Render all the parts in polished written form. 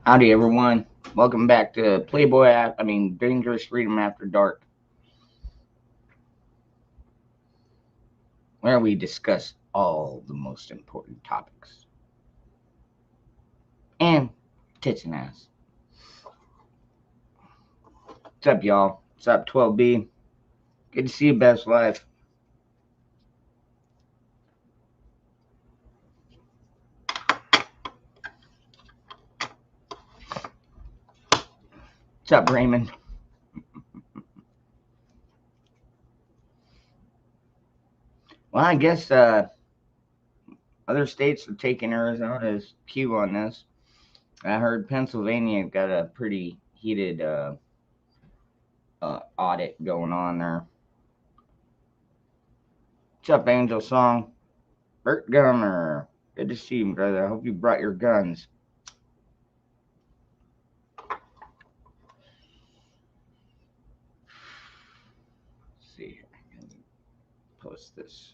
Howdy, everyone. Welcome back to Dangerous Freedom After Dark, where we discuss all the most important topics. And tits and ass. What's up, y'all? What's up, 12B? Good to see you, Best Life. What's up, Raymond? Well, I guess other states are taking Arizona's cue on this. I heard Pennsylvania got a pretty heated audit going on there. What's up, Angel Song? Bert Gummer. Good to see you, brother. I hope you brought your guns. Let's see here. I can post this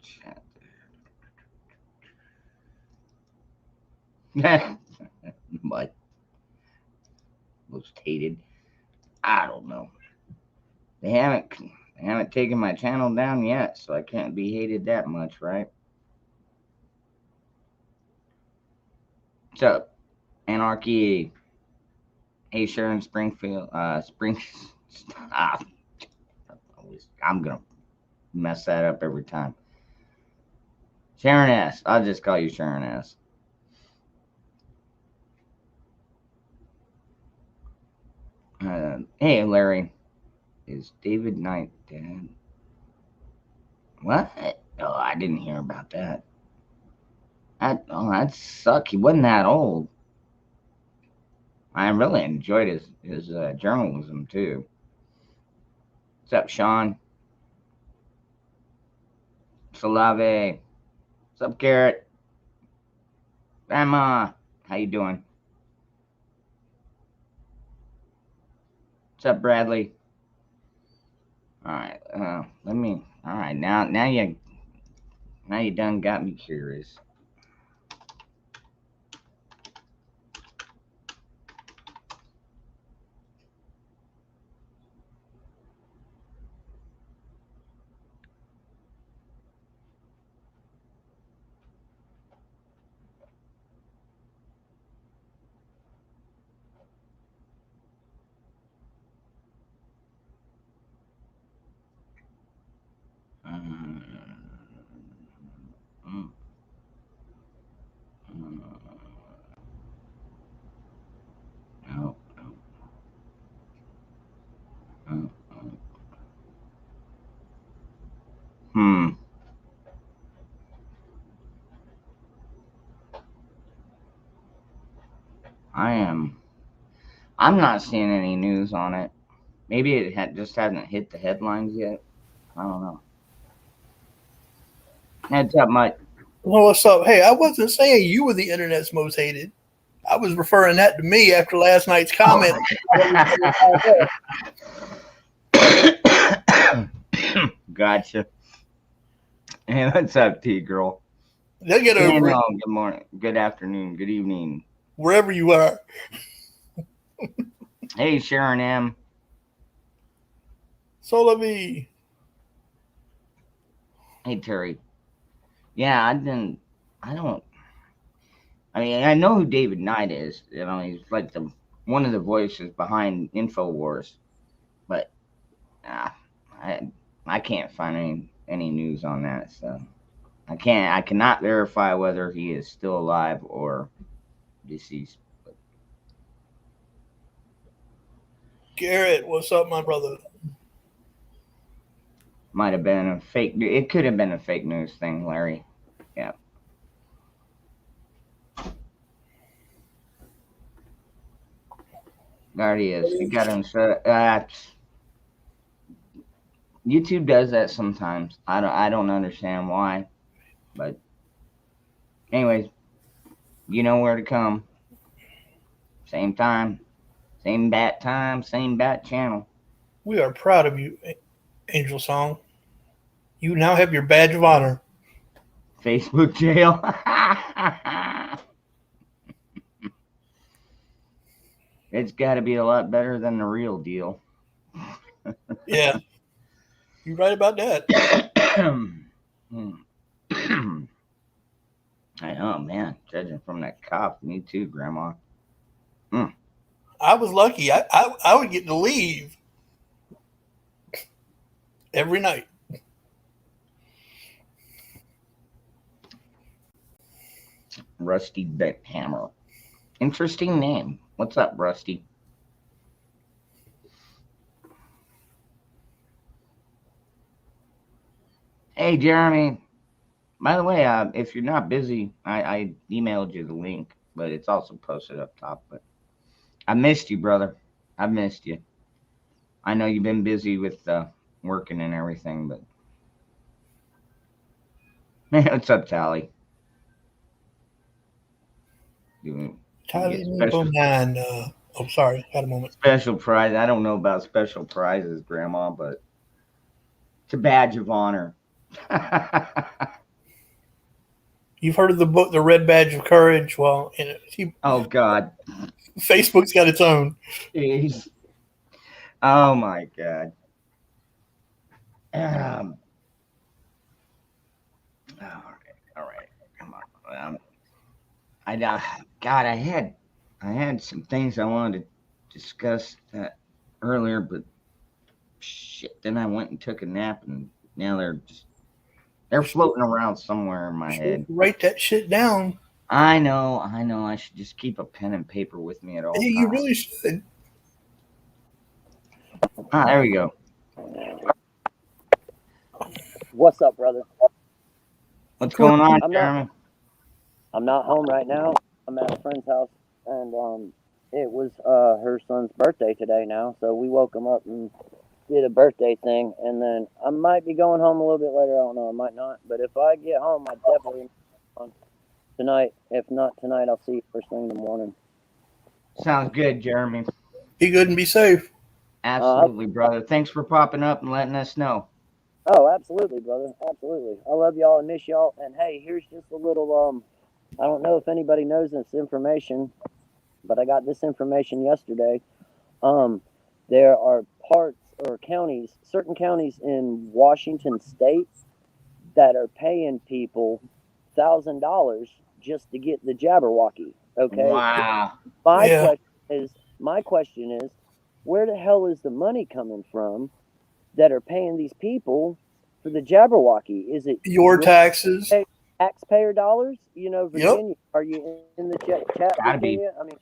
chat. But most hated. I don't know. They haven't taken my channel down yet, so I can't be hated that much, right? What's up, Anarchy? Hey, Sharon Springfield. Stop. I'm gonna mess that up every time. Sharon S. I'll just call you Sharon S. Hey, Larry. Is David Knight dead? What? Oh, I didn't hear about that. That suck. He wasn't that old. I really enjoyed his journalism too. What's up, Sean? Salave. What's up, Garrett? Grandma, how you doing? What's up, Bradley? All right, let me. All right, now you done got me curious. Mm, mm, mm, no, no, no, no. Hmm. I am. I'm not seeing any news on it. Maybe just hasn't hit the headlines yet. I don't know. Heads up, Mike. Well, what's up? Hey, I wasn't saying you were the internet's most hated. I was referring that to me after last night's comment. Gotcha. Hey, what's up, T girl? They'll get over it Daniel, good morning, good afternoon, good evening. wherever you are. Hey, Sharon M. So let me. Hey, Terry. Yeah, I don't. I mean, I know who David Knight is. You know, he's like the one of the voices behind Infowars, but uh, I I can't find any news on that. So I cannot verify whether he is still alive or deceased. But Garrett, what's up, my brother? might have been a fake. It could have been a fake news thing, Larry. Yeah. There he is. He got him set. YouTube does that sometimes. I don't understand why, but anyways, you know where to come. Same time, same bat channel. We are proud of you, Angel Song. You now have your badge of honor. Facebook jail. It's got to be a lot better than the real deal. Yeah, you're right about that. I know, man. Judging from that cop, me too, Grandma. Mm. I was lucky. I would get to leave every night. Rusty Hammer. Interesting name. What's up, Rusty? Hey, Jeremy. By the way, if you're not busy, I emailed you the link, but it's also posted up top. But I missed you, brother. I missed you. I know you've been busy with working and everything, but what's up, Tally? You Tyler get Nebo special 9. Sorry. Had a moment. special prize. I don't know about special prizes, Grandma, but it's a badge of honor. You've heard of the book, The Red Badge of Courage? Well, Oh God, Facebook's got its own. jeez. Oh my God. All right. Come on. God, I had some things I wanted to discuss earlier, but shit. Then I went and took a nap, and now they're floating around somewhere in my head. Write that shit down. I know. I should just keep a pen and paper with me at all Hey, you times. really should. Ah, there we go. What's up, brother? What's going on, I'm Jeremy? I'm not home right now. I'm at a friend's house, and it was her son's birthday today now, so we woke him up and did a birthday thing, and then I might be going home a little bit later. I don't know. I might not, but if I get home, I definitely on tonight. If not tonight, I'll see you first thing in the morning. Sounds good, Jeremy. Be good and be safe. Absolutely, brother. Thanks for popping up and letting us know. Oh, absolutely, brother. Absolutely. I love y'all and miss y'all. And hey, here's just a little I don't know if anybody knows this information, but I got this information yesterday. There are parts or counties, certain counties in Washington State that are paying people $1,000 just to get the Jabberwocky. Okay. Wow. My question is, where the hell is the money coming from that are paying these people for the Jabberwocky? Is it Your taxes? Taxpayer dollars? You know, Virginia. Yep. Are you in the chat, Gotta Virginia? I mean,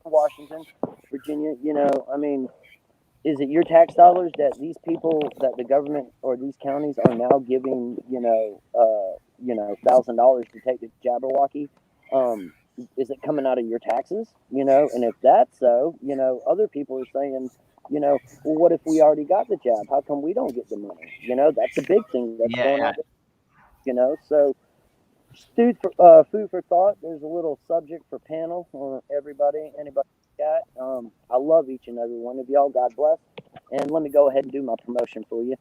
Washington, Virginia. You know, I mean, is it your tax dollars that these people, that the government or these counties are now giving? $1,000 to take the Jabberwocky? Is it coming out of your taxes? You know, and if that's so, you know, other people are saying, you know, well, what if we already got the jab? How come we don't get the money? You know, that's a big thing that's going on. You know, so food for thought. There's a little subject for panel for anybody got. I love each and every one of y'all. God bless. And let me go ahead and do my promotion for you.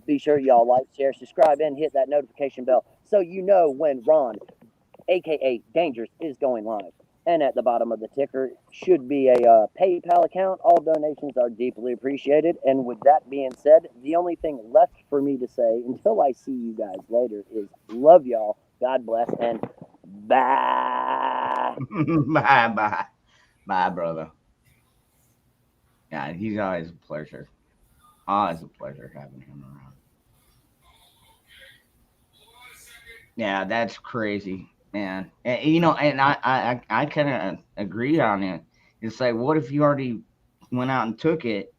Be sure y'all like, share, subscribe, and hit that notification bell so you know when Ron, aka Dangerous, is going live. And at the bottom of the ticker should be a PayPal account. All donations are deeply appreciated. And with that being said, the only thing left for me to say until I see you guys later is love y'all. God bless, and bye. Bye, brother. Yeah, he's always a pleasure. Always a pleasure having him around. Yeah, that's crazy, man. And, you know, and I kind of agree on it. It's like, what if you already went out and took it,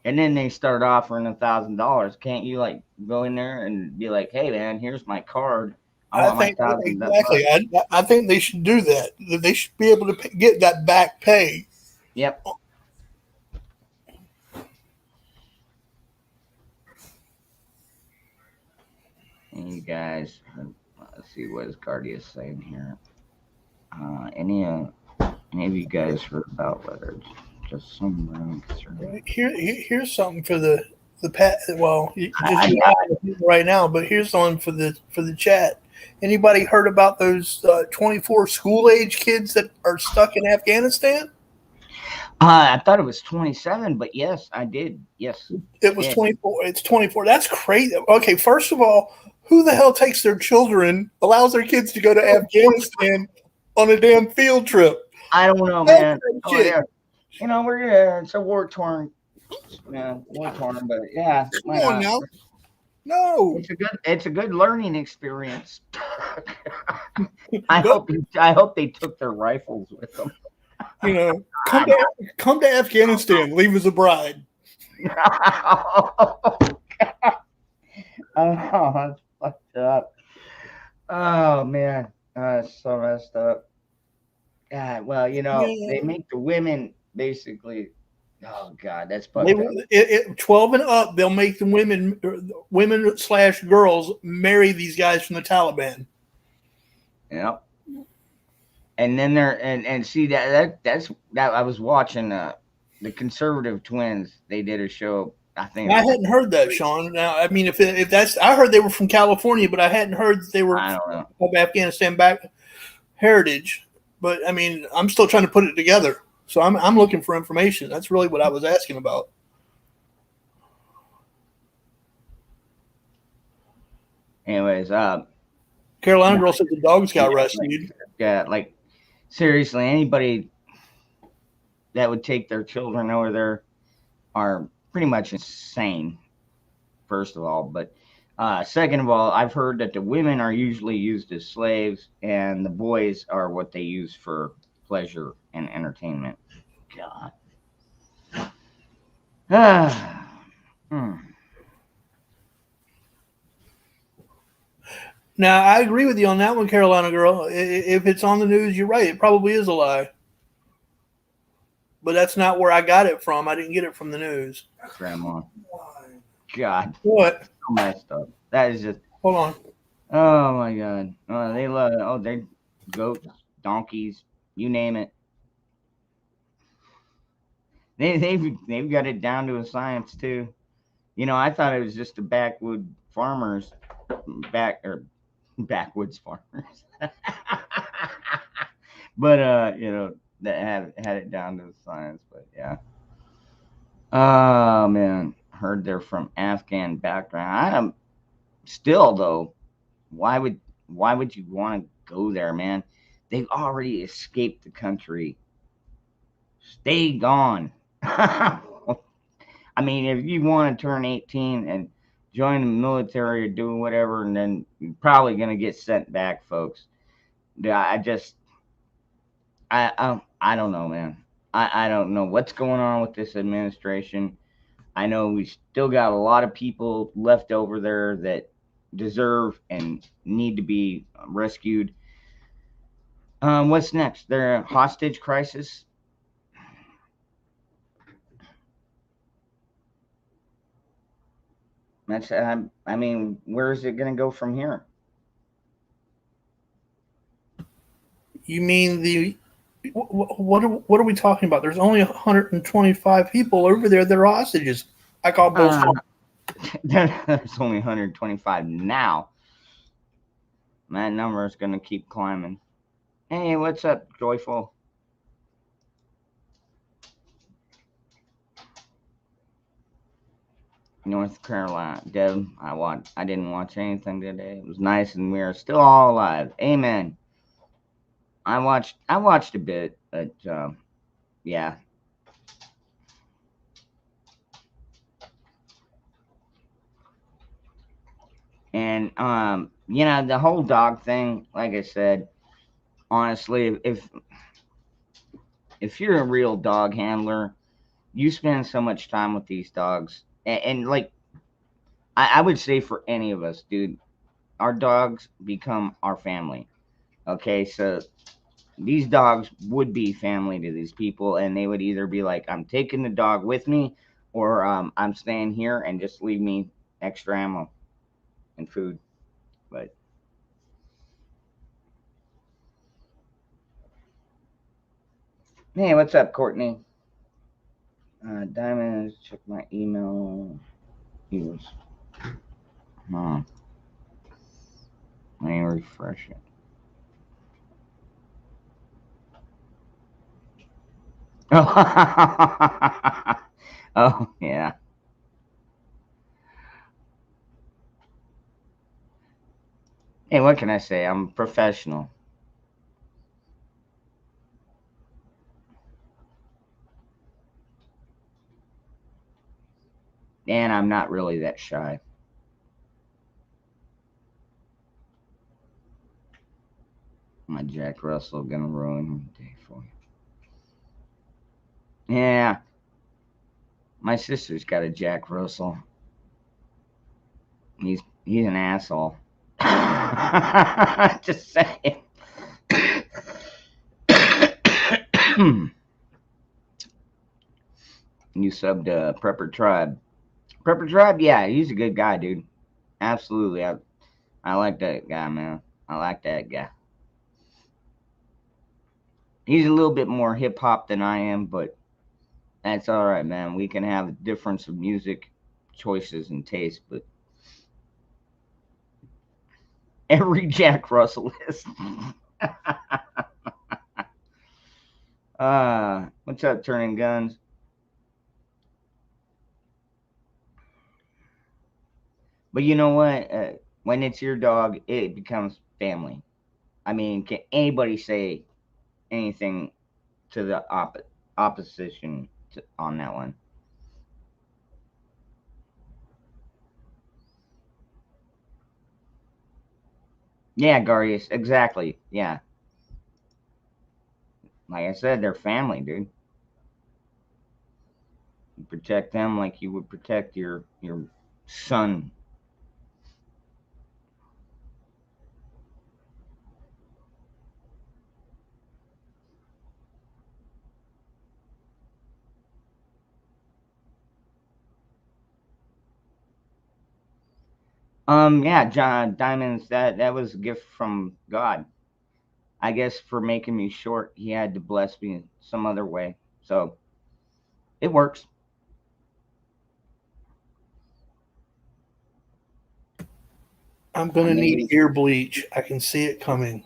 and then they start offering $1,000? Can't you like go in there and be like, hey, man, here's my card. I think exactly. I think they should do that. They should be able to get that back pay. Yep. And you guys, let's see what is Cardia saying here. Any of you guys heard about whether it's just some room concern? Here's something for the pat. Well, you just right now, but here's one for the chat. Anybody heard about those 24 school age kids that are stuck in Afghanistan? I thought it was 27, but yes, I did. Yes, It was yeah. 24. It's 24. That's crazy. Okay, first of all, who the hell takes their children, allows their kids to go to Afghanistan on a damn field trip? I don't know, That's man. that Oh shit. yeah, we're yeah, it's a war torn, man, war torn, but yeah, Come why on not? now. No. It's a good learning experience. I Go, hope they took their rifles with them. you know, come to Afghanistan, leave as a bride. Oh, that's fucked up. Oh man, so messed up. God, well, Yeah. they make the women basically. Oh God, that's They, fucked up. 12 and up, they'll make the women slash girls marry these guys from the Taliban. Yep. And then and see that's that I was watching the Conservative Twins. They did a show. I think I hadn't heard that, Sean. Now, I mean, if that's, I heard they were from California, but I hadn't heard that they were I don't know. of Afghanistan back heritage. But I mean, I'm still trying to put it together. So I'm looking for information. That's really what I was asking about. Anyways, Carolina girl said the dogs got rescued. yeah, like seriously, anybody that would take their children over there are pretty much insane. First of all, but second of all, I've heard that the women are usually used as slaves, and the boys are what they use for pleasure and entertainment. God. Hmm. Now, I agree with you on that one, Carolina girl. If it's on the news, you're right. It probably is a lie. But that's not where I got it from. I didn't get it from the news. Grandma. God, What? so messed up. That is just. Hold on. Oh my God. They love. Oh, they goats, donkeys, you name it. They've got it down to a science too. I thought it was just the backwood farmers, backwoods farmers. But that had it down to the science. But yeah. Oh man, heard they're from Afghan background. I'm still though. Why would you want to go there, man? They've already escaped the country. Stay gone. I mean, if you want to turn 18 and join the military or do whatever, and then you're probably gonna get sent back, folks. Yeah, I don't know, man. I don't know what's going on with this administration. I know we still got a lot of people left over there that deserve and need to be rescued. What's next? Their hostage crisis. That's. I mean, where is it going to go from here? You mean what are we talking about? There's only 125 people over there that are hostages. I call bullshit. There's only 125 now. That number is going to keep climbing. Hey, what's up, Joyful? North Carolina. Deb, I didn't watch anything today. It was nice and we are still all alive. Amen. I watched a bit, but yeah. And the whole dog thing, like I said, honestly, if you're a real dog handler, you spend so much time with these dogs, and like I would say for any of us, dude, our dogs become our family. Okay, so these dogs would be family to these people, and they would either be like, I'm taking the dog with me, or I'm staying here and just leave me extra ammo and food. But hey, what's up, Courtney? Diamond, check my email. He was. Let me refresh it. Oh, yeah. Hey, what can I say? I'm a professional. And I'm not really that shy. My Jack Russell gonna ruin the day for you. Yeah, my sister's got a Jack Russell. He's an asshole. Just saying. You subbed Prepper Tribe. Prepper Tribe, yeah, he's a good guy, dude. Absolutely, I like that guy, man. I like that guy. He's a little bit more hip hop than I am, but that's all right, man. We can have a difference of music choices and taste, but every Jack Russell is. What's up, Turning Guns? But you know what? When it's your dog, it becomes family. I mean, can anybody say anything to the opposition on that one? Yeah, Garius, exactly. Yeah, like I said, they're family, dude. You protect them like you would protect your son. Yeah, John Diamonds. That was a gift from God. I guess for making me short, he had to bless me some other way. So it works. I'm gonna need ear bleach. I can see it coming.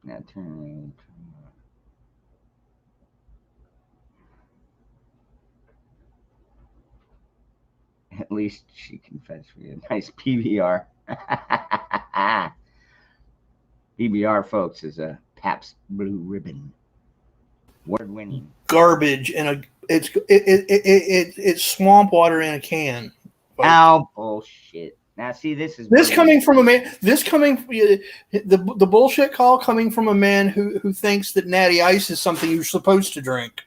Yeah, turn. At least she can fetch me a nice PBR. PBR, folks, is a Pabst Blue Ribbon, award winning. Garbage in a it's swamp water in a can. Folks. Ow, bullshit. Now, see, this is This coming from a man. This coming the bullshit call coming from a man who thinks that Natty Ice is something you're supposed to drink.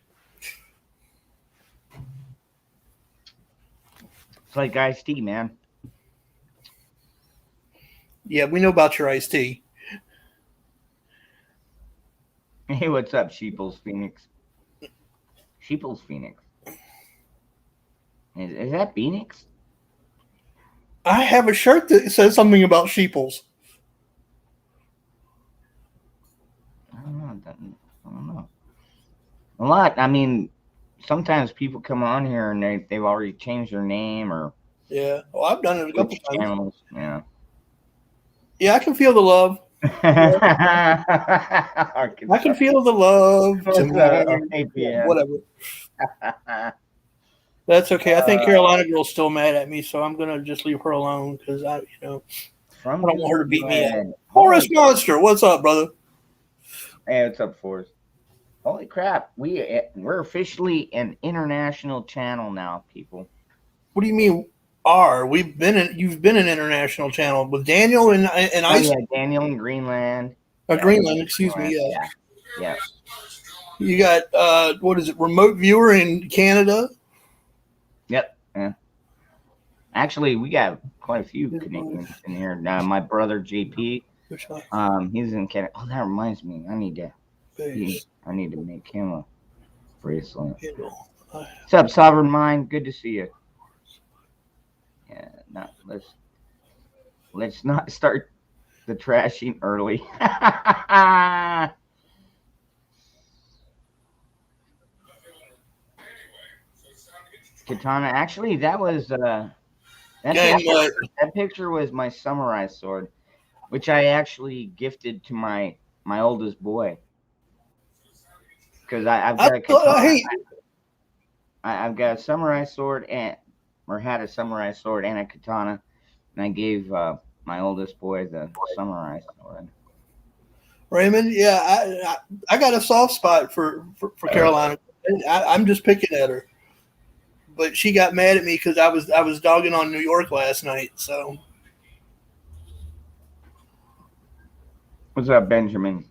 It's like iced tea, man. Yeah, we know about your iced tea. Hey, what's up, Sheeples Phoenix? Sheeples Phoenix. Is that Phoenix? I have a shirt that says something about sheeples. I don't know. A lot. I mean, sometimes people come on here and they've already changed their name or Yeah, well, I've done it a couple times. channels. Yeah. Yeah, I can feel the love. I can feel the love. Whatever. That's okay. I think Carolina Girl's still mad at me, so I'm gonna just leave her alone because I don't want her to beat me up. Horace Monster, what's up, brother? Hey, what's up, Forrest? Holy crap, we're officially an international channel now, people. What do you mean? You've been an international channel with Daniel and Iceland. Yeah, Daniel in Greenland. Greenland, excuse me. Yeah. You got what is it? Remote viewer in Canada. Yep. Yeah. Actually, we got quite a few Canadians in here. My brother JP. He's in Canada. Oh, that reminds me. I need to make him a bracelet. What's up, Sovereign Mind? Good to see you. Yeah, let's not start the trashing early. Katana. Actually, that was that picture was my samurai sword. which I actually gifted to my oldest boy. Because I've got a katana. I've got a samurai sword had a samurai sword and a katana, and I gave my oldest boy the samurai sword. Raymond, yeah, I got a soft spot for Carolina. I'm just picking at her, but she got mad at me because I was dogging on New York last night. So, what's up, Benjamin?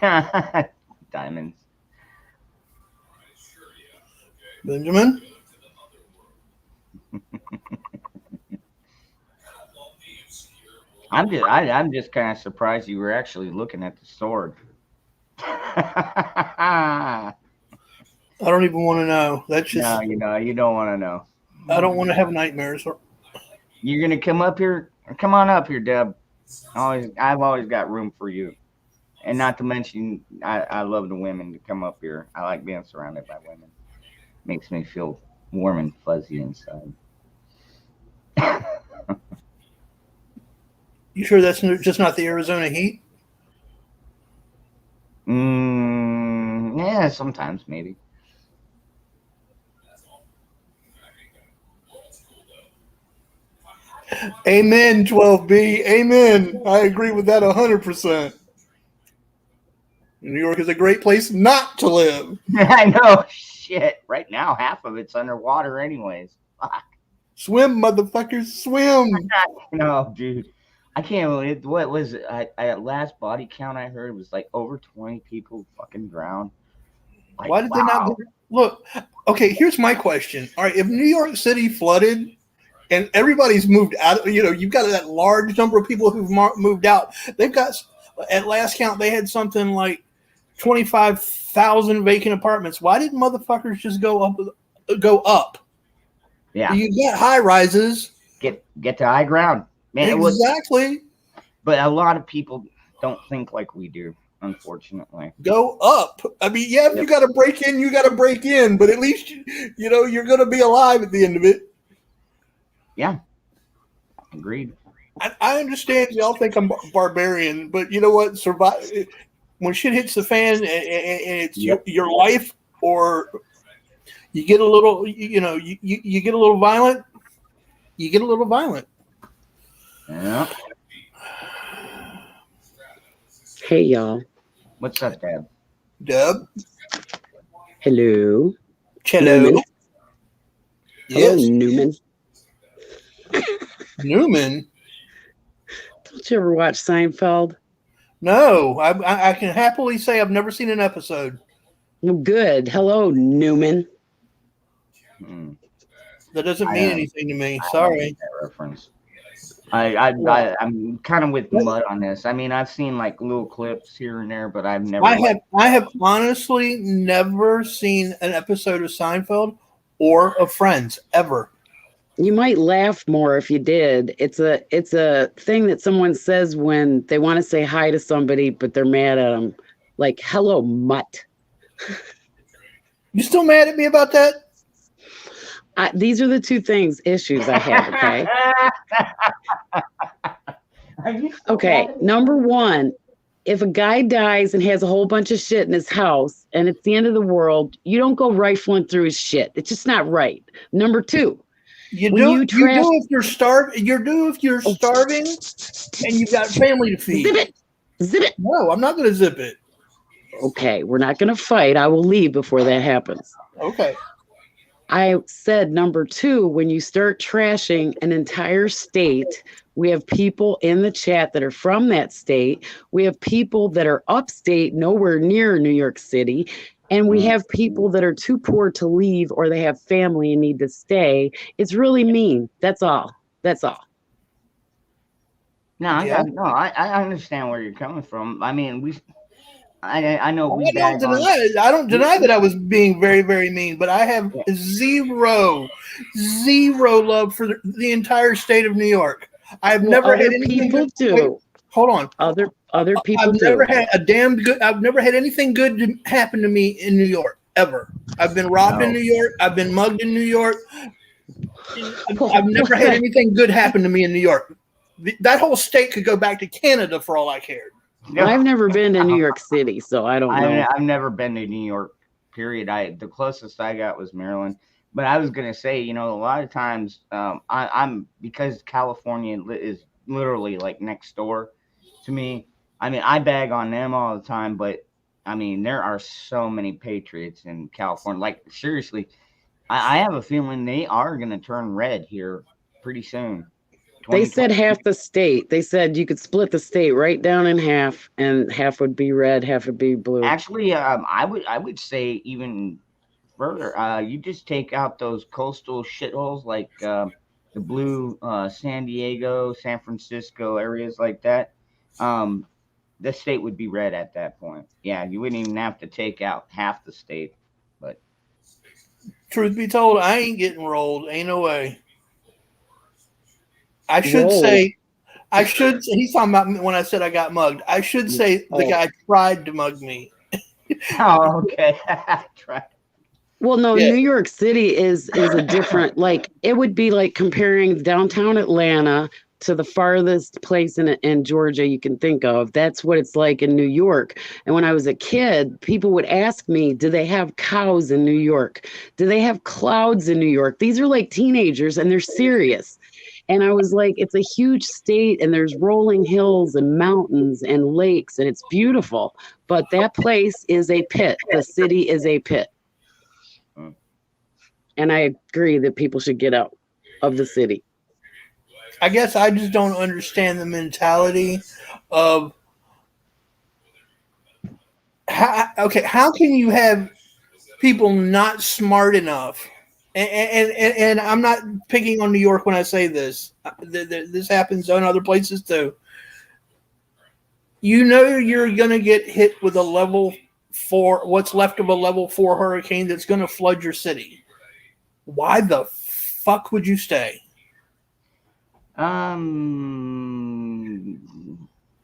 Diamonds. Benjamin. I'm just kind of surprised you were actually looking at the sword. I don't even want to know. That's just no, you don't want to know. I don't want to have nightmares. You're gonna come up here. Come on up here, Deb. I've always got room for you. And not to mention, I love the women to come up here. I like being surrounded by women. Makes me feel warm and fuzzy inside. You sure that's just not the Arizona heat? Yeah, sometimes maybe. Amen, 12B. Amen. I agree with that 100%. New York is a great place not to live. I know. Shit. Right now, half of it's underwater anyways. Fuck. Swim, motherfuckers, swim. No, dude. I can't believe what was it? At last body count I heard it was like over 20 people fucking drowned. Like, why did they not look? Okay, here's my question. All right, if New York City flooded and everybody's moved out, you've got that large number of people who've moved out. They've got, at last count, they had something like 25,000 vacant apartments. Why didn't motherfuckers just go up? Yeah, you get high rises. Get to high ground, man. Exactly. But a lot of people don't think like we do, unfortunately. Go up. I mean, yeah, if you got to break in, you got to break in. But at least you're going to be alive at the end of it. Yeah, agreed. I understand y'all think I'm barbarian, but you know what? Survive when shit hits the fan and it's your life, or you get a little, you get a little violent. You get a little violent. Yeah. Hey, y'all. What's up, Deb? Deb. Hello. Hello. Newman. Yes. Hello, Newman. Newman. Don't you ever watch Seinfeld? No, I can happily say I've never seen an episode. Well, good. Hello, Newman. That doesn't mean anything to me. Sorry. That reference. I'm kind of with Mud on this. I mean, I've seen like little clips here and there, but I've never. I have honestly never seen an episode of Seinfeld or of Friends ever. You might laugh more if you did. It's a thing that someone says when they want to say hi to somebody, but they're mad at them. Like, hello, mutt. You still mad at me about that? These are the two issues I have, okay? Okay, number one, if a guy dies and has a whole bunch of shit in his house and it's the end of the world, you don't go rifling through his shit. It's just not right. Number two, you do if you're starving. You do if you're starving and you've got family to feed. Zip it. Zip it. No, I'm not going to zip it. Okay, we're not going to fight. I will leave before that happens. Okay. I said number two, when you start trashing an entire state, we have people in the chat that are from that state. We have people that are upstate, nowhere near New York City. And we have people that are too poor to leave, or they have family and need to stay. It's really mean. That's all. That's all. No, I understand where you're coming from. I mean, I know I don't deny that I was being very, very mean, but I have zero love for the entire state of New York. I've never had anything people do. Hold on. Other people do. I've never had anything good happen to me in New York ever. I've been robbed in New York. I've been mugged in New York. I've never had anything good happen to me in New York. that whole state could go back to Canada for all I cared. No, I've never been to New York City, so I don't know. I've never been to New York. Period. The closest I got was Maryland. But I was gonna say, you know, a lot of times, I'm because California is literally like next door to me. I mean, I bag on them all the time, but I mean, there are so many patriots in California. Like seriously, I have a feeling they are gonna turn red here pretty soon. They said 2020. half the state. They said you could split the state right down in half, and half would be red, half would be blue. Actually, I would say even further. You just take out those coastal shitholes like the blue San Diego, San Francisco areas like that. The state would be red at that point. Yeah, you wouldn't even have to take out half the state. But Truth be told, I ain't getting rolled. Ain't no way. I should Rolled? say, he's talking about when I said I got mugged. I should say the Oh. guy tried to mug me. oh, okay. Try. Well, no, Yeah. New York City is a different, like, it would be like comparing downtown Atlanta to the farthest place in Georgia you can think of. That's what it's like in New York. And when I was a kid, people would ask me, do they have cows in New York? Do they have clouds in New York? These are like teenagers and they're serious. And I was like, it's a huge state and there's rolling hills and mountains and lakes and it's beautiful. But that place is a pit. The city is a pit. And I agree that people should get out of the city. I guess I just don't understand the mentality of how can you have people not smart enough? And I'm not picking on New York when I say this. This happens in other places too. You know you're going to get hit with a level 4, what's left of a level 4 hurricane that's going to flood your city. Why the fuck would you stay?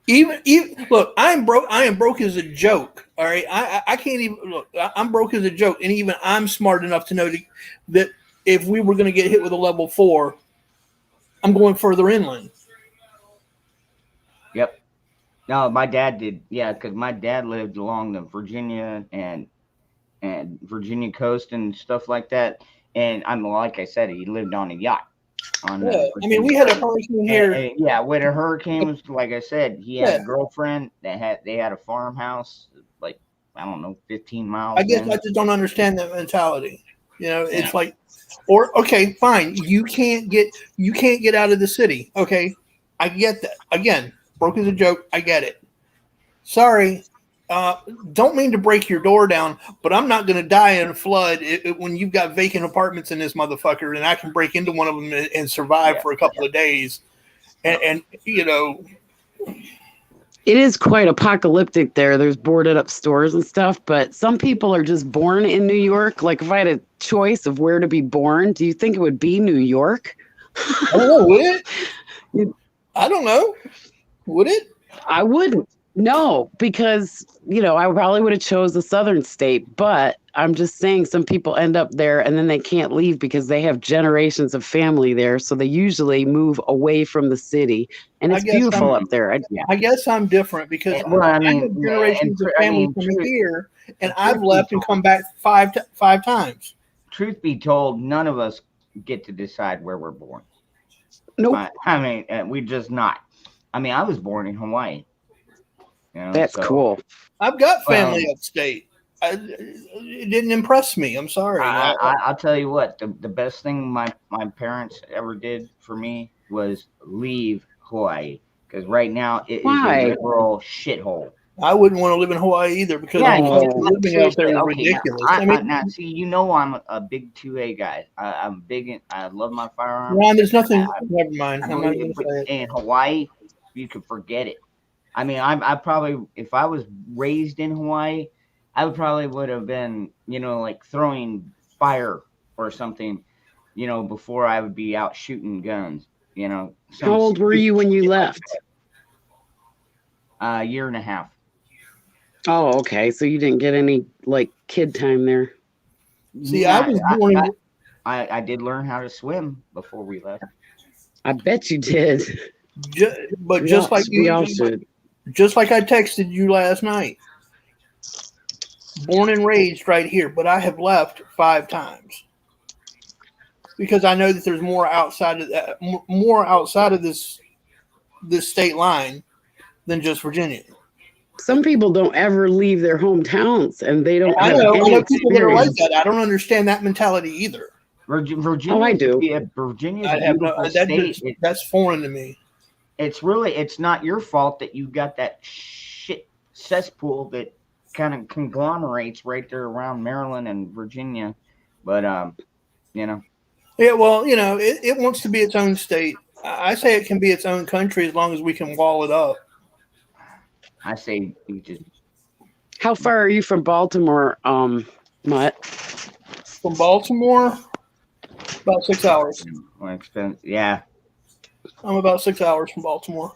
Even look, I am broke as a joke. All right, I can't even look. I'm broke as a joke, and even I'm smart enough to know that if we were going to get hit with a level 4, I'm going further inland. Yep. No, my dad did. Yeah, because my dad lived along the Virginia and Virginia coast and stuff like that. And I'm like I said, he lived on a yacht. Yeah, I mean, we had a hurricane here. Yeah, when a hurricane was, like I said, he had Yeah. a girlfriend that they had a farmhouse, like I don't know, 15 miles. I guess in. I just don't understand that mentality. You know, it's like, or okay, fine, you can't get out of the city. Okay, I get that. Again, broke as a joke. I get it. Sorry, don't mean to break your door down, but I'm not going to die in a flood when you've got vacant apartments in this motherfucker, and I can break into one of them and survive for a couple of days. And you know, It is quite apocalyptic there. There's boarded up stores and stuff, but some people are just born in New York. Like if I had a choice of where to be born, do you think it would be New York? I don't know, would it? I don't know. Would it? I wouldn't. No, because, I probably would have chose the southern state, but I'm just saying some people end up there and then they can't leave because they have generations of family there. So they usually move away from the city and I it's guess beautiful I'm- up there. I guess I'm different because Well, I I mean, have generations of family from truth- here, and truth I've be left and told- come back five times. Truth be told, none of us get to decide where we're born. Nope. I mean, we just not. I mean, I was born in Hawaii. That's so- cool. I've got family upstate. It didn't impress me. I'm sorry. I'll tell you what, the best thing my parents ever did for me was leave Hawaii, because right now it is Why? a literal shithole. I wouldn't want to live in Hawaii either because Yeah, the you cost of just- living out there is seriously, okay, ridiculous. now, I mean, now, see, I'm a big 2A guy. I'm big in, I love my firearms. Ron, there's nothing. Never mind. I'm not But going to say it. in Hawaii, you could forget it. I mean, I probably, if I was raised in Hawaii, I would have been, like throwing fire or something, before I would be out shooting guns. How old were you when you left? A year and a half. Oh, okay. So you didn't get any like kid time there. See, I was born. I did learn how to swim before we left. I bet you did. But just like we all you, should. just like I texted you last night, born and raised right here, but I have left 5 times because I know that there's more outside of that, more outside of this state line than just Virginia. Some people don't ever leave their hometowns, and they don't I have know, any people that are like experience. that. I don't understand that mentality either. Virginia. Oh, I do. Virginia's I a have beautiful no, state. that's foreign to me. It's not your fault that you got that shit cesspool that kind of conglomerates right there around Maryland and Virginia. But you know, Yeah, well, it wants to be its own state. I say it can be its own country as long as we can wall it up. I say you just How far are you from Baltimore, Mutt? From Baltimore, about 6 hours. more expensive. Yeah, I'm about 6 hours from Baltimore.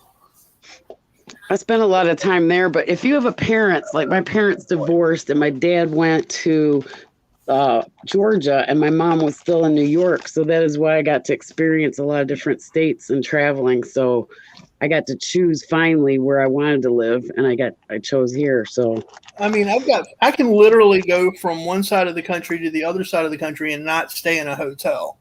I spent a lot of time there, but if you have a parents, like my parents divorced and my dad went to Georgia and my mom was still in New York. So that is why I got to experience a lot of different states and traveling. So I got to choose finally where I wanted to live, and I chose here. So I mean, I can literally go from one side of the country to the other side of the country and not stay in a hotel.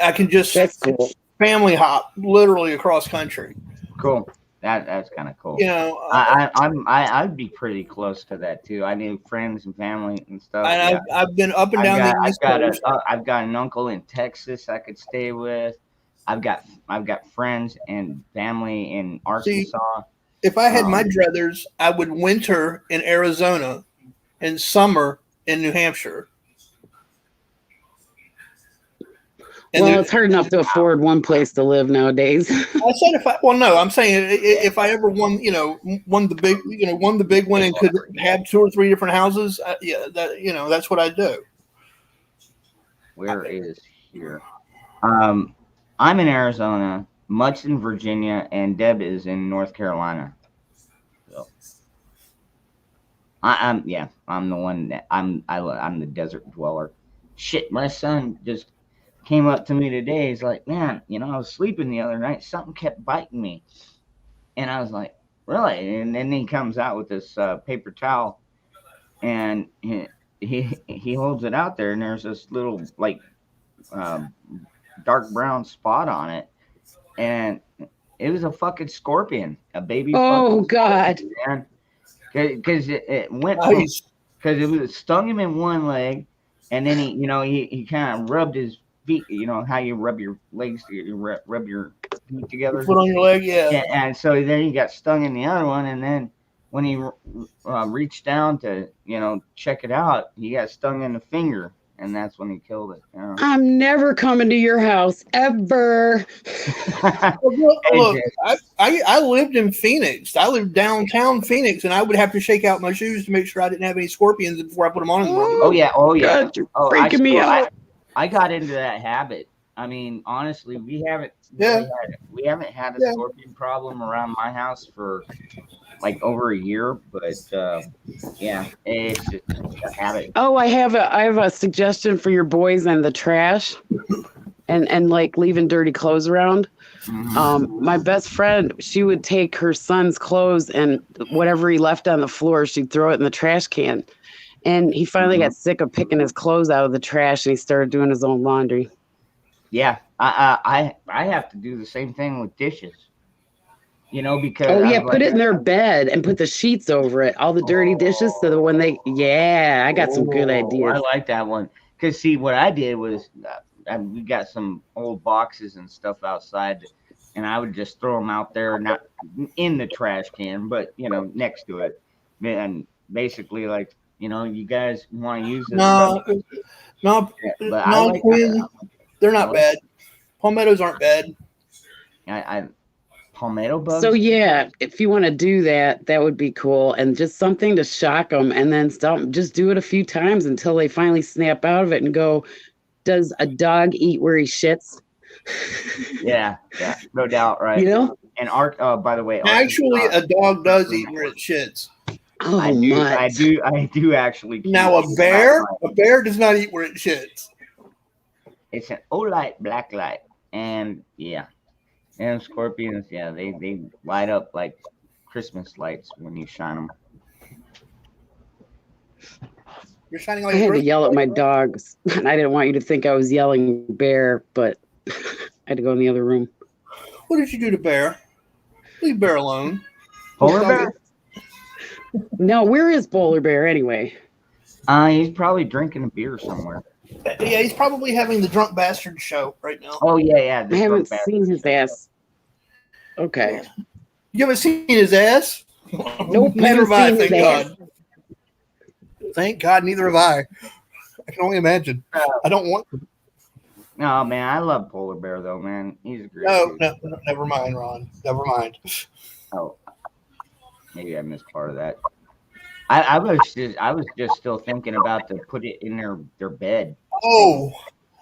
I can just that's cool. family hop literally across country. cool. That's kind of cool. I'd be pretty close to that too. I knew friends and family and stuff. And yeah. I've been up and down the East Coast. I've got an uncle in Texas I could stay with. I've got friends and family in Arkansas. If I had my druthers, I would winter in Arizona and summer in New Hampshire. And Well, it's hard enough to afford one place to live nowadays. I said I'm saying if I ever won the big one and could have 2 or 3 different houses, that's what I'd do. Where is here? I'm in Arizona, Mutt's in Virginia, and Deb is in North Carolina. So I'm the one that I'm the desert dweller. Shit, my son just came up to me today. He's like, man, I was sleeping the other night. Something kept biting me. And I was like, really? And then he comes out with this paper towel, and he holds it out there, and there's this little dark brown spot on it, and it was a fucking scorpion, a baby. Oh God! Man, because it went Nice. because it was stung him in one leg, and then he kind of rubbed his feet. You know how you rub your legs, you rub your feet together. Foot on your leg, yeah. And so then he got stung in the other one, and then when he reached down to check it out, he got stung in the finger. And that's when he killed it. I'm never coming to your house ever. Look, I lived in Phoenix. I lived downtown Phoenix, and I would have to shake out my shoes to make sure I didn't have any scorpions before I put them on in the morning. Oh yeah. God, you're freaking me out. I got into that habit. I mean, honestly, we haven't had a scorpion problem around my house for like over a year, but yeah, it's just a habit. Oh, I have a suggestion for your boys and the trash, and like leaving dirty clothes around. Mm-hmm. My best friend, she would take her son's clothes and whatever he left on the floor, she'd throw it in the trash can. And he finally got sick of picking his clothes out of the trash, and he started doing his own laundry. Yeah, I have to do the same thing with dishes. Because put it in their bed and put the sheets over it, all the dirty dishes, so that when I got some good ideas. I like that one. Because see, what I did was we got some old boxes and stuff outside, and I would just throw them out there, not in the trash can, but next to it, and basically like you guys want to use this? No, Quinn, they're not bad. Palmettos aren't bad. Palmetto bugs. So yeah, if you want to do that, that would be cool, and just something to shock them, and then just do it a few times until they finally snap out of it and go, "Does a dog eat where he shits?" Yeah, no doubt, right? And by the way, actually, a dog does eat where it shits. Oh, I do actually. Now a bear does not eat where it shits. It's an old light, black light, and yeah. And scorpions, yeah, they light up like Christmas lights when you shine them. You're shining I like a had to Christmas yell at light, my bro. dogs. And I didn't want you to think I was yelling bear, but I had to go in the other room. What did you do to Bear? Leave Bear alone. Polar Don't bear? No, where is Polar Bear anyway? He's probably drinking a beer somewhere. Yeah, he's probably having the drunk bastard show right now. Oh yeah, I the haven't drunk bastard seen his show. ass. Okay. You haven't seen his ass? Nope, Neither have haven't I, seen his thank ass. God. Thank God, neither have I. I can only imagine. I don't want to. No man, I love Polar Bear though, man. He's a great No, dude. no, never mind, Ron. Never mind. Oh, maybe I missed part of that. I was just still thinking about to put it in their bed. Oh,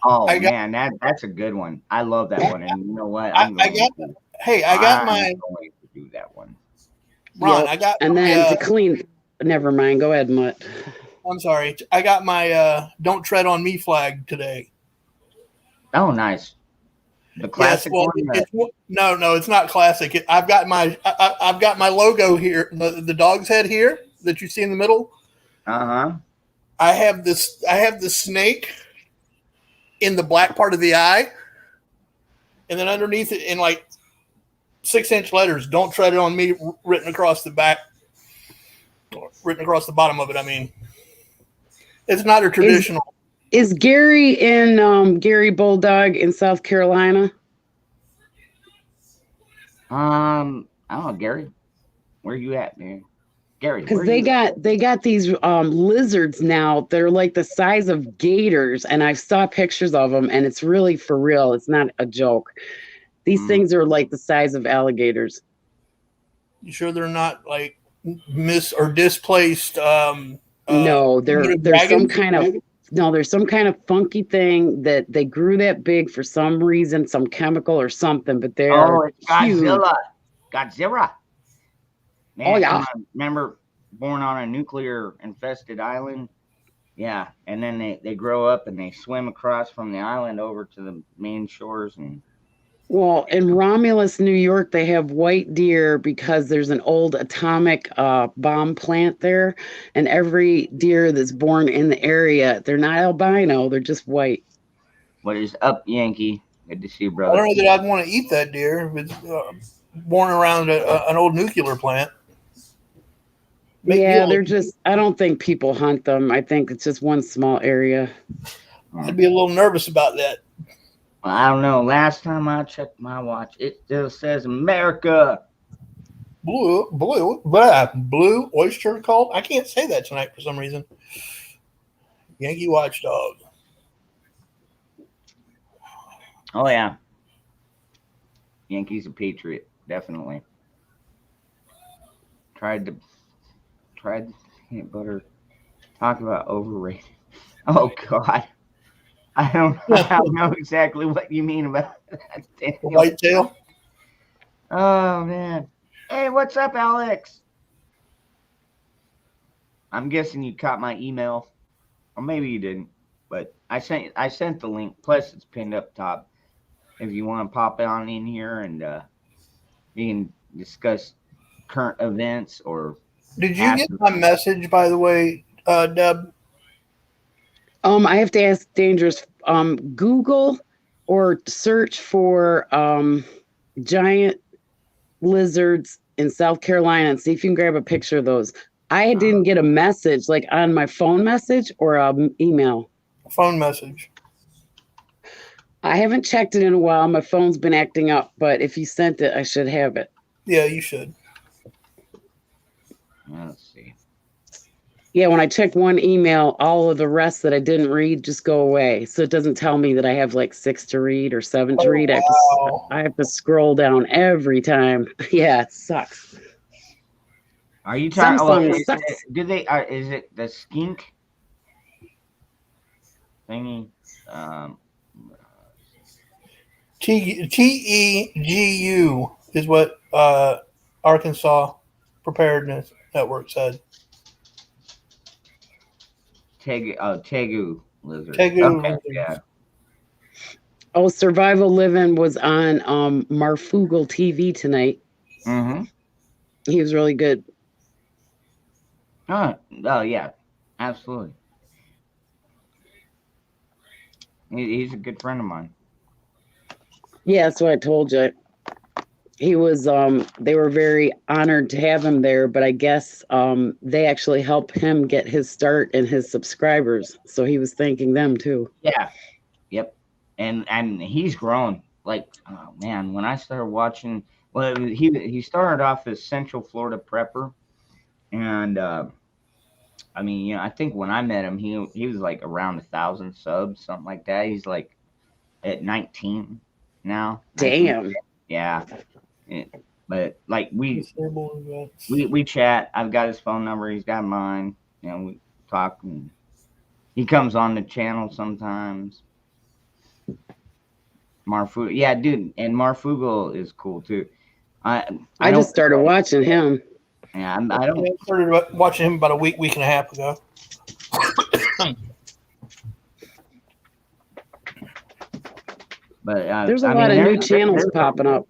Oh I got- man, that's a good one. I love that one. And you know what? I got my going to do that one. Ron. Yep. I got And my, then to clean, never mind. Go ahead, Mutt. I'm sorry. I got my "Don't Tread on Me" flag today. Oh, nice. The classic well, one. no, it's not classic. I've got my logo here, the dog's head here that you see in the middle. Uh-huh. I have the snake in the black part of the eye, and then underneath it in like 6-inch letters, "Don't tread on me," written across the back, written across the bottom of it. I mean, it's not a traditional. Is Gary in Gary Bulldog in South Carolina? I don't know, Gary. Where you at, man? Gary, Because where they you at? got these lizards now. They're like the size of gators, and I saw pictures of them, and it's really for real. It's not a joke. These things are like the size of alligators. You sure they're not like miss or displaced? No, there's some dragons? kind of there's some kind of funky thing that they grew that big for some reason, some chemical or something. But they Oh, are it's huge. Godzilla. Godzilla. Man, Oh, yeah. come on. Remember, born on a nuclear infested island? Yeah. And then they grow up and they swim across from the island over to the main shores. And Well, in Romulus, New York, they have white deer because there's an old atomic bomb plant there, and every deer that's born in the area, they're not albino, they're just white. what is up, Yankee? Good to see you, I brother. don't know that I'd want to eat that deer if it's born around an old nuclear plant. Yeah, they're just, I don't think people hunt them. I think it's just one small area. I'd be a little nervous about that. Well, I don't know. Last time I checked my watch, it still says America. Blue oyster cult. I can't say that tonight for some reason. Yankee watchdog. Oh, yeah. Yankees a patriot. Definitely. Tried peanut butter. Talk about overrated. Oh, God. I don't know exactly what you mean about that. The whitetail. Oh, man. Hey, what's up, Alex? I'm guessing you caught my email. Or maybe you didn't. But I sent the link. Plus, it's pinned up top. If you want to pop on in here and you can discuss current events or. Did you get my message, by the way, Deb? I have to ask Dangerous, Google or search for giant lizards in South Carolina and see if you can grab a picture of those. I didn't get a message like on my phone message or email. Phone message. I haven't checked it in a while. My phone's been acting up, but if you sent it, I should have it. Yeah, you should. Let's see. Yeah, when I check one email, all of the rest that I didn't read just go away. So it doesn't tell me that I have like 6 to read or 7 to read. Wow. I have to scroll down every time. Yeah, it sucks. Are you talking? Samsung sucks. Is it the skink thingy? TEGU is what Arkansas Preparedness Network said. Tegu lizard. Tegu Okay, lizards. yeah. Oh, Survival Living was on Marfugal TV tonight. Mm-hmm. He was really good. Oh yeah, absolutely. He's a good friend of mine. Yeah, that's what I told you. He was they were very honored to have him there, but I guess they actually helped him get his start and his subscribers. So he was thanking them too. Yeah. Yep. And he's grown. Like, oh man, when I started watching, well, he started off as Central Florida prepper, and I mean, I think when I met him, he was like around 1,000 subs, something like that. He's like at 19 now. 19. Damn. Yeah. But like we chat. I've got his phone number. He's got mine. We talk. And he comes on the channel sometimes. Marfugal, yeah, dude, and Marfugal is cool too. I just started watching him. Yeah, I don't. I started watching him about a week and a half ago. But there's a lot of new channels popping up.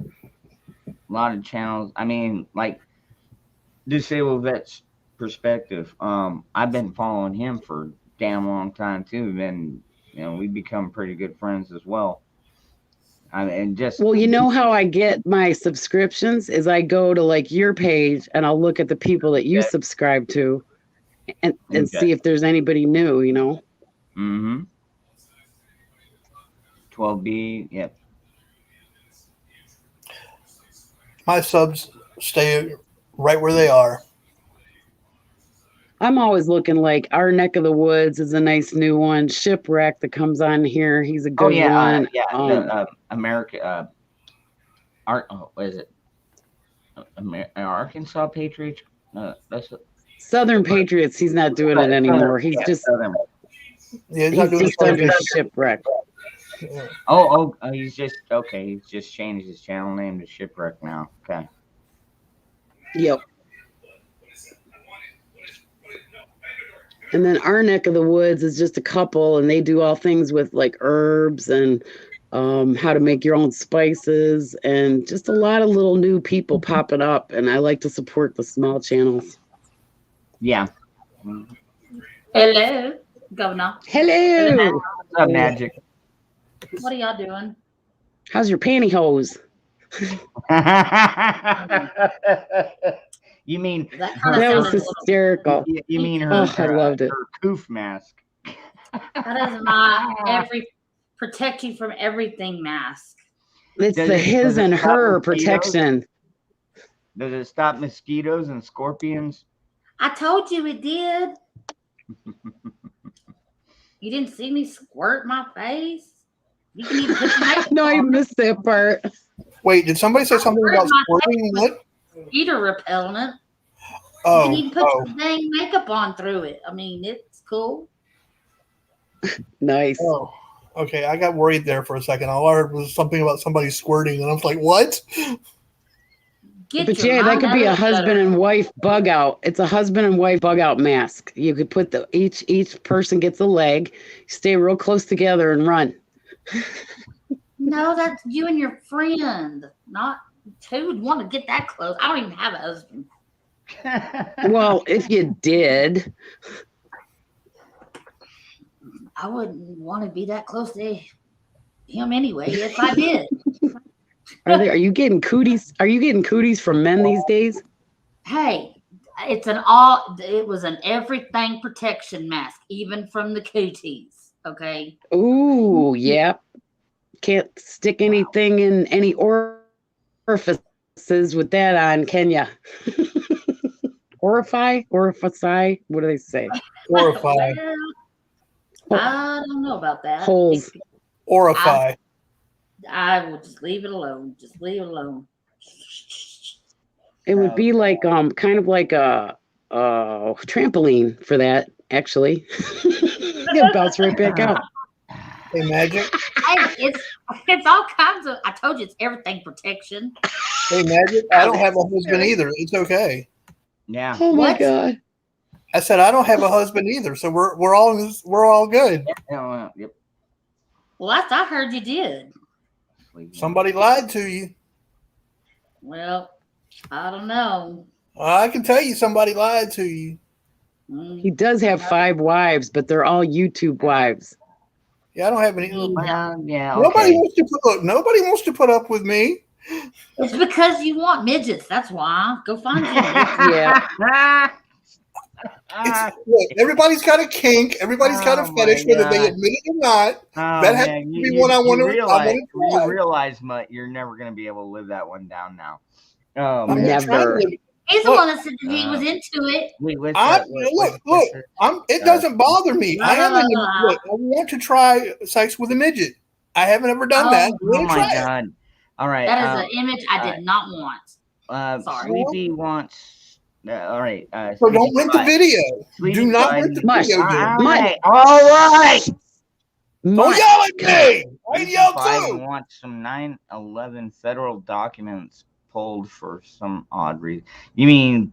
A lot of channels. I mean, like Disabled Vets Perspective. I've been following him for a damn long time too, and we become pretty good friends as well. I mean, well, you know how I get my subscriptions is I go to like your page and I'll look at the people that you subscribe to, and see if there's anybody new. Mm-hmm. 12B. Yep. My subs stay right where they are. I'm always looking. Like Our Neck of the Woods is a nice new one. Shipwreck that comes on here. He's a good one. America. What is it? Arkansas Patriots. That's Southern Patriots. He's not doing it anymore. He's just Southern. Yeah, he's just under Shipwreck. Oh, he's just okay. He's just changed his channel name to Shipwreck now. Okay. Yep. And then Our Neck of the Woods is just a couple, and they do all things with like herbs and how to make your own spices, and just a lot of little new people popping up. And I like to support the small channels. Yeah. Hello, Governor. Hello. What's up, Magic? What are y'all doing? How's your pantyhose? You mean that was hysterical? You mean her? I loved it. Her coof mask. That is my protect you from everything mask. It's the his and her protection. Does it stop mosquitoes and scorpions? I told you it did. You didn't see me squirt my face? You can even put your No, I missed that part. Wait, did somebody say something about squirting? What? Mosquito repellent. Oh, you can even put some dang makeup on through it. I mean, it's cool. Nice. Oh, okay. I got worried there for a second. All I heard was something about somebody squirting, and I was like, "What?" But yeah, that could be a husband and wife bug out. It's a husband and wife bug out mask. You could put each person gets a leg, stay real close together and run. No, that's you and your friend. Not who would want to get that close. I don't even have a husband. Well, if you did, I wouldn't want to be that close to him anyway. If I did. Are you getting cooties? Are you getting cooties from men these days? Hey, it was an everything protection mask, even from the cooties. Okay. Ooh, yeah. Can't stick anything in any orifices with that on, can ya? Orifice? What do they say? Orify. Well, I don't know about that. Holes. Orify. I will just leave it alone. Just leave it alone. It would be like kind of like a trampoline for that, actually. It bounce right back out. Hey, Magic. Hey, it's all kinds of. I told you it's everything protection. Hey, Magic. I don't have a husband either. It's okay. Yeah. Oh my What? God. I said I don't have a husband either, so we're all good. Yep. Last I heard, you did. Somebody lied to you. Well, I don't know. I can tell you somebody lied to you. He does have 5 wives, but they're all YouTube wives. Yeah, I don't have any. Well, yeah, Nobody okay. wants to nobody wants to put up with me. It's because you want midgets. That's why. Go find you. Yeah. Look, everybody's got a kink. Everybody's got a Oh, fetish, my whether they God. admit it or not. Oh, That has man, to be one I want to realize, try. you realize, Mutt, you're never going to be able to live that one down now. Oh, I'm man. not trying Never. to live- He's the Look, one that said that he was into it. Wait, what's I'm, that? look, it doesn't bother me. I am in No. look, I want to try sex with a midget. I haven't ever done that. I'm Oh, gonna my try it. God. All right. That is an image I did not want. Sorry. Sleepy wants. All right. So Sleepy don't rent the Clyde. video. Sleepy Do not Clyde. rent the Mush. video. All Then. right. All right. Don't Mutt. yell at me. I can yell Clyde too. wants some 9/11 federal documents pulled for some odd reason. You mean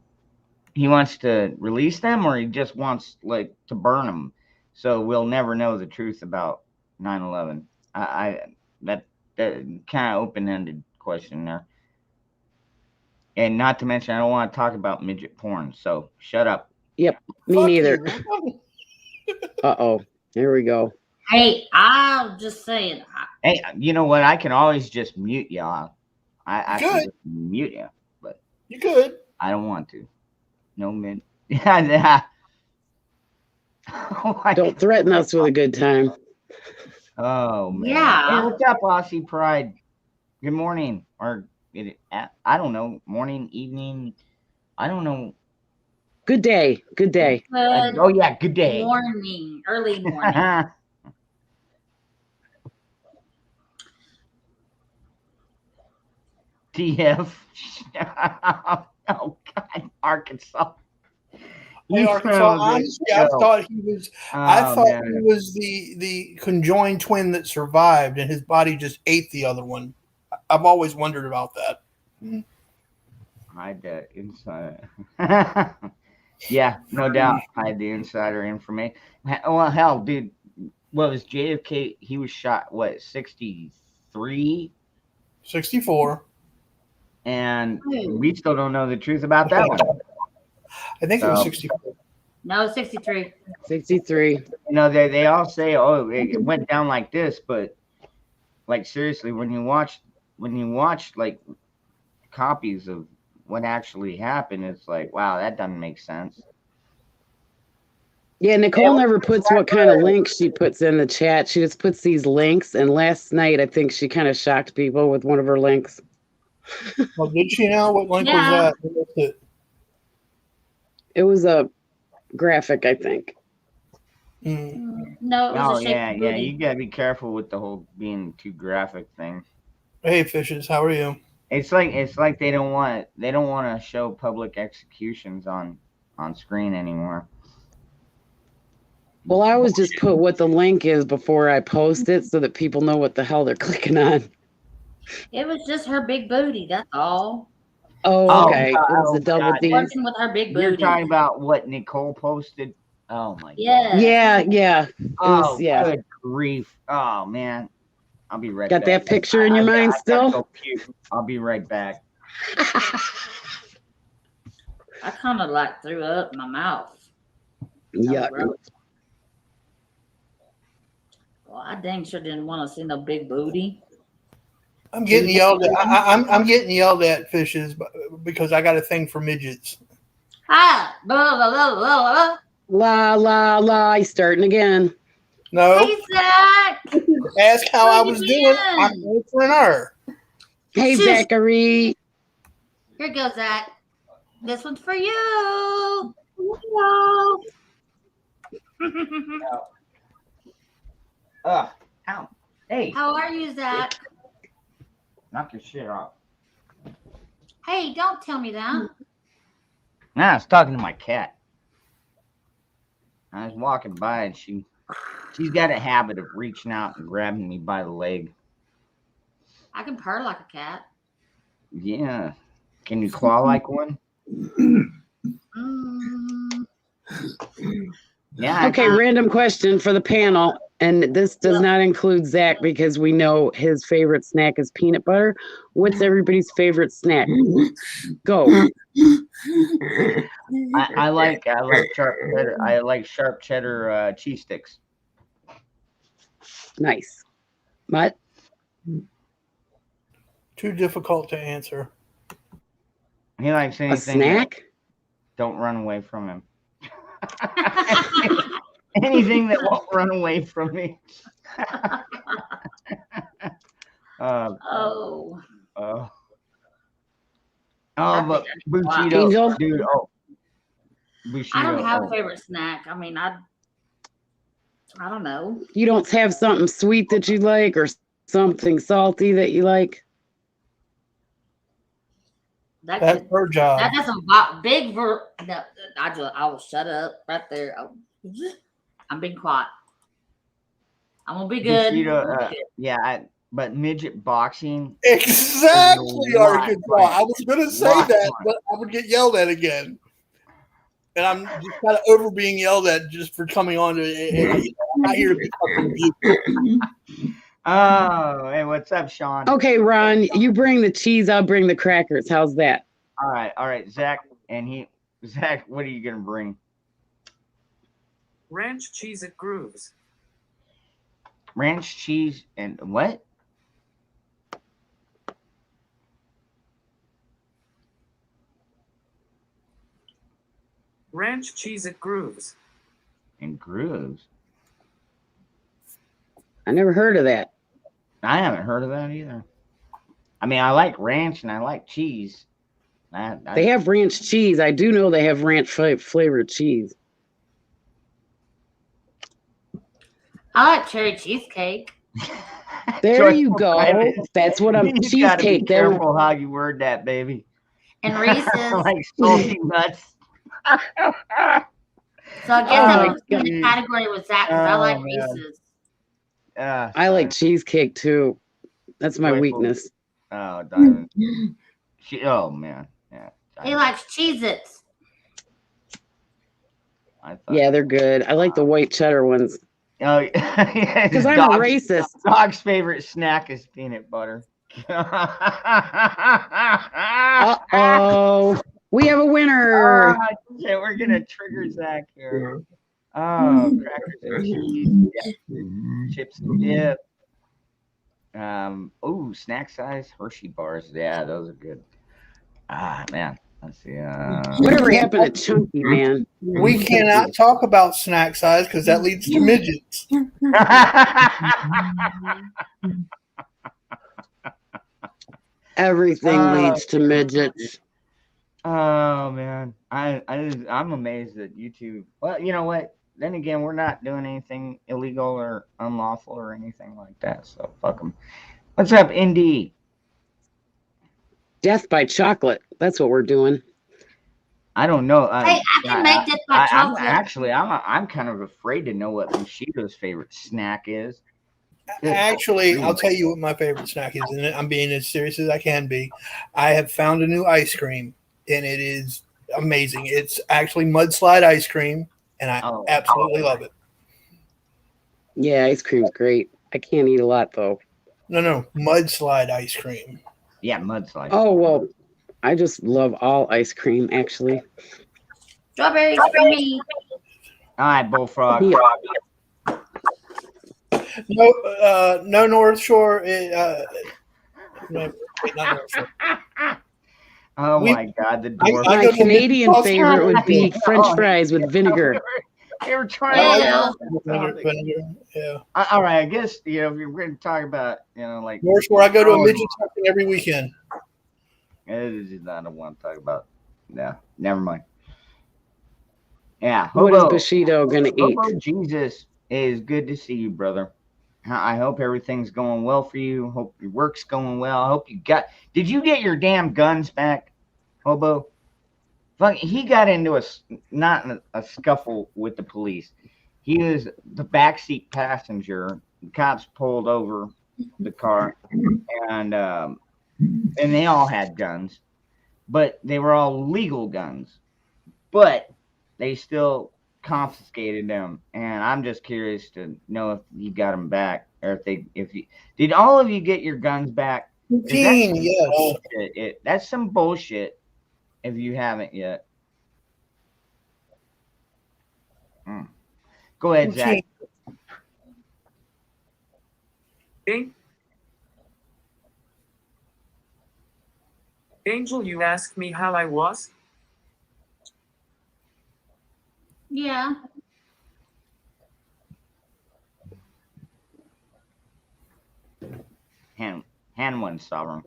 he wants to release them, or he just wants like to burn them, so we'll never know the truth about 9/11? That kind of open-ended question there. And not to mention, I don't want to talk about midget porn, so shut up. Me Fuck neither. you. Uh-oh. Here we go. Hey, I'm just saying. Hey, you know what? I can always just mute y'all. I can Good. just mute you, but You good? I don't want to. No mid. Yeah. Oh, my Don't threaten us with a good time. Oh man. Yeah. Hey, what's up, Aussie Pride? Good morning, or I don't know, morning, evening. I don't know. Good day. Good day. Good Oh yeah, good day. morning, early morning. TF. Oh God, Arkansas. Hey, You Arkansas, son of a honestly, I bitch. thought he was. Oh, I thought man. he was the conjoined twin that survived, and his body just ate the other one. I've always wondered about that. Hide that insider. Yeah, no doubt. Hide the insider information. Well, hell, dude. What was JFK? He was shot, what, 63? 64. And we still don't know the truth about that one. I think it was So- 64. No, 63. 63. You know, they all say, oh, it went down like this, but like seriously, when you watch like copies of what actually happened, it's like, wow, that doesn't make sense. Yeah, Nicole never puts what kind of links she puts in the chat. She just puts these links. And last night, I think she kind of shocked people with one of her links. Well, did she know what link Yeah. was that? Who missed it? It was a graphic, I think. Mm. No, it was Oh a shaky yeah, booty. you gotta be careful with the whole being too graphic thing. Hey, fishes, how are you? It's like they don't want to show public executions on screen anymore. Well, I always just put what the link is before I post it so that people know what the hell they're clicking on. It was just her big booty. That's all. Oh, okay. God, It was oh, a double God. D. Working with her big You're booty. talking about what Nicole posted? Oh my God. Yeah. Yeah. Oh, yeah. good grief. Oh man. I'll be right Got back. that picture in your mind I gotta still? go puke. I'll be right back. I kind of like threw up my mouth. Yuck. Gross. Well, I dang sure didn't want to see no big booty. I'm getting yelled at. I'm getting yelled at, fishes, because I got a thing for midgets. Hi. Blah, blah, blah, blah, blah. La, la, la. He's starting again. No, Hey, Zach. ask how What I you was been? doing. I'm answering her. Hey, Shush. Zachary. Here you go, Zach. This one's for you. Hello. Ugh. Ow. Hey, How are you, Zach? knock your shit off. Hey, don't tell me that. Nah, I was talking to my cat. I was walking by and she's got a habit of reaching out and grabbing me by the leg. I can purr like a cat. Yeah. Can you claw like one? Mm. Yeah. Okay, random question for the panel. And this does not include Zach because we know his favorite snack is peanut butter. What's everybody's favorite snack? Go. I like sharp cheddar. I like sharp cheddar cheese sticks. Nice. What? Too difficult to answer. He likes A anything. that snack? Don't run away from him. Anything that won't run away from me. Oh, But Bushido, Angel? dude. Bushido. I don't have a favorite snack. I mean, I don't know. You don't have something sweet that you like or something salty that you like? That That's could, her job. that doesn't big ver. No, I will shut up right there. I'm being quiet. I'm gonna be good. Bushido, yeah, but midget boxing. Exactly, Lot Arkansas. fun. I was going to say Lot that, fun. but I would get yelled at again. And I'm just kind of over being yelled at just for coming on to. I'm not here to be fucking abused. Oh, hey, what's up, Sean? Okay, Ron, you bring the cheese, I'll bring the crackers. How's that? All right, Zach, Zach, what are you gonna bring? Ranch cheese at Grooves. Ranch cheese and what? Ranch cheese at Grooves. And grooves. I never heard of that. I haven't heard of that either. I mean, I like ranch and I like cheese. They have ranch cheese. I do know they have ranch flavored cheese. I like cherry cheesecake. There you Joyful go. private. That's what I'm You gotta be cheesecake. There. careful how you word that, baby. And Reese's. Like salty nuts. So I guess Oh I my was in the God. category with Zach because I Oh, like man. Reese's. I like cheesecake too. That's my Joyful. weakness. Oh, Diamond. Oh man, yeah. He likes Cheez-Its. I thought, Yeah, they're good. I like the white cheddar ones Oh, yeah. because I'm a racist. Dog's favorite snack is peanut butter. Uh-oh. We have a winner. Yeah, we're gonna trigger Zach here. Oh, crackers and cheese, chips and dip. Oh, snack size Hershey bars. Yeah, those are good. Ah, man. Let's see. Whatever happened to Chunky, man? We cannot talk about snack size because that leads to midgets. Everything leads to midgets. Oh man, I'm amazed that YouTube. Well, you know what? Then again, we're not doing anything illegal or unlawful or anything like that. So fuck them. What's up, Indy? Death by chocolate. That's what we're doing. I don't know. Hey, I can make Death by chocolate. I'm kind of afraid to know what Bushido's favorite snack is. Actually, I'll tell you what my favorite snack is, and I'm being as serious as I can be. I have found a new ice cream, and it is amazing. It's actually mudslide ice cream, and I absolutely love it. Yeah, ice cream's great. I can't eat a lot though. No, mudslide ice cream. Yeah, mudslide. Oh well, I just love all ice cream actually. Strawberries for me. All right, Bullfrog. Yeah. No North Shore. No, wait, not North Shore. Oh We- my God, the I door. go My to Canadian Midwest- favorite would be French fries with vinegar. They were trying. Yeah. Vinegar, yeah. All right, I guess if you're going to talk about like North Shore. I go to a midget something every weekend. This is not what I want to talk about. No, never mind. Yeah, What is Hobo. Bushido gonna eat? Hobo Jesus, it is good to see you, brother. I hope everything's going well for you. Hope your work's going well. I hope you got. Did you get your damn guns back, Hobo? Fuck, he got into not a scuffle with the police. He was the backseat passenger. The cops pulled over the car, and they all had guns, but they were all legal guns. But they still confiscated them, and I'm just curious to know if you got them back, or if you did. All of you get your guns back? 'Cause that's 15, some yes. bullshit. That's some bullshit. If you haven't yet, go ahead, Zach. 15. Angel, you asked me how I was? Yeah. Hand one, Sovereign.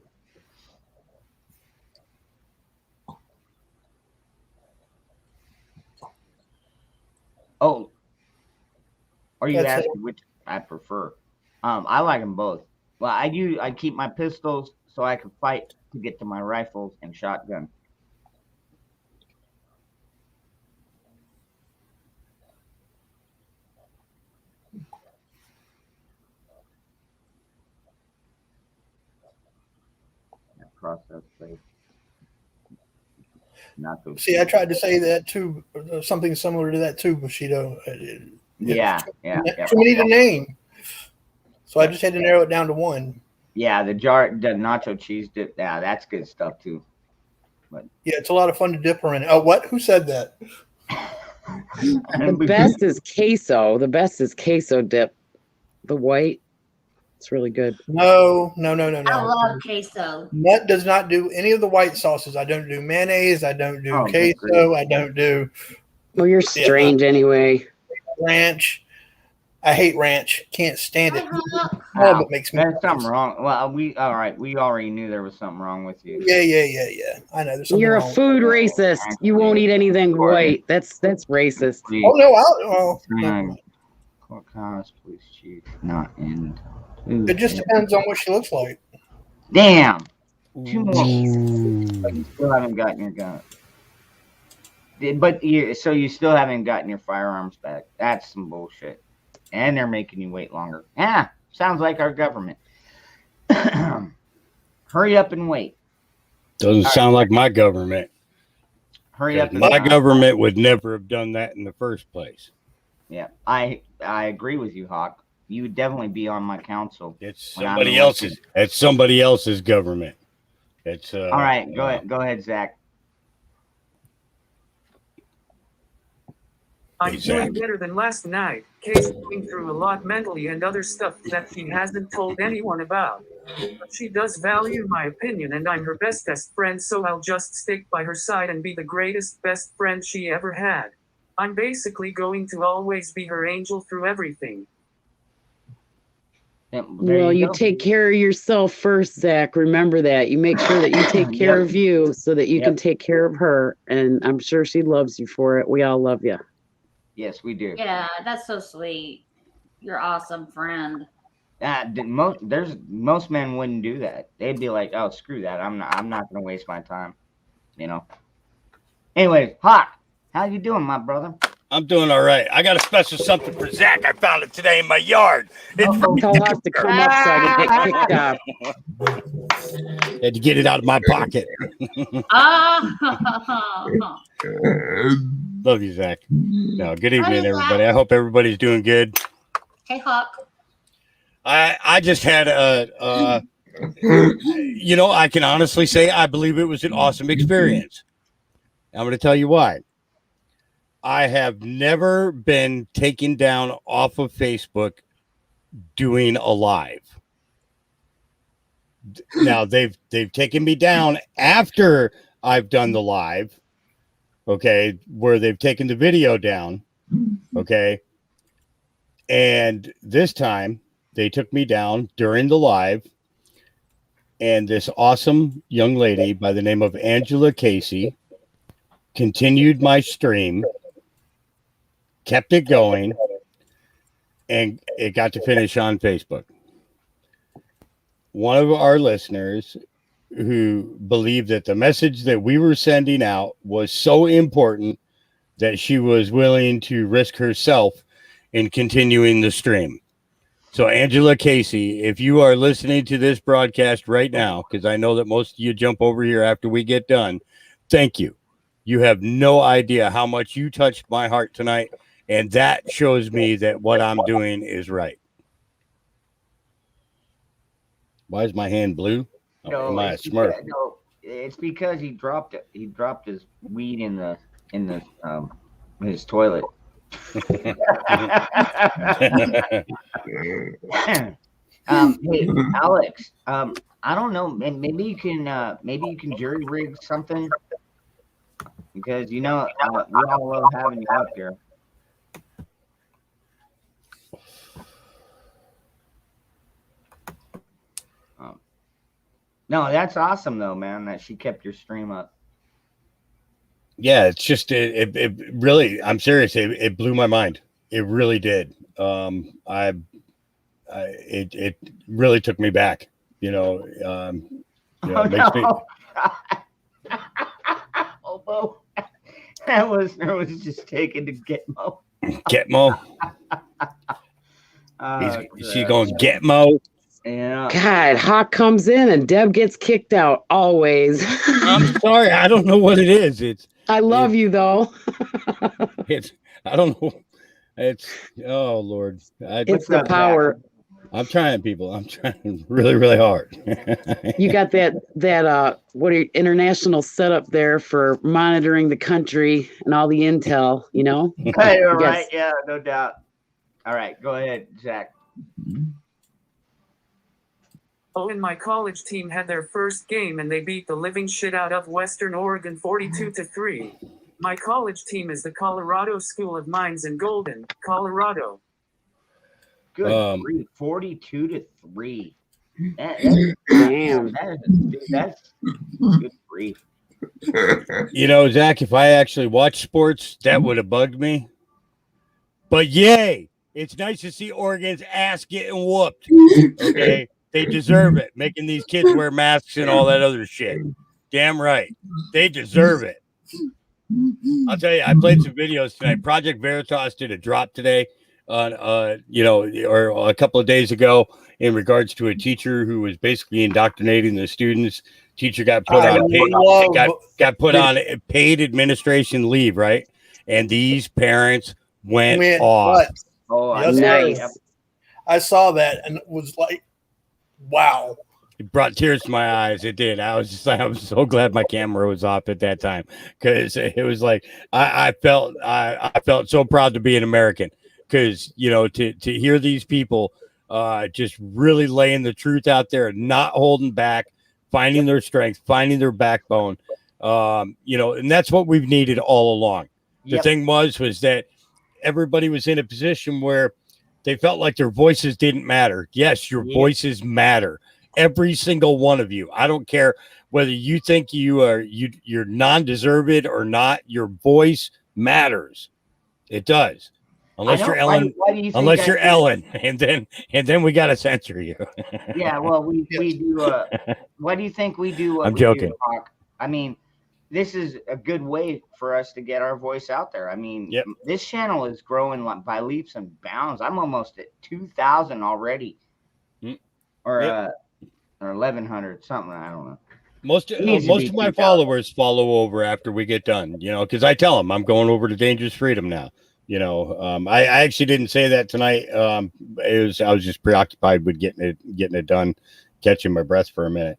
Oh, are you That's it. asking which I prefer? I like them both. Well, I keep my pistols so I can fight to get to my rifles and shotgun. Process plate. Not those. See, I tried to say that too, something similar to that too, Bushido. Yeah. Too many to name. So I just had to narrow it down to one. Yeah, the nacho cheese dip. Yeah, that's good stuff too. But Yeah, it's a lot of fun to dip her in. Oh, what? Who said that? The best is queso. The best is queso dip. The white. It's really good. No. I love queso. Nut does not do any of the white sauces. I don't do mayonnaise. I don't do Oh, that's queso. great. I don't do Well, you're strange anyway. ranch. I hate ranch. Can't stand it. Hi, Hawk. All of it makes me. There's something wrong. Well, we already knew there was something wrong with you. Yeah. I know. There's something You're a wrong. food racist. You won't eat anything white. That's racist. Please, Oh no! Court County Police Chief, not in. It just depends on what she looks like. Damn. 2 more. But you still haven't gotten your gun. So you still haven't gotten your firearms back. That's some bullshit. And they're making you wait longer. Yeah, sounds like our government. Hurry up and wait. Doesn't sound like my government. Hurry up. My government would never have done that in the first place. Yeah, I agree with you, Hawk. You would definitely be on my council. It's when I'm somebody else's. It's somebody else's government. It's all right. Go ahead, Zach. I'm doing better than last night. Kay's going through a lot mentally and other stuff that she hasn't told anyone about. But she does value my opinion, and I'm her bestest friend, so I'll just stick by her side and be the greatest best friend she ever had. I'm basically going to always be her angel through everything. Yeah, there Well, you go. take care of yourself first, Zach. Remember that. You make sure that you take care of you so that you can take care of her. And I'm sure she loves you for it. We all love you. Yes, we do. Yeah, that's so sweet. You're awesome friend. Most men wouldn't do that. They'd be like, "Oh, screw that. I'm not going to waste my time." You know. Anyway, Hawk, how you doing, my brother? I'm doing all right. I got a special something for Zach. I found it today in my yard. He'll have to come up so I can get kicked off. Had to get it out of my pocket. Love you, Zach. No, good evening, everybody. I hope everybody's doing good. Hey, Hawk. I just had I can honestly say I believe it was an awesome experience. I'm going to tell you why. I have never been taken down off of Facebook doing a live. Now they've taken me down after I've done the live, okay, where they've taken the video down, okay, and this time they took me down during the live, and this awesome young lady by the name of Angela Casey continued my stream, kept it going, and it got to finish on Facebook. One of our listeners who believed that the message that we were sending out was so important that she was willing to risk herself in continuing the stream. So Angela Casey, if you are listening to this broadcast right now, because I know that most of you jump over here after we get done, thank you. You have no idea how much you touched my heart tonight, And that shows me that what I'm doing is right. Why is my hand blue? Oh, am I a Smurf? No, it's because he dropped it. He dropped his weed in his toilet. Hey, Alex. I don't know. Maybe you can jury rig something, because we all love having you up here. No, that's awesome though, man. That she kept your stream up. Yeah, it's just it really. I'm serious. It blew my mind. It really did. It really took me back. It makes me. Although that was just taken to Gitmo. Gitmo. She's going Gitmo. Yeah. God, Hawk comes in and Deb gets kicked out always. I'm sorry, I don't know what it is. I love you though. I don't know. Oh Lord. It's the power. I'm trying, people. I'm trying really, really hard. You got that international setup there for monitoring the country and all the intel, Right, yeah, no doubt. All right, go ahead, Zach. Oh, and my college team had their first game and they beat the living shit out of Western Oregon 42-3. My college team is the Colorado School of Mines in Golden, Colorado. Good grief, 42-3. Damn. That's good grief. Zach, if I actually watch sports, that would have bugged me. But yay, it's nice to see Oregon's ass getting whooped. Okay. They deserve it, making these kids wear masks and all that other shit. Damn right. They deserve it. I'll tell you, I played some videos tonight. Project Veritas did a drop today on, or a couple of days ago in regards to a teacher who was basically indoctrinating the students. Teacher got put on paid administration leave, right? And these parents went off. Oh, nice. I saw that and it was like, wow. It brought tears to my eyes. It did. I was so glad my camera was off at that time, because it was like I felt so proud to be an American, because to hear these people just really laying the truth out there, not holding back, finding their strength, finding their backbone, and that's what we've needed all along. The thing was that everybody was in a position where they felt like their voices didn't matter. Yes, your voices matter. Every single one of you. I don't care whether you think you're non-deserved or not. Your voice matters. It does. Unless you're Ellen. Unless you're Ellen, and then we gotta censor you. Yeah, well, we do. Why do you think we do? I'm joking. I mean, this is a good way for us to get our voice out there. I mean, This channel is growing by leaps and bounds. I'm almost at 2,000 already, or 1,100 something. I don't know. Most of my followers follow over after we get done, because I tell them I'm going over to Dangerous Freedom now. I actually didn't say that tonight. I was just preoccupied with getting it done, catching my breath for a minute.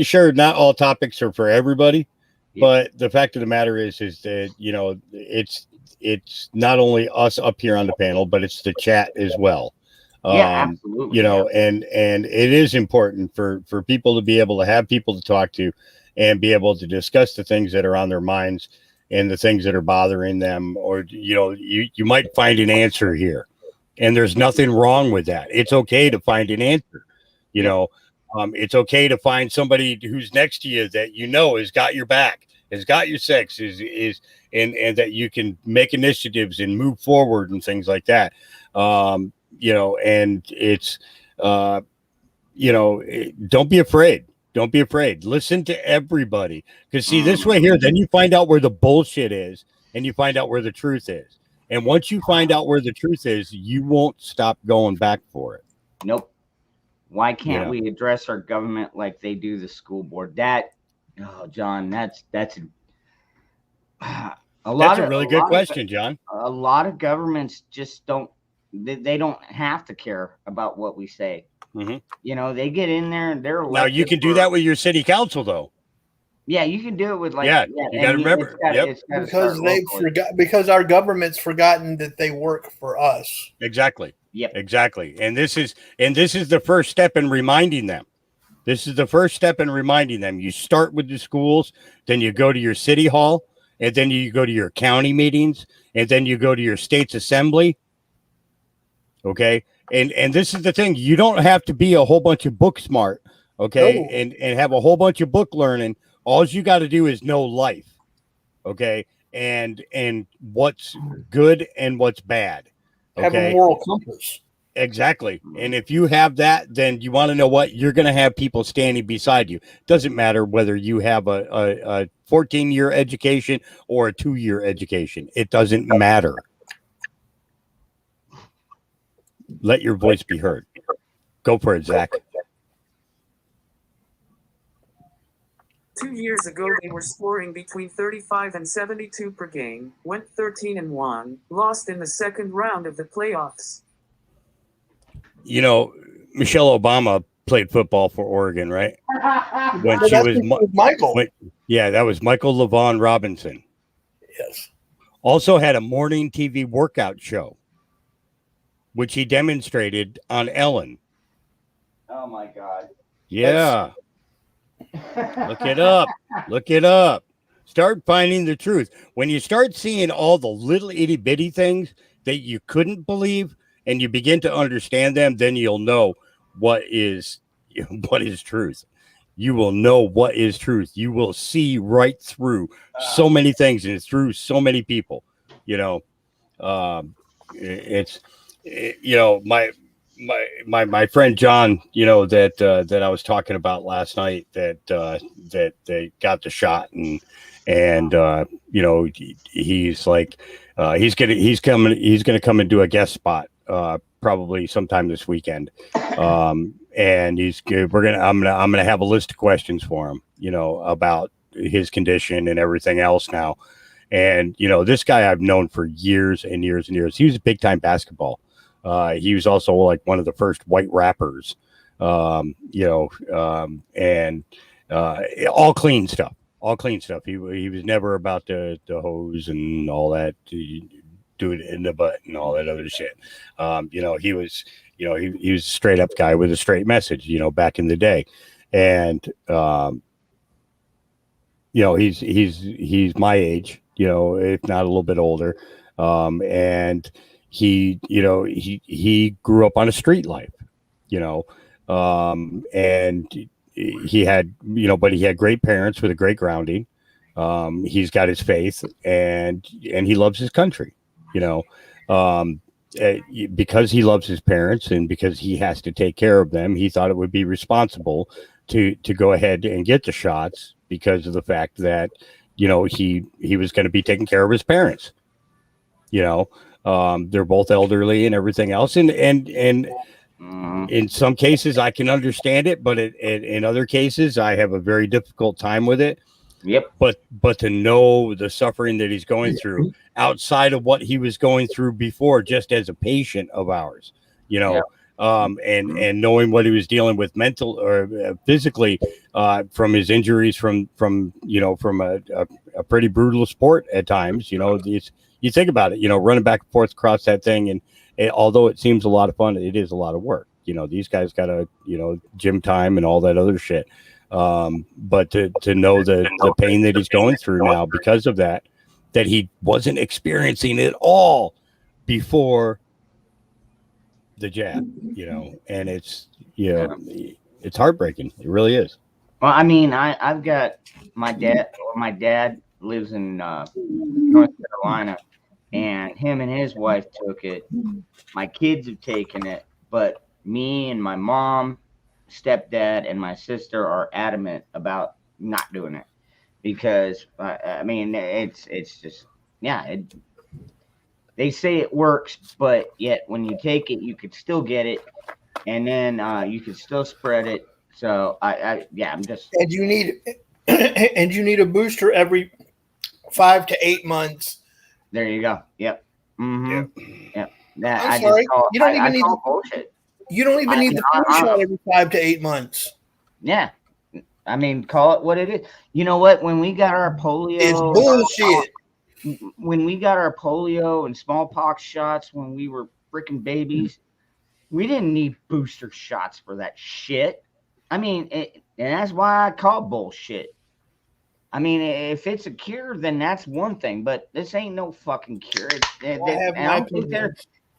Sure, not all topics are for everybody, but the fact of the matter is that it's not only us up here on the panel, but it's the chat as well. Absolutely. And it is important for people to be able to have people to talk to and be able to discuss the things that are on their minds and the things that are bothering them, or you might find an answer here. And there's nothing wrong with that. It's okay to find an answer. It's okay to find somebody who's next to you that has got your back, has got your six, and that you can make initiatives and move forward and things like that. And it's don't be afraid. Don't be afraid. Listen to everybody, because see, this way here, then you find out where the bullshit is, and you find out where the truth is. And once you find out where the truth is, you won't stop going back for it. Nope. Why can't we address our government like they do the school board? John, that's That's a really good question, John. A lot of governments just don't. They don't have to care about what we say. Mhm. You know, they get in there and they're Now elected you can do for- that with your city council, though. Yeah, you can do it with like. Yeah, you and gotta remember. it's gotta- Yep. it's gotta Because start they locally. forgot, because our government's forgotten that they work for us. Exactly. Yep. Exactly. And this is the first step in reminding them. This is the first step in reminding them. You start with the schools, then you go to your city hall, and then you go to your county meetings, and then you go to your state's assembly. Okay. And this is the thing. You don't have to be a whole bunch of book smart, okay, No. and have a whole bunch of book learning. All you got to do is know life. Okay. And what's good and what's bad. Have a Okay. moral compass. Exactly. And if you have that, then you want to know what you're going to have people standing beside you. Doesn't matter whether you have a 14-year education or a 2-year education. It doesn't matter. Let your voice be heard. Go for it, Zach. 2 years ago, they were scoring between 35 and 72 per game, went 13-1, lost in the second round of the playoffs. You know, Michelle Obama played football for Oregon, right? When So she that's was, Michael. yeah, that was Michael LaVaughn Robinson. Yes. Also had a morning TV workout show, which he demonstrated on Ellen. Oh my God. Yeah. Look it up. Look it up. Start finding the truth. When you start seeing all the little itty bitty things that you couldn't believe and you begin to understand them, then you'll know what is truth. You will know what is truth. You will see right through so many things and through so many people. You know, my friend John, you know, that I was talking about last night, that they got the shot and you know, he's like he's gonna come and do a guest spot probably sometime this weekend. And I'm gonna have a list of questions for him, you know, about his condition and everything else now. And you know, this guy I've known for years and years and years. He was big time basketball. He was also like one of the first white rappers, you know, and all clean stuff. All clean stuff. He was never about the hose and all that, do it in the butt and all that other shit. You know, he was a straight up guy with a straight message, you know, back in the day. And you know, he's my age, you know, if not a little bit older. And he, you know, he grew up on a street life, you know, and he had, you know, but he had great parents with a great grounding. He's got his faith and he loves his country, you know, because he loves his parents and because he has to take care of them. He thought it would be responsible to go ahead and get the shots because of the fact that, you know, he was going to be taking care of his parents, you know. They're both elderly and everything else. And in some cases I can understand it, but in other cases I have a very difficult time with it. Yep. But to know the suffering that he's going through outside of what he was going through before, just as a patient of ours, you know, and knowing what he was dealing with mental or physically, from his injuries from you know, from a pretty brutal sport at times, you know, you think about it, you know, running back and forth across that thing. And although it seems a lot of fun, it is a lot of work. You know, these guys got to, you know, gym time and all that other shit. But to know the pain that he's going through now because of that he wasn't experiencing it all before the jab, you know, and it's, you know, it's heartbreaking. It really is. Well, I mean, I've got my dad lives in North Carolina, and him and his wife took it. My kids have taken it, but me and my mom, stepdad, and my sister are adamant about not doing it because I mean, it's just, yeah, they say it works, but yet when you take it, you could still get it, and then you could still spread it. So I'm just. And you need a booster every 5 to 8 months. There you go. Yep. Mm-hmm. Yep. That I'm sorry. You don't even need call bullshit. You don't even need the flu shot every 5 to 8 months. Yeah. I mean, call it what it is. You know what? When we got our polio, It's bullshit. When we got our polio and smallpox shots when we were freaking babies, we didn't need booster shots for that shit. I mean, and that's why I call bullshit. I mean, if it's a cure, then that's one thing, but this ain't no fucking cure.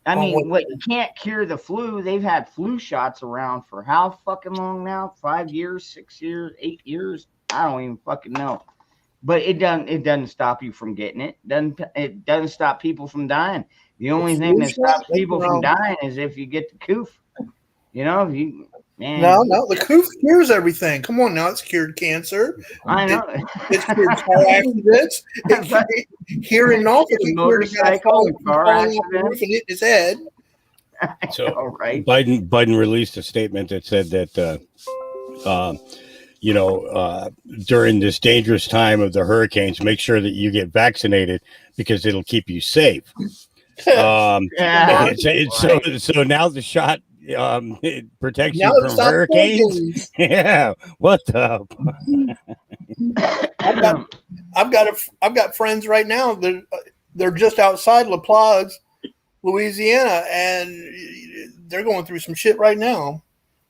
I mean, what, you can't cure the flu. They've had flu shots around for how fucking long now? 5 years, 6 years, 8 years? I don't even fucking know. But it doesn't stop you from getting it. It doesn't stop people from dying. The only thing that stops people from dying is if you get the coof. You know, No, the coof cures everything. Come on now, it's cured cancer. I know. It's cured car accidents. It's hearing off. It's cured a guy falling off the roof and hit his head. So right. Biden released a statement that said that during this dangerous time of the hurricanes, make sure that you get vaccinated because it'll keep you safe. So now the shot it protects you from hurricanes. Yeah, what the? I've got friends right now that they're just outside La Plaza, Louisiana, and they're going through some shit right now.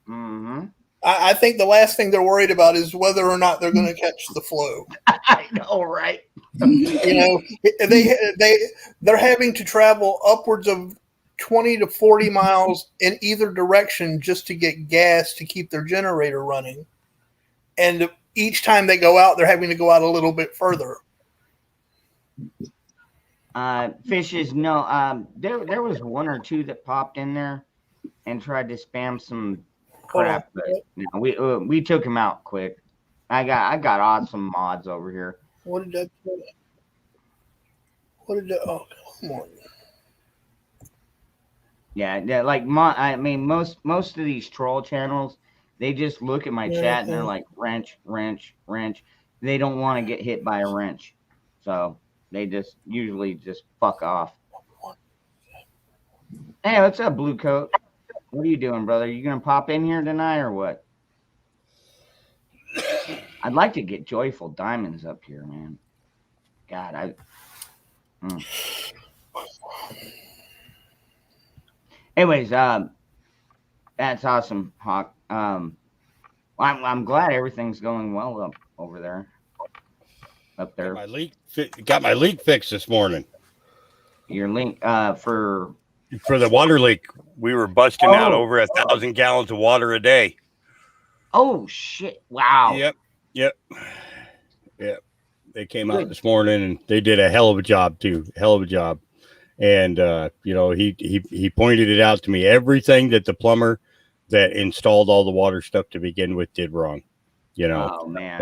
Mm-hmm. I think the last thing they're worried about is whether or not they're going to catch the flu. I know, right? You know, they're having to travel upwards of 20 to 40 miles in either direction just to get gas to keep their generator running. And each time they go out, they're having to go out a little bit further. Fishes, no. There was one or two that popped in there and tried to spam some crap, but we took him out quick. I got awesome mods over here. What did that? Oh, come on. Yeah, like most of these troll channels, they just look at my chat and they're like wrench. They don't want to get hit by a wrench, so they just usually just fuck off. Hey, what's up, Blue Coat? What are you doing, brother? You gonna pop in here tonight or what? I'd like to get Joyful Diamonds up here, man. God, Anyways, that's awesome, Hawk. I'm glad everything's going well up there. Got my leak fixed this morning. Your link for the water leak. We were busting out over 1,000 gallons of water a day. Oh shit! Wow. Yep. They came out this morning and they did a hell of a job too. And he pointed it out to me. Everything that the plumber that installed all the water stuff to begin with did wrong. You know. Oh man.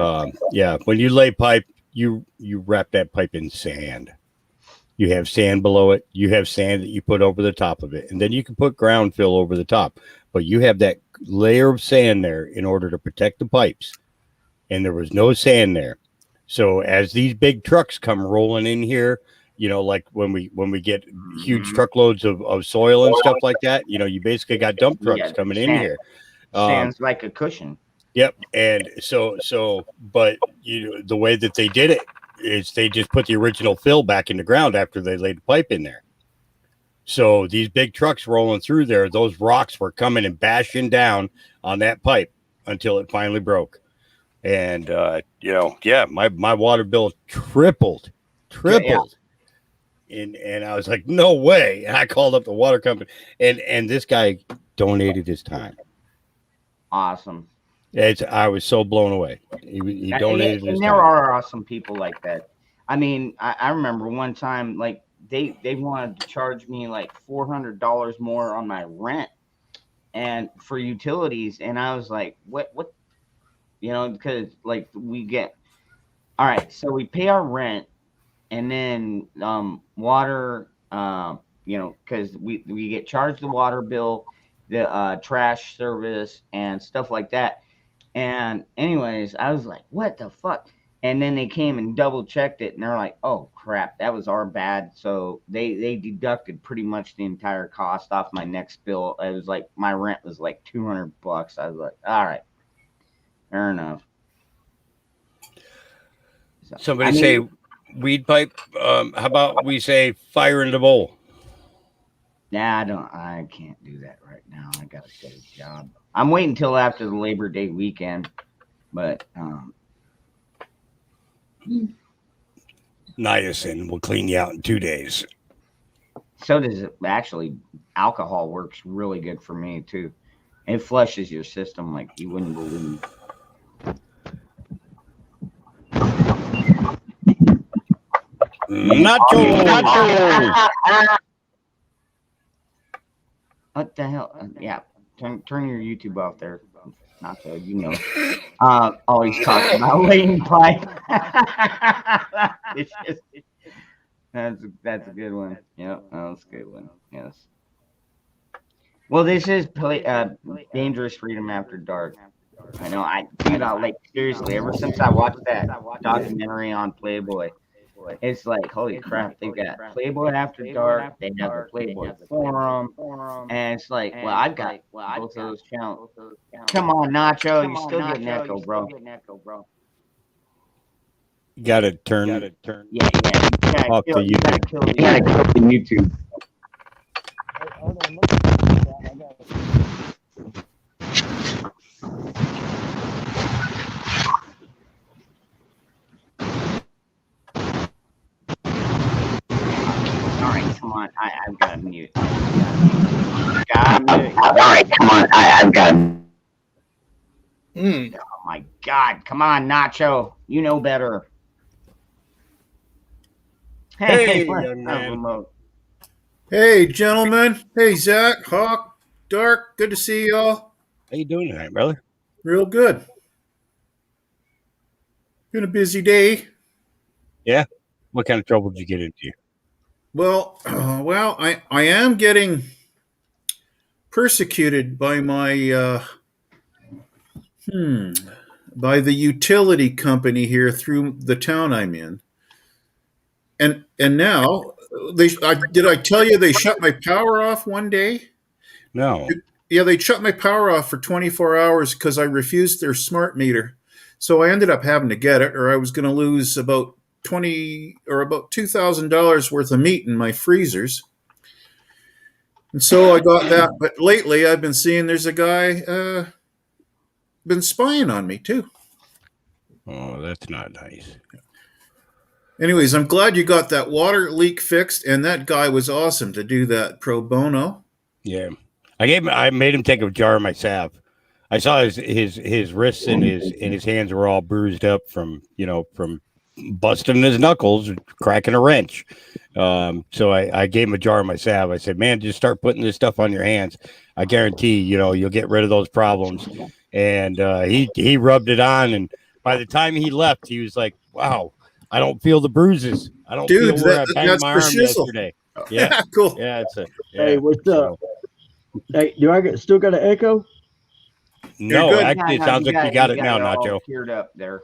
When you lay pipe, you wrap that pipe in sand. You have sand below it. You have sand that you put over the top of it, and then you can put ground fill over the top. But you have that layer of sand there in order to protect the pipes. And there was no sand there. So as these big trucks come rolling in here, you know, like when we get huge truckloads of soil and stuff like that, you know, you basically got dump trucks coming in here. Sand's like a cushion. Yep. And but the way that they did it is they just put the original fill back in the ground after they laid the pipe in there. So these big trucks rolling through there, those rocks were coming and bashing down on that pipe until it finally broke. And my water bill tripled. Yeah. And I was like, no way. And I called up the water company and this guy donated his time. Awesome. I was so blown away. He donated his time. There are awesome people like that. I mean, I remember one time, like they wanted to charge me like $400 more on my rent and for utilities. And I was like, what? You know, because like we get, all right, so we pay our rent and then water, because we get charged the water bill, the trash service and stuff like that. And anyways, I was like, what the fuck? And then they came and double checked it, and they're like, "Oh crap, that was our bad." So they deducted pretty much the entire cost off my next bill. It was like my rent was like $200. I was like, "All right, fair enough." So, Somebody say weed pipe. How about we say fire in the bowl? Nah, I can't do that right now. I gotta get a job. I'm waiting until after the Labor Day weekend, but Niacin will clean you out in 2 days. so does it. Actually, alcohol works really good for me too. It flushes your system like you wouldn't believe. Nacho. What the hell? Yeah, turn your YouTube off there. Nacho, you know. Always talking about laying pipe. It's just, that's a good one. Yeah, that's a good one. Yes. Well, this is Dangerous Freedom After Dark. I know. Like seriously, ever since I watched that documentary on Playboy, it's like holy crap. They've got Playboy After Dark. They have the Playboy Forum, and it's like, well, I've got both of those channels. Come on, Nacho, you're still getting echo, bro. You gotta turn. Yeah. Off the You gotta kill the YouTube. Hold on, look at that. I got it. All right, come on. I've got to mute. All right, come on. I've got to. Oh my God! Come on, Nacho. You know better. Hey, what's young up, man. Remote? Hey, gentlemen. Hey, Zach, Hawk, Dark. Good to see y'all. How you doing tonight, brother? Real good. Been a busy day. Yeah. What kind of trouble did you get into? Well, I am getting persecuted by my by the utility company here through the town I'm in, and now did I tell you they shut my power off one day? No. Yeah, they shut my power off for 24 hours because I refused their smart meter. So I ended up having to get it, or I was going to lose about $2,000 worth of meat in my freezers. And so I got that. But lately I've been seeing there's a guy been spying on me too. Oh, that's not nice. Anyways, I'm glad you got that water leak fixed, and that guy was awesome to do that pro bono. Yeah. I made him take a jar of my salve. I saw his wrists and his hands were all bruised up from busting his knuckles, cracking a wrench. So I gave him a jar of my salve. I said, man, just start putting this stuff on your hands. I guarantee, you'll get rid of those problems. And he rubbed it on. And by the time he left, he was like, wow, I don't feel the bruises. I don't feel where I banged my arm yesterday. Yeah. Cool. Yeah. It's Hey, what's up? Hey, do I still got an echo? No, good. actually, it sounds like you got it now, Nacho. Teared up there.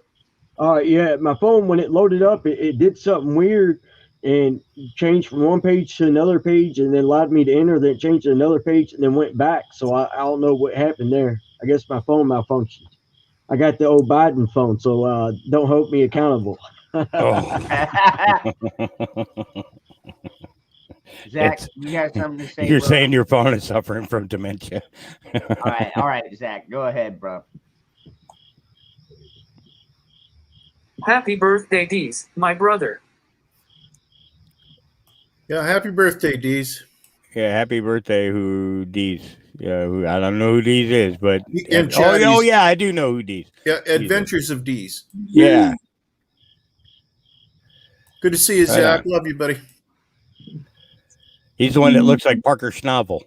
Yeah, my phone, when it loaded up, it did something weird and changed from one page to another page and then allowed me to enter, then it changed to another page and then went back. So I don't know what happened there. I guess my phone malfunctioned. I got the old Biden phone, so don't hold me accountable. Oh. Zach, you got something to say? You're bro? saying your phone is suffering from dementia. All right, Zach, go ahead, bro. Happy birthday, Deez, my brother. Yeah, happy birthday, Deez. Yeah, happy birthday, who Deez. Yeah, I don't know who Deez is, but And oh yeah, I do know who Deez. Yeah, Adventures of Deez. Yeah. Good to see you, Zach. Love you, buddy. He's the one that looks like Parker Schnovel.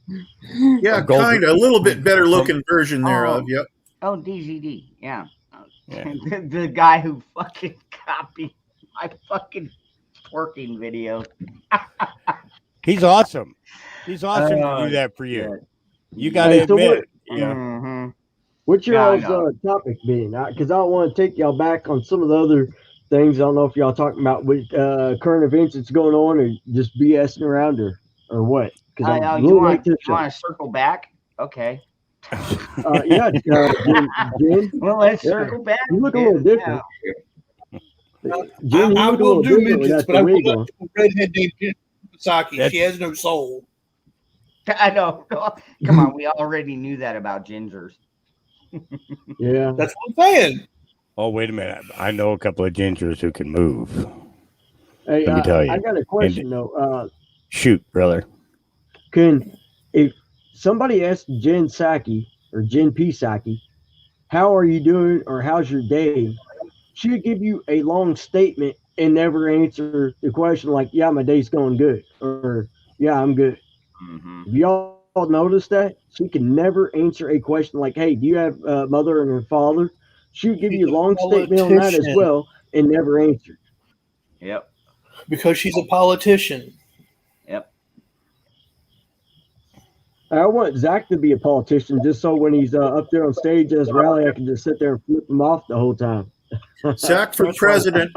Yeah, kind of. A little bit better looking version there of, yep. Oh, DZD, yeah. The guy who fucking copied my fucking twerking video. He's awesome. He's awesome to do that for you. You got to Hey, so admit. what- Yeah. Mm-hmm. What's your Yeah, I all's topic been? Because I don't want to take y'all back on some of the other things. I don't know if y'all talking about with current events that's going on, or just BSing around, or what. Because I'm a you little want late to the show. to circle back? Okay. Yeah, Jen, Well, let's Yeah. circle back. you look a Jen. little different. Jen, you I look a will little do different midgets, without but the I will wig not on. do a redhead named Jen Psaki. That's- She has no soul. Yeah, I know. Come on, we already knew that about gingers. Yeah. That's what I'm saying. Oh, wait a minute. I know a couple of gingers who can move. Hey, Let me tell you. I got a question though. Shoot, brother. If somebody asked Jen Psaki or Jen Psaki, how are you doing or how's your day? She would give you a long statement and never answer the question like, yeah, my day's going good, or yeah, I'm good. Mm-hmm. Have y'all noticed that? She can never answer a question like, hey, do you have a mother and a father? She would give She's you a long statement on that as politician. well and never answer. Yep. Because she's a politician. Yep. I want Zach to be a politician just so when he's up there on stage at his rally, I can just sit there and flip him off the whole time. Zach for That's president.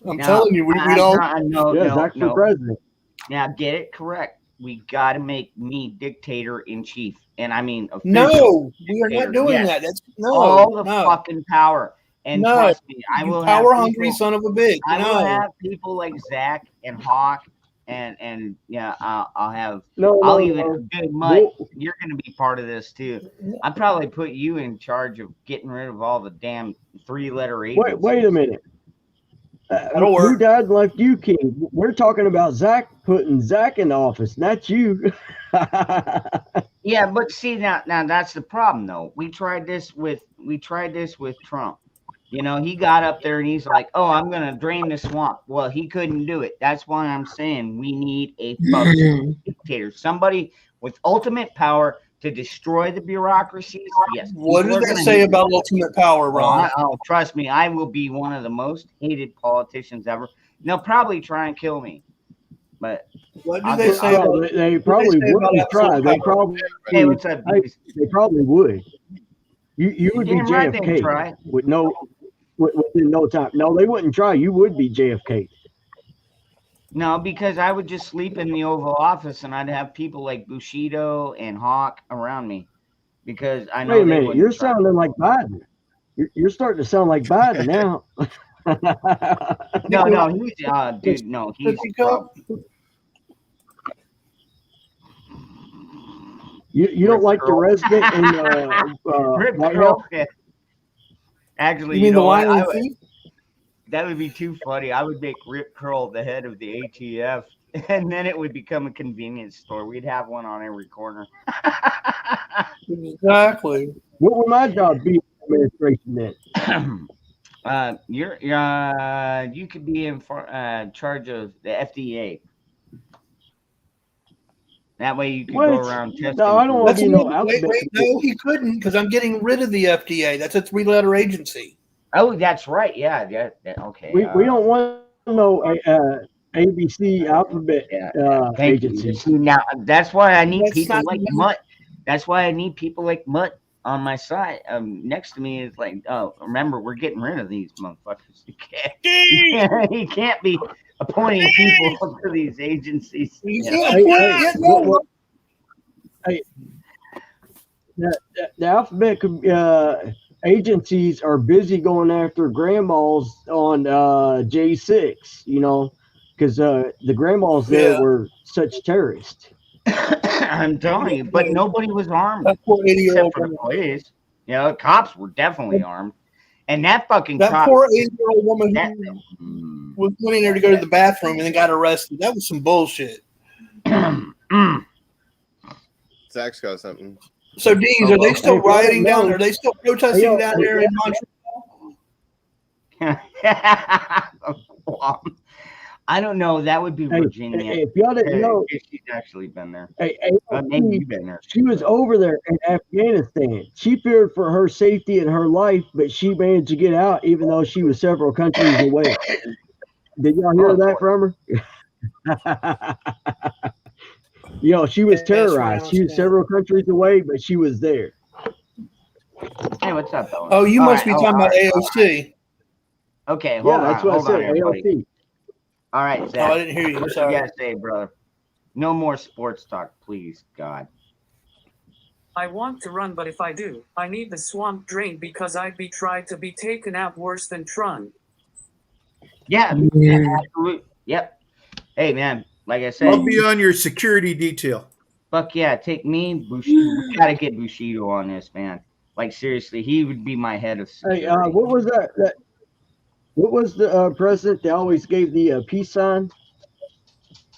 I'm Now, telling you, we don't. Yeah, Zach for president. Now get it correct. We got to make me dictator in chief, and I mean official No, we are dictator. not doing Yes. that. That's all the no. fucking power. And No. trust me, I You will power have hungry people, son of a bitch. I No. will have people like Zach and Hawk, and yeah, I'll have. No, I'll no, even no. Good Mike. We'll- You're going to be part of this too. I'd probably put you in charge of getting rid of all the damn 3-letter agencies. Wait a minute. That'll Who work. died and left you king? We're talking about Zach putting Zach in office, not you. Yeah, but see now that's the problem though. We tried this with Trump. You know, he got up there and he's like, "Oh, I'm gonna drain the swamp." Well, he couldn't do it. That's why I'm saying we need a fucking dictator, somebody with ultimate power to destroy the bureaucracies. Yes. What people does are that gonna say hate about me. ultimate power, Ron? Oh, trust me, I will be one of the most hated politicians ever. And they'll probably try and kill me, but What do I'll they do- say I'll- about? they what do probably they say about wouldn't try. absolute They power? probably, hey, what's up, dudes? they probably would. You would be Damn right they'd JFK try. within no time. No, they wouldn't try. You would be JFK. No, because I would just sleep in the Oval Office and I'd have people like Bushido and Hawk around me because I know Wait a they minute, wouldn't you're try. sounding like Biden. You're starting to sound like Biden now. No, he's dude. No, he's Cookie cup? You don't like the resident in Rip White Curl. House? Actually, You mean know the what? lion thief? That would be too funny. I would make Rip Curl the head of the ATF, and then it would become a convenience store. We'd have one on every corner. Exactly. What would my job be in the administration then? You could be in charge of the FDA. That way you could go What? around testing. No, I don't want That's to be no wait, alphabet. no, he couldn't because I'm getting rid of the FDA. That's a 3-letter agency. Oh, that's right. Yeah. Okay. We don't want no ABC alphabet Thank you. agency. See, now that's why I need That's people not like the- Mutt. That's why I need people like Mutt on my side. Next to me is like, oh, remember, we're getting rid of these motherfuckers. He can't be appointing people to these agencies. You you can't know. appoint it, no. The alphabet agencies are busy going after grandmas on J6, you know, because the grandmas there Yeah. were such terrorists. I'm telling you, but nobody was armed That poor 80-year-old except for the woman. police. You know, cops were definitely armed, and that fucking That cop. poor 80-year-old woman that- who went in there to go to the bathroom and then got arrested. That was some bullshit. Zach's got something. So, Deans, are they still Hey, rioting no. down there? Are they still protesting Hey, down there in Montreal? I don't know. That would be Hey, Virginia. if y'all didn't know, If she's actually been there. hey, Maybe you've been there. she was over there in Afghanistan. She feared for her safety and her life, but she managed to get out even though she was several countries away. Did y'all hear that from her? You know, she was Yes, terrorized. She was Afghanistan. several countries away, but she was there. Hey, what's up, Owen? Oh, you All must right, be talking all about right, AOC. Okay, hold Yeah, on, that's what I hold on, said. everybody. AOC. All right, Oh, Zach. I didn't hear you. I'm What you sorry. gotta say, brother? No more sports talk, please, God. I want to run, but if I do, I need the swamp drained because I'd be tried to be taken out worse than Trun. Yeah, absolutely. Yep. Hey, man, like I said, I'll be on your security detail. fuck yeah, take me, Bushido. We gotta get Bushido on this, man. Like seriously, he would be my head of security. Hey, what was that? What was the president that always gave the peace sign?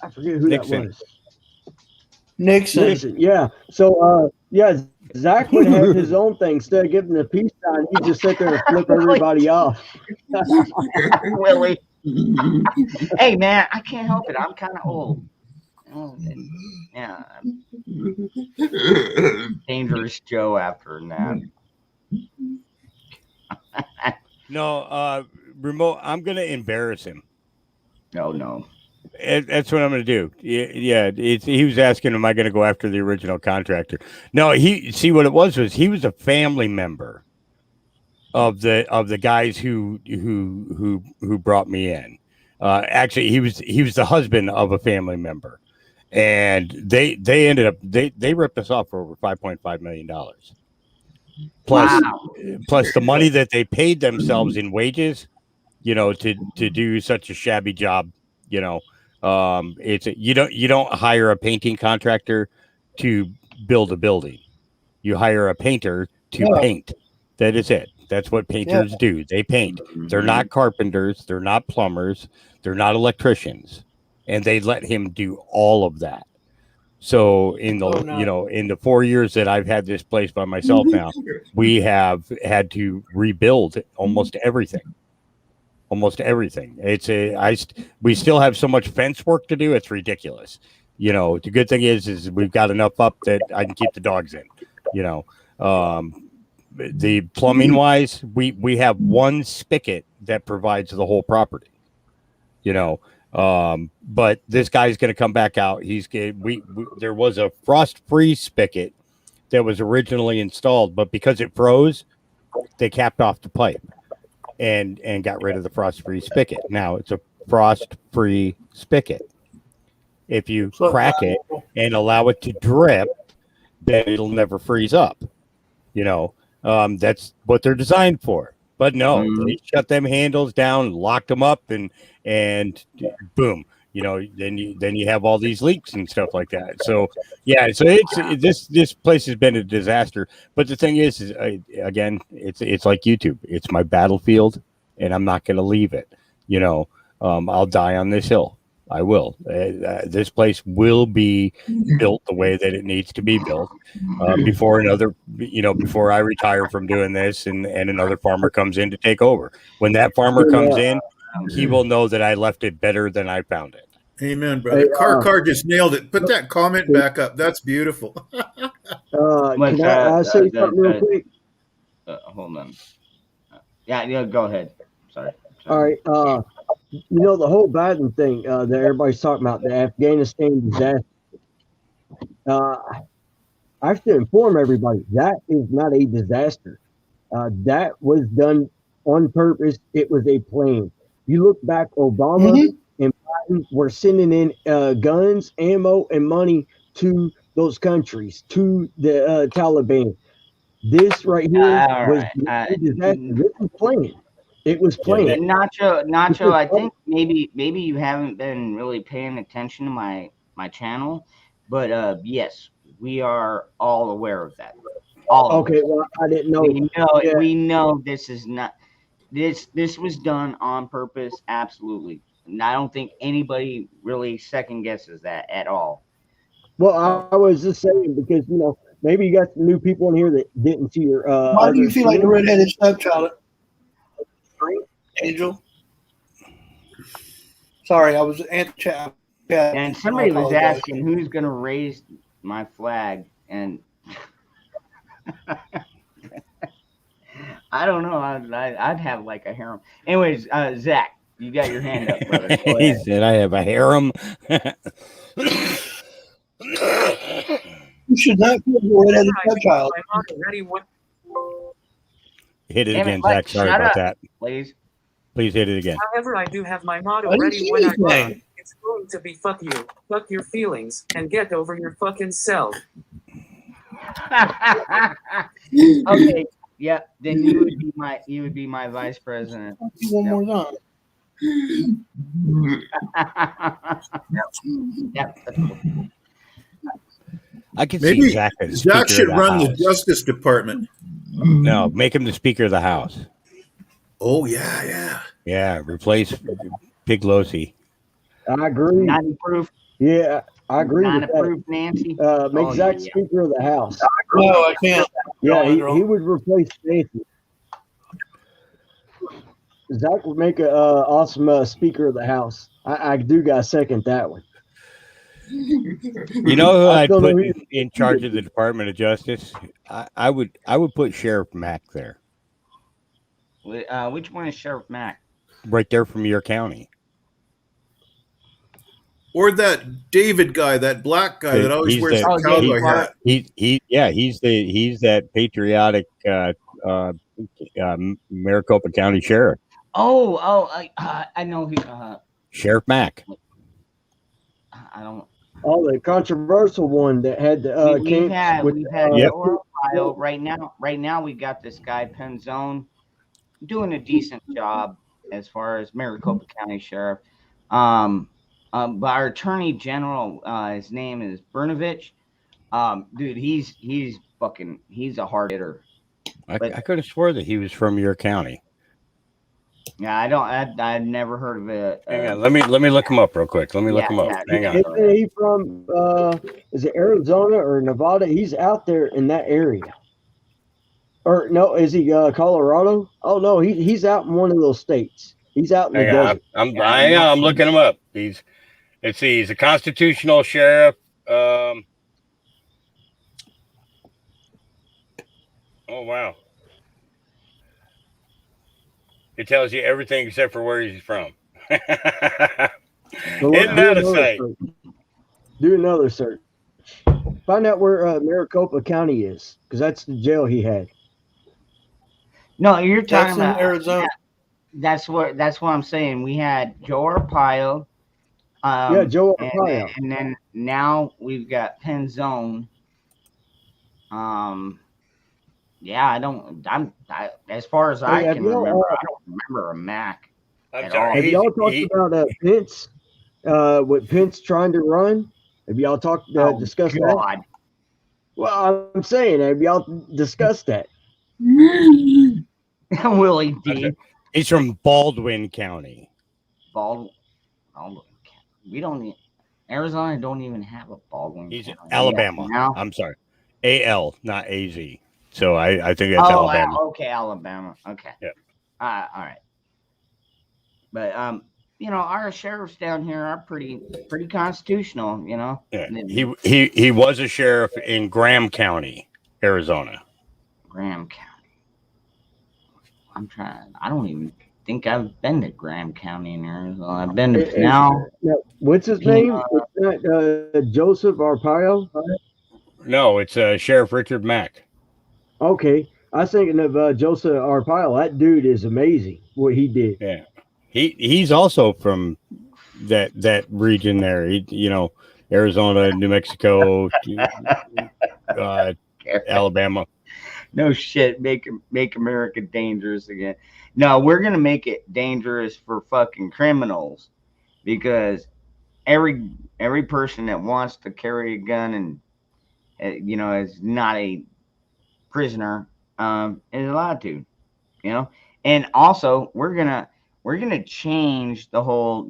I forget who Nixon. that was. Nixon. Nixon. Yeah. So, yeah, Zach would have his own thing. Instead of giving the peace sign, he'd just sit there and flip everybody off. Willie. Hey, man, I can't help it. I'm kind of old. Oh, yeah. Dangerous Joe after that. No, remote. I'm gonna embarrass him. No. That's what I'm gonna do. Yeah. He was asking, "Am I gonna go after the original contractor?" No. See what it was he was a family member of the guys who brought me in. Actually, he was the husband of a family member, and they ended up they ripped us off for over $5.5 million. Plus the money that they paid themselves in wages, to do such a shabby job. You don't hire a painting contractor to build a building. You hire a painter to paint. That is it. That's what painters do. They paint. They're not carpenters. They're not plumbers. They're not electricians. And they let him do all of that. So in the 4 years that I've had this place by myself now, we have had to rebuild almost everything. We still have so much fence work to do. It's ridiculous. The good thing is we've got enough up that I can keep the dogs in, the plumbing wise, we have one spigot that provides the whole property, but this guy's going to come back out. There was a frost-free spigot that was originally installed, but because it froze, they capped off the pipe and got rid of the frost-free spigot. Now it's a frost-free spigot. If you crack it and allow it to drip, then it'll never freeze up. That's what they're designed for. But no, they shut them handles down, locked them up, and boom. Then you have all these leaks and stuff like that. So yeah, so this place has been a disaster. But the thing is again, it's like YouTube. It's my battlefield, and I'm not going to leave it. I'll die on this hill. I will. This place will be built the way that it needs to be built before I retire from doing this and another farmer comes in to take over. When that farmer comes in, he will know that I left it better than I found it. Amen, brother. Car just nailed it. Put that comment back up. That's beautiful. Can I say something real quick? Hold on. Yeah, go ahead. Sorry. All right. The whole Biden thing that everybody's talking about, the Afghanistan disaster. I have to inform everybody that is not a disaster. That was done on purpose. It was a plan. You look back, Obama and Biden were sending in guns, ammo, and money to those countries, to the Taliban. This right here was a disaster. This was planned. It was planned. Nacho, I think maybe you haven't been really paying attention to my channel, but yes, we are all aware of that. Okay, well, I didn't know. We know this is not this was done on purpose, absolutely. And I don't think anybody really second guesses that at all. Well, I was just saying because maybe you got some new people in here that didn't see your. Why do you feel like the redheaded stepchild? Angel. Sorry, I was chat. And somebody was asking who's going to raise my flag, and I don't know. I'd have like a harem. Anyways, Zach, you got your hand up, brother. He said, "I have a harem." You should not feel the redheaded stepchild. Hit it Damn it, again, Mike, Zach. Sorry shut about up. that. Please. Please hit it again. However, I do have my motto I didn't ready see when I anything. run. It's going to be fuck you, fuck your feelings, and get over your fucking self. Okay. Yeah. Then you would be my vice president. One more time. Yep. That's cool. I can Maybe see Zach as Zach Speaker should of the run the House. Justice Department. No, make him the Speaker of the House. Oh yeah, yeah. Yeah, replace Piglosi. I agree. 90 proof. Yeah, I agree with 90 that. proof, Nancy. Make Oh, Zach yeah. Speaker of the House. No, I can't. Yeah, No, he would replace Nancy. Zach would make an awesome Speaker of the House. I do got to second that one. You know who I I'd still know put who- in charge of the Department of Justice? I would put Sheriff Mack there, Which one is Sheriff Mack? right there from your county. Or that David guy, that black guy that always He's wears the- the cowboy hat. He's that patriotic Maricopa County Sheriff, I know who. Sheriff Mack. I don't. Oh, the controversial one that had the We've had Yep. Joe Arpaio. Right now we got this guy Penzone doing a decent job as far as Maricopa County Sheriff. But our Attorney General, his name is Brnovich. Dude, he's a hard hitter. I could have swore that he was from your county. Yeah, I'd never heard of it. Hang on, let me look him up real quick. Let me look him up. Hang on. Isn't he from is it Arizona or Nevada? He's out there in that area. Or no, is he Colorado? Oh no, he's out in one of those states. He's out in the Hang on, desert. I'm looking him up. He's a constitutional sheriff. Oh wow. It tells you everything except for where he's from. So Isn't that a sight? Do another search. Find out where Maricopa County is, because that's the jail he had. No, you're That's talking in about Arizona. That's what I'm saying. We had Joe Arpaio. Yeah, Joe and- Arpaio. And then now we've got Penzone. As far as I Hey, can have y'all, remember, I don't remember a Mac. I'm at sorry. all. Have y'all talked about Pence? What Pence trying to run? Have y'all discussed that? God. Well, I'm saying, have y'all discussed that? Willie D. He's from Baldwin County. Baldwin. We don't need Arizona. Don't even have a Baldwin. He's County. Alabama. Yeah, now? I'm sorry. AL, not AZ. So I think that's Alabama. Okay, Alabama. Okay. Yeah. All right. But our sheriffs down here are pretty constitutional. Yeah. He was a sheriff in Graham County, Arizona. Graham County. I'm trying. I don't even think I've been to Graham County in Arizona. I've been to Pinal. What's his name? It's not Joseph Arpaio? No, it's Sheriff Richard Mack. Okay. I was thinking of Joseph Arpaio. That dude is amazing, what he did. Yeah. He's also from that region there. Arizona, New Mexico, Alabama. No shit. Make America dangerous again. No, we're gonna make it dangerous for fucking criminals, because every person that wants to carry a gun and is not a prisoner is allowed to, and also we're gonna change the whole,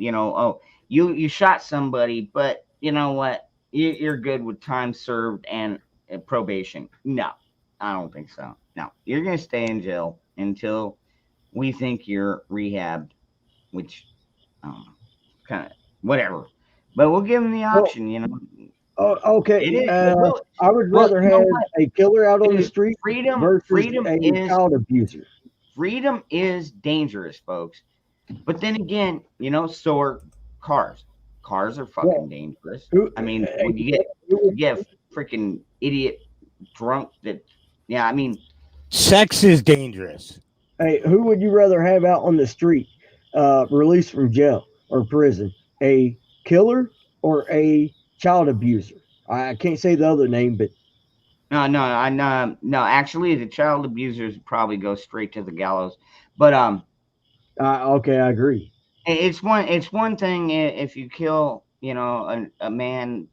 you shot somebody, but you know what, you're good with time served and probation. No, I don't think so. No, you're gonna stay in jail until we think you're rehabbed, which kind of whatever, but we'll give them the option. Oh, okay. It is, I would rather have a killer out on the street freedom versus a is child abuser. freedom is dangerous, folks. But then again, so are cars. Cars are fucking dangerous. I mean, when you get freaking idiot drunk sex is dangerous. Hey, who would you rather have out on the street, released from jail or prison? A killer or a child abuser? I can't say the other name, but No. Actually, the child abusers probably go straight to the gallows. But okay, I agree. it's one thing if you kill, a man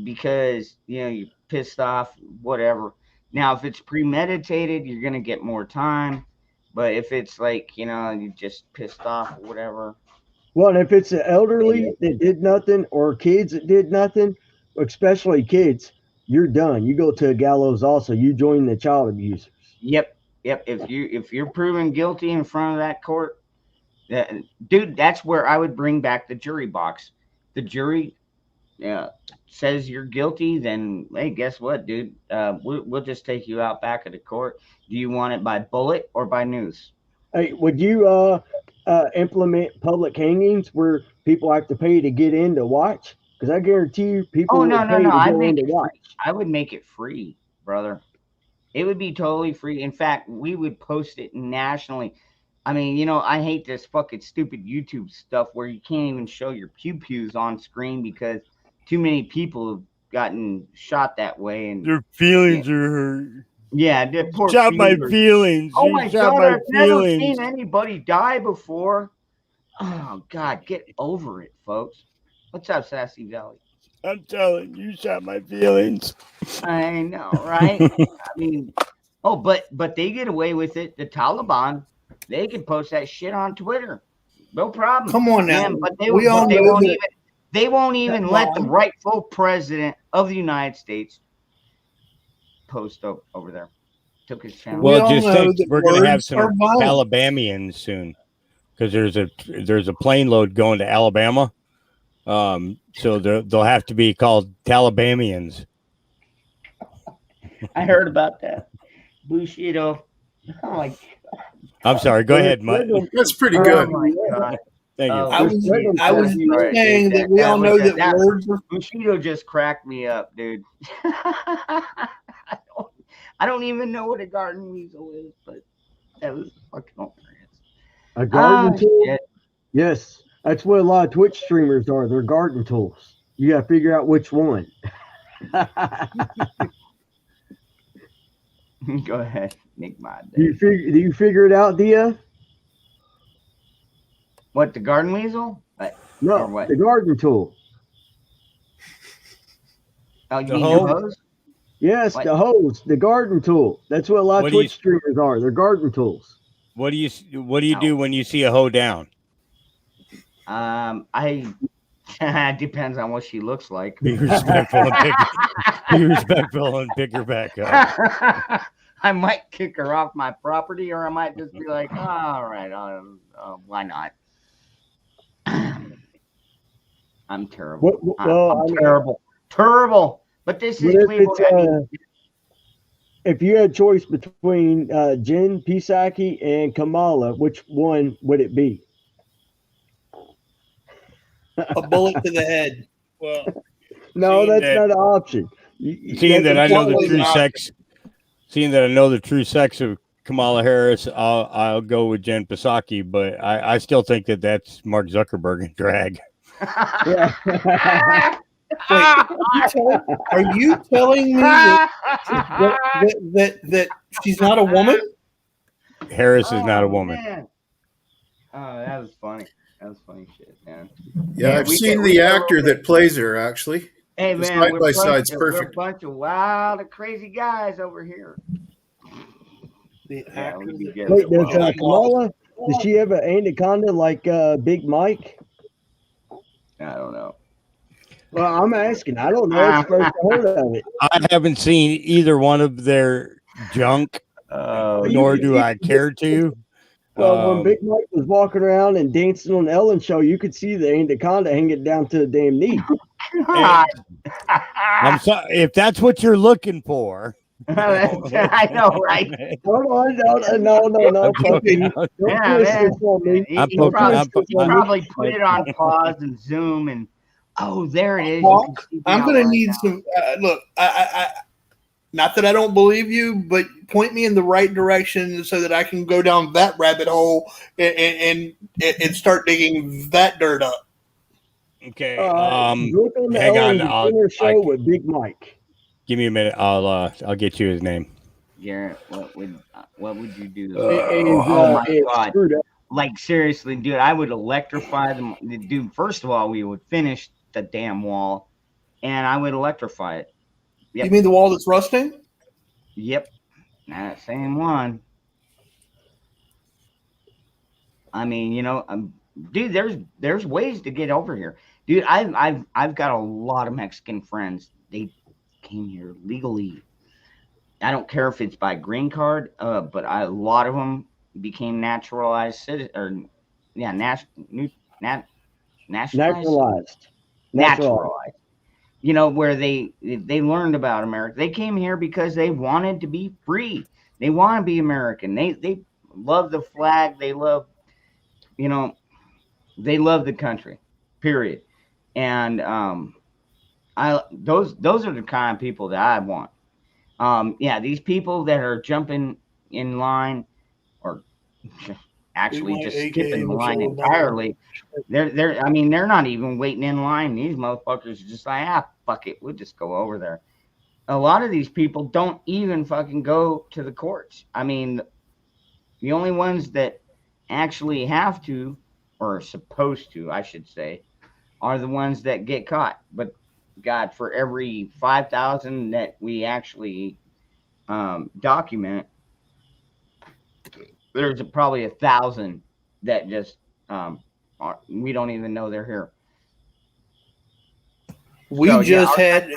because you're pissed off, whatever. Now, if it's premeditated, you're gonna get more time. But if it's like you just pissed off, or whatever. Well, and if it's the elderly that did nothing or kids that did nothing, especially kids, you're done. You go to a gallows also. You join the child abusers. Yep. If you're proven guilty in front of that court, dude, that's where I would bring back the jury box. The jury says you're guilty, then hey, guess what, dude? We'll just take you out back of the court. Do you want it by bullet or by noose? Hey, would you implement public hangings where people have to pay to get in to watch? Because I guarantee you, people Oh would no. pay to I'd go make in to it watch. free. I would make it free, brother. It would be totally free. In fact, we would post it nationally. I mean, I hate this fucking stupid YouTube stuff where you can't even show your pew-pews on screen because too many people have gotten shot that way. And Their feelings are hurt. yeah, the poor Shot my feelers. feelings. Oh You my shot God, my I've never feelings. seen anybody die before. Oh God, get over it, folks. What's up, Sassy Valley? I'm telling you, shot my feelings. I know, right? I mean, but they get away with it. The Taliban, they can post that shit on Twitter, no problem. Come on now. Man, but they We all know won't that- even. They won't even That let the mom- rightful president of the United States post over there. Took his channel. Well, all just know think that we're going to have words some are violent. Alabamians soon because there's a plane load going to Alabama. So they'll have to be called Talibamians. I heard about that. Bushido. Oh my God. I'm sorry. Go ahead, Mike. That's pretty Oh good. my God. Thank you. Oh, I was just Right, saying dude, that we all know that words are. Bushido just cracked me up, dude. I don't even know what a garden weasel is, but that was fucking hilarious. A garden tool? Shit. Yes. That's what a lot of Twitch streamers are. They're garden tools. You got to figure out which one. Go ahead, make my Do day. you figure it out, Dia? What, the garden weasel? No, Or what? the garden tool. Oh, you The mean hoe? the hose? Yes, What? the hose, the garden tool. That's what a lot What of do you- Twitch streamers are. They're garden tools. What do you do when you see a hoe down? It depends on what she looks like. Be respectful and pick her back up. I might kick her off my property, or I might just be like, all right, why not? I'm terrible. I'm terrible. But this is What if Cleveland. it's, I mean, if you had a choice between Jen Psaki and Kamala, which one would it be? A bullet to the head. Well, No, Seeing that's that- not an option. seeing that I know the probably true not. sex, seeing that I know the true sex of Kamala Harris, I'll go with Jen Psaki, but I still think that that's Mark Zuckerberg in drag. Yeah. Are you telling me that she's not a woman? Harris is not a Oh, woman. man. Oh, that was funny. That was funny shit, man. Yeah, I've we seen get- the we get a actor little bit- that plays her, actually. Hey, The man, side we're by bunch side's of- perfect. We're a bunch of wild and crazy guys over here. The Yeah, actor we that- get Wait, a does little- Kamala, does she have an anaconda like Big Mike? I don't know. Well, I'm asking. I don't know. It's the first I heard of it. I haven't seen either one of their junk, Oh, nor do I care to. Well, when Um, Big Mike was walking around and dancing on the Ellen show, you could see the anaconda hanging down to the damn knee. God. I'm sorry if that's what you're looking for. I know, right? Hold on, no. Don't Yeah, twist man. this on me. He, I'm he poking- probably, I'm po- he I'm- probably put it on pause and zoom and oh, there it is. You Hawk, can see the I'm gonna outline need now. some. Look, Not that I don't believe you, but point me in the right direction so that I can go down that rabbit hole and start digging that dirt up. Okay. Look on the hang Ellen on. DeGeneres show with Big Mike. Give me a minute. I'll get you his name. Garrett, what would you do? Oh my God. Screwed up. Like, seriously, dude, I would electrify them. Dude, first of all, we would finish the damn wall, and I would electrify it. Yep. You mean the wall that's rusting? Yep, that same one. I mean, dude, there's ways to get over here, dude. I've got a lot of Mexican friends. They came here legally. I don't care if it's by green card, but a lot of them became naturalized citizens, or naturalized. Where they learned about America. They came here because they wanted to be free. They want to be American. They love the flag. They love, they love the country, period. And those are the kind of people that I want. These people that are jumping in line, or actually just skipping the line entirely. They're not even waiting in line. These motherfuckers are just like, fuck it, we'll just go over there. A lot of these people don't even fucking go to the courts. I mean, the only ones that actually have to, or are supposed to, I should say, are the ones that get caught. But God, for every 5,000 that we actually document, there's probably 1,000 that just we don't even know they're here. We just had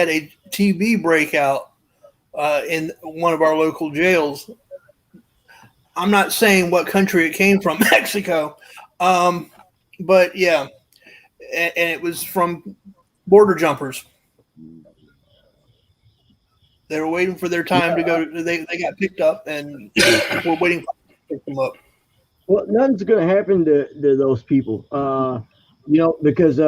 a TB breakout in one of our local jails. I'm not saying what country it came from, Mexico, but yeah, and it was from border jumpers. They were waiting for their time to go. They got picked up, and we're waiting for them to pick them up. Well, nothing's going to happen to those people, because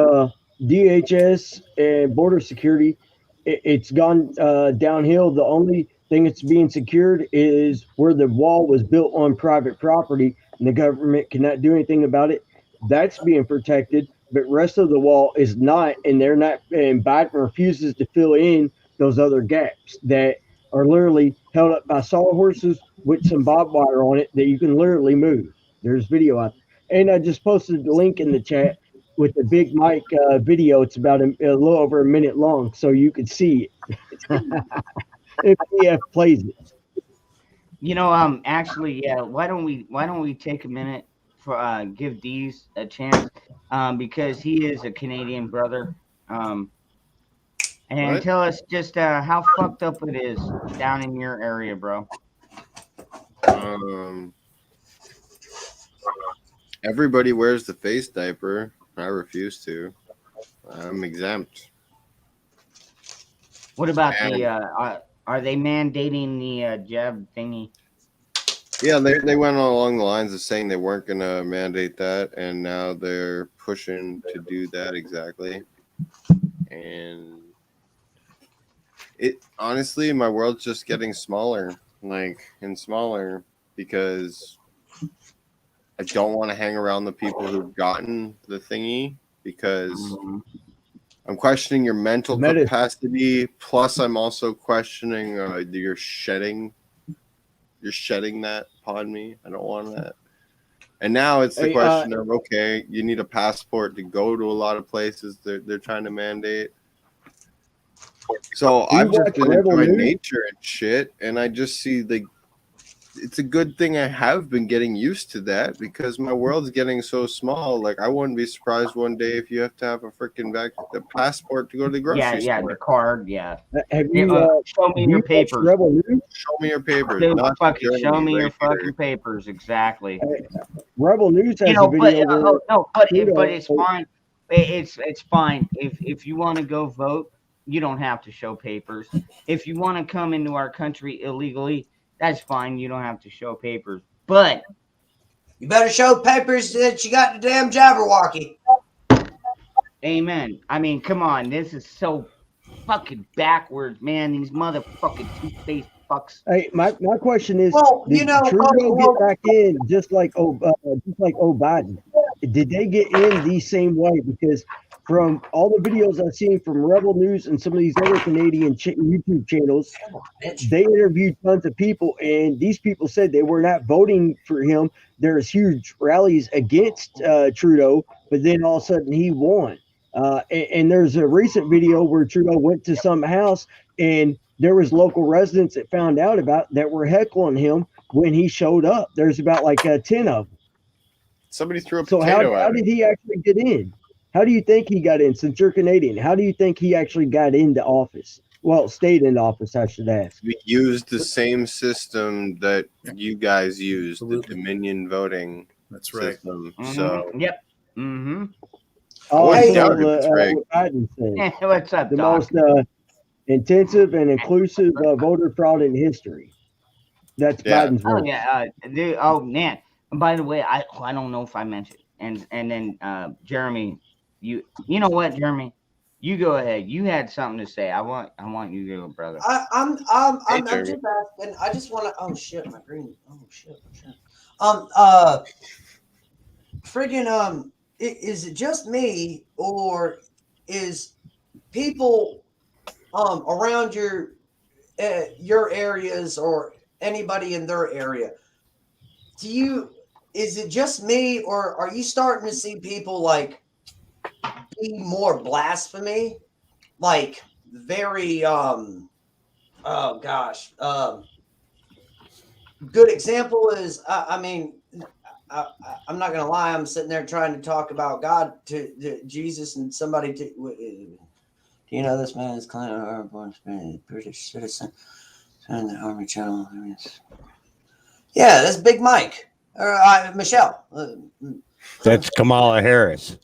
DHS and border security, it's gone downhill. The only thing that's being secured is where the wall was built on private property, and the government cannot do anything about it. That's being protected, but rest of the wall is not, and they're not. And Biden refuses to fill in those other gaps that are literally held up by sawhorses with some barbed wire on it that you can literally move. There's video out there. And I just posted the link in the chat with the Big Mike video. It's about a little over a minute long, so you could see it. If EF plays it. Actually, yeah. Why don't we take a minute for give Deez a chance, because he is a Canadian brother. And What? tell us just how fucked up it is down in your area, bro. Everybody wears the face diaper. I refuse to. I'm exempt. What about are they mandating the jab thingy? Yeah, they went along the lines of saying they weren't going to mandate that, and now they're pushing to do that exactly. And it honestly, my world's just getting smaller, smaller, because I don't want to hang around the people who've gotten the thingy, because I'm questioning your mental capacity. Plus, I'm also questioning you're shedding that upon me. I don't want that. And now it's the question of, okay, you need a passport to go to a lot of places they're trying to mandate. So I've just been enjoying nature and shit, and I just see it's a good thing I have been getting used to that, because my world's getting so small. Like, I wouldn't be surprised one day if you have to have a freaking passport to go to the grocery store. Yeah, the card, yeah. Have you show me your papers. Rebel News? Show me your papers. Dude, not show me your right fucking here. papers, exactly. Rebel News has a video. But it's fine. It's fine if you want to go vote. You don't have to show papers. If you want to come into our country illegally, that's fine. You don't have to show papers. But you better show papers that you got the damn Jabberwocky. Amen. I mean, come on, this is so fucking backwards, man. These motherfucking two-faced fucks. Hey, my question is, Well, you did know, Trudeau get back in just like Biden? Did they get in the same way? Because from all the videos I've seen from Rebel News and some of these other Canadian YouTube channels, they interviewed tons of people, and these people said they were not voting for him. There's huge rallies against Trudeau, but then all of a sudden he won. And there's a recent video where Trudeau went to some house, and there was local residents that found out about that were heckling him when he showed up. There's about like 10 of them. Somebody threw a So potato how at him. did he actually get in? How do you think he got in? Since you're Canadian, how do you think he actually got into office? Well, stayed in office, I should ask. We used the same system that you guys used, the Dominion voting That's right. system. Mhm. So Yep. Mm-hmm. Oh, wouldn't so doubt it if it's rigged. what Biden said. What's up, The Doc? most intensive and inclusive voter fraud in history. That's Yeah. Biden's Oh word. yeah, dude. Oh man. And by the way, I don't know if I mentioned, and then Jeremy, you know what, Jeremy, you go ahead. You had something to say. I want you to go, brother. I'm Jeremy. just asking. I just want to. Oh shit, my green. Oh shit. Friggin' is it just me, or is people around your areas or anybody in their area? Is it just me, or are you starting to see people like be more blasphemy, like very oh gosh, good example is I mean, I'm not gonna lie, I'm sitting there trying to talk about God to Jesus, and somebody do you know this man is Clinton, born British citizen, in the Army Channel. Yeah, that's Big Mike. Or Michelle. That's Kamala Harris.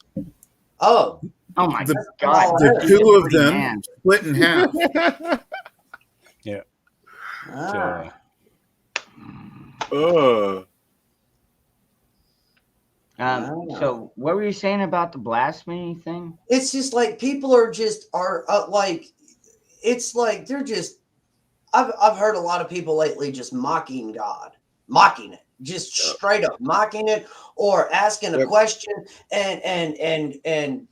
Oh my The, God. the He's a two of pretty them man. split in half. Yeah. ah. So what were you saying about the blasphemy thing? It's just like people are like, it's like they're just. I've heard a lot of people lately just mocking God, mocking it, just straight up mocking it, or asking a question, and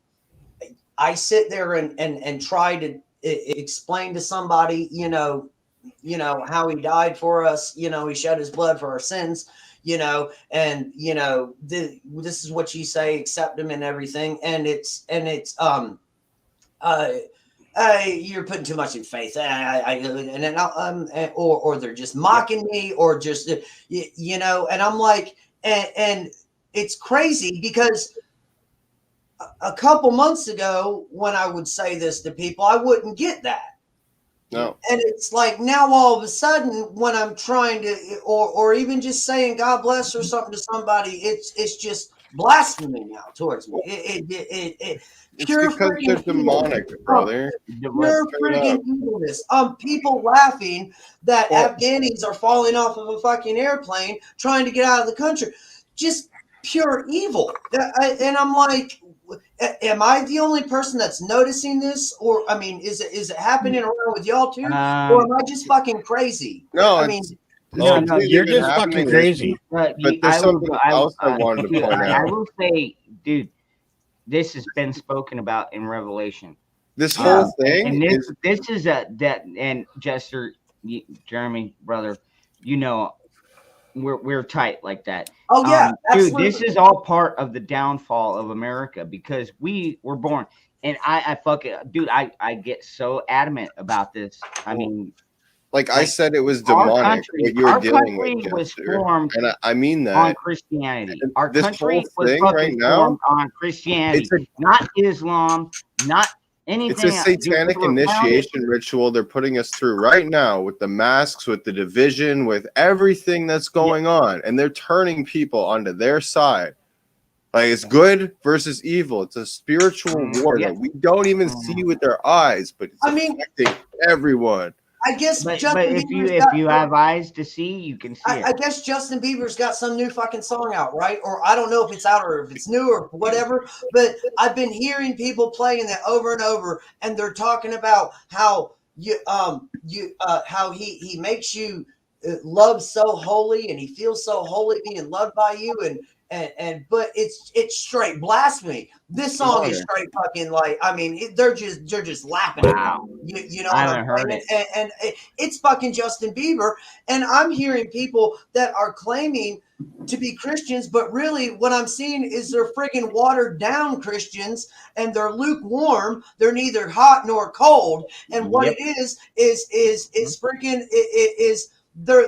I sit there and try to explain to somebody, you know how he died for us, he shed his blood for our sins, and this is what you say, accept him and everything, and it's you're putting too much in faith, and then or they're just mocking me, or just and I'm like, and it's crazy because a couple months ago when I would say this to people, I wouldn't get that. No. And it's like now all of a sudden when I'm trying to, or even just saying God bless or something to somebody, it's just blasphemy now towards me. It's because they're demonic, brother. Pure freaking evilness. People laughing that Afghanis are falling off of a fucking airplane trying to get out of the country. Just pure evil. And I'm like, am I the only person that's noticing this? Or I mean, is it happening around with y'all too? Or am I just fucking crazy? No, I mean, No, you're just fucking crazy. But there's something else I wanted to point I out. will say, dude, this has been spoken about in Revelation. This whole thing and this is and Jester, Jeremy, brother, we're tight like that. Oh yeah, dude, this is all part of the downfall of America because we were born, and I get so adamant about this. I mean, like I said, it was demonic what you were dealing with, was Jester. formed And I mean that on Christianity. Our this country whole was thing fucking right now, formed on Christianity, not Islam, not anything. it's a satanic initiation ritual they're putting us through right now with the masks, with the division, with everything that's going on, and they're turning people onto their side. Like it's good versus evil. It's a spiritual war that we don't even see with our eyes, but it's affecting everyone. I guess But Justin if Bieber's you have eyes to see, you can see it. I guess Justin Bieber's got some new fucking song out, right? Or I don't know if it's out or if it's new or whatever. But I've been hearing people playing that over and over, and they're talking about how how he makes you love so holy, and he feels so holy being loved by you, and but it's straight blasphemy. This song is straight fucking like, I mean, they're just laughing at it. You know what I'm saying? And it's fucking Justin Bieber, and I'm hearing people that are claiming to be Christians, but really what I'm seeing is they're friggin' watered down Christians, and they're lukewarm. They're neither hot nor cold. And what it is freaking is. They're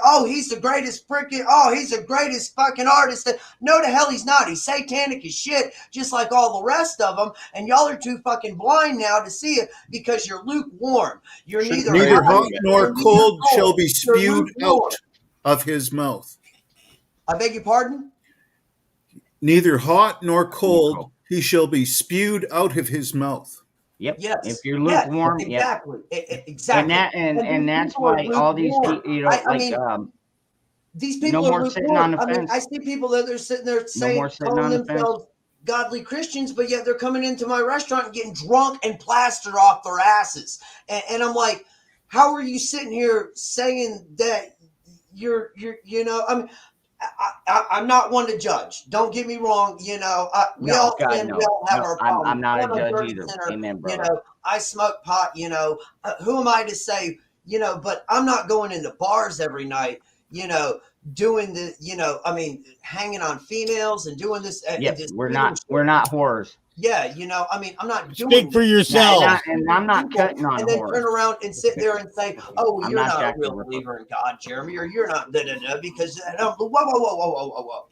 oh, he's the greatest freaking, oh, he's the greatest fucking artist. No, the hell he's not. He's satanic as shit, just like all the rest of them. And y'all are too fucking blind now to see it because you're lukewarm. You're neither hot nor cold shall be spewed out of his mouth. I beg your pardon? Neither hot nor cold he shall be spewed out of his mouth. Yep. Yes. If you're lukewarm, exactly. Exactly. And that's why all these people, you know, I mean, these people no are more sitting on the lukewarm. I mean, fence. I see people that are sitting there saying, calling themselves godly Christians, but yet they're coming into my restaurant and getting drunk and plastered off their asses. And I'm like, how are you sitting here saying that you're you know, I mean, I'm not one to judge. Don't get me wrong. You know, we all have our problems. I'm not a judge either. Amen, brother. You know, I smoke pot. You know, who am I to say? You know, but I'm not going into bars every night. You know, doing the. You know, I mean, hanging on females and doing this. Yes, we're not whores. Yeah, you know, I mean, I'm not doing. Speak for yourself. And I'm not cutting on and then whores. turn around and sit there and say, "Oh, well, you're not a real Ripper. believer in God, Jeremy, or you're not because whoa.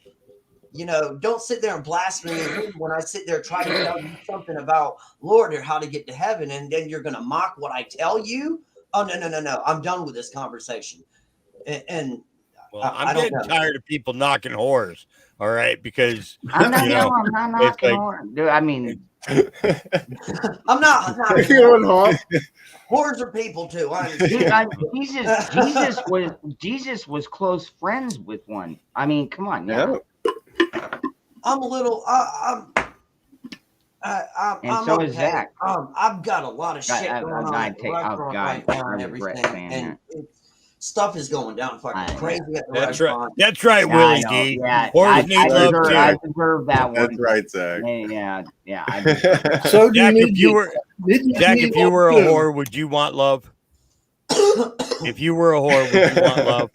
You know, don't sit there and blaspheme me when I sit there trying to tell you something about Lord or how to get to heaven, and then you're going to mock what I tell you. Oh no! I'm done with this conversation. And well, I'm getting tired of people knocking whores. All right, because I'm not knocking whores. Dude, I mean, I'm not. Whores are people too. Jesus was close friends with one. I mean, come on now. I'm a little. I'm so is Zach. I've got a lot of shit going on right now and everything, and stuff is going down fucking crazy at the restaurant. That's right, Willie D. Yeah, Whores need love too. I deserve that one. That's right, Zach. Yeah. So Zach, if you were a whore, would you want love? If you were a whore, would you want love?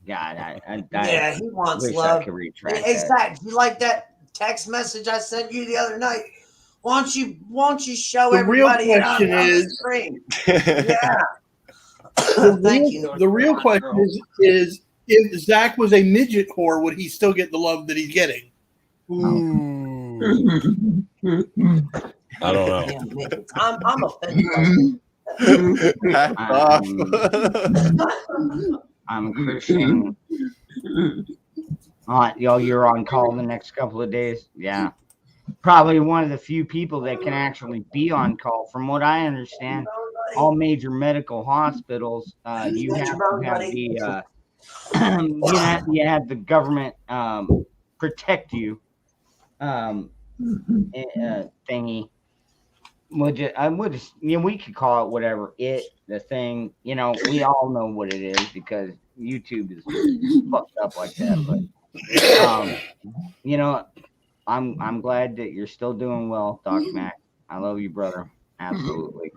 God, yeah, he wants wish love. I could retract exactly. You like that text message I sent you the other night? Why don't you show everybody real question on is, the screen? Yeah. Thank you. The real question is if Zach was a midget whore, would he still get the love that he's getting? I don't know. I'm offended. I'm a Christian. You're on call the next couple of days. Yeah. Probably one of the few people that can actually be on call. From what I understand, all major medical hospitals, you have to have the you have the government protect you thingy. We could call it whatever the thing. You know, we all know what it is because YouTube is fucked up like that. But you know, I'm glad that you're still doing well, Doc Mac. I love you, brother. Absolutely.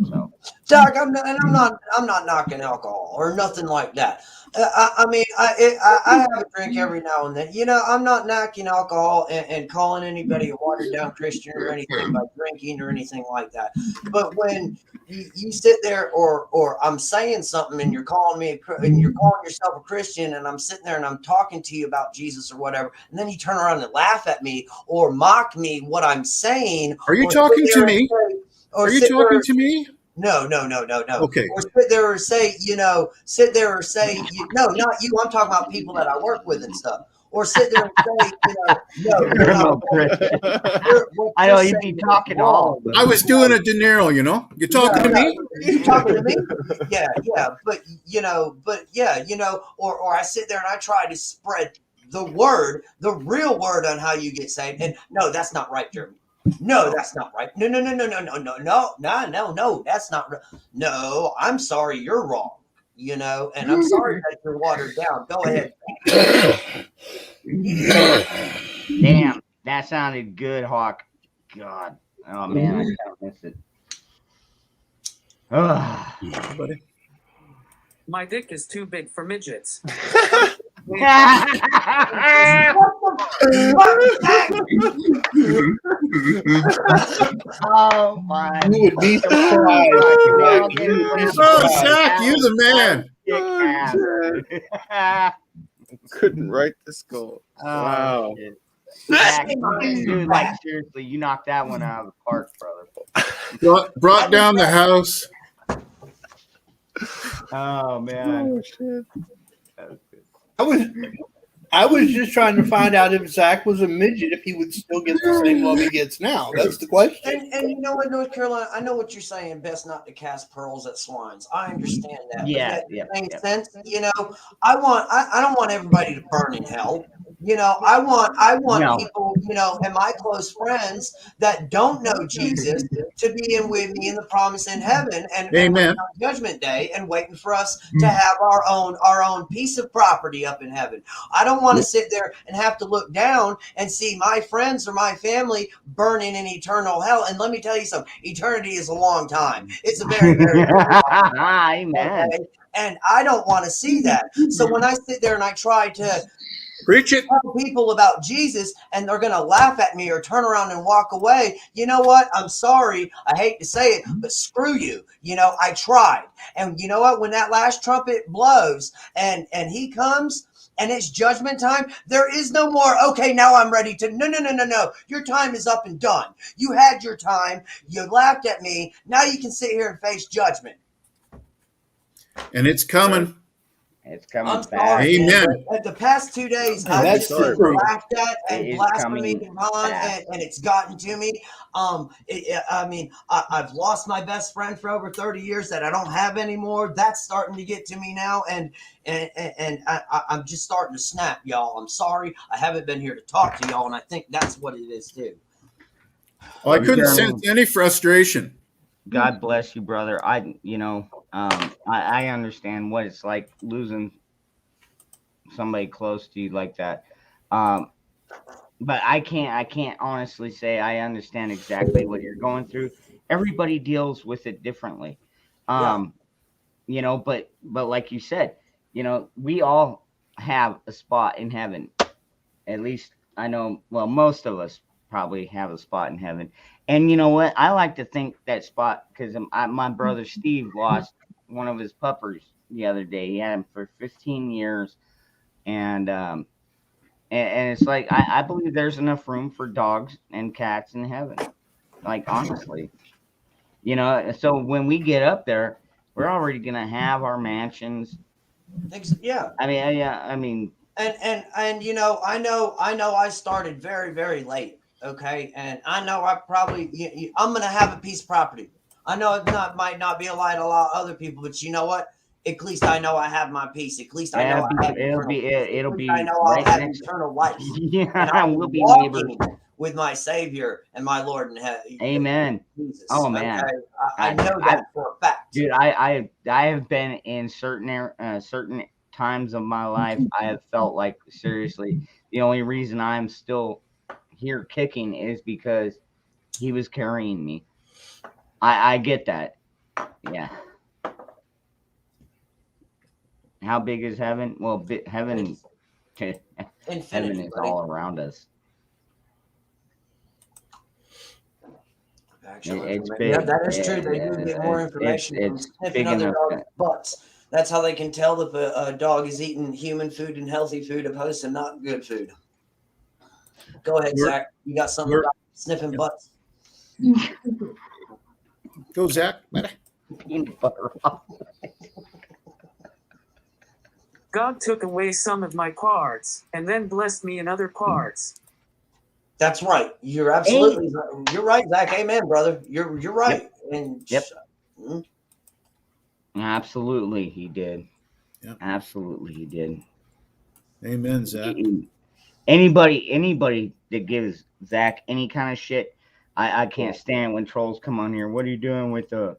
So, Doc, I'm not knocking alcohol or nothing like that. I mean, I have a drink every now and then. You know, I'm not knocking alcohol and calling anybody a watered down Christian or anything by drinking or anything like that. But when you sit there or I'm saying something and you're calling yourself a Christian and I'm sitting there and I'm talking to you about Jesus or whatever, and then you turn around and laugh at me or mock me what I'm saying. Are you talking to me? Are you talking to me? No. Okay. Or sit there or say, no, not you. I'm talking about people that I work with and stuff. or sit there and say, no, you're not No, Chris. what I you're know you'd be saying is talking to wrong. all of us. I was doing a De Niro, you know. You talking to me? You talking to me? Yeah, but or I sit there and I try to spread the word, the real word on how you get saved. And no, that's not right, Jeremy. No, that's not right. No, that's not right. No, I'm sorry, you're wrong. And I'm sorry that you're watered down. Go ahead. Damn, that sounded good, Hawk. God. Oh, man, I kind of missed it. Ugh. Buddy. My dick is too big for midgets. Oh, my. You would be surprised. Zach. You would be Oh, surprised. Zach, you're the man. Couldn't write this goal. Wow. Zach, dude, like, seriously, you knocked that one out of the park, brother. Brought down the house. Oh, man. I was just trying to find out if Zach was a midget, if he would still get the same love he gets now. That's the question. And you know what, North Carolina, I know what you're saying. Best not to cast pearls at swines. I understand that. Yeah, but that makes sense. I don't want everybody to burn in hell. I want people, and my close friends that don't know Jesus to be in with me in the promise in heaven and Amen. on Judgment Day and waiting for us to have our own piece of property up in heaven. I don't want to sit there and have to look down and see my friends or my family burning in eternal hell. And let me tell you something, eternity is a long time. It's a very, very long time. Amen. Okay? And I don't want to see that. So when I sit there and I try to Preach it. tell people about Jesus and they're going to laugh at me or turn around and walk away, you know what? I'm sorry. I hate to say it, but screw you. I tried. And you know what? When that last trumpet blows and he comes and it's judgment time, there is no more, okay, now I'm ready to, no. Your time is up and done. You had your time. You laughed at me. Now you can sit here and face judgment. And it's coming. It's coming I'm back. sorry. Amen. At the past 2 days, And I've that's just been true. laughed at and It is blasphemed coming upon, back. and it's gotten to me. I've lost my best friend for over 30 years that I don't have anymore. That's starting to get to me now, and I'm just starting to snap, y'all. I'm sorry. I haven't been here to talk to y'all, and I think that's what it is too. Oh, I couldn't sense any frustration. God bless you, brother. I understand what it's like losing somebody close to you like that. But I can't honestly say I understand exactly what you're going through. Everybody deals with it differently. But like you said, we all have a spot in heaven. At least I know, well, most of us probably have a spot in heaven. And you know what? I like to think that spot, because my brother Steve lost one of his puppers the other day. He had him for 15 years. And it's like, I believe there's enough room for dogs and cats in heaven. Like, honestly. So when we get up there, we're already going to have our mansions. Yeah. I mean, And I know I started very, very late. Okay. And I know I probably, I'm going to have a piece of property. I know it might not be a lot of other people, but you know what? At least I know I have my peace. At least I know I have it'll be I know right I'll have next. eternal life. Yeah, we'll be neighbors. Walking with my Savior and my Lord in heaven. Amen. Jesus. Oh man, Okay? I know that for a fact. Dude, I have been in certain times of my life. I have felt like, seriously, the only reason I'm still here kicking is because he was carrying me. I get that. Yeah. How big is heaven? Well, heaven is all around us. It's big. Yeah, that is true. They do get more information from sniffing other dogs' butts. That's how they can tell if a dog is eating human food and healthy food opposed to not good food. Go ahead, Zach. You got something about sniffing butts? Go, Zach. God took away some of my parts and then blessed me in other parts. That's right. You're absolutely you're right, Zach. Amen, brother. You're right. And Absolutely, he did. Yep. Absolutely, he did. Amen, Zach. Anybody that gives Zach any kind of shit, I can't stand when trolls come on here. What are you doing with the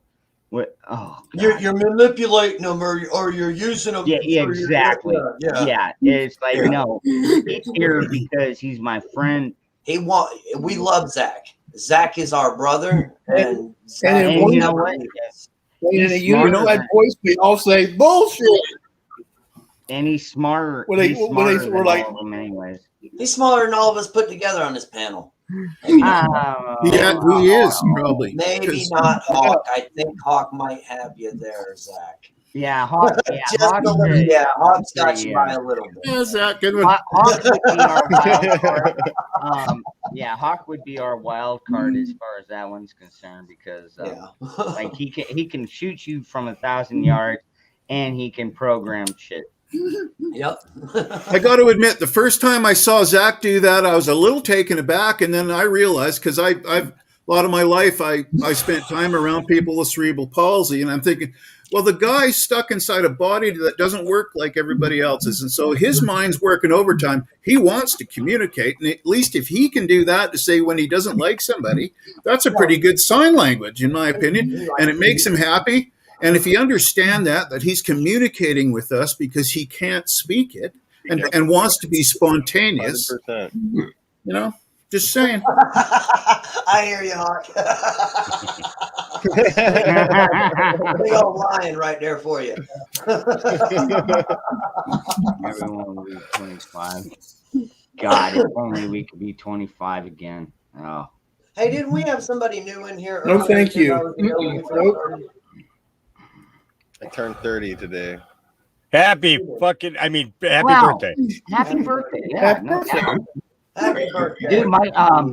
what? Oh, you're manipulating them or you're using them. yeah, exactly. Yeah, it's like no, he's here because he's my friend. We love Zach. Zach is our brother, and you know what? In a unified voice, we all say bullshit. And he's smarter. We're like, all of them anyways. He's smaller than all of us put together on this panel. He is probably. Maybe not Hawk. I think Hawk might have you there, Zach. Yeah, Hawk. Yeah, Hawk's got you by a little bit. Yeah, Zach, good one. Hawk would be our wild card. Hawk would be our wild card as far as that one's concerned because, like, he can shoot you from 1,000 yards, and he can program shit. Yep. I got to admit, the first time I saw Zach do that, I was a little taken aback, and then I realized because I've a lot of my life I spent time around people with cerebral palsy, and I'm thinking, well, the guy's stuck inside a body that doesn't work like everybody else's, and so his mind's working overtime. He wants to communicate, and at least if he can do that to say when he doesn't like somebody, that's a pretty good sign language, in my opinion, and it makes him happy. And if you understand that he's communicating with us because he can't speak it and wants to be spontaneous, 100%. Just saying. I hear you, Hawk. Big old lion right there for you. Everyone will be 25. God, if only we could be 25 again. Oh. Hey, didn't we have somebody new in here? No, thank you. I turned 30 today. Happy birthday. Happy birthday. Yeah. Happy birthday. Dude,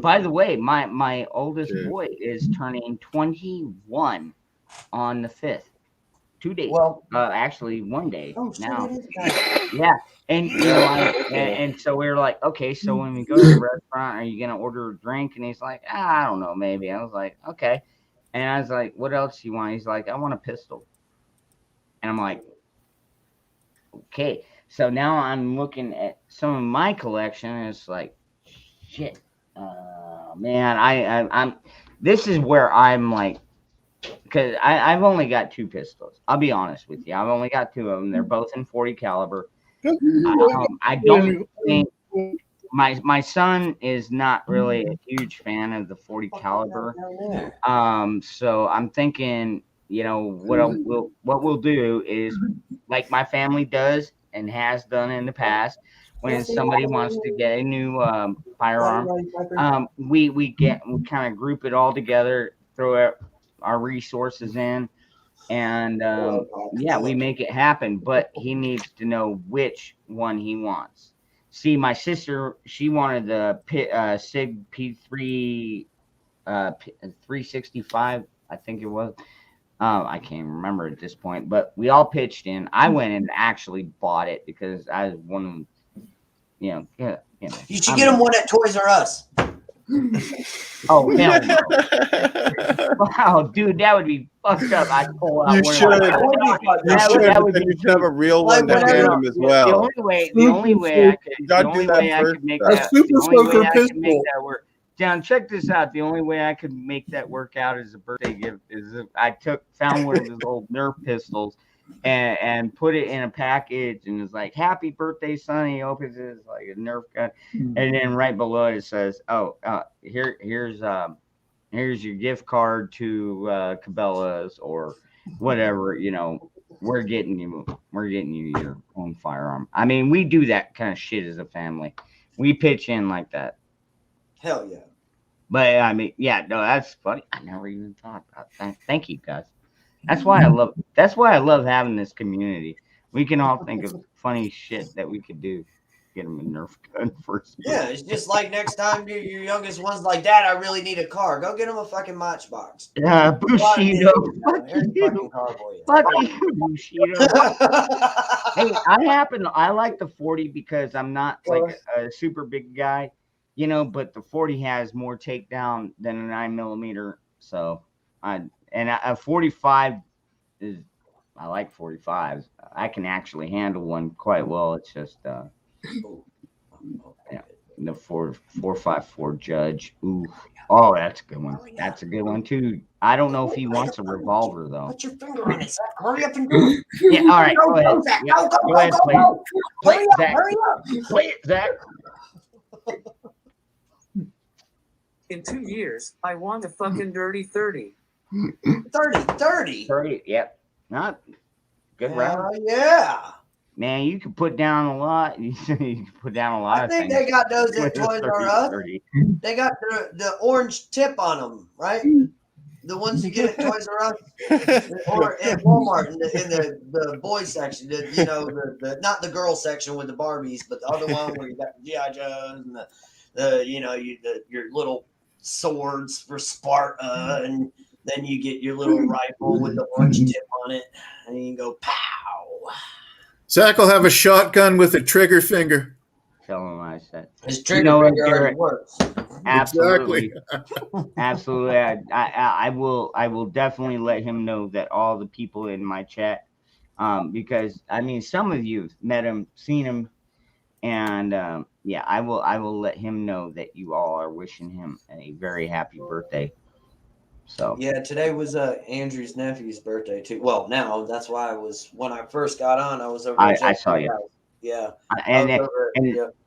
by the way, my oldest boy is turning 21 on the 5th. 2 days. Well, actually 1 day now. Shit, yeah. And and so we were like, okay, so when we go to the restaurant, are you gonna order a drink? And he's like, I don't know, maybe. I was like, okay. And I was like, what else do you want? He's like, I want a pistol. And I'm like, okay. So now I'm looking at some of my collection, and it's like, shit, man. I'm. This is where I'm like, because I've only got 2 pistols. I'll be honest with you. I've only got 2 of them. They're both in .40 caliber. I don't think my son is not really a huge fan of the .40 caliber. So I'm thinking, what we'll do is like my family does and has done in the past. When somebody wants to get a new firearm, we kind of group it all together, throw our resources in, and we make it happen. But he needs to know which one he wants. See, my sister, she wanted the Sig P3 365, I think it was. I can't remember at this point, but we all pitched in. I went and actually bought it because I was one of them. You should get him one at Toys R Us. Oh, hell no. Wow, dude, that would be fucked up. I'd pull out You one should. That would be You should have a real one to hand him as well. The only way I could make that work. John, check this out. The only way I could make that work out as a birthday gift is if I found one of his old Nerf pistols and put it in a package and it's like, happy birthday, son. He opens it, it's like a Nerf gun. And then right below it says, here's your gift card to Cabela's or whatever, we're getting you your own firearm. I mean, we do that kind of shit as a family. We pitch in like that. Hell yeah. But I mean, that's funny. I never even thought about that. Thank you guys. That's why I love having this community. We can all think of funny shit that we could do. get him a Nerf gun first. Yeah, it's just like next time your youngest one's like, Dad, I really need a car. Go get him a fucking Matchbox. Bushido. Here's a fucking car for you. Fuck you, Bushido. Hey, I like the 40 because I'm not like a super big guy, you know, but the 40 has more takedown than a 9mm. So a 45 is, I like 45s. I can actually handle one quite well. It's just yeah, the 454 Judge. Ooh. Oh, that's a good one. That's a good one too. I don't know if he wants a revolver though. Put your finger on it, Zach. Hurry up and do it. Yeah, all right. Go ahead. Zach. Yeah, Go ahead, play it. Play Hurry it, up, Zach. hurry up. Play it, Zach. In 2 years, I want a fucking dirty 30. 30. Yep. Not good round. Yeah. Man, you can put down a lot. You can put down a lot I of think things. they got those at with the Toys R Us. 30. They got the orange tip on them, right? The ones you get at Toys R Us or at Walmart in the boys section. The not the girl section with the Barbies, but the other one where you got the GI Joes and your little swords for Sparta, and then you get your little rifle with the orange tip on it, and you can go pow. Zach will have a shotgun with a trigger finger. Tell him I said. His trigger finger already works. Absolutely. Absolutely. I will definitely let him know that all the people in my chat, because I mean, some of you have met him, seen him, and yeah, I will let him know that you all are wishing him a very happy birthday. So yeah, today was Andrew's nephew's birthday too. Well, now that's why when I first got on, I was over. I saw you. Yeah,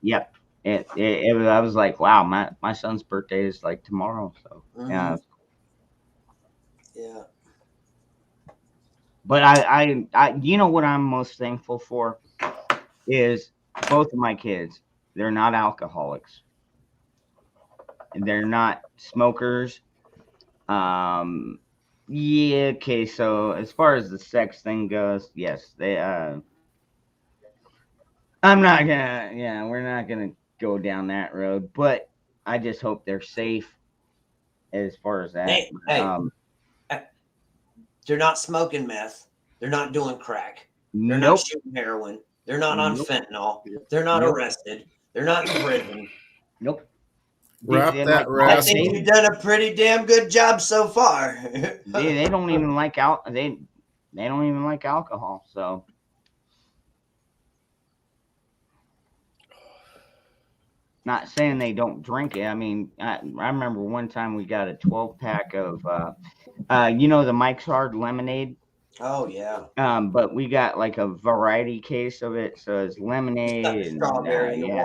yep. It was, I was like, wow, my son's birthday is like tomorrow. So yeah. Yeah. But I you know what I'm most thankful for is both of my kids. They're not alcoholics. They're not smokers. Yeah, okay, so as far as the sex thing goes, yes, they we're not gonna go down that road, but I just hope they're safe as far as that. Hey, they're not smoking meth, they're not doing crack, they're not shooting heroin, they're not on fentanyl, they're not arrested, they're not in prison. Nope. Wrap that I think you've done a pretty damn good job so far. they don't even like they don't even like alcohol, so not saying they don't drink it. I mean, I remember one time we got a 12-pack of the Mike's Hard lemonade. Oh yeah. But we got like a variety case of it, so it's lemonade and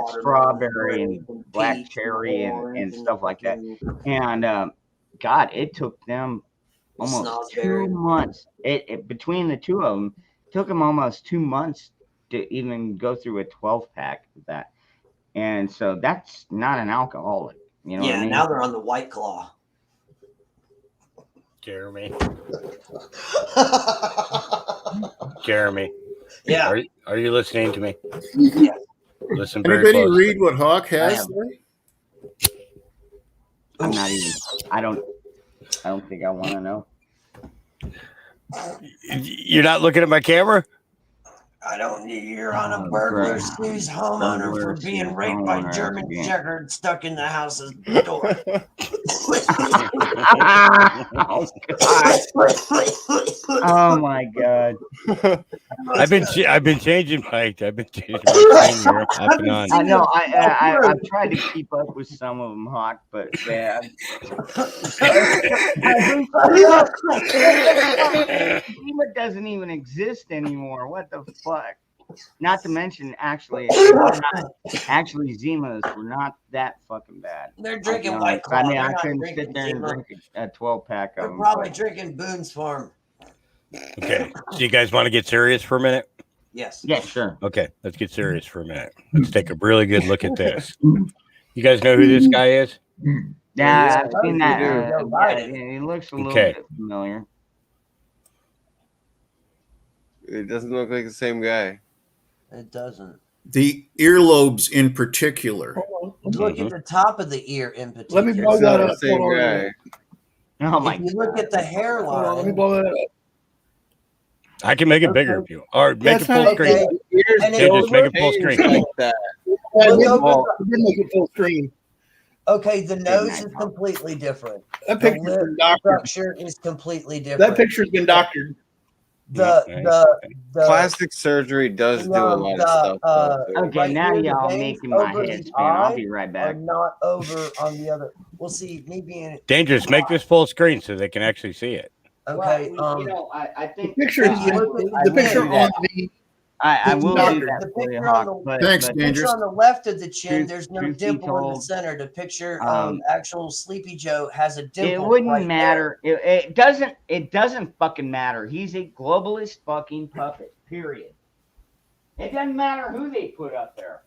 strawberry and black cherry and stuff like that. And God, it took them almost 2 months. It between the two of them, took them almost 2 months to even go through a 12-pack of that. And so that's not an alcoholic, you know. Yeah, what I mean? now they're on the White Claw. Jeremy. Jeremy. Yeah. Are you listening to me? Yeah. Listen very Anybody closely. read what Hawk has there? I'm not even. I don't think I want to know. You're not looking at my camera? I don't need you're on a burglar sees homeowner for being raped by German Shepherd stuck in the house's door. Oh my God. I've been changing my thing here off and on. I know. I've tried to keep up with some of them, Hawk, but yeah. Zima doesn't even exist anymore. What the fuck? Not to mention, actually, Zimas were not that fucking bad. They're drinking White Claw. I mean, They're I not couldn't drinking sit there and Zima. drink a 12-pack of They're them. probably drinking Boone's Farm. Okay. So you guys want to get serious for a minute? Yes. Yeah, sure. Okay, let's get serious for a minute. Let's take a really good look at this. You guys know who this guy is? Yeah, I've seen that. He looks a little bit familiar. It doesn't look like the same guy. It doesn't. the earlobes in particular. Hold on. Look at the top of the ear in particular. Let me blow It's that not the up. same Hold on. guy. Oh my If you look at the Hold on. Let me hairline, blow that up. I can make it bigger if you, or make it That's full not- screen. okay, Ears And Yeah, if don't just make it look- full change screen. like that. I Look did over make it full screen. okay, the nose night, is Paul. completely different. That The picture's lip been doctored. structure is completely different. That picture's been doctored. The Plastic surgery does do a lot of stuff. though, dude. Okay, right now here, the y'all veins making my over head the spin. I'll eye be right are back. not over on the other. Well, see, me being Dangerous. Make this full screen so they can actually see it. okay. Well, you know, I The think picture, If you look at the the picture chin, on the I will do doctor. that The for you, picture on Hawk. the- But, Thanks, but the picture Dangerous. on the left of the chin, Truth- there's no truth be dimple in the told, center. The picture um, actual Sleepy Joe has a dimple. it wouldn't right matter. It doesn't. It doesn't fucking matter. He's a globalist fucking puppet. Period. It doesn't matter who they put up there.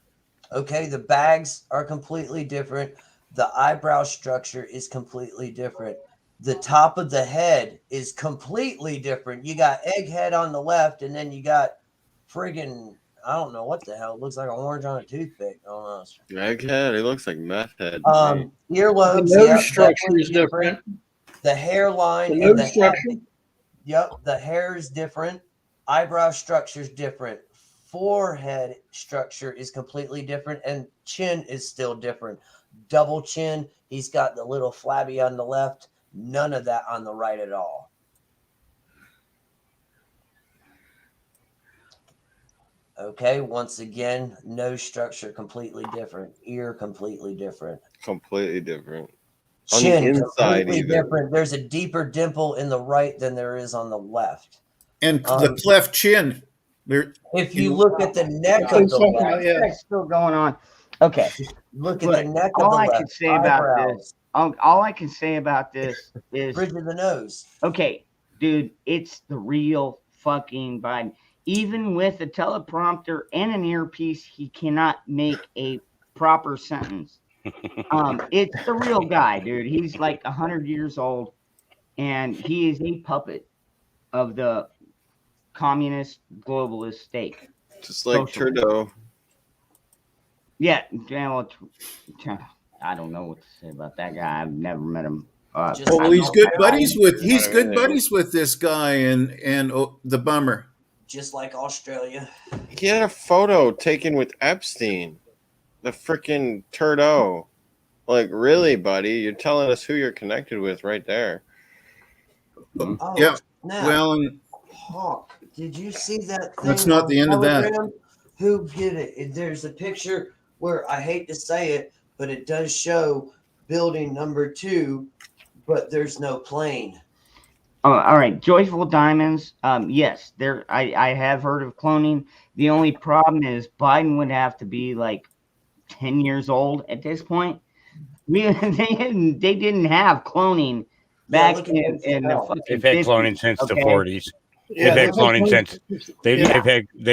there. Okay, the bags are completely different. The eyebrow structure is completely different. The top of the head is completely different. You got egghead on the left, and then you got friggin' I don't know what the hell. It looks like an orange on a toothpick almost. Egghead, he looks like meth head. Earlobes, The nose yep, structure definitely is different. The hairline The and nose structure. Yep, the hair is different. Eyebrow structure is different. Forehead structure is completely different, and chin is still different. Double chin. He's got the little flabby on the left. None of that on the right at all. Okay, once again, nose structure completely different. Ear completely different. Completely different. On the Chin inside, completely even. different. There's a deeper dimple in the right than there is on the left. And the cleft chin. There, If you look at the neck That's of the something left, like- yeah. That's still going on. Okay. look at Look, the neck of all the I left. can say about eyebrows, this, all I can say about this is, bridge of the nose. okay, dude, it's the real fucking Biden. Even with a teleprompter and an earpiece, he cannot make a proper sentence. It's the real guy, dude. He's like 100 years old, and he is a puppet of the communist globalist state. Just like Socialist. Trudeau. Yeah, well, I don't know what to say about that guy. I've never met him. Just- well, he's good buddies with Whatever. this guy and the bummer. Just like Australia. He had a photo taken with Epstein. The freaking Trudeau. Like, really, buddy? You're telling us who you're connected with right there. Oh, Yeah. snap. Well, and Hawk, did you see that thing? That's not on the end of that. Telegram? Who did it? There's a picture where I hate to say it, but it does show building number 2, but there's no plane. Oh, all right. Joyful Diamonds. Yes, there. I have heard of cloning. The only problem is Biden would have to be like 10 years old at this point. They didn't have cloning back look at in the Hell. fucking They've had 50s, cloning since the okay? 40s. Yeah, They've had cloning since they've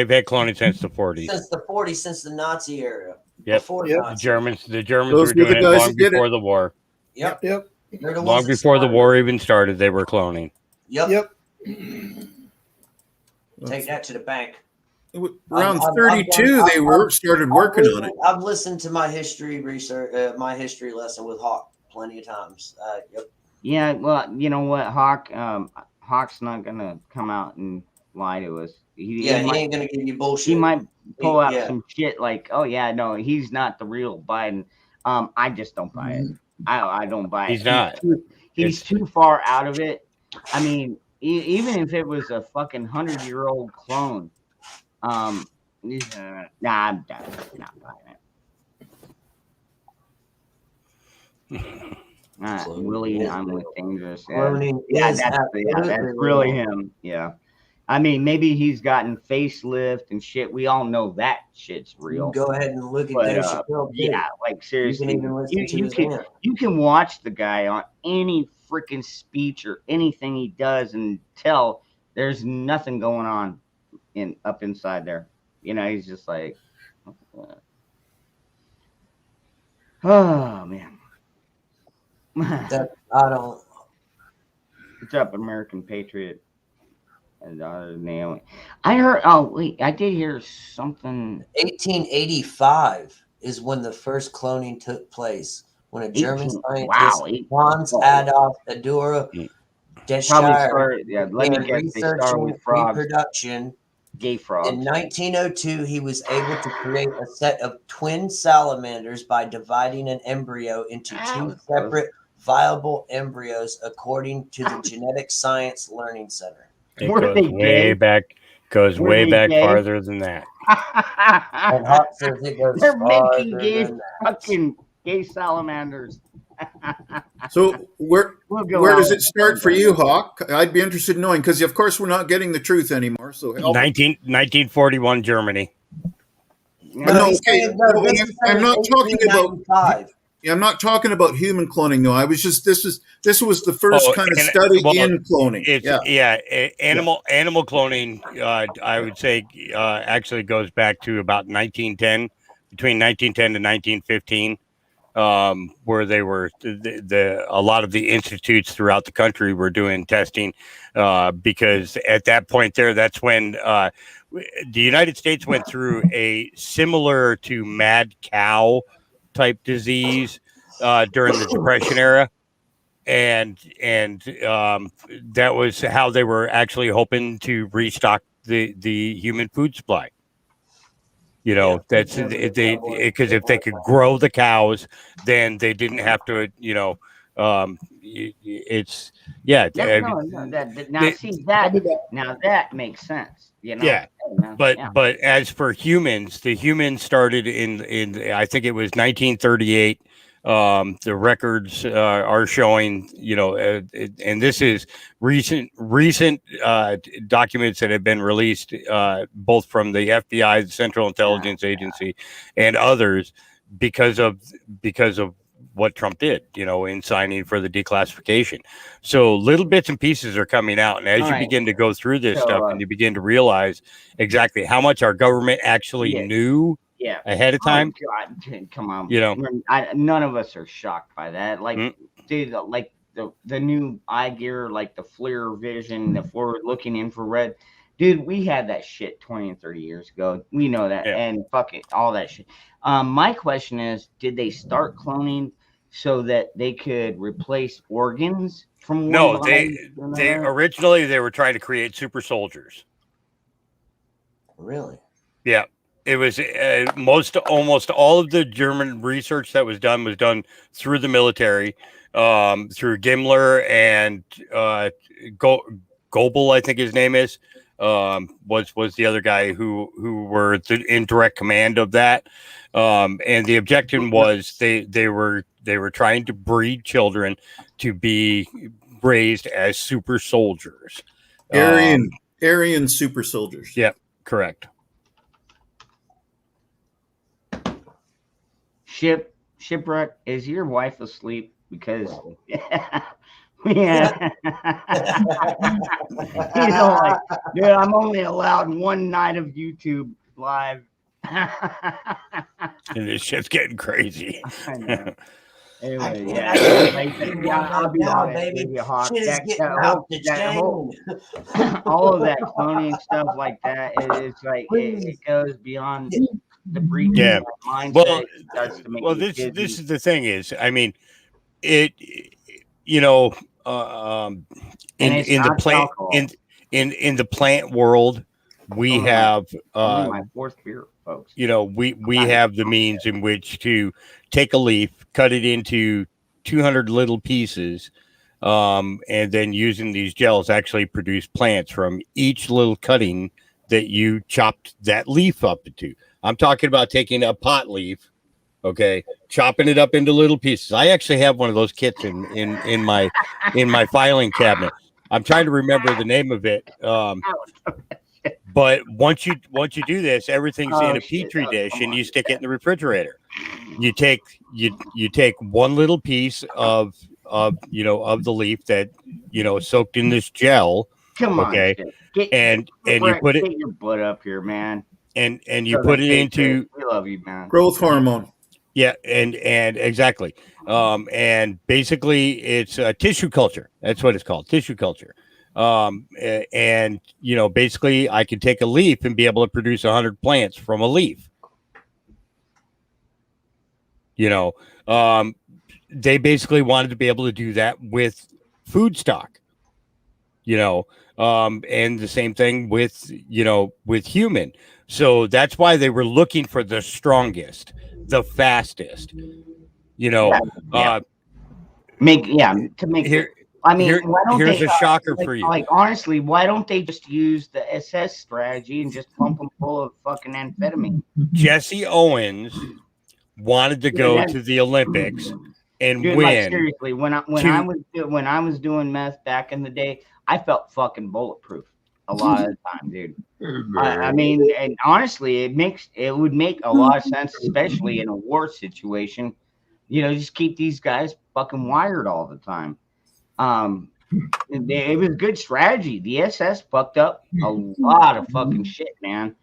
had cloning since the 40s. Since the 40s, since the Nazi era. Yep. Before Yep. The Nazi. Germans Those were were the doing it guys long that did before the war. Yep. Yep. They're the Long ones that before the started war even started, they were cloning. it. Yep. Yep. Take that to the bank. around I've 32, done- they started working on it. I've listened to my history research, my history lesson with Hawk plenty of times. Yep. Yeah, well, you know what, Hawk? Hawk's not gonna come out and lie to us. He He might, ain't gonna give you bullshit. he might pull out Yeah. some shit like, "Oh yeah, no, he's not the real Biden." I just don't buy it. I don't buy it. He's not. He's too far out of it. I mean, even if it was a fucking 100-year-old clone, nah, I'm not buying it. Willie, I'm with Dangerous. Cloning Yeah, is that's absolutely really real. him. Yeah. I mean, maybe he's gotten facelift and shit. We all know that shit's real. Go ahead and look at But, Dave Chappelle. too. yeah, like seriously, You can even listen to his can, rant. you can watch the guy on any freaking speech or anything he does and tell there's nothing going on up inside there. You know, he's just like, oh man. That I don't. What's up, American Patriot? Naomi. I heard. Oh wait, I did hear something. 1885 is when the first cloning took place. When a German 18 scientist, wow, Hans Adolf Adora probably Deschire, started. Yeah, let me began guess. They started researching with frogs, reproduction. gay In frogs. 1902, he was able to create a set of twin salamanders by dividing an embryo into two separate viable embryos, according to the Genetic Science Learning Center. It Were goes they way gay? back. Goes Were way they back gay? farther than that. And Hawk says it goes They're farther making gay than that. fucking gay salamanders. So where We'll go where does out. it start for you, Hawk? I'd be interested in knowing because of course we're not getting the truth anymore. So help. 1941 Germany. No, he's okay. saying, No, this is I'm not talking about. 1895. I'm not talking about human cloning though. I was just this was the first kind of study in cloning. It's animal cloning. I would say actually goes back to about 1910, between 1910 to 1915. Where they were a lot of the institutes throughout the country were doing testing because at that point that's when the United States went through a similar to mad cow type disease during the Depression era. And that was how they were actually hoping to restock the human food supply. You know, that's because if they could grow the cows, then they didn't have to. You know, it's Now that makes sense. You know. Yeah, but as for humans, the humans started in I think it was 1938. The records are showing, you know, and this is recent documents that have been released, both from the FBI, the Central Intelligence Agency, and others, because of what Trump did, you know, in signing for the declassification. So little bits and pieces are coming out, and as you begin to go through this stuff, and you begin to realize exactly how much our government actually knew. Yeah, ahead of time. Oh, God, come on, you know, none of us are shocked by that. Like, dude, like the new eye gear, like the FLIR vision, the forward-looking infrared. Dude, we had that shit 20 and 30 years ago. We know that, and fuck it, all that shit. My question is, did they start cloning so that they could replace organs from? No, they originally they were trying to create super soldiers. Really? Yeah. It was almost all of the German research that was done through the military, through Gimler and Goebel, I think his name is, was the other guy who were in direct command of that. And the objection was they were trying to breed children to be raised as super soldiers, Aryan super soldiers. Yeah, correct. Shipwreck, is your wife asleep? Because you know, like, dude, I'm only allowed one night of YouTube live. And this shit's getting crazy. I know. Anyway, I'll be now, honest baby. with you, Hawk. Shit is getting out the chain. All of that cloning stuff like that, it's like it goes beyond the breeding mindset. This is the thing is, I mean, it, you know, in the plant world, we have my fourth beer, folks. You know, we have the means in which to take a leaf, cut it into 200 little pieces, and then using these gels actually produce plants from each little cutting that you chopped that leaf up into. I'm talking about taking a pot leaf, okay, chopping it up into little pieces. I actually have one of those kits in my filing cabinet. I'm trying to remember the name of it. But once you do this, everything's in a petri dish, and you stick it in the refrigerator. You take one little piece of the leaf that soaked in this gel. Come on, okay, and you put it. Get your butt up here, man. And you put it into. We love you, man. Growth hormone. Yeah, and exactly. And basically, it's tissue culture. That's what it's called, tissue culture. And basically I could take a leaf and be able to produce 100 plants from a leaf. They basically wanted to be able to do that with food stock, and the same thing with human. So that's why they were looking for the strongest, the fastest, to make here. I mean, why don't Here's they, a shocker for you. Like, honestly, why don't they just use the SS strategy and just pump them full of fucking amphetamine? Jesse Owens wanted to go to the Olympics and Dude, win. like, seriously, when I was doing meth back in the day, I felt fucking bulletproof a lot of the time, dude. I mean, and honestly, it would make a lot of sense, especially in a war situation. Just keep these guys fucking wired all the time. It was good strategy. The SS fucked up a lot of fucking shit, man.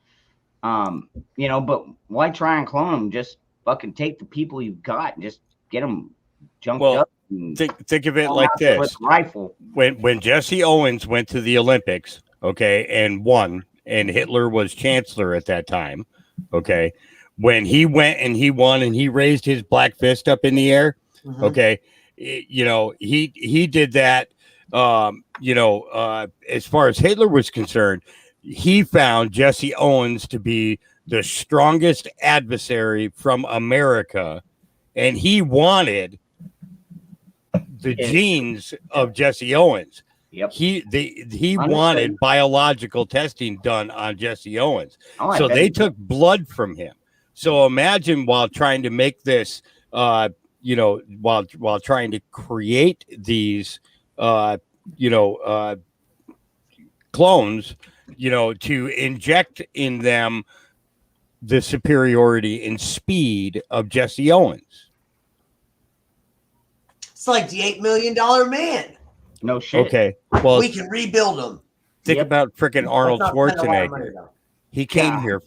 But why try and clone them? Just fucking take the people you've got and just get them junked up. Think of it like this: with a rifle. When Jesse Owens went to the Olympics, okay, and won, and Hitler was chancellor at that time, okay, when he went and he won and he raised his black fist up in the air, okay, he did that. As far as Hitler was concerned, he found Jesse Owens to be the strongest adversary from America, and he wanted the genes of Jesse Owens. Yep. He wanted biological testing done on Jesse Owens. So they took blood from him. So imagine while trying to make this, while trying to create these, clones, to inject in them the superiority and speed of Jesse Owens. It's like the $8 million man. No shit. Okay. Well, we can rebuild him. Think about freaking Arnold Schwarzenegger. He came here.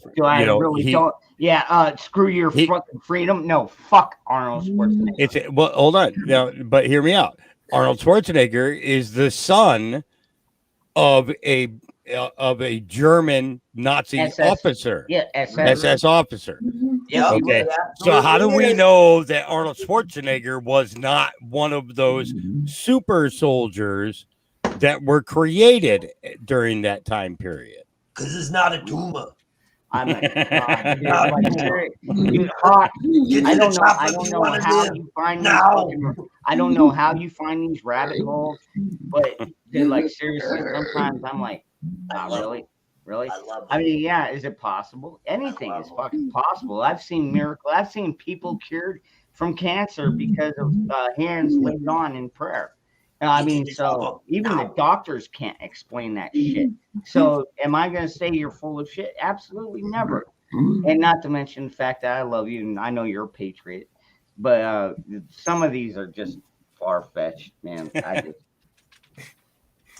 Screw your fucking freedom. No, fuck Arnold Schwarzenegger. Hold on. Now, but hear me out. Arnold Schwarzenegger is the son of a German Nazi officer. Yeah, SS officer. Yeah. Okay. So how do we know that Arnold Schwarzenegger was not one of those super soldiers that were created during that time period? Because it's not a tumor. I'm like, dude, I don't know how you find I don't know how you find these rabbit holes, but dude, like, seriously, sometimes I'm like, really? I mean, yeah, is it possible? Anything is fucking possible. I've seen miracles. I've seen people cured from cancer because of hands laid on in prayer. I mean, so even the doctors can't explain that shit. So am I going to say you're full of shit? Absolutely never. And not to mention the fact that I love you and I know you're a patriot. But some of these are just far-fetched, man.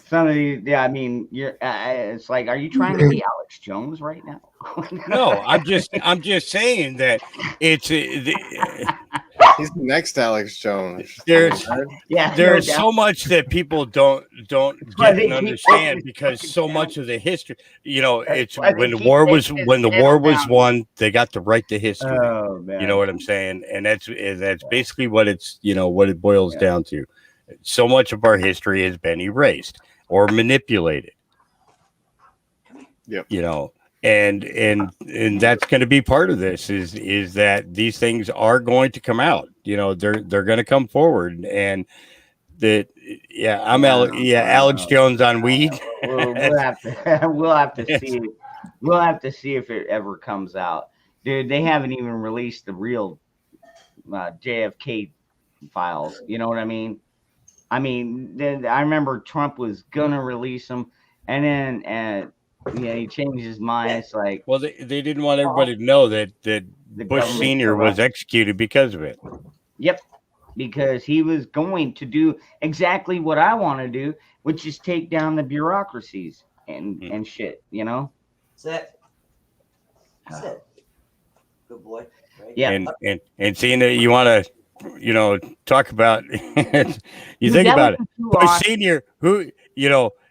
Some of these, yeah, I mean, it's like, are you trying to be Alex Jones right now? No, I'm just saying that it's he's the next Alex Jones. There's so much that people don't get and understand because so much of the history, it's when the war was won, they got to write the history. Oh, man. You know what I'm saying? And that's basically what it's what it boils down to. So much of our history has been erased or manipulated. Yep. And that's going to be part of this is that these things are going to come out. They're going to come forward, and that Alex Jones on weed. We'll have to see. We'll have to see if it ever comes out, dude. They haven't even released the real JFK files. You know what I mean? I remember Trump was gonna release them, and then he changed his mind. It's like, well, they didn't want everybody to know that Bush Sr. was executed because of it. Yep, because he was going to do exactly what I want to do, which is take down the bureaucracies and shit. That's it. Good boy. Right? Yeah, and seeing that you want to. Talk about you think about it. Bush Senior, who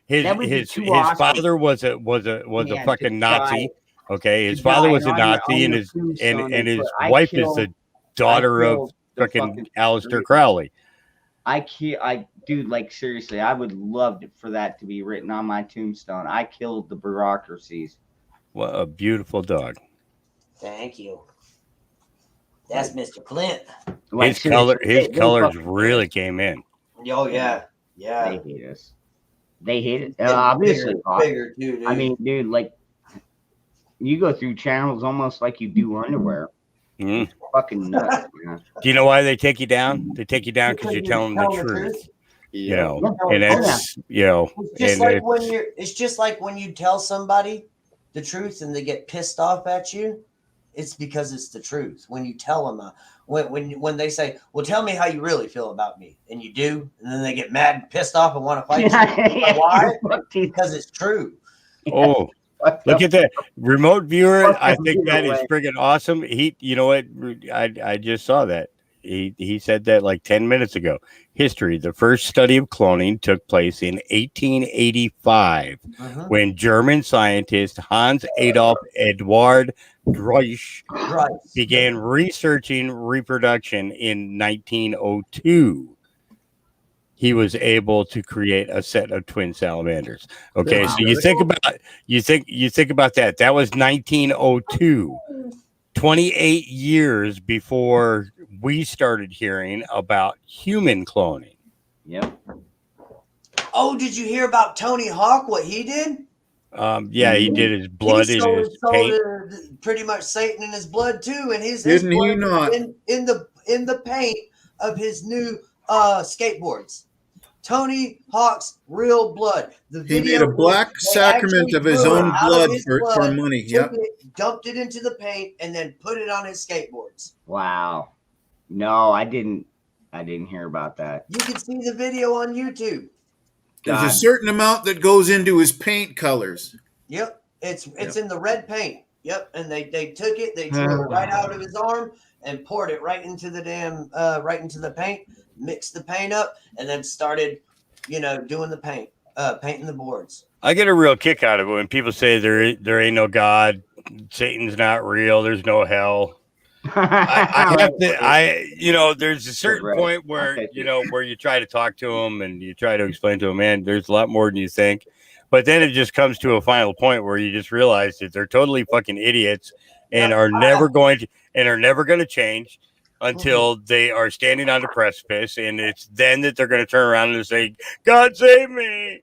his That would be his too his awesome. father was a Man, to fucking Nazi. die- Okay, his to father die was a on your- Nazi, on and your his tombstone and his put, "I wife is the killed- daughter I of killed the fucking fucking Aleister traitor." Crowley. Dude, like seriously, I would love for that to be written on my tombstone. I killed the bureaucracies. What a beautiful dog. Thank you. That's Mr. Clint. Like, His color, seriously, his they colors fucking really hate us. came in. Oh yeah, yeah. They hate us. They hate it. Getting Obviously, bigger too, dude. I mean, dude, like you go through channels almost like you do underwear. Mhm. Fucking nuts, man. Do you know why they take you down? They take you down because you're telling them the truth. You know, and it's It's just and like it's, when you're. It's just like when you tell somebody the truth and they get pissed off at you. It's because it's the truth. When you tell them, when they say, "Well, tell me how you really feel about me," and you do, and then they get mad and pissed off and want to fight you. Yeah, Why? Because it's true. oh, look at that remote viewer. I think that is away. friggin' awesome. You know what? I just saw that. He said that like 10 minutes ago. History. The first study of cloning took place in 1885 when German scientist Hans Adolf Eduard Dreusch began researching reproduction in 1902. He was able to create a set of twin salamanders. Okay, Wow. so you think about that. That was 1902. 28 years before we started hearing about human cloning. Yep. Oh, did you hear about Tony Hawk? What he did? Yeah, he did his blood He in sold his his soul paint. to pretty much Satan in his blood too, and his Didn't he blood not? in the paint of his new skateboards. Tony Hawk's real blood. The He video made a black they sacrament actually of his drew own out of blood his for blood, money. took Yep. it, dumped it into the paint, and then put it on his skateboards. Wow. No, I didn't hear about that. You can see the video on YouTube. There's God. a certain amount that goes into his paint colors. Yep, it's in the red paint. Yep, and they took it, they drew it right out of his arm and poured it right into the damn right into the paint, mixed the paint up, and then started, doing the paint, painting the boards. I get a real kick out of it when people say there ain't no God, Satan's not real, there's no hell. I have to, there's a certain point where, where you try to talk to them and you try to explain to them, man, there's a lot more than you think. But then it just comes to a final point where you just realize that they're totally fucking idiots and are never going to change until they are standing on the precipice. And it's then that they're going to turn around and say, God save me.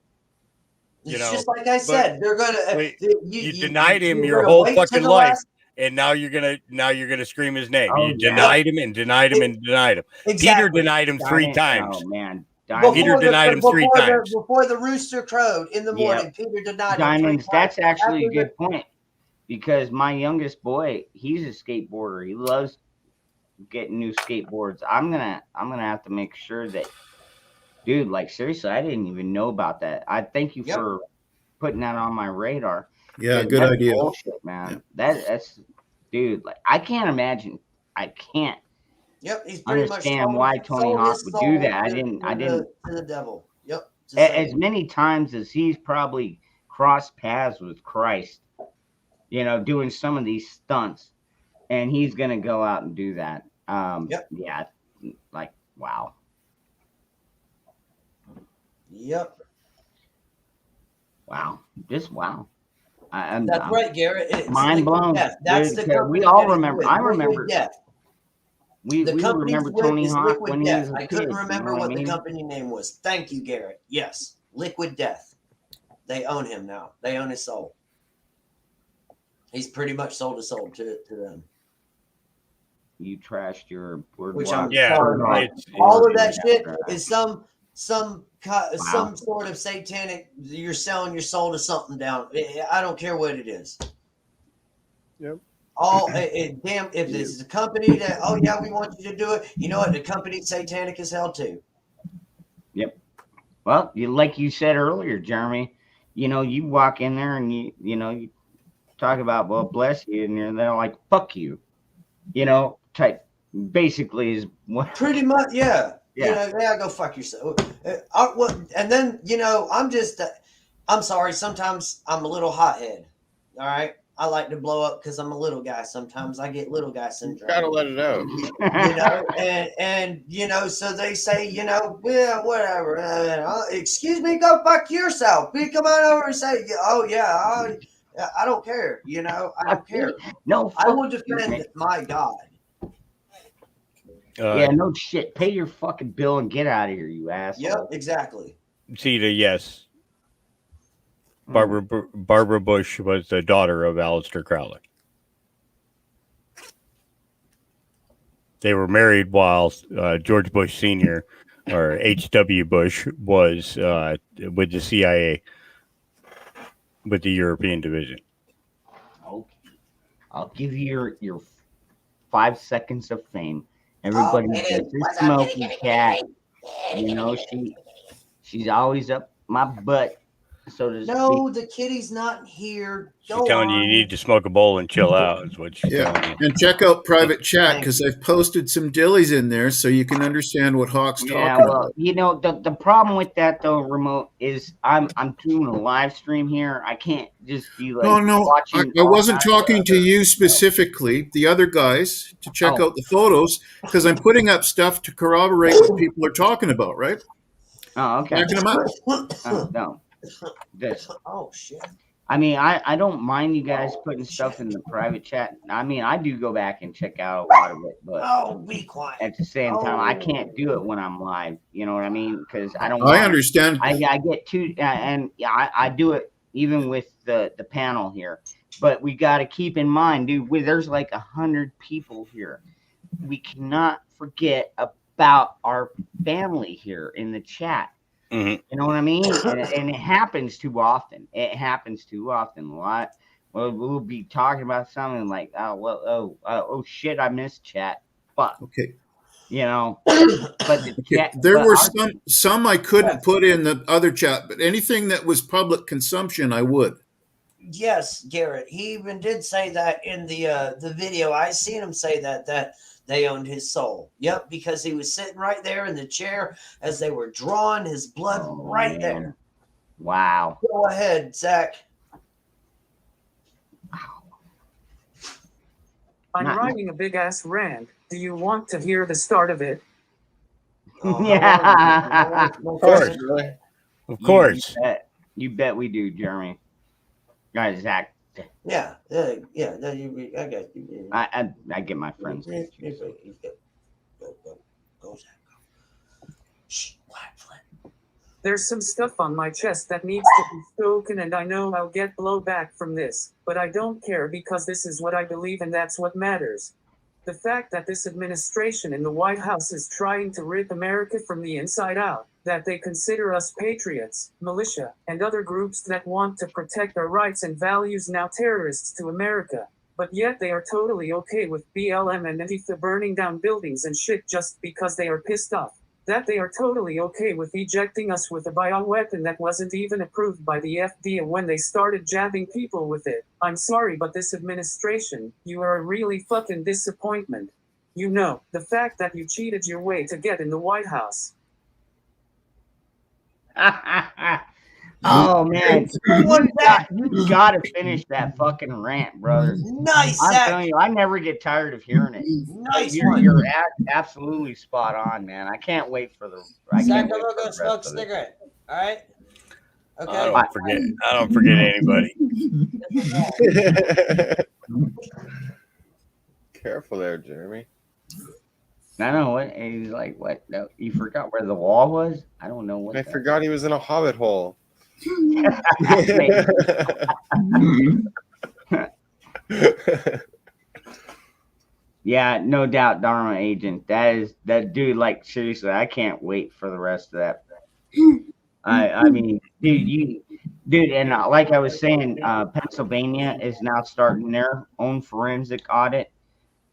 It's just like I said, they're gonna. You denied him your whole fucking life. And now you're gonna scream his name. Oh, You denied him and denied him and denied him. Exactly. Peter denied him 3 times. Oh man, Peter denied him 3 times. Before the rooster crowed in the morning. Peter denied Diamonds. him 3 That's times. actually a good point because my youngest boy, he's a skateboarder. He loves getting new skateboards. I'm gonna have to make sure that, dude. Like seriously, I didn't even know about that. I thank you for putting that on my radar. Yeah, good idea. Bullshit, man. That's dude. Like I can't imagine. I can't. Yep, he's pretty understand much why Tony Hawk would do that. I didn't. To the devil. Yep. As many times as he's probably crossed paths with Christ, doing some of these stunts, and he's gonna go out and do that. Yeah, like wow. Yep. Wow. Just wow. That's right, Garrett. It's mind blown. That's the company. We all remember. I remember. Death. We remember Tony Hawk when he was a I couldn't kid, remember you know what I the mean? company name was. Thank you, Garrett. Yes, Liquid Death. They own him now. They own his soul. He's pretty much sold his soul to them. You trashed your word. Which I'm sorry. all of that shit is some sort of satanic. You're selling your soul to something down. I don't care what it is. Yep. Damn, if this is a company that, oh yeah, we want you to do it. You know what? The company's satanic as hell too. Yep. Well, like you said earlier, Jeremy, you walk in there and you talk about, well, bless you, and they're like, fuck you, type basically is what. Pretty much, yeah. Yeah. Go fuck yourself. And then I'm just, I'm sorry. Sometimes I'm a little hothead. All right. I like to blow up because I'm a little guy. Sometimes I get little guy syndrome. Gotta let it out. You know, and you know, so they say, you know, well, whatever. Excuse me, go fuck yourself. You come on over and say, oh yeah, I don't care. You know, I don't care. No, I will fuck you, defend man. my God. Yeah, no shit. Pay your fucking bill and get out of here, you asshole. Yep, exactly. Cheetah, yes. Barbara Bush was the daughter of Aleister Crowley. They were married while George Bush Sr. or H.W. Bush was with the CIA, with the European Division. Okay. I'll give you your 5 seconds of fame. Everybody does this smoky cat. You know, she's always up my butt. So to No, speak. the kitty's not here. She's telling you need to smoke a bowl and chill out. Is what she's telling you. And check out private chat because I've posted some dillies in there so you can understand what Hawk's talking about. You know, the problem with that though, Remote, is I'm doing a live stream here. I can't just be like watching. I wasn't talking to you specifically, the other guys, to check out the photos because I'm putting up stuff to corroborate what people are talking about, right? Oh, okay. Backing them up. No. This. Oh shit. I mean, I don't mind you guys putting stuff in the private chat. I mean, I do go back and check out a lot of it, but be quiet. at the same time, I can't do it when I'm live. You know what I mean? Because I don't. I understand. I get too, and I do it even with the panel here. But we got to keep in mind, dude. There's like 100 people here. We cannot forget about our family here in the chat. Mm-hmm. You know what I mean? And it happens too often. It happens too often. A lot. We'll be talking about something like, oh shit, I missed chat. Fuck. Okay. You know, but the chat, there were some I couldn't put in the other chat, but anything that was public consumption, I would. Yes, Garrett. He even did say that in the video. I seen him say that they owned his soul. Yep, because he was sitting right there in the chair as they were drawing his blood right there. Wow. Go ahead, Zach. I'm writing a big ass rant. Do you want to hear the start of it? Yeah. Of course. Of course. You bet we do, Jeremy. Guys, Zach. Yeah. I got you. I get my friends. Go, Zach. Shh, quiet, Flint. There's some stuff on my chest that needs to be spoken, and I know I'll get blowback from this, but I don't care because this is what I believe and that's what matters. The fact that this administration in the White House is trying to rip America from the inside out, that they consider us patriots, militia, and other groups that want to protect our rights and values now terrorists to America, but yet they are totally okay with BLM and Antifa burning down buildings and shit just because they are pissed off. That they are totally okay with ejecting us with a bioweapon that wasn't even approved by the FDA when they started jabbing people with it. I'm sorry, but this administration, you are a really fucking disappointment. You know, the fact that you cheated your way to get in the White House. Oh man, you gotta finish that fucking rant, brother. Nice, I'm Zach. telling you, I never get tired of hearing it. Nice You're absolutely spot on, man. I can't wait for the. Zach, I'm gonna go smoke a cigarette. All right. Okay. I don't forget anybody. Careful there, Jeremy. I don't know what. And he's like, what? No, you forgot where the wall was? I don't know what. I forgot he was in a hobbit hole. Yeah, no doubt, Dharma Agent. That dude. Like seriously, I can't wait for the rest of that. I mean, dude, and like I was saying, Pennsylvania is now starting their own forensic audit.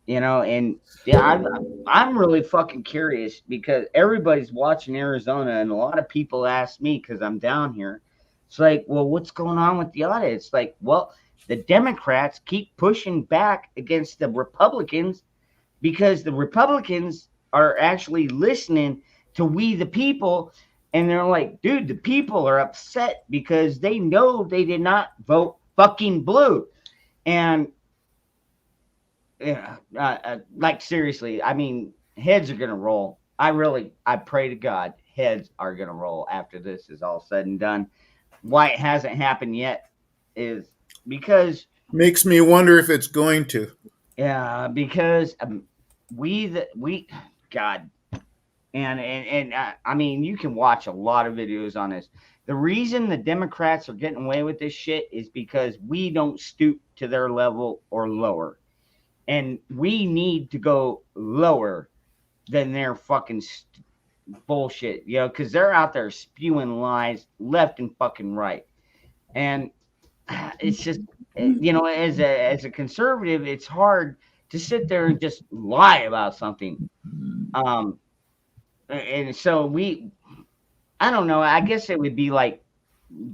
You know, and yeah, I'm really fucking curious because everybody's watching Arizona, and a lot of people ask me because I'm down here. It's like, well, what's going on with the audit? It's like, well, the Democrats keep pushing back against the Republicans because the Republicans are actually listening to we the people And they're like, dude, the people are upset because they know they did not vote fucking blue. And yeah, like seriously, I mean, heads are gonna roll. I pray to God, heads are gonna roll after this is all said and done. Why it hasn't happened yet is because Makes me wonder if it's going to. because God, and I mean, you can watch a lot of videos on this. The reason the Democrats are getting away with this shit is because we don't stoop to their level or lower. And we need to go lower than their fucking bullshit, you know, because they're out there spewing lies left and fucking right. And it's just, you know, as a conservative, it's hard to sit there and just lie about something. And so I don't know, I guess it would be like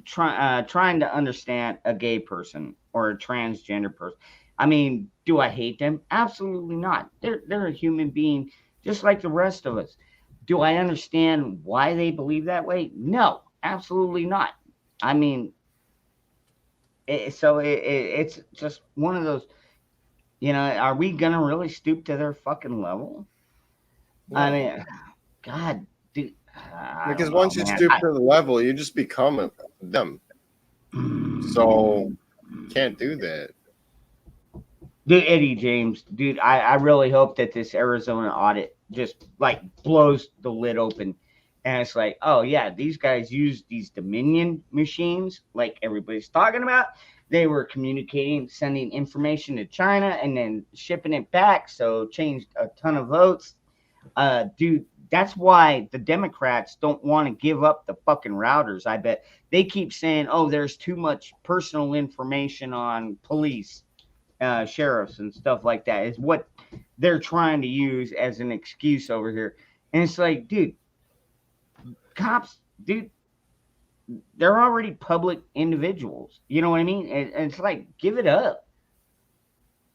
trying to understand a gay person or a transgender person. I mean, do I hate them? Absolutely not. They're a human being just like the rest of us. Do I understand why they believe that way? No, absolutely not. I mean, it's just one of those, you know, are we going to really stoop to their fucking level? I mean, God, dude. Because once you stoop to the level, you just become them. So, you can't do that. Dude, Eddie James, dude, I really hope that this Arizona audit just like blows the lid open. And it's like, oh, yeah, these guys use these Dominion machines like everybody's talking about. They were communicating, sending information to China and then shipping it back. So changed a ton of votes. Dude, that's why the Democrats don't want to give up the fucking routers. I bet they keep saying, oh, there's too much personal information on police. Sheriffs and stuff like that is what they're trying to use as an excuse over here. And it's like, dude, cops, dude, they're already public individuals. You know what I mean? And it's like, give it up.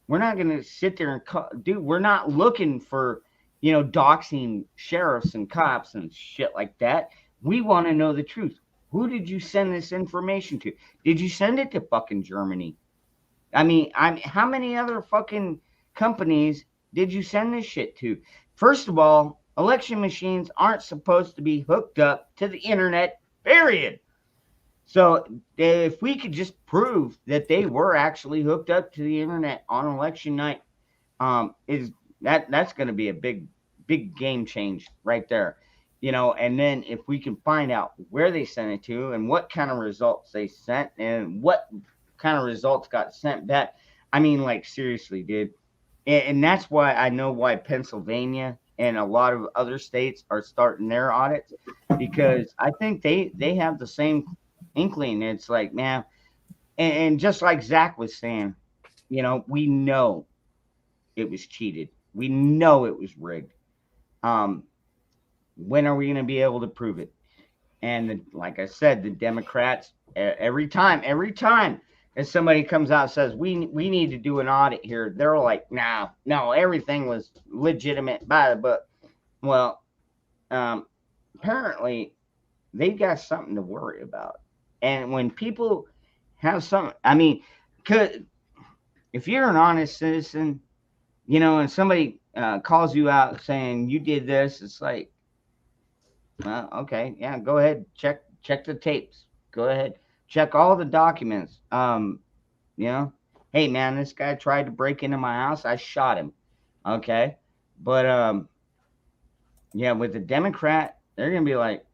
We're not going to sit there and dude, we're not looking for, you know, doxing sheriffs and cops and shit like that. We want to know the truth. Who did you send this information to? Did you send it to fucking Germany? I mean, how many other fucking companies did you send this shit to? First of all, election machines aren't supposed to be hooked up to the internet, period. So if we could just prove that they were actually hooked up to the internet on election night, that's going to be a big game change right there. You know, and then if we can find out where they sent it to and what kind of results they sent and what kind of results got sent back. I mean, like, seriously, dude. And that's why I know why Pennsylvania and a lot of other states are starting their audits, because I think they have the same inkling. It's like, man, and just like Zach was saying, you know, we know it was cheated. We know it was rigged. When are we going to be able to prove it? And like I said, the Democrats, every time if somebody comes out and says, we need to do an audit here, they're like, no, everything was legitimate by the book. Well, apparently they've got something to worry about. And when people have some, I mean, if you're an honest citizen, you know, and somebody calls you out saying you did this, it's like, well, okay, yeah, go ahead, check the tapes. Go ahead. Check all the documents. You know, hey man, this guy tried to break into my house. I shot him. Okay. But yeah, with the Democrat, they're gonna be like,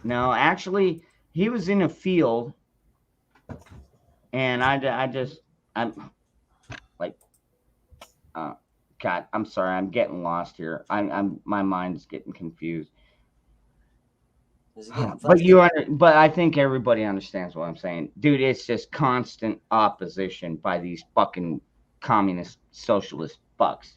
no, actually, he was in a field, and I'm like, God, I'm sorry, I'm getting lost here. My mind's getting confused. But I think everybody understands what I'm saying, dude. It's just constant opposition by these fucking communist socialist fucks,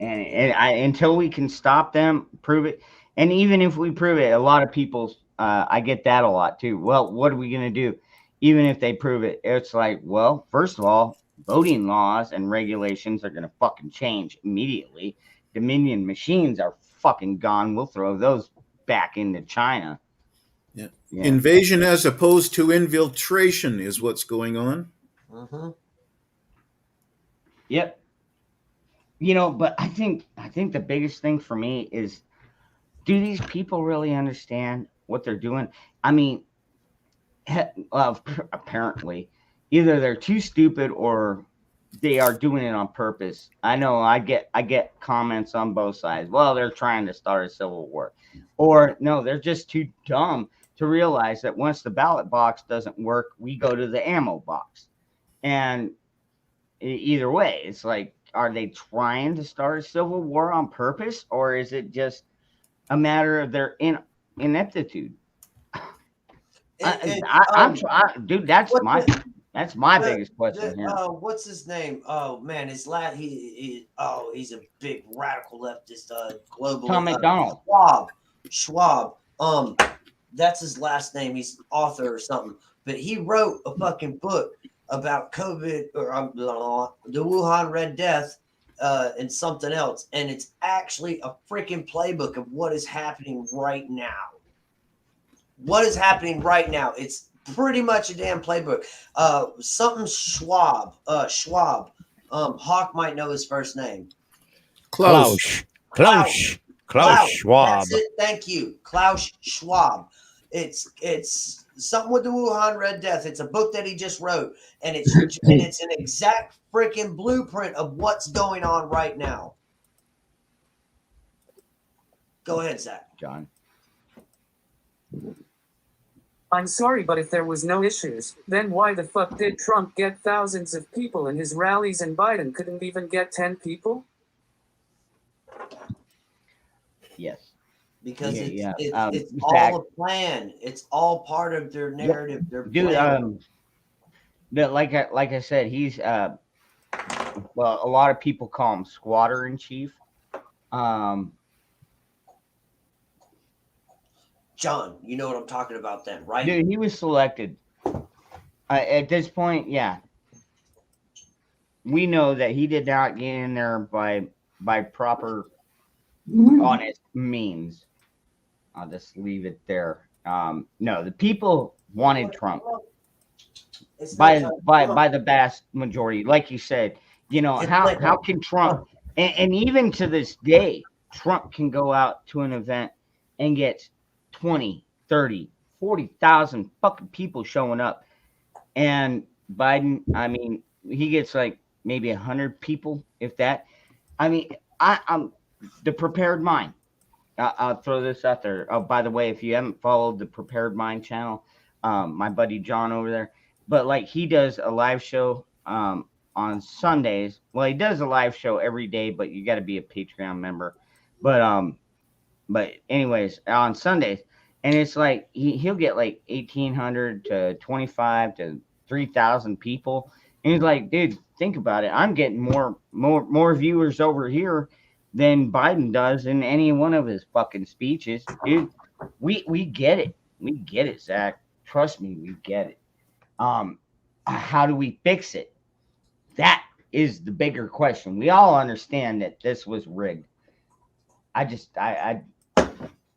and until we can stop them, prove it. And even if we prove it, a lot of people, I get that a lot too. Well, what are we gonna do? Even if they prove it, it's like, well, first of all, voting laws and regulations are gonna fucking change immediately. Dominion machines are fucking gone, we'll throw those back into China. Yeah. Yeah. Invasion as opposed to infiltration is what's going on. Mm-hmm. Yep. You know, but I think the biggest thing for me is, do these people really understand what they're doing? I mean, apparently, either they're too stupid or they are doing it on purpose. I know I get comments on both sides. Well, they're trying to start a civil war, or no, they're just too dumb to realize that once the ballot box doesn't work, we go to the ammo box. And either way, it's like, are they trying to start a civil war on purpose, or is it just a matter of their ineptitude? Dude, that's my biggest question here. What's his name? Oh man, he's a big radical leftist, global. Tom McDonald. Schwab. That's his last name. He's author or something. But he wrote a fucking book about COVID or the Wuhan Red Death and something else, and it's actually a freaking playbook of what is happening right now. What is happening right now? It's pretty much a damn playbook. Something Schwab. Hawk might know his first name. Klaus Schwab. That's it. Thank you, Klaus Schwab. It's something with the Wuhan Red Death. It's a book that he just wrote, and it's an exact freaking blueprint of what's going on right now. Go ahead, Zach. John. I'm sorry, but if there was no issues, then why the fuck did Trump get thousands of people in his rallies and Biden couldn't even get 10 people? Yes. Because Yeah, it's Zach. all a plan. It's all part of their narrative. Their Dude, plan. like I said, he's well, a lot of people call him Squatter in Chief. John, you know what I'm talking about then, right? Dude, he was selected. At this point, yeah. We know that he did not get in there by proper, honest means. I'll just leave it there. No, the people wanted Trump by the vast majority. Like you said, you know, how can Trump, and even to this day, Trump can go out to an event and get 20, 30, 40,000 fucking people showing up. And Biden, I mean, he gets like maybe 100 people, if that. I mean, I'm the Prepared Mind. I'll throw this out there. Oh, by the way, if you haven't followed the Prepared Mind channel, my buddy John over there, but like he does a live show on Sundays. Well, he does a live show every day, but you got to be a Patreon member. But anyways, on Sundays, and it's like he'll get like 1,800 to 25 to 3,000 people, and he's like, dude, think about it. I'm getting more viewers over here than Biden does in any one of his fucking speeches, dude. We get it. We get it, Zach. Trust me, we get it. How do we fix it? That is the bigger question. We all understand that this was rigged.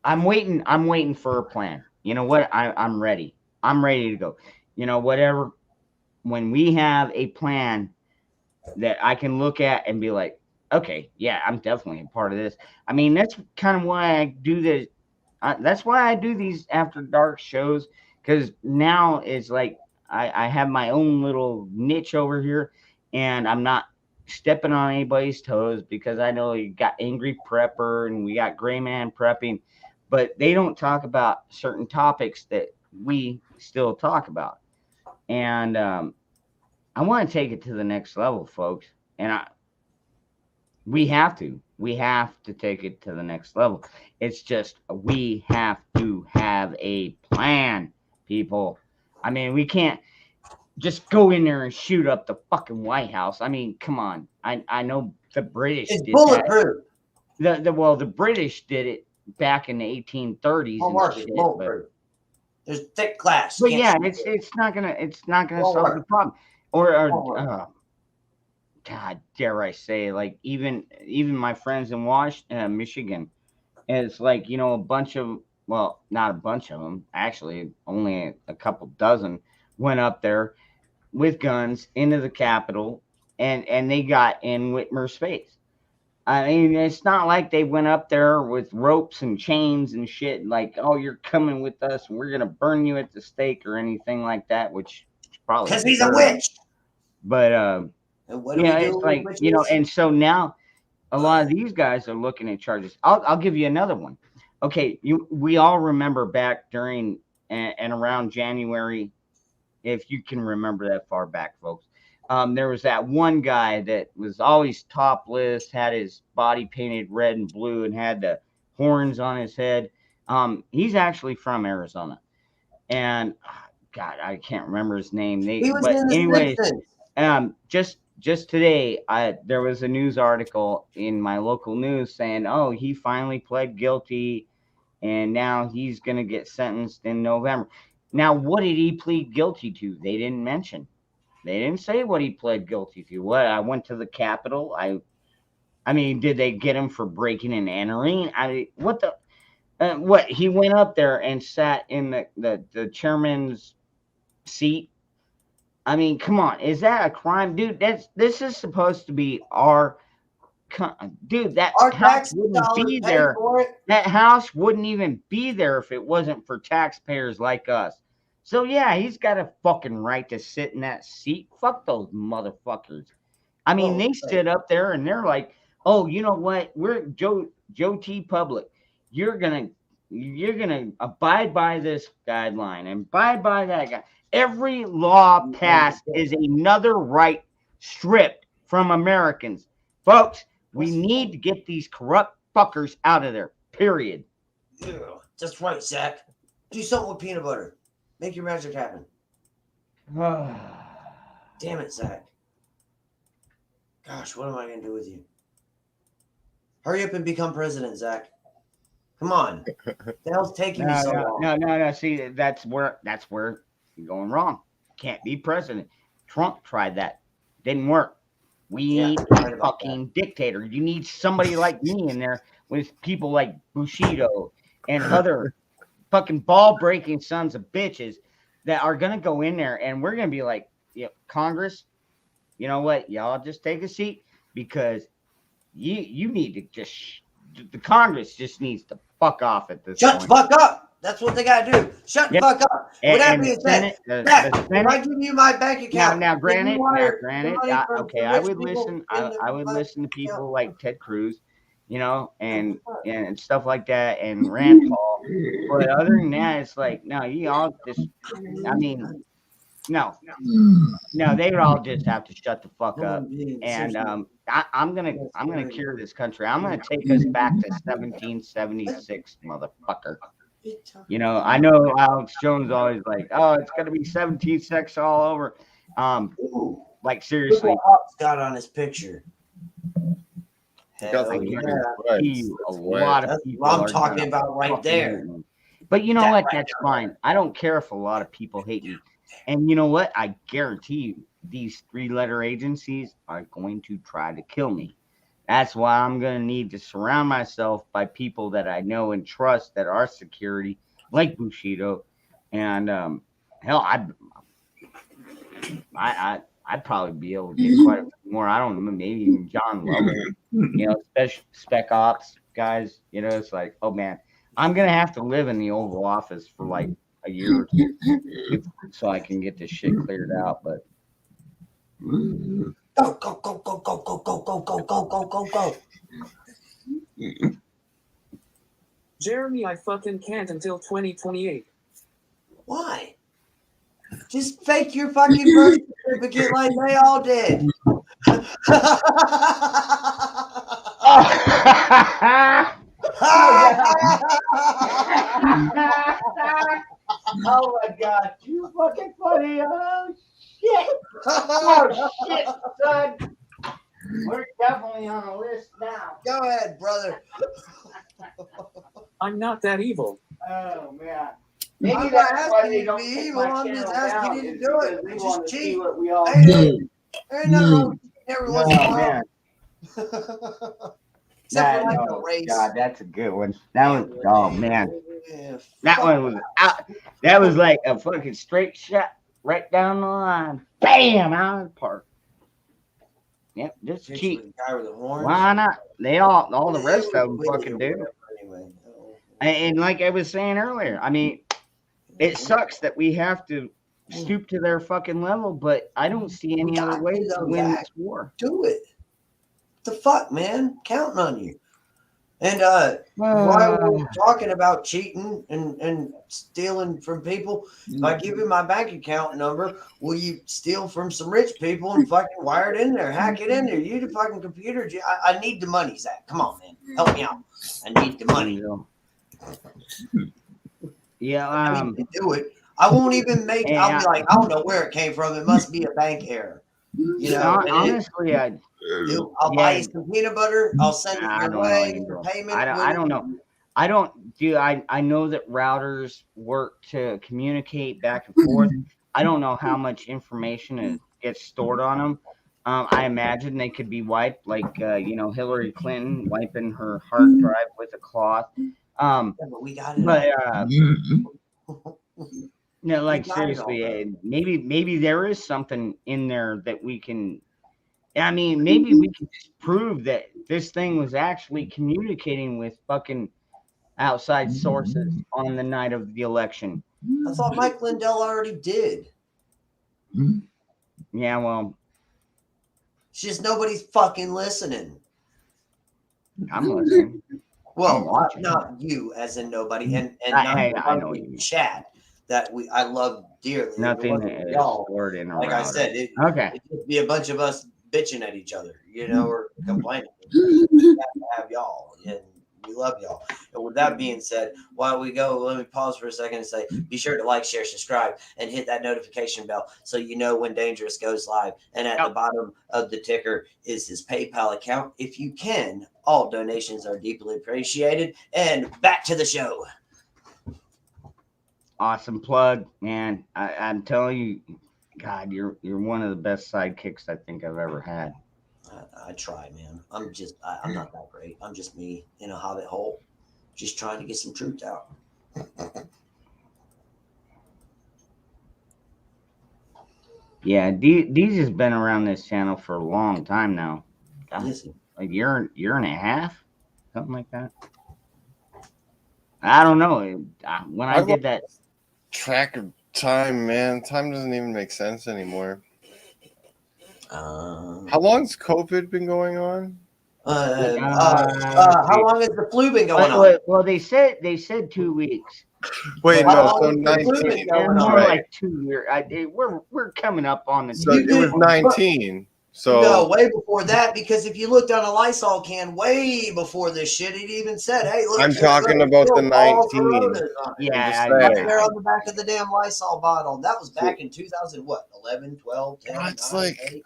I'm waiting for a plan. You know what? I'm ready. I'm ready to go. You know, whatever. When we have a plan that I can look at and be like, okay, yeah, I'm definitely a part of this. I mean, that's kind of why I do this. That's why I do these after dark shows, because now it's like I have my own little niche over here, and I'm not stepping on anybody's toes, because I know you got Angry Prepper and we got Gray Man Prepping, but they don't talk about certain topics that we still talk about. And I want to take it to the next level, folks. And we have to take it to the next level. It's just, we have to have a plan, people. I mean, we can't just go in there and shoot up the fucking White House. I mean, come on. I know the British did bulletproof. that. The British did it back in the 1830s. Bulletproof. There's thick glass. But yeah, it's not gonna solve the problem. Or God dare I say, like even my friends in Michigan, And it's like, you know, a bunch of, well, not a bunch of them, actually, only a couple dozen went up there with guns into the Capitol, and they got in Whitmer's face. I mean, it's not like they went up there with ropes and chains and shit, like, oh, you're coming with us and we're gonna burn you at the stake or anything like that, which is probably Because he's a true. witch. But And what do you know, we do it's with like, witches? you know, and so now a lot of these guys are looking at charges. I'll give you another one. Okay, we all remember back during and around January, if you can remember that far back, folks. There was that one guy that was always topless, had his body painted red and blue, and had the horns on his head. He's actually from Arizona, and God, I can't remember his name. He was But in the anyways, Simpsons. just today, there was a news article in my local news saying, oh, he finally pled guilty, and now he's gonna get sentenced in November. Now, what did he plead guilty to? They didn't mention. They didn't say what he pled guilty to. What? I went to the Capitol. I mean, did they get him for breaking and entering? I mean, what the? What? He went up there and sat in the chairman's seat. I mean, come on, is that a crime, dude? This is supposed to be our. Dude, that Our house tax wouldn't dollars be pay there. for it. That house wouldn't even be there if it wasn't for taxpayers like us. So yeah, he's got a fucking right to sit in that seat. Fuck those motherfuckers. I mean, they stood up there and they're like, "Oh, you know what? We're Joe T. Public. You're gonna abide by this guideline and abide by that guy." Every law passed is another right stripped from Americans, folks. We need to get these corrupt fuckers out of there. Period. Yeah, that's right, Zach. Do something with peanut butter. Make your magic happen. Damn it, Zach. Gosh, what am I going to do with you? Hurry up and become president, Zach. Come on. The hell's taking you so long? No. See, that's where you're going wrong. Can't be president. Trump tried that. Didn't work. We need a fucking dictator. You need somebody like me in there with people like Bushido and other fucking ball-breaking sons of bitches that are going to go in there, and we're going to be like, yeah, Congress, you know what? Y'all just take a seat, because you need to just the Congress just needs to fuck off at this point. Shut the fuck up. That's what they got to do. Shut the fuck up. With that being said, if I give you my bank account. Now, granted, okay, I would listen. I would listen to people like Ted Cruz, you know, and stuff like that, and Rand Paul. But other than that, it's like, no, you all just, I mean, no, they would all just have to shut the fuck up. And I'm gonna cure this country. I'm gonna take us back to 1776, motherfucker. You know, I know Alex Jones always like, oh, it's gonna be 17 all over. Like seriously, got on his picture. A lot of people. I'm talking about right there. But you know what? That's fine. I don't care if a lot of people hate me. And you know what? I guarantee you, these 3-letter agencies are going to try to kill me. That's why I'm going to need to surround myself by people that I know and trust that are security, like Bushido. And hell, I'd probably be able to get quite a few more. I don't know, maybe even John Lovell, you know, spec ops guys. You know, it's like, oh man, I'm going to have to live in the Oval Office for like a year or two so I can get this shit cleared out. But Go. Jeremy, I fucking can't until 2028. Why? Just fake your fucking birth certificate like they all did. Oh my god, you fucking funny. Oh shit. Oh shit, son. We're definitely on the list now. Go ahead, brother. I'm not that evil. Oh man. Maybe Maybe that's that's why why they they don't don't be take evil. my I'm just channel asking down, you to is do it. because they It's want just to see cheap. what we all Hey, do. there ain't nothing wrong with every once in a Oh while. man. Except for like the oh, race. God, that's a good one. That was, oh man, Yeah, that fuck one was out. That was like a fucking straight shot right down the line. Bam, out of the park. Yep, just Chicks cheap. with the guy with the horns. Why not? They all the Yeah, rest they of them were fucking or do. whatever anyway. Oh. And like I was saying earlier, I mean, it sucks that we have to stoop to their fucking level, but I don't see any We other got way to, to though, win Zach. this war. Do it. The fuck, man? Counting on you. And while we're talking about cheating and stealing from people, if I give you my bank account number, will you steal from some rich people and fucking wire it in there, hack it in there? You the fucking computer. I need the money, Zach. Come on, man. Help me out. I need the money. Yeah, I mean, do it. I won't even make. I'll be like, I don't know where it came from. It must be a bank error. You know, honestly, I'll buy you some peanut butter. I'll send it your way for payment. I don't know. I don't do. I know that routers work to communicate back and forth. I don't know how much information gets stored on them. I imagine they could be wiped, like Hillary Clinton wiping her hard drive with a cloth. But we got it. No, like seriously, maybe there is something in there that we can. I mean, maybe we can just prove that this thing was actually communicating with fucking outside sources on the night of the election. I thought Mike Lindell already did. Yeah, well, it's just nobody's fucking listening. I'm listening. Well, not you, as in nobody, and I know you. Chat that I love dearly. Nothing y'all. Like I said, it'd just be a bunch of us bitching at each other, or complaining. We have to have y'all, and we love y'all. And with that being said, while we go, let me pause for a second and say, be sure to like, share, subscribe, and hit that notification bell so you know when Dangerous goes live. And at the bottom of the ticker is his PayPal account. If you can, all donations are deeply appreciated. And back to the show. Awesome plug, man. I'm telling you, God, you're one of the best sidekicks I think I've ever had. I try, man. I'm not that great. I'm just me in a hobbit hole, just trying to get some truth out. Yeah, Deez has been around this channel for a long time now. God, like year and a half, something like that. I don't know. When I did that track of time, man, time doesn't even make sense anymore. How long's COVID been going on? How long has the flu been going on? Well, they said 2 weeks. Wait, no, so 19. More like 2 years. We're coming up on the. So it was 19. So no, way before that, because if you looked on a Lysol can way before this shit, it even said, "Hey, look." I'm talking about the 19. Yeah, right there on the back of the damn Lysol bottle. That was back in 2000. What? 11, 12, 10. It's 9, like. 8.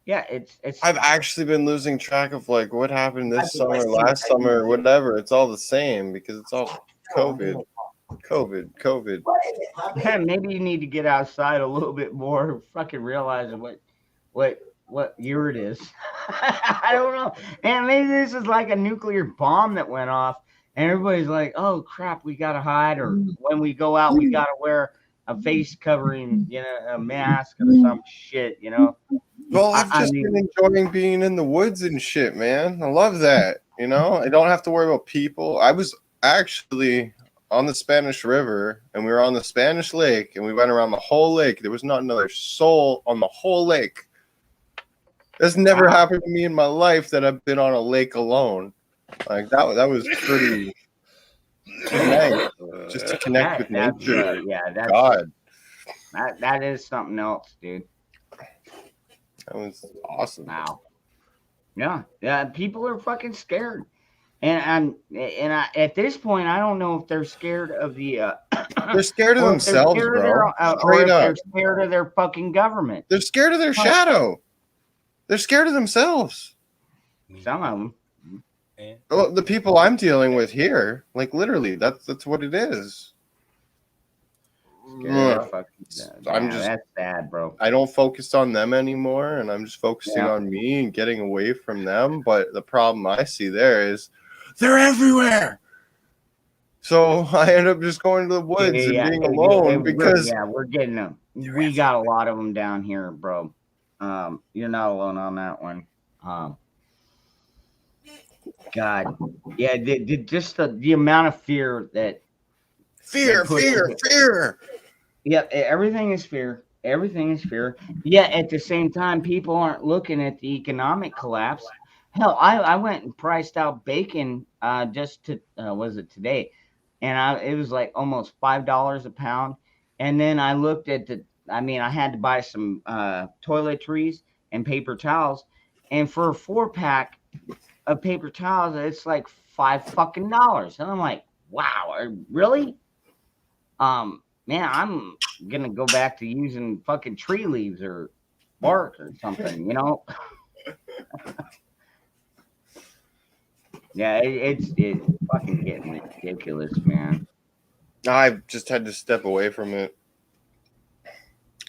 Yeah, it's. I've actually been losing track of like what happened this summer, last summer, whatever. It's all the same because it's all COVID. Yeah, maybe you need to get outside a little bit more. Fucking realize what year it is. I don't know. And maybe this is like a nuclear bomb that went off, and everybody's like, "Oh crap, we gotta hide," or when we go out, we gotta wear a face covering, a mask or some shit, Well, I've just been enjoying being in the woods and shit, man. I love that. I don't have to worry about people. I was actually on the Spanish River, and we were on the Spanish Lake, and we went around the whole lake. There was not another soul on the whole lake. That's never happened to me in my life that I've been on a lake alone. Like that was pretty nice. Just to connect with nature. That's God. That is something else, dude. That was awesome. Wow. Yeah. People are fucking scared. And at this point, I don't know if they're scared of the. They're scared of themselves, bro. Straight up. They're scared of their fucking government. They're scared of their shadow. They're scared of themselves. Some of them. Well, the people I'm dealing with here, like literally, that's what it is. Scared That's sad, bro. I don't focus on them anymore, and I'm just focusing on me and getting away from them. But the problem I see there is they're everywhere. So I end up just going to the woods and being alone because we're getting them. We got a lot of them down here, bro. You're not alone on that one. God, yeah, just the amount of fear that fear. Yeah, everything is fear. Everything is fear. Yet at the same time, people aren't looking at the economic collapse. Hell, I went and priced out bacon just to was it today, and it was like almost $5 a pound. And then I looked at I had to buy some toiletries and paper towels, and for a 4-pack of paper towels, it's like $5 and I'm like, wow, really? Man, I'm gonna go back to using fucking tree leaves or bark or something, you know? Yeah, it's fucking getting ridiculous, man. I've just had to step away from it.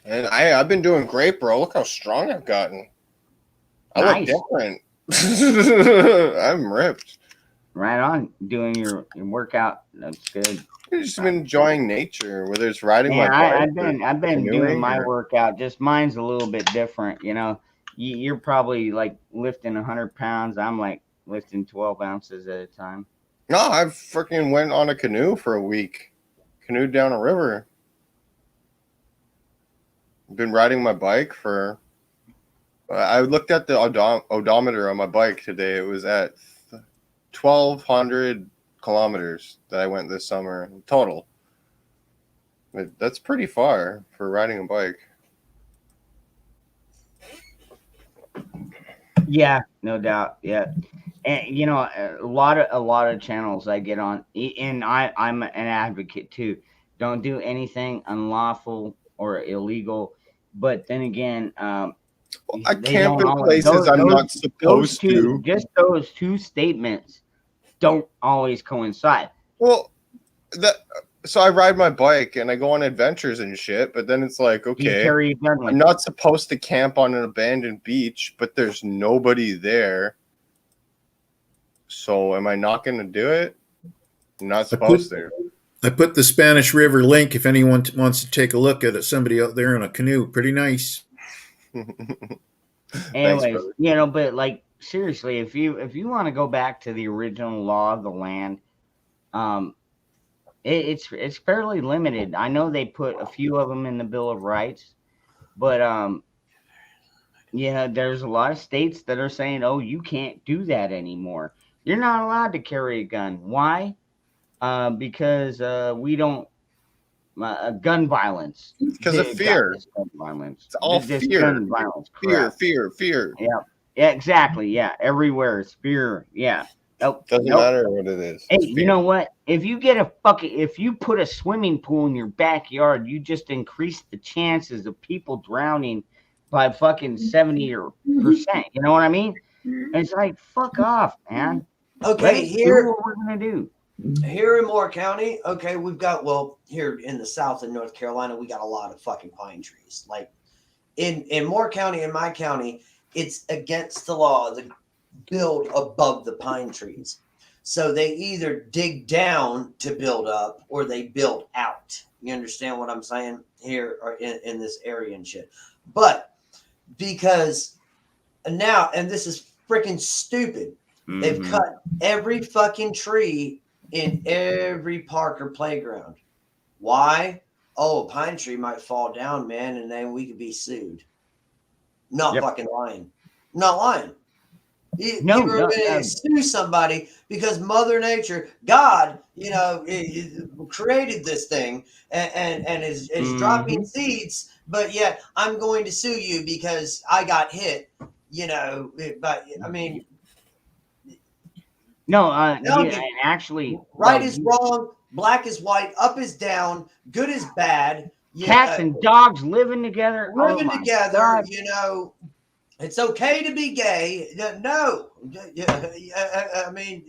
And I've been doing great, bro. Look how strong I've gotten. I look different. I'm ripped. Right on, doing your workout. That's good. I've just been enjoying nature, whether it's riding my bike. I've been doing my workout. Just mine's a little bit different, you know. You're probably like lifting 100 pounds. I'm like lifting 12 ounces at a time. No, I freaking went on a canoe for a week. Canoed down a river. I've been riding my bike for. I looked at the odometer on my bike today. It was at 1,200 kilometers that I went this summer total. That's pretty far for riding a bike. Yeah, no doubt. Yeah, and you know, a lot of channels I get on, and I'm an advocate too. Don't do anything unlawful or illegal. But then again, I camp in places I'm not supposed to. Just those two statements don't always coincide. Well, so I ride my bike and I go on adventures and shit, but then it's like, okay, I'm not supposed to camp on an abandoned beach, but there's nobody there. So am I not going to do it? I'm not supposed to. I put the Spanish River link if anyone wants to take a look at it. Somebody out there in a canoe. Pretty nice. Anyways, you know, but like seriously, if you want to go back to the original law of the land, it's fairly limited. I know they put a few of them in the Bill of Rights, but yeah, there's a lot of states that are saying, oh, you can't do that anymore. You're not allowed to carry a gun. Why? Because we don't gun violence. Because of fear. Gun violence. It's all fear. Gun violence. Fear. Yeah, exactly. Yeah, everywhere is fear. Yeah. Doesn't matter what it is. Hey, you know what? If you put a swimming pool in your backyard, you just increase the chances of people drowning by fucking 70%. You know what I mean? It's like, fuck off, man. Okay, here's what we're gonna do. Here in Moore County, okay, we've got, here in the South in North Carolina, we got a lot of fucking pine trees. Like in Moore County, in my county, it's against the law to build above the pine trees. So they either dig down to build up or they build out. You understand what I'm saying here or in this area and shit. But because now, and this is freaking stupid, they've cut every fucking tree in every park or playground. Why? Oh, a pine tree might fall down, man, and then we could be sued. Not fucking lying. Not lying. You're going to sue somebody because Mother Nature, God, you know, created this thing and is dropping seeds, but yet I'm going to sue you because I got hit, you know, but I mean, no, actually, right is wrong, black is white, up is down, good is bad. Cats and dogs living together. You know, it's okay to be gay. No, I mean,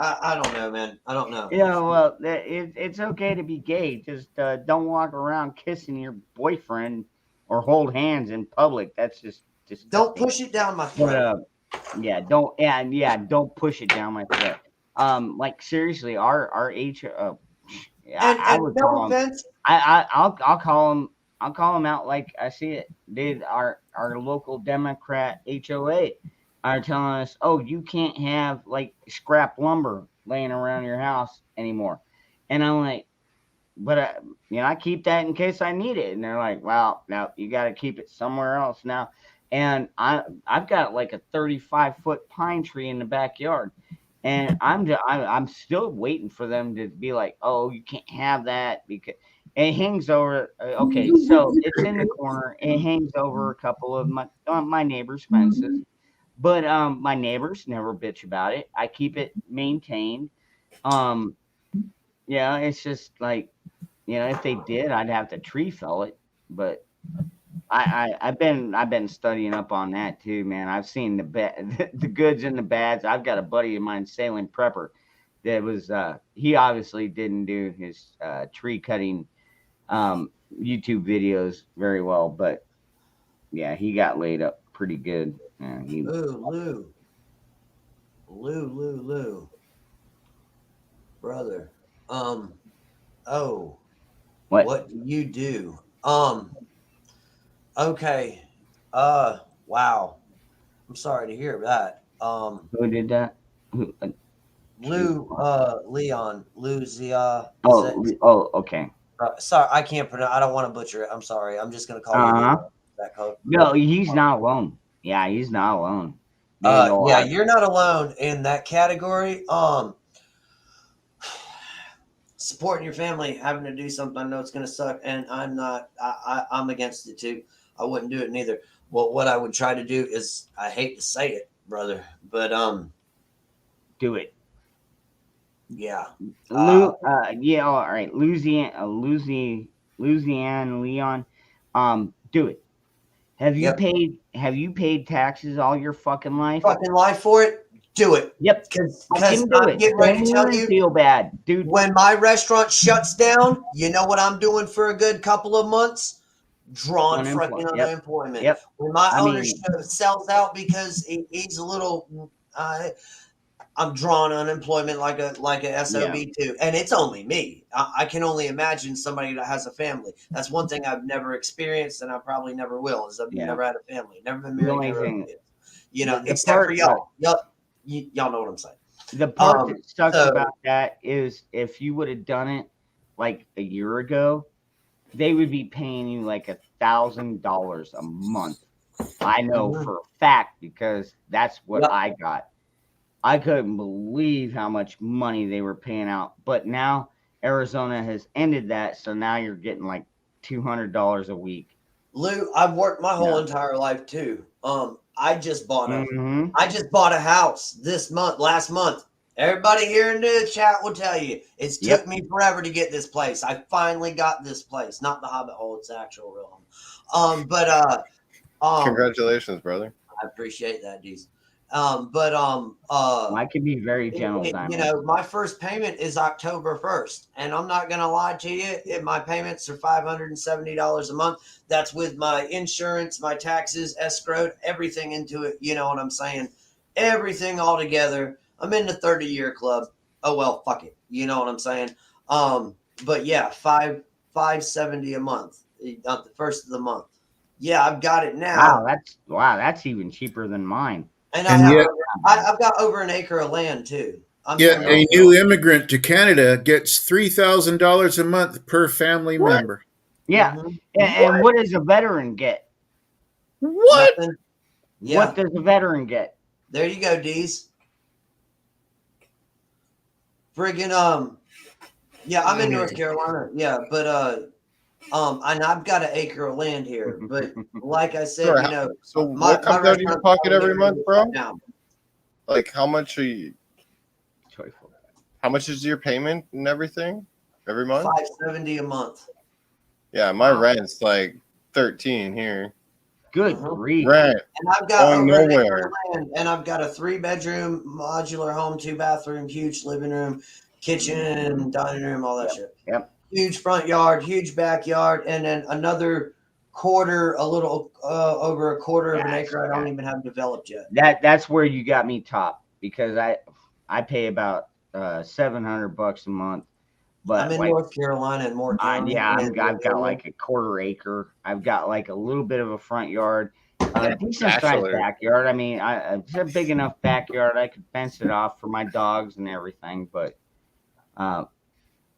I don't know, man. I don't know. Yeah, well, it's okay to be gay. Just don't walk around kissing your boyfriend or hold hands in public. That's just Don't disgusting. push it down my But throat. don't push it down my throat. Like seriously, our H I And would no call him. offense. I'll call him. I'll call him out like I see it. Dude, our local Democrat HOA are telling us, oh, you can't have like scrap lumber laying around your house anymore. And I'm like, but I keep that in case I need it. And they're like, well, now you got to keep it somewhere else now. And I've got like a 35-foot pine tree in the backyard, and I'm still waiting for them to be like, oh, you can't have that because it hangs over. Okay, so it's in the corner. It hangs over a couple of my neighbors' fences, but my neighbors never bitch about it. I keep it maintained. Yeah, it's just like, if they did, I'd have to tree fell it. But I've been studying up on that too, man. I've seen the goods and the bads. I've got a buddy of mine, Sailing Prepper, that was he obviously didn't do his tree cutting YouTube videos very well, but yeah, he got laid up pretty good. Lou, brother. What do you do? Okay. Wow. I'm sorry to hear that. Who did that? Leon, Zia. Okay. Sorry, I can't pronounce. I don't want to butcher it. I'm sorry. I'm just gonna call you Leon. That code. No, he's not alone. Yeah, he's not alone. Yeah, you're not alone in that category. Supporting your family, having to do something, I know it's going to suck, and I'm not. I'm against it too. I wouldn't do it neither. Well, what I would try to do is, I hate to say it, brother, but do it. Yeah. Yeah. All right. Louisiana, Leon. Do it. Have you paid taxes all your fucking life? Fucking life for it? Do it. Yep. Because I'm getting ready to tell you, feel bad, dude. When my restaurant shuts down, you know what I'm doing for a good couple of months? Drawing fucking unemployment. Yep. When my owner sells out because he's a little, I'm drawing unemployment like a SOB too, and it's only me. I can only imagine somebody that has a family. That's one thing I've never experienced, and I probably never will. Is I've never had a family, never been married, never had kids. Except for y'all. Y'all know what I'm saying. The part that sucks about that is if you would have done it like a year ago, they would be paying you like $1,000 a month. I know for a fact because that's what I got. I couldn't believe how much money they were paying out. But now Arizona has ended that, so now you're getting like $200 a week. Lou, I've worked my whole entire life too. I just bought a house last month. Everybody here in the chat will tell you it took me forever to get this place. I finally got this place, not the Hobbit Hole, it's the actual real home. Congratulations, brother. I appreciate that, Deez. I can be very gentle. My first payment is October 1st, and I'm not gonna lie to you. My payments are $570 a month. That's with my insurance, my taxes, escrowed, everything into it. You know what I'm saying? Everything all together. I'm in the 30-year club. Oh well, fuck it. You know what I'm saying? But yeah, $570 a month, the first of the month. Yeah, I've got it now. That's even cheaper than mine. And I've got over an acre of land too. A new immigrant to Canada gets $3,000 a month per family member. Yeah, and what does a veteran get? What? What does a veteran get? There you go, Deez. Friggin' I'm in North Carolina. Yeah, but and I've got an acre of land here, but like I said, so what comes out of your pocket every month, bro? Like, how much are you? How much is your payment and everything every month? $570 a month. Yeah, my rent's like 13 here. Good grief. Right. And I've got Going over an acre nowhere. of land, and I've got a 3-bedroom modular home, 2-bathroom, huge living room, kitchen, dining room, all that shit. Yep. Huge front yard, huge backyard, and then another quarter, a little over a quarter of an acre I don't even have developed yet. That's where you got me top, because I pay about $700 a month. But I'm in like, North Carolina and Moore County. yeah, and I've got like a quarter acre. I've got like a little bit of a front yard, a decent sized bachelor. backyard. I mean, it's a big enough backyard. I could fence it off for my dogs and everything. But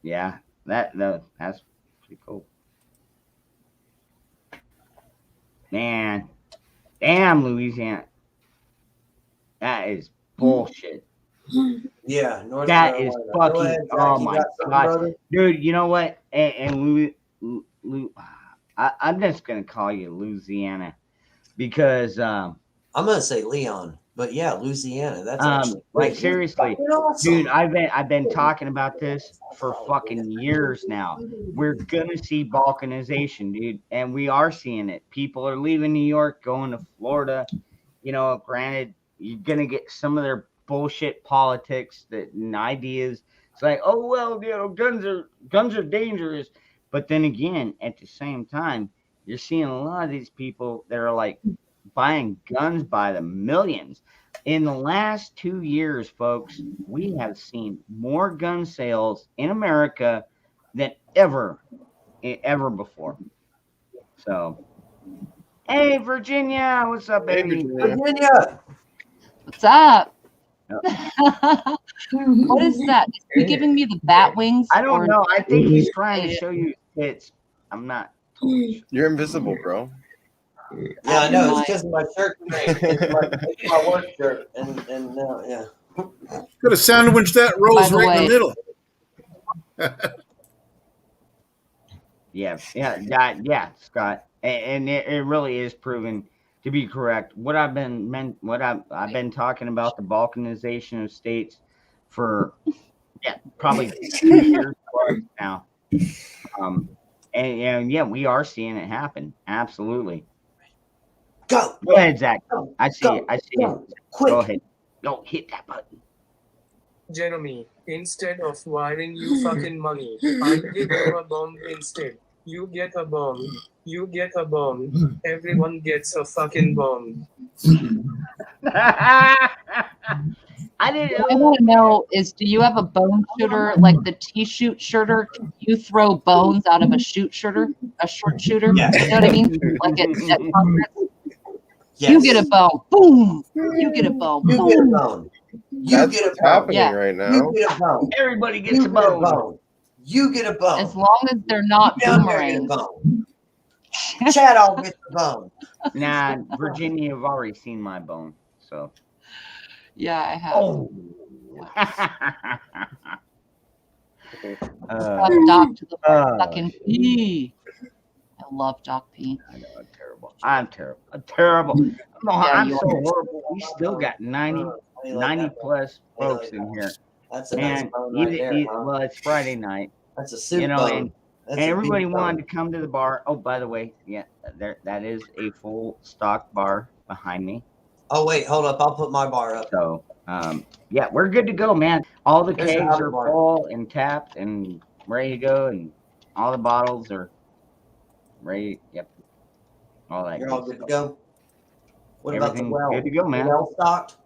yeah, that's pretty cool. Man, damn, Louisiana, that is bullshit. Yeah, North That Carolina. is Go fucking. ahead, Zach, Oh you my got something, god, brother? dude! You know what? I'm just gonna call you Louisiana, because I'm gonna say Leon, but yeah, Louisiana. That's actually like great. seriously, Fucking awesome. dude, I've been talking about this for fucking years now. We're gonna see balkanization, dude, and we are seeing it. People are leaving New York, going to Florida. You know, granted, you're gonna get some of their bullshit politics and ideas. It's like, oh well, you know, guns are dangerous. But then again, at the same time, you're seeing a lot of these people that are like buying guns by the millions. In the last 2 years, folks, we have seen more gun sales in America than ever before. So, hey, Virginia, what's up, baby? Virginia. What's up? What is that? Is he giving me the bat wings? I don't or- know. I think he's trying to show you his tits. I'm not. You're invisible, bro. Yeah, I know. It's because of my shirt. It's my work shirt, and yeah. Could have sandwiched that By rose the right in way- the middle. Yeah, Scott, and it really is proven to be correct. What I've been talking about, the balkanization of states for probably 2 years plus now. And yeah, we are seeing it happen. Absolutely. Go ahead, Zach. I see go, it. I see go, it. quick. Go ahead. Go hit that button. Jeremy, instead of wiring you fucking money, I give you a bomb instead. You get a bomb. You get a bomb. Everyone gets a fucking bomb. What I want to know is, do you have a bone shooter like the T-shoot shooter? Can you throw bones out of a shoot shooter, a short shooter? Yes. You know what I mean? Like at concerts. Yes. You get a bone. Boom. You get a bone. You Boom. get a bone. You That's get a what's bone. happening Yeah. right You now. get a bone. Everybody gets You a get a bone. bone. You get a bone. As long as they're not Down there, get a boomerangs. bone. Chad, I'll get the bone. Nah, Virginia, have already seen my bone. So. Yeah, I have. Oh. Love Doc to the fucking P. I love Doc P. I know, I'm terrible. I'm you so are. horrible. We still got 90 plus folks in here. That's a nice And bone right there, huh? well, it's Friday night, That's a soup you know, bone. and That's a everybody beef wanted bone. to come to the bar. Oh, by the way, yeah, that is a full stock bar behind me. Oh wait, hold up. I'll put my bar up. So, yeah, we're good to go, man. All the There's the kegs other are bar. full and tapped and ready to go, and all the bottles are ready. Yep, all that. You're all good to go. What about the Everything's well? good to go, man. Well stocked.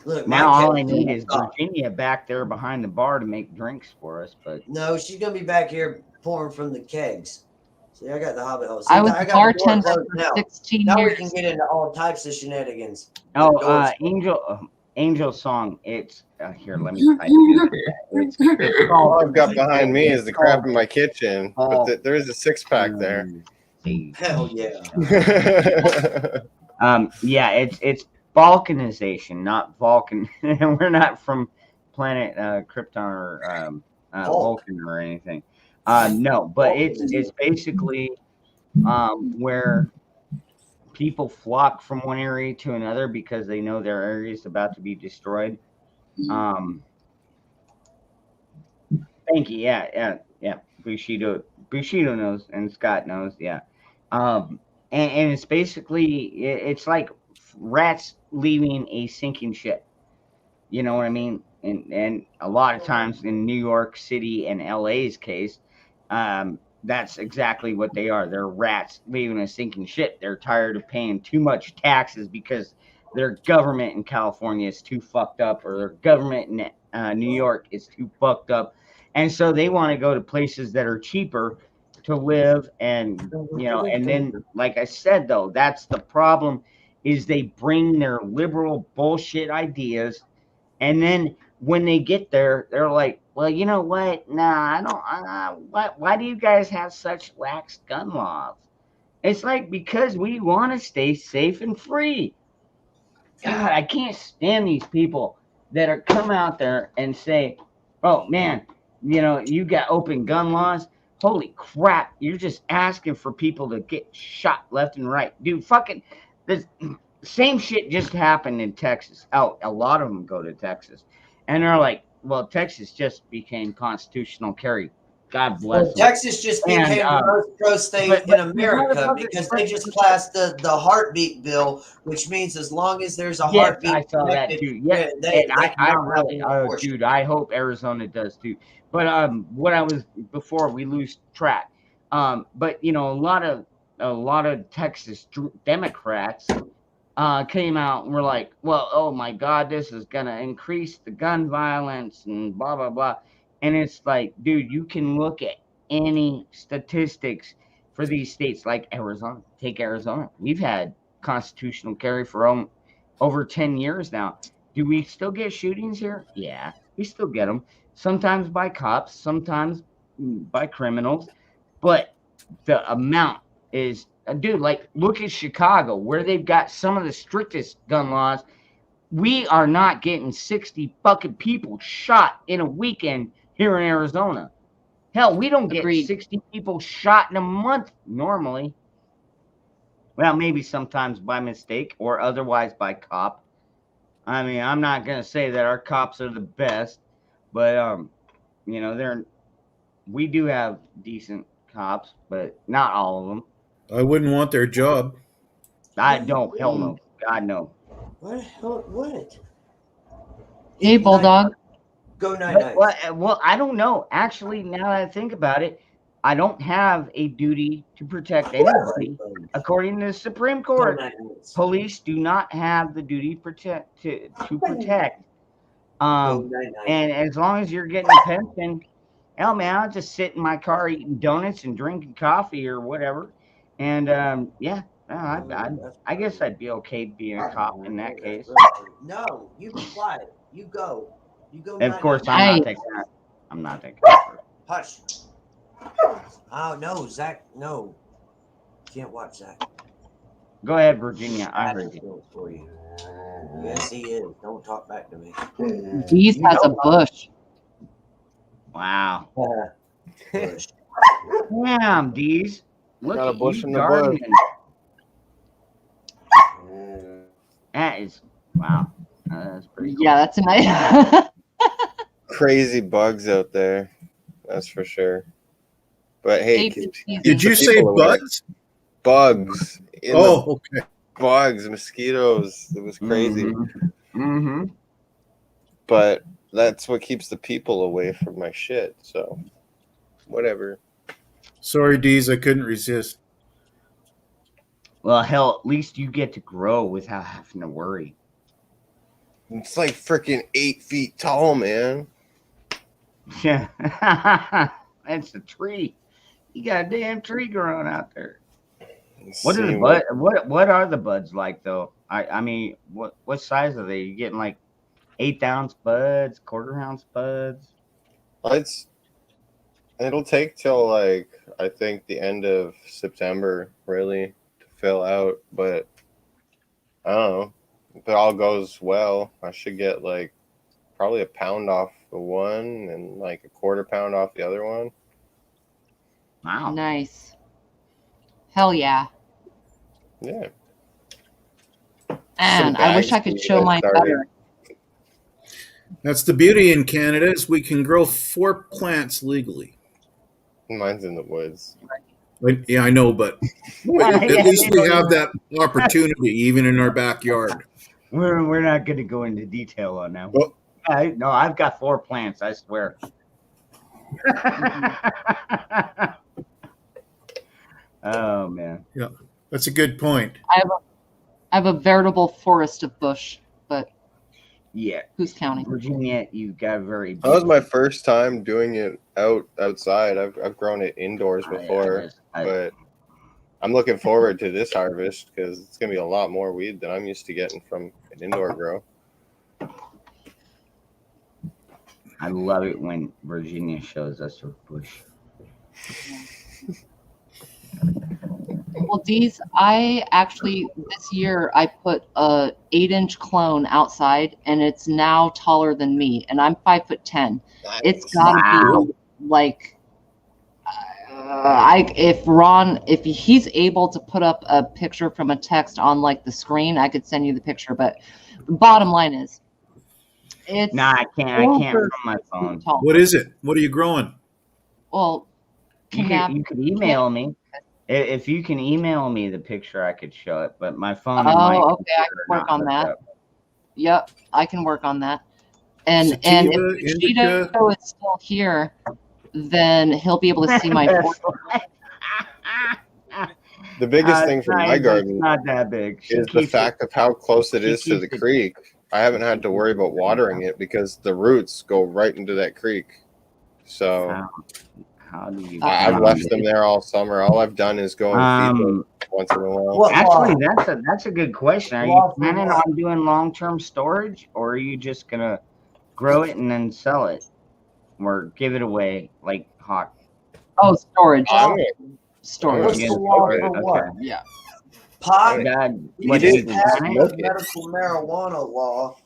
Look, my Now all I keg's need well is stocked. Virginia back there behind the bar to make drinks for us. But No, she's gonna be back here pouring from the kegs. See, I got the Hobbit hose. I was I a got the door bartender closed for now. 16 Now we years. can get into all types of shenanigans. oh, The door's Angel song. It's here. Let me type it. It's All called. I've got behind me is the crap in my kitchen, but Oh. there is a 6-pack there. Hell yeah. Yeah, it's balkanization, not Vulcan. We're not from planet Krypton or Vulcan or anything. No, but it's basically where people flock from one area to another because they know their area is about to be destroyed. Thank you. Yeah. Bushido knows and Scott knows. Yeah. and it's basically it's like rats leaving a sinking ship. You know what I mean? And a lot of times in New York City and LA's case, that's exactly what they are. They're rats leaving a sinking ship. They're tired of paying too much taxes because their government in California is too fucked up, or their government in New York is too fucked up, and so they want to go to places that are cheaper to live. And and then, like I said, though, that's the problem, is they bring their liberal bullshit ideas, and then when they get there, they're like, well, you know what? Nah, I don't. Why do you guys have such lax gun laws? It's like, because we want to stay safe and free. God, I can't stand these people that are come out there and say, oh man, you got open gun laws. Holy crap, you're just asking for people to get shot left and right. Dude, fucking the same shit just happened in Texas. Oh, a lot of them go to Texas. And they're like, well, Texas just became constitutional carry. God bless them. Texas just became the most pro state in America because they just passed the heartbeat bill, which means as long as there's a heartbeat, I saw that too. Yeah, I really, dude, I hope Arizona does too. But what I was before we lose track. But a lot of Texas Democrats came out and were like, well, oh my God, this is gonna increase the gun violence and blah blah blah. And it's like, dude, you can look at any statistics for these states, like Arizona. Take Arizona. We've had constitutional carry for over 10 years now. Do we still get shootings here? Yeah, we still get them. Sometimes by cops, sometimes by criminals. But the amount is, dude, like, look at Chicago, where they've got some of the strictest gun laws. We are not getting 60 fucking people shot in a weekend here in Arizona. Hell, we don't get 60 people shot in a month normally. Well, maybe sometimes by mistake or otherwise by cop. I mean, I'm not going to say that our cops are the best, but, we do have decent cops, but not all of them. I wouldn't want their job. I don't. Hell no. God, no. What? Hey, Bulldog. Go night. Well, I don't know. Actually, now that I think about it, I don't have a duty to protect anybody. According to the Supreme Court, police do not have the duty to protect. And as long as you're getting a pension, hell man, I'll just sit in my car eating donuts and drinking coffee or whatever. And I guess I'd be okay being a cop in that case. No, you be quiet. You go. Of course, I'm not taking that. I'm not taking that. Hush. Oh no, Zach. No, can't watch that. Go ahead, Virginia. I heard you. For you. Yes, he is. Don't talk back to me. Deez has a bush. Wow. Bush. Damn, Deez. Look Got a at bush you in the gardening. bush. That is wow. That's pretty cool. Yeah, that's a nice. Crazy bugs out there, that's for sure. But hey, Did you say bugs? Bugs. Okay. Bugs, mosquitoes. It was crazy. Mm-hmm. But that's what keeps the people away from my shit. So, whatever. Sorry, Deez, I couldn't resist. Well, hell, at least you get to grow without having to worry. It's like freaking 8 feet tall, man. Yeah. That's a tree. You got a damn tree growing out there. What are the buds like though? I mean, what size are they? You getting like 1/8 ounce buds, 1/4 ounce buds? It'll take till like I think the end of September really to fill out, but I don't know. If it all goes well, I should get like probably 1 pound off the one and like 1/4 pound off the other one. Wow. Nice. Hell yeah. Yeah. And I wish I could show mine better. That's the beauty in Canada is we can grow 4 plants legally. Mine's in the woods. Yeah, I know, but at least we have that opportunity even in our backyard. We're not going to go into detail on that. Well, No, I've got 4 plants. I swear. Oh man. Yeah, that's a good point. I have a veritable forest of bush, but Yeah. who's counting? Virginia, you've got very. That was my first time doing it outside. I've grown it indoors before, but I'm looking forward to this harvest because it's gonna be a lot more weed than I'm used to getting from an indoor grow. I love it when Virginia shows us her bush. Well, these, I actually, this year, I put a 8-inch clone outside, and it's now taller than me, and I'm 5'10". It's gotta be like, if he's able to put up a picture from a text on like the screen, I could send you the picture. But the bottom line is, it's I can't from my phone. tall. What is it? What are you growing? Well, You could email me. If you can email me the picture, I could show it. But my phone. and my Oh, okay, I computer can are work not on hooked that. up. Yep, I can work on that. And Sativa, if indica. Cheeto is still here, then he'll be able to see my portrait. The biggest thing for my it's garden not that big. She is the keeps fact of how close it is to keeps the it- creek. I haven't had to worry about watering it because the roots go right into that creek. So How do you? I've left them there all summer. All I've done is go and feed them once in a while. Well, Actually, that's a good question. Are you Well, planning on doing long-term storage, or are you just gonna grow it and then sell it, or give it away like hawk? Oh, storage. Storage. What's the law for what? Yeah. Pot. God, You what just is it? passed Giant? the medical marijuana law.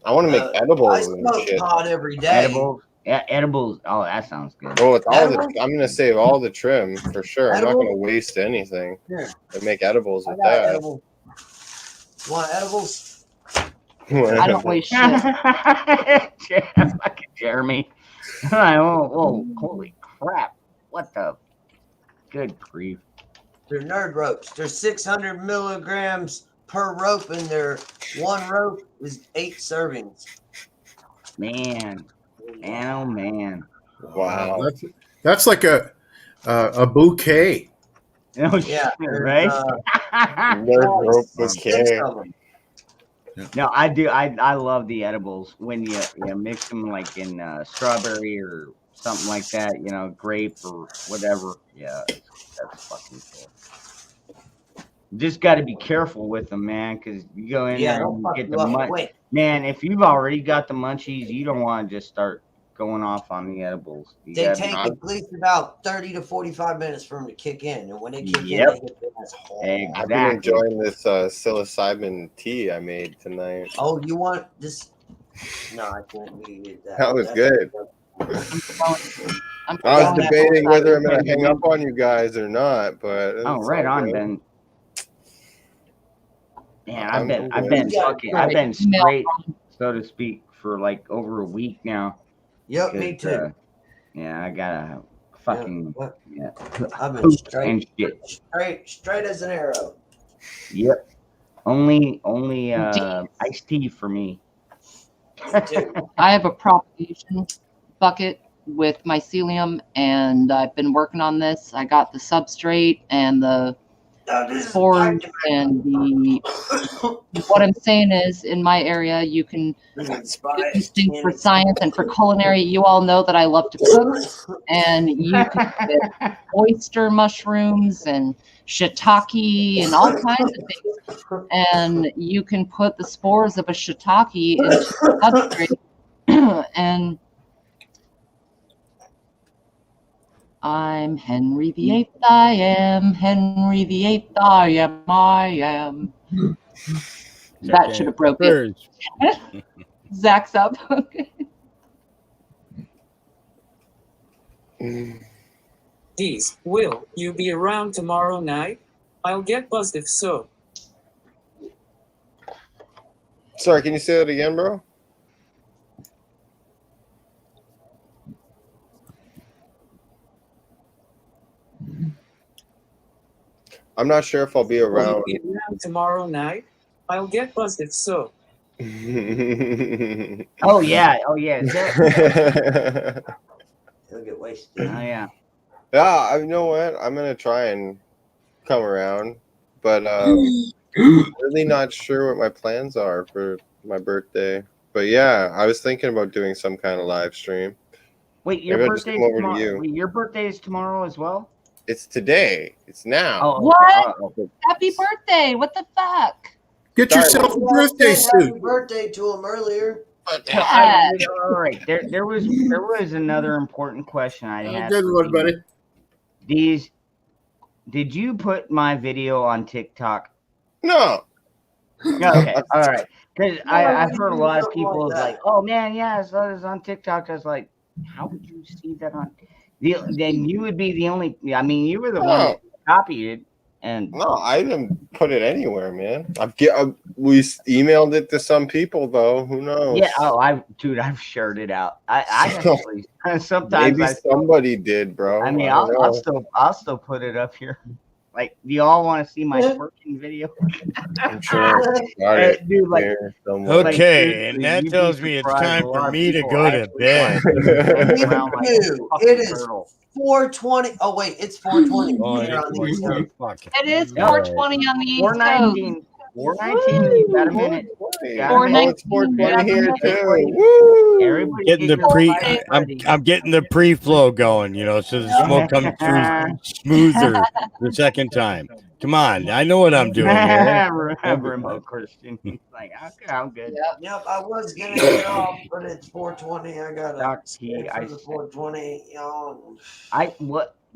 I want to make I edibles and smoke shit. pot every day. Edibles? Yeah, edibles. Oh, that sounds good. Oh, it's all the. Edibles? I'm gonna save all the trim for sure. I'm not Edibles? gonna waste anything. Here, And make edibles I with got that. edible. Want edibles? I don't waste shit. Fucking Jeremy. Oh, holy crap. What the? Good grief. They're nerd ropes. They're 600 milligrams per rope, and their one rope is 8 servings. Man. Oh, man. Wow. That's like a bouquet. Oh, Yeah, shit, there's, right? Nerd rope six bouquet. of them. No, I do. I love the edibles when you mix them like in strawberry or something like that. You know, grape or whatever. Yeah, that's fucking cool. Just got to be careful with them, man, because you go in Yeah, there don't and fuck get you the up. Wait. Man, if you've already got the munchies, you don't want to just start going off on the edibles. You They gotta take be- at least about 30 to 45 minutes for them to kick in, and when they kick Yep. in, they hit their ass hard. I've been Exactly. enjoying this psilocybin tea I made tonight. Oh, you want this? No, I can't read that. That was That's- good. I'm I was going debating that whether I'm outside. gonna hang up on you guys or not, but Oh, it's right all on, good. Ben. Man, I'm I've been Yeah, fucking, I've been email straight, so to speak, for like over a week now. Yep, me 'cause, too. Yeah, I gotta fucking What? yeah, I've been poop straight, and shit. straight as an arrow. Yep. Only iced tea for me. I have a propagation bucket with mycelium, and I've been working on this. I got the substrate and the spores and the. What I'm saying is, in my area, you can do these things for science and for culinary. You all know that I love to cook, and you can get oyster mushrooms and shiitake and all kinds of things. And you can put the spores of a shiitake into the substrate, and I'm Henry VIII. I am Henry VIII. I am. That should have broke it. Zach's up. Geez, will you be around tomorrow night? I'll get buzzed if so. Sorry, can you say that again, bro? I'm not sure if I'll be around. Tomorrow night, I'll get busted. So. Oh yeah. He'll get wasted. Oh yeah. Yeah, you know what? I'm gonna try and come around, but really not sure what my plans are for my birthday. But yeah, I was thinking about doing some kind of live stream. Wait, your Maybe I'll just birthday come over to tomorrow? you. Wait, your birthday is tomorrow as well? It's today. It's now. Oh, okay. What? Oh, okay. Happy birthday. What the fuck? Get yourself a birthday Happy suit. birthday to him earlier. Yeah. All right. There was another important question I had. Good for one, you. buddy. Did you put my video on TikTok? No. Okay. All right. Because I've you heard a do lot of something people like like, that? oh man, yeah, I saw this on TikTok. I was like, how would you see that on? Then you would be the only. I mean, you were the one that copied it, and No, I didn't put it anywhere, man. We emailed it to some people though. Who knows? yeah. Oh, I've shared it out. I actually sometimes Maybe somebody did, bro. I mean, don't know. I'll still put it up here. Like, do y'all want to see my twerking video? I'm sure it's got it Dude, like, there somewhere. Like, Okay, seriously, and that you'd be tells me it's surprised time a lot for of me to people go to actually bed. want to hang around like a Dude, fucking it is turtle. 4:20. Oh wait, it's 4:20 Oh, here on the East Coast. It is Yeah. 420 on the East Coast. 419. 419. You got a minute. It's 420 here too. Everybody Getting get the your pre, lights ready. I'm getting the pre-flow going, you know, so the smoke comes through smoother the second time. Come on, I know what I'm doing here. Remote Christian. He's like, okay, I'm good. Yep, I was gonna get off, but it's 4:20. I gotta Doc stay P, for the 4:20.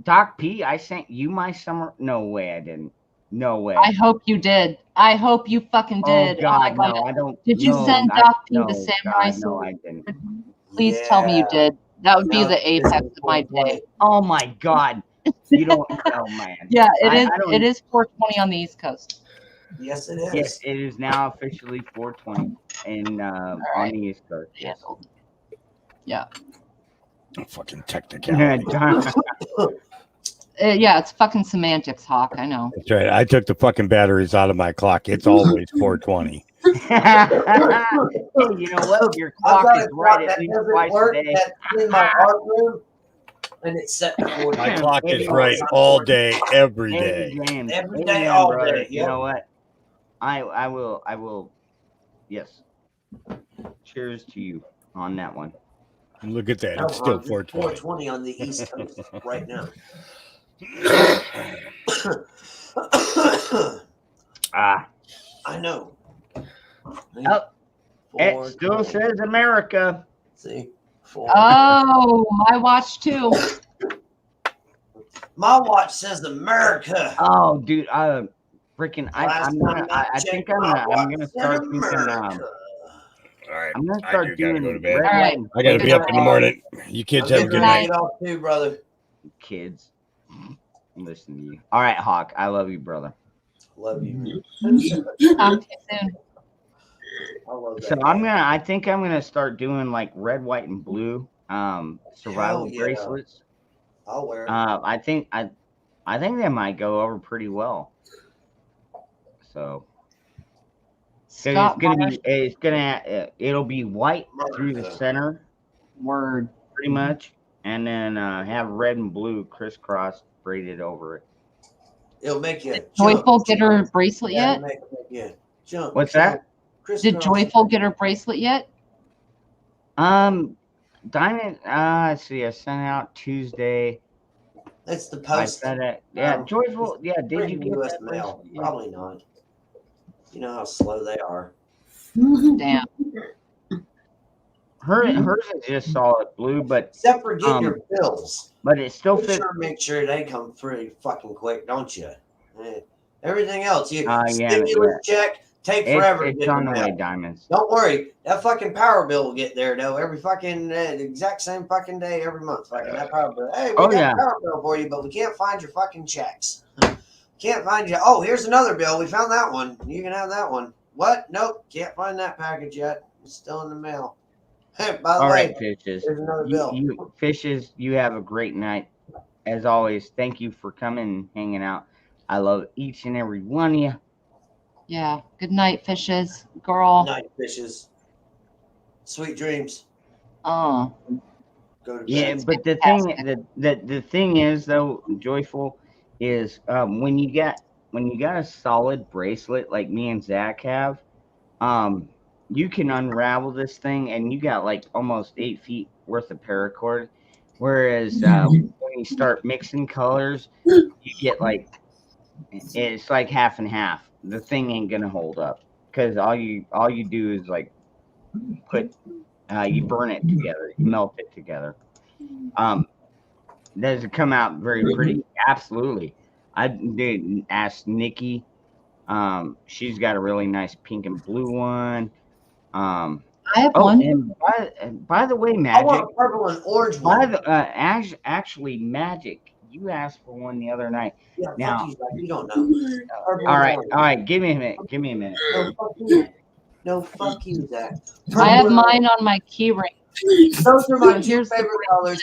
Doc P, I sent you my summer. No way, I didn't. No way. I hope you did. I hope you fucking did. Oh God, my no, I don't. Did you no, send I- Doc P no, the samurai God, no, I sword? didn't. Please tell me you did. That would be No, the apex of my day. Oh my God, you don't. Oh man. Yeah, it I is. don't- It is 420 on the East Coast. Yes, it is. Yes, it is now officially 420 in on the East Coast. Yes. Yeah. Fucking technicality. Yeah, it's fucking semantics, Hawk. I know. That's right. I took the fucking batteries out of my clock. It's always 420. Hey, you know what? Your I've clock got is a clock right at that least doesn't twice work a day. that's in my art room, and it's set to 40. My clock is right all day, every day. Hey, James. Every Hey, day, man, all brother, day, You yep. know what? I will. Yes. Cheers to you on that one. Look at that. No, It's still Ron, it's 420. 4:20 on the East Coast right now. I know. Oh, it still says America. See, Oh, my watch too. my watch says America. Oh, dude, freaking, Last I'm time gonna. I checked, think my I'm watch gonna said start thinking. America. All right. I'm gonna I start do gotta doing go to bed. red, All white, right. and I gotta be up in the morning. You kids have a I'm good gonna night. get off too, brother. kids. Listen to you. All right, Hawk. I love you, brother. Love you. Talk to you soon. I love that. So I think I'm gonna start doing like red, white, and blue survival Hell yeah. bracelets. I'll wear it. I think they might go over pretty well. So Scott Marsh. it'll be white through the center, Word. pretty much, and then have red and blue crisscross braided over it. It'll make you Joyful jump. get her bracelet Yeah, yet? make you jump. What's that? Did Joyful get her bracelet yet? Diamond. Let's see. I sent out Tuesday. It's the I post. sent it. Yeah, Joyful. Yeah, did you get US that mail? bracelet? Probably not. You know how slow they are. Damn. Hers is just solid blue, but Except for getting your bills. but it still You fits. sure make sure they come pretty fucking quick, don't you? Eh, everything else, you Yeah, stimulus check, take forever to It's get on the the way, mail. Diamonds. Don't worry, that fucking power bill will get there though. Every fucking the exact same fucking day every month. Fucking that power bill. Hey, we Oh, got yeah. a power bill for you, but we can't find your fucking checks. Can't find you. Oh, here's another bill. We found that one. You can have that one. What? Nope, can't find that package yet. It's still in the mail. By the All way, right, fishes. here's another bill. Fishes, you have a great night. As always, thank you for coming and hanging out. I love each and every one of you. Yeah. Good night, fishes. Girl. Night fishes. Sweet dreams. Oh. Go to bed. Yeah, but the thing is though, Joyful, is when you got a solid bracelet like me and Zach have, you can unravel this thing and you got like almost 8 feet worth of paracord. Whereas when you start mixing colors, you get like it's like half and half. The thing ain't gonna hold up because all you do is like put you burn it together, you melt it together. Does it come out very pretty? Absolutely. I did ask Nikki. She's got a really nice pink and blue one. I have one. And by the way, I Magic. want a purple and orange one. Actually, Magic, you asked for one the other night. Yeah, Now, fuck you, Zach, you don't know. Purple all and right, orange. give me a minute. No, fuck you. No, fuck you, Zach. I have Purple and mine on my key ring. Those are my So two here's the favorite colors.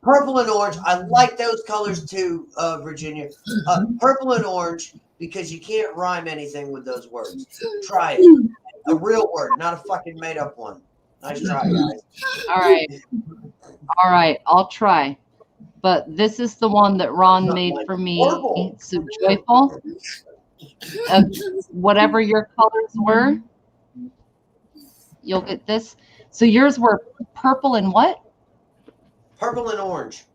Purple and orange. I like those colors too, Virginia. Purple and orange because you can't rhyme anything with those words. Try it. A real word, not a fucking made up one. Nice try, guys. All right, I'll try. But this is the one that Ron made for me. Purple. So Joyful. Whatever your colors were, you'll get this. So yours were purple and what? Purple and orange.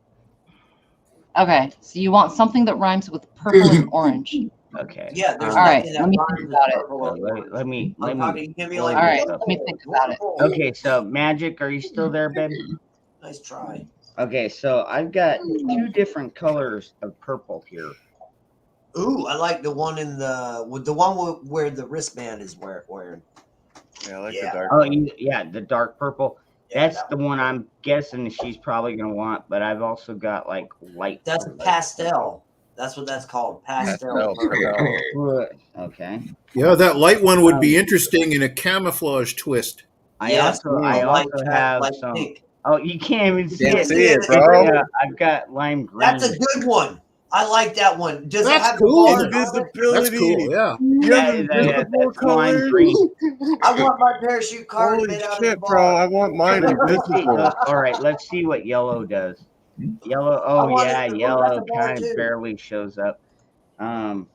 Okay, so you want something that rhymes with purple and orange. Okay. Yeah, there's all right. nothing that Let me rhymes think with about it. purple and orange. Let me. I'm talking, you can be like, All right, let me think about it. Okay, so Magic, are you still there, babe? Nice try. Okay, so I've got 2 different colors of purple here. Ooh, I like the one with the one where the wristband is wearing. Yeah, I like Yeah. the dark. Oh, yeah, the dark purple. That's the one I'm guessing she's probably gonna want. But I've also got like light. That's pastel. That's what that's called. Pastel. purple. Okay. Yeah, that light one would be interesting in a camouflage twist. I Yes, also like have like some. pink. Oh, you can't even see Can't it. see it, bro. Yeah, I've got lime green. That's a good one. I like that one. Does it That's have cool. the bars on it? That's cool. Yeah. That's lime green. I want my parachute card Holy made out shit, of the bro! I bar. want mine invisible. All right, let's see what yellow does. Yellow. I Oh want yeah, it to look yellow like a bar kind too. of barely shows up. And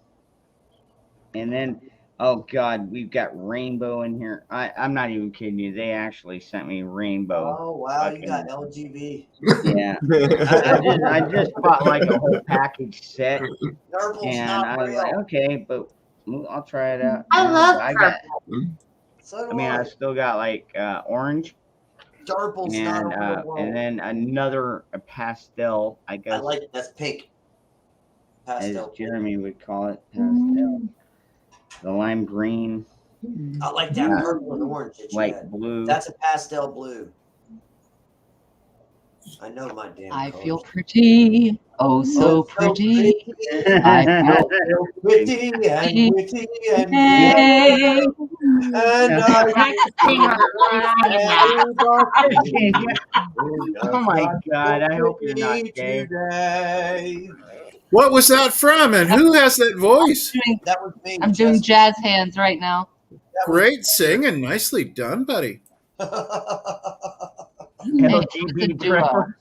then, oh god, we've got rainbow in here. I'm not even kidding you. They actually sent me rainbow. Oh wow, you got LGB. Yeah. I just bought like a whole package set, Purple's and not I was real. like, okay, but I'll try it out. I love I got. So do I mean, I still got like orange. Purple's not a real world. And then another pastel, I guess. I like it. That's pink. As Pastel. Jeremy would call it, pastel. The lime green, I like that purple and orange that you light had. blue. That's a pastel blue. I know my damn I colors. feel pretty. Oh, so pretty. I feel Witty and witty and Hey. and Oh my god, I hope you're not gay. today. What was that from? And who has that voice? That was me. I'm doing jazz hands right now. Great singing. Nicely done, buddy. LGBT preference.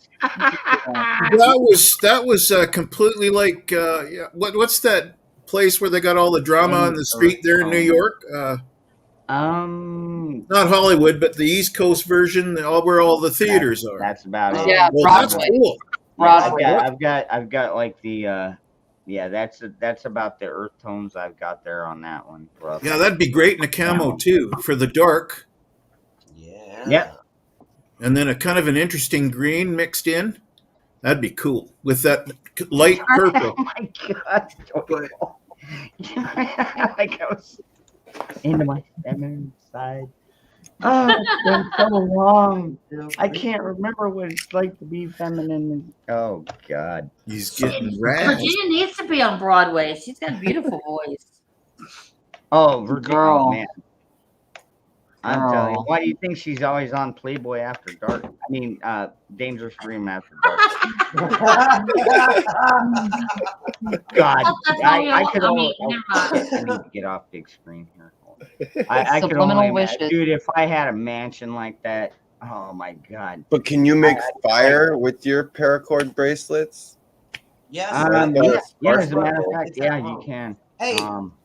That was completely like yeah, what's that place where they got all the drama on the street there in New York? Not Hollywood, but the East Coast version, where all the theaters are. That's about it. Yeah, Well, that's Broadway. cool. Broadway. I've got like the yeah, that's about the earth tones I've got there on that one. Roughly. Yeah, that'd be great in a camo too for the dark. Yeah. Yep. And then a kind of an interesting green mixed in. That'd be cool with that light purple. Oh my god. Like I was into my feminine side. Oh, it's been so long. I can't remember what it's like to be feminine. Oh god. He's getting rad. Virginia needs to be on Broadway. She's got a beautiful voice. Oh, Virginia, Girl. man. I'm telling you. Girl. Why do you think she's always on Playboy After Dark? I mean, Dangerous Dream After Dark. God, I could only. I need to get off big screen here. I could Subliminal only wishes. imagine, dude. If I had a mansion like that, oh my God. But can you make fire with your paracord bracelets? Yes. Yeah, as a matter of fact, yeah, you can. Hey,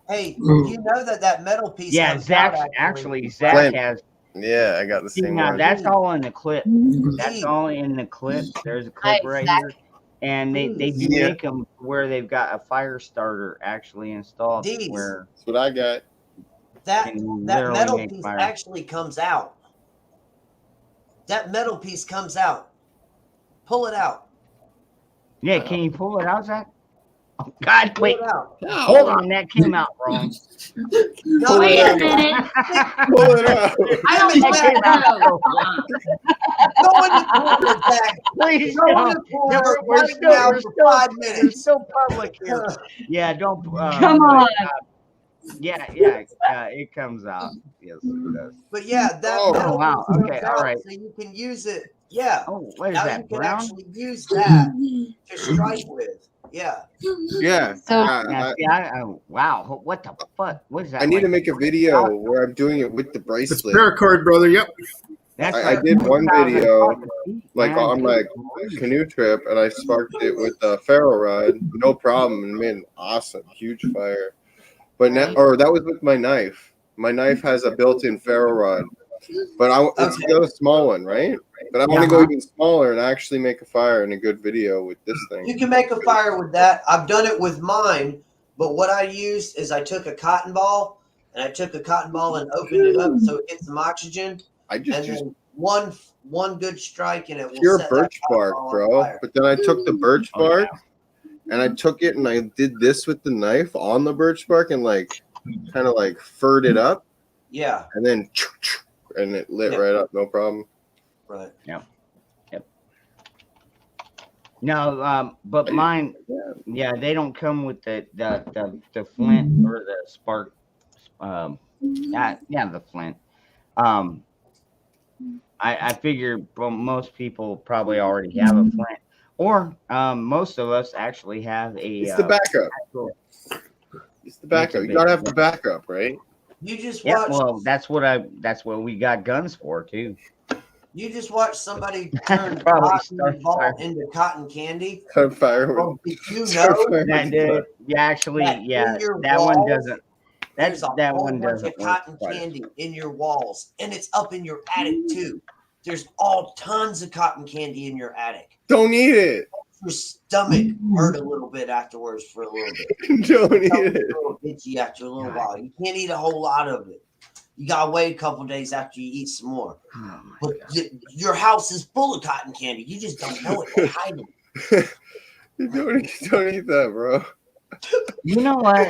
hey, you know that metal piece. Yeah, comes Zach. out, Actually, Zach has. Yeah, I got the See, same now one. that's all in the clip. That's all in the clip. There's a clip right here, and they do make them where they've got a fire starter actually installed. Where that's what I got. That can that literally metal make piece fire. actually comes out. That metal piece comes out. Pull it out. Yeah, can you pull it out, Zach? Oh God, Pull wait. it out. Hold on, that came out wrong. No, Wait a minute. Pull it out. I don't That think came out so. Go in the corner, Zach. Please Go in don't. the corner We're right still, now we're for still, 5 we're minutes. still public here. Yeah, don't. Come but, on. yeah, it comes out. Yes, it does. But yeah, that Oh, metal wow. piece Okay, comes all out, right. so you can use it. Yeah. Oh, what is Now that? you can Brown? actually use that to strike with. Yeah. Yeah. So Now, see, wow. What the fuck? What is that? I need like? to make a video where I'm doing it with the It's bracelet. paracord, brother. Yep. That's I like did one 4,000 video, fucking feet, like man. on my canoe trip, and I sparked it with a ferro rod, no problem, and made an awesome, huge fire. But now, or that was with my knife. My knife has a built-in ferro rod, but it's got a small one, right? But I want to go even smaller and actually make a fire in a good video with this thing. You can make a fire with that. I've done it with mine, but what I used is I took a cotton ball and opened it up so it gets some oxygen. I just and used then one good strike and it will pure set birch that cotton bark, ball on bro. fire. But then I took the birch Oh, bark and I took it and I did this with the knife on the birch bark and like kind of like furred it up. Yeah. And then and it lit right up, no problem. Right. Yep. No, but mine, yeah, they don't come with the flint or the spark. Yeah, the flint. I figure most people probably already have a flint, or most of us actually have a. It's the backup. It's the backup. You gotta have the backup, right? You just Yeah, watch. well, that's what we got guns for too. You just watch somebody turn Probably cotton start ball fire. into cotton candy. Start fire. Well, did you know That dude, yeah, actually, that yeah, in your that one walls, doesn't. there's a That whole one bunch doesn't of work cotton quite as candy in your walls, and it's up in your attic too. There's all tons of cotton candy in your attic. Don't eat it. Your stomach hurt a little bit afterwards for a little bit. Don't eat It's it. a little itchy after a little while. You can't eat a whole lot of it. You gotta wait a couple days after you eat some more. But your house is full of cotton candy. You just don't know it. They're hiding. Don't eat that, bro. You know what?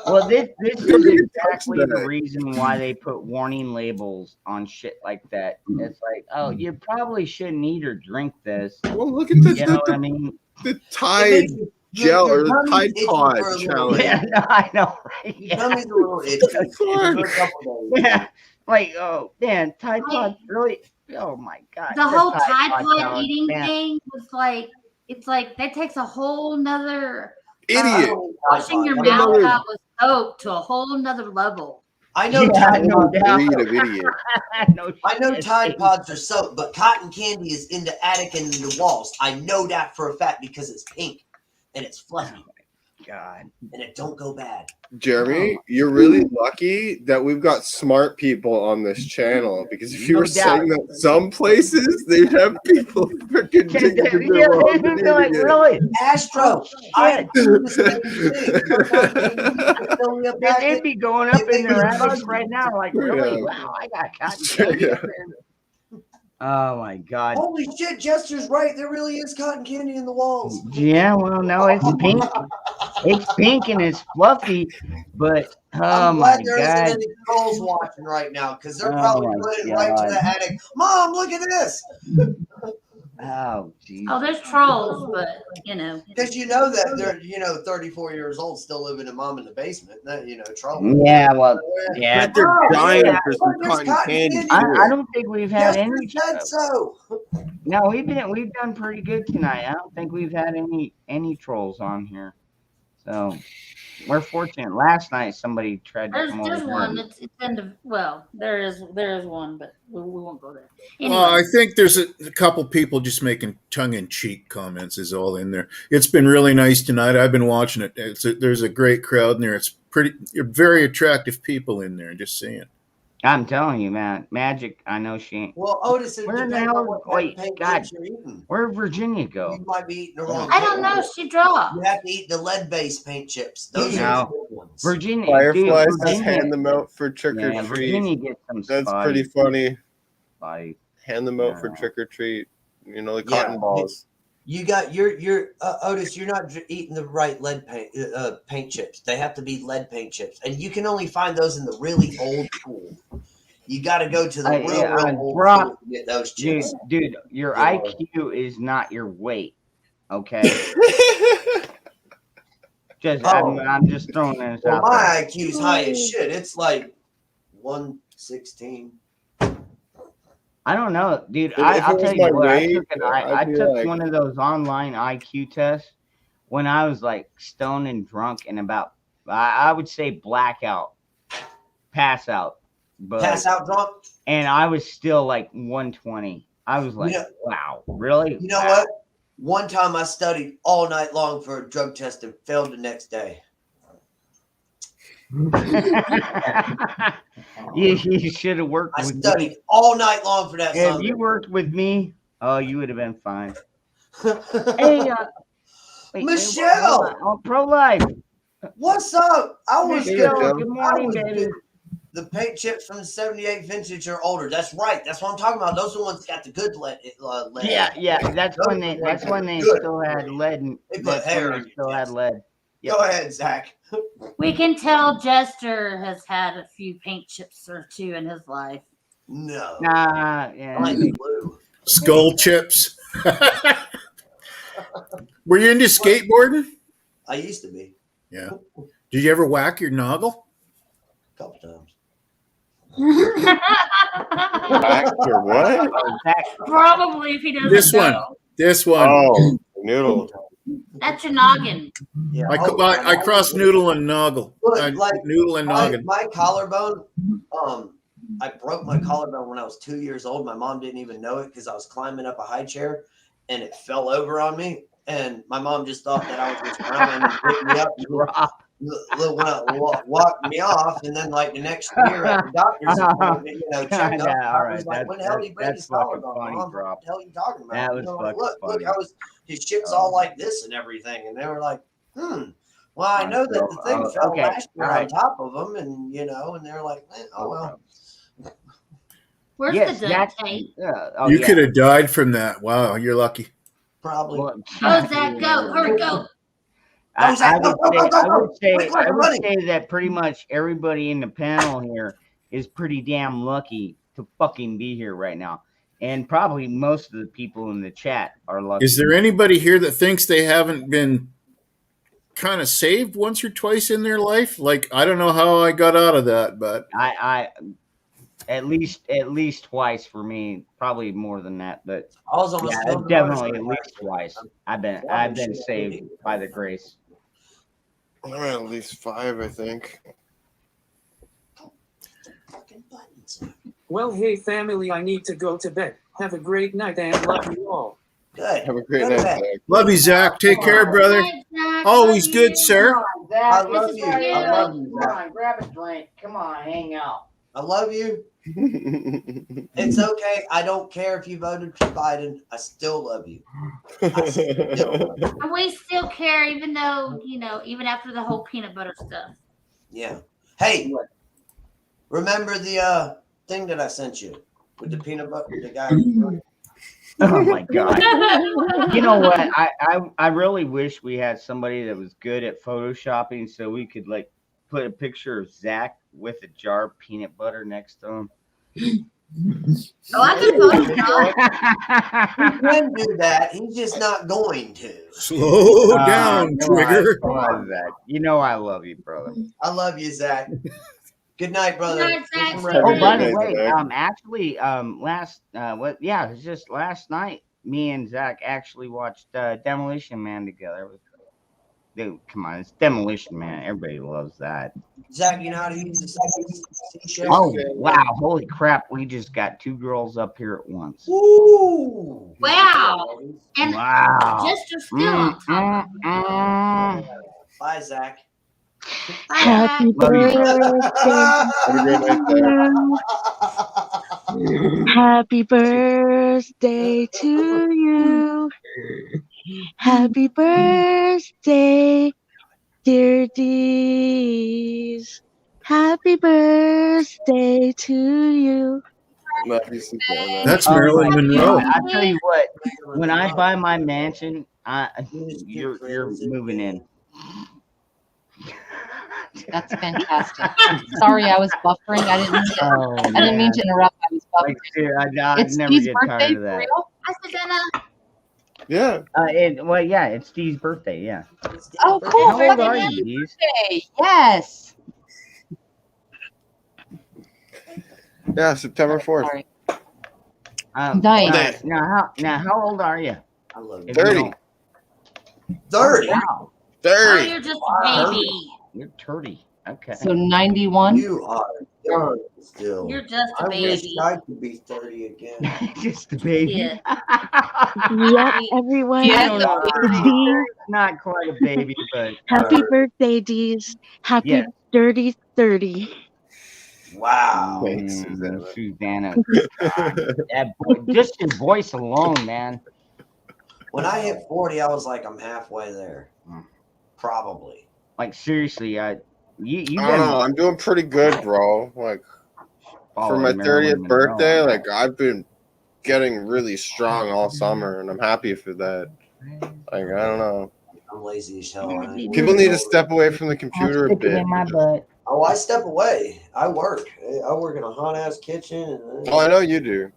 Well, this is exactly the reason why they put warning labels on shit like that. It's like, oh, you probably shouldn't eat or drink this. Well, look at You know what I mean? The Tide gel or the Tide Pod for a little challenge. Yeah, no, I know, right? Yeah. Tummy's a little itchy. For a couple days. Yeah. Like, oh, man, Tide Pod really? Oh, my God. The whole Tide Pod challenge, eating man. thing was like, it's like that takes a whole nother Idiot. washing your Another- mouth out with soap to a whole nother level. I know Yeah, Tide no Pods. doubt. Breed of idiot. I know Tide Pods are soap, but cotton candy is in the attic and in the walls. I know that for a fact because it's pink and it's fluffy God. and it don't go bad. Jeremy, you're really lucky that we've got smart people on this channel because if you No were doubt. saying that some places they'd have people freaking thinking Yeah, you're they'd wrong be and like, idiot. really? Astro, I do the same thing. Fill me a They'd packet. be going up in their Yeah. attics right now, like, really? Yeah. Wow, I got cotton candy. Yeah. Oh, my God. Holy shit, Jester's right. There really is cotton candy in the walls. Yeah, well, no, it's pink. It's pink and it's fluffy, but oh I'm my glad there isn't God. any trolls watching right now because they're Oh probably my running right to God. the attic. Mom, look at this. Oh, geez. Oh, there's trolls, but you know. Because you know that they're 34 years old, still living in mom in the basement. That trouble. Yeah, well, yeah. But they're dying for some There's cotton cotton candy. candy. I don't think we've had Yes, any. you said so. No, we've done pretty good tonight. I don't think we've had any trolls on here, so we're fortunate. Last night somebody tried to come There's over. one. It's in the there is one, but we won't go there. Anyway. Well, I think there's a couple people just making tongue-in-cheek comments is all in there. It's been really nice tonight. I've been watching it. There's a great crowd in there. You're very attractive people in there. Just saying. I'm telling you, man. Magic. I know she ain't. Well, Otis, it Where the depends on hell? what kind Wait, of paint God. chips you're eating. Where'd Virginia go? You might be eating the wrong. I don't know. She dropped. You have to eat the lead-based paint chips. Those are No. the good ones. Virginia. Fireflies dude, just hand them out for trick Yeah, or treat. Virginia gets some. That's spotty. pretty funny. Spotty. Hand them out for Yeah. trick or treat. You know, the Yeah. cotton balls. You got your Otis. You're not eating the right lead paint chips. They have to be lead paint chips, and you can only find those in the really old school. You got to go to the real old Brock, school to get those chips. Dude, your Yeah. IQ is not your weight. Okay. I'm just throwing this Well, out my there. IQ is high as shit. It's like 116. I don't know, dude. If I'll it was tell my you what. weight, I I'd be took like- one of those online IQ tests when I was like stoned and drunk and about, I would say blackout, pass out, but Pass out drunk. and I was still like 120. I was like, Yeah. wow, really? You know Wow. what? One time I studied all night long for a drug test and failed the next day. You should have worked I with me. studied all night long for that. If son you of worked with me, oh, you would have been fine. a- Hey, Michelle! Pro Life. What's up? I was Michelle, good. good morning, I was baby. good. The paint chips from the 78 vintage or older. That's right. That's what I'm talking about. Those are the ones that got the good lead. Yeah. That's Those when they. ones That's are when they good. still had lead. And They put that's when hair they on your still had chest. lead. Go ahead, Zach. We can tell Jester has had a few paint chips or two in his life. No. Nah, yeah. I like blue. Skull chips. Were you into skateboarding? I used to be Yeah. Did you ever whack your noggle? a couple times. Actor, what? Probably if he doesn't This one. know. This one. Oh, noodle. That's your noggin. Yeah. I crossed noodle and noggle. Look, like Noodle and noggin. my collarbone. I broke my collarbone when I was 2 years old. My mom didn't even know it because I was climbing up a high chair, and it fell over on me. And my mom just thought that I was just drowning and picked me up. Walked me off, and then like the next year at the doctor's appointment, checked up. Yeah, all I right. was like, "When the hell did he break That's his fucking collarbone?" funny, Mom, Drop. what the hell are you talking about? That was like, fucking look, funny. I was his shit's all like this and everything, and they were like, Well, I know that the thing fell okay, last year all on right. top of them, and and they're like, "Oh well." Where's Yes, the Zach. duct tape? Oh, You yeah. could have died from that. Wow, you're lucky. Probably. Well, Oh, Zach, go. Hurry, go. I Zach, go, go, go, go. Quick, I I'm would running. say that pretty much everybody in the panel here is pretty damn lucky to fucking be here right now. And probably most of the people in the chat are lucky. Is there anybody here that thinks they haven't been kind of saved once or twice in their life? Like, I don't know how I got out of that, but I at least twice for me, probably more than that, but I was almost yeah, killed in definitely the at motorcycle least twice. I've been shit. saved by the grace. I'm at least 5, I think. Fucking buttons. Well, hey, family, I need to go to bed. Have a great night and love you all. Good. Have a great Go night, to bed. Zach. love you, Zach. Take care, brother. Always good, sir. I love you. I love you. Come on, grab a drink. Come on, hang out. I love you. It's okay. I don't care if you voted for Biden. I still love you. I still love you. And we still care, even though, even after the whole peanut butter stuff. Yeah. Hey, remember the thing that I sent you with the peanut butter? The guy. Oh my god! You know what? I really wish we had somebody that was good at photoshopping, so we could like put a picture of Zach with a jar of peanut butter next to him. Oh, I can vote. He can do that. He's just not going to. Slow down, Trigger. Come on, Zach. You know I love you, brother. I love you, Zach. Good night, brother. Good night, Zach. Oh, by the night, way, Zach. actually, it was just last night. Me and Zach actually watched Demolition Man together. Dude, come on, it's Demolition Man. Everybody loves that. Zach, you know how to use the seashell? Oh, wow. Holy crap. We just got two girls up here at once. Woo! Wow. And Wow. just your skill on top. Bye, Zach. Happy Love you, brother. Happy birthday to you. Happy birthday, dear Dees. Happy birthday to you. That's Marilyn Monroe. I tell you what, when I buy my mansion, you're moving in. That's fantastic. Sorry, I was buffering. I didn't mean to interrupt. I was buffering. Like, dude, I It's never Steve's get birthday tired of for that. real? Hi, Susanna. Yeah. It's Steve's birthday. Yeah. Oh, cool. How old Fucking are happy you, Steve? birthday. Yes. Yeah, September 4th. Sorry. Nice. Now, how old are you? I love you. 30. 30. Wow. Oh, 30. you're just a baby. You're 30. Okay. So 91. You are young still. You're just a I wish baby. I could be 30 again. Just a baby. Yeah. Yep, everyone. I don't know. Dees, Not quite a baby, but happy birthday, Dees. Happy Yeah. dirty 30. Wow. Susanna. That just your voice alone, man. When I hit 40, I was like, I'm halfway there. Probably. Like seriously, you've I don't been know. I'm doing pretty good, bro. Like for my following 30th Marilyn Monroe. birthday, like I've been getting really strong all summer, and I'm happy for that. Like I don't know. I'm lazy as hell. man. People need to step away from the computer a Stick it bit. in my butt. Oh, I step away. I work. I work in a hot ass kitchen. And, Oh, I know you do.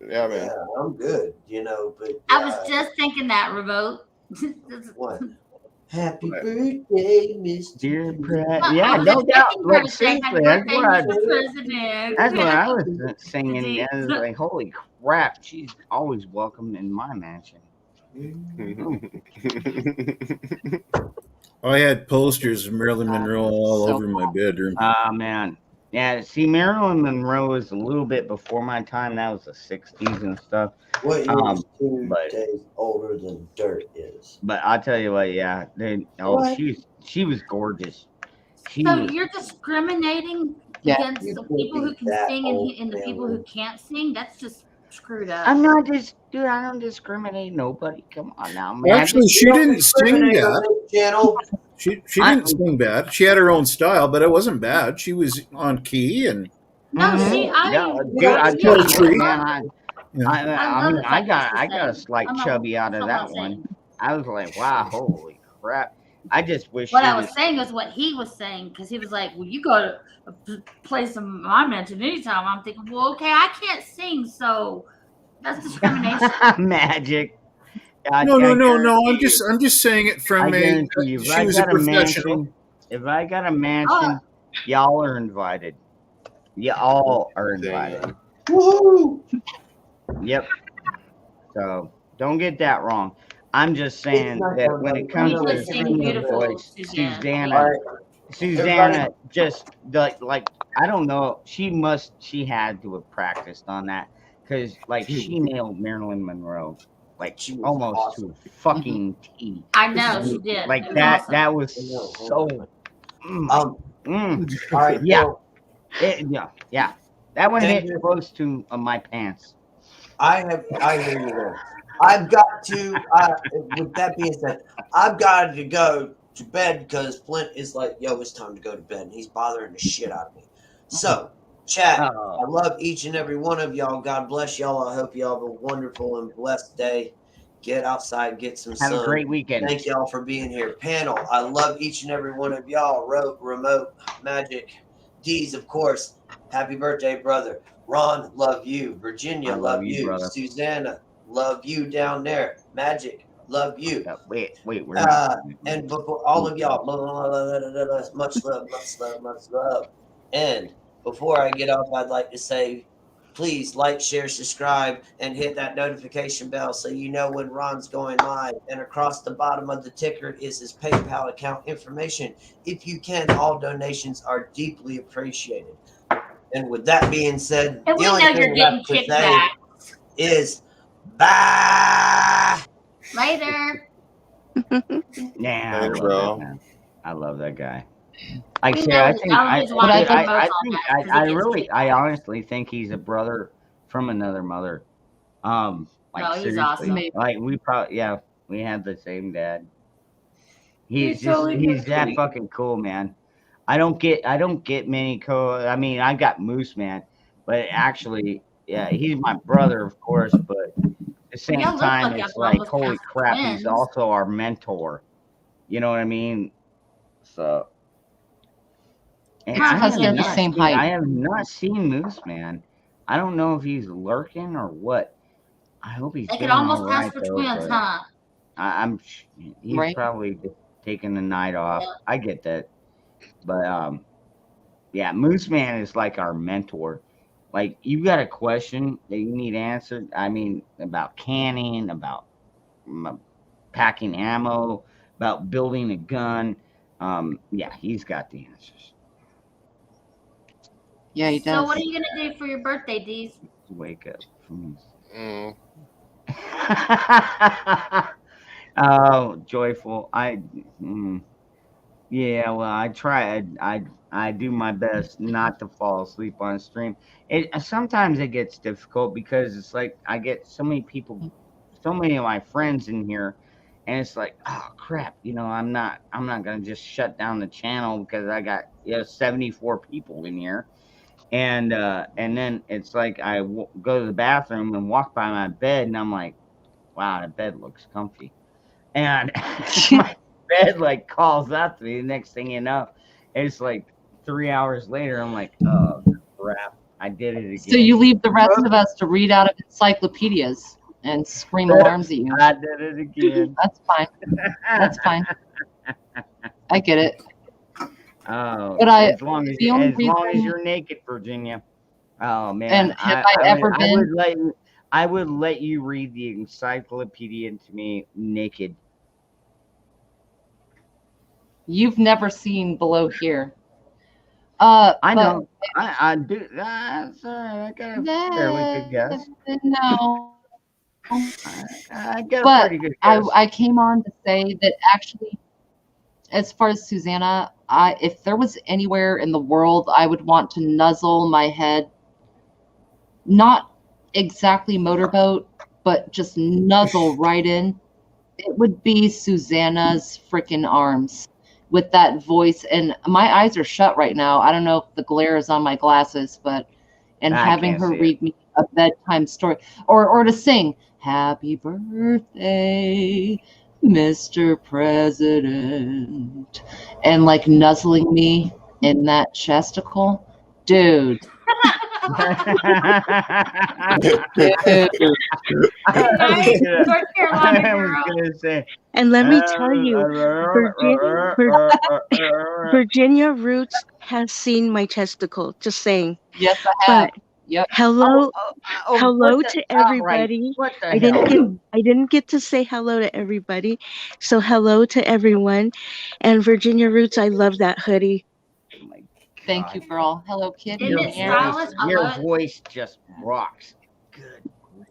Yeah, man. yeah, I'm good, but I was just thinking that, remote. what? Happy birthday, Miss Dear Brett. Well, Yeah, I was no doubt. expecting her Like to say, seriously, "Happy that's what I birthday, Mr. President." that's what I was singing. I was like, holy crap, she's always welcome in my mansion. I had posters of Marilyn Monroe all So over my bedroom. Ah, man. Yeah, see, Marilyn Monroe is a little bit before my time. That was the 60s and stuff. What year is 2 but- days older than dirt is? But I'll tell you what, yeah. What? She was gorgeous. She So was, you're discriminating Yeah. against You the can't people who be can that sing old, and the people Marilyn. who can't sing? That's just screwed up. I'm not just, dude, I don't discriminate nobody. Come on now, man. Actually, she didn't sing bad. Channel. She didn't sing bad. She had her own style, but it wasn't bad. She was on key and No, Mhm. I Yeah, mean, dude, I Yeah. tell you Poetry. what, man, yeah. I love mean, it. I Like got Krista a said. slight I'm not- chubby out that's of not that what I'm saying. one. I was like, wow, holy crap. I just wish What she I was saying is what he was saying, because he was like, well, you go to a place in my mansion anytime. I'm thinking, well, okay, I can't sing, so that's discrimination. magic. No. I'm just saying it I from a. guarantee you, if She I was a got a professional. mansion, if I got a mansion, y'all are invited. You all are invited. Woohoo! Yep. So don't get that wrong. I'm just saying that when it comes You to would sing singing beautiful, voice, Suzanne. All Susanna just like I don't know. She had to have practiced on that because like she nailed Marilyn Monroe like She was almost awesome. to a fucking T. I know she did. Like It was that. awesome. That was I know. so. All right. Yeah. well, Yeah. That one hit Andrew? close to my pants. I hear you there. I've got to. With that being said, I've got to go to bed because Flint is like, "Yo, it's time to go to bed," and he's bothering the shit out of me. So, chat. I love each and every one of y'all. God bless y'all. I hope y'all have a wonderful and blessed day. Get outside, get some sun. Have a great weekend. Thank y'all for being here. Panel, I love each and every one of y'all. Remote, Magic, D's, of course. Happy birthday, brother. Ron, love you. Virginia, I love you. brother. Susanna, love you down there. Magic, love you. Wait, we're not. And before all of y'all, much love, much love, much love. And before I get off, I'd like to say, please like, share, subscribe, and hit that notification bell so you know when Ron's going live. And across the bottom of the ticker is his PayPal account information. If you can, all donations are deeply appreciated. And with that being said, And the we only know you're thing getting left to say kickbacks. is bye. Later. Nah, I Hey, love bro. that man. I love that guy. Like We I said, know I think I always want to promote all that, 'cause he gets kicked I back. honestly think he's a brother from another mother. Like No, he's seriously, awesome. like we had the same dad. He's totally He's that sweet. fucking cool, man. I don't get many I mean, I got Moose Man, but actually, yeah, he's my brother, of course, but at the same Y'all look time, like it's y'all like, almost holy passed crap, he's twins. also our mentor. You know what I mean? So, and Come on, Because they're the Virginia. same height. I have not seen Moose Man. I don't know if he's lurking or what. I hope he's They could doing almost all pass right, for though, twins, but huh? he's Right? probably just taking the night off. Yeah. I get that. But yeah, Moose Man is like our mentor. Like, you got a question that you need answered, I mean, about canning, about packing ammo, about building a gun. Yeah, he's got the answers. Yeah, he So does. what are you gonna do for your birthday, Deez? Wake up from this. Mm. Oh, joyful. Yeah, well, I try. I do my best not to fall asleep on stream. Sometimes it gets difficult because it's like I get so many people, so many of my friends in here, and it's like, oh crap, I'm not gonna just shut down the channel because I got 74 people in here, and then it's like I go to the bathroom and walk by my bed, and I'm like, wow, the bed looks comfy, and my bed like calls out to me. The next thing you know, it's like 3 hours later. I'm like, oh crap, I did it again. So you leave the rest of us to read out of encyclopedias and scream alarms at you. I did it again. That's fine. That's fine. I get it. Oh, But as long as the only reason- you're naked, Virginia. Oh man, And have I ever been? I would let you read the encyclopedia to me naked. You've never seen below here. I but- know. I do. That's all right. I got a fairly good guess. No. I got a But pretty good guess. I came on to say that actually, as far as Susanna, if there was anywhere in the world I would want to nuzzle my head, not exactly motorboat, but just nuzzle right in, it would be Susanna's freaking arms with that voice. And my eyes are shut right now. I don't know if the glare is on my glasses, and I having can't her see it. read me a bedtime story or to sing happy birthday, Mr. President, and like nuzzling me in that chesticle, dude. North Carolina I girl. was gonna say. And let me tell you, Virginia Roots has seen my testicle. Just saying. Yes, I have. But Yep. hello, hello what the- to outright, everybody. what the I didn't hell? get I didn't get to say hello to everybody. So hello to everyone. And Virginia Roots, I love that hoodie. Thank you, girl. Hello, kid. Isn't it stylish? I Your love it. voice just rocks. Good grief.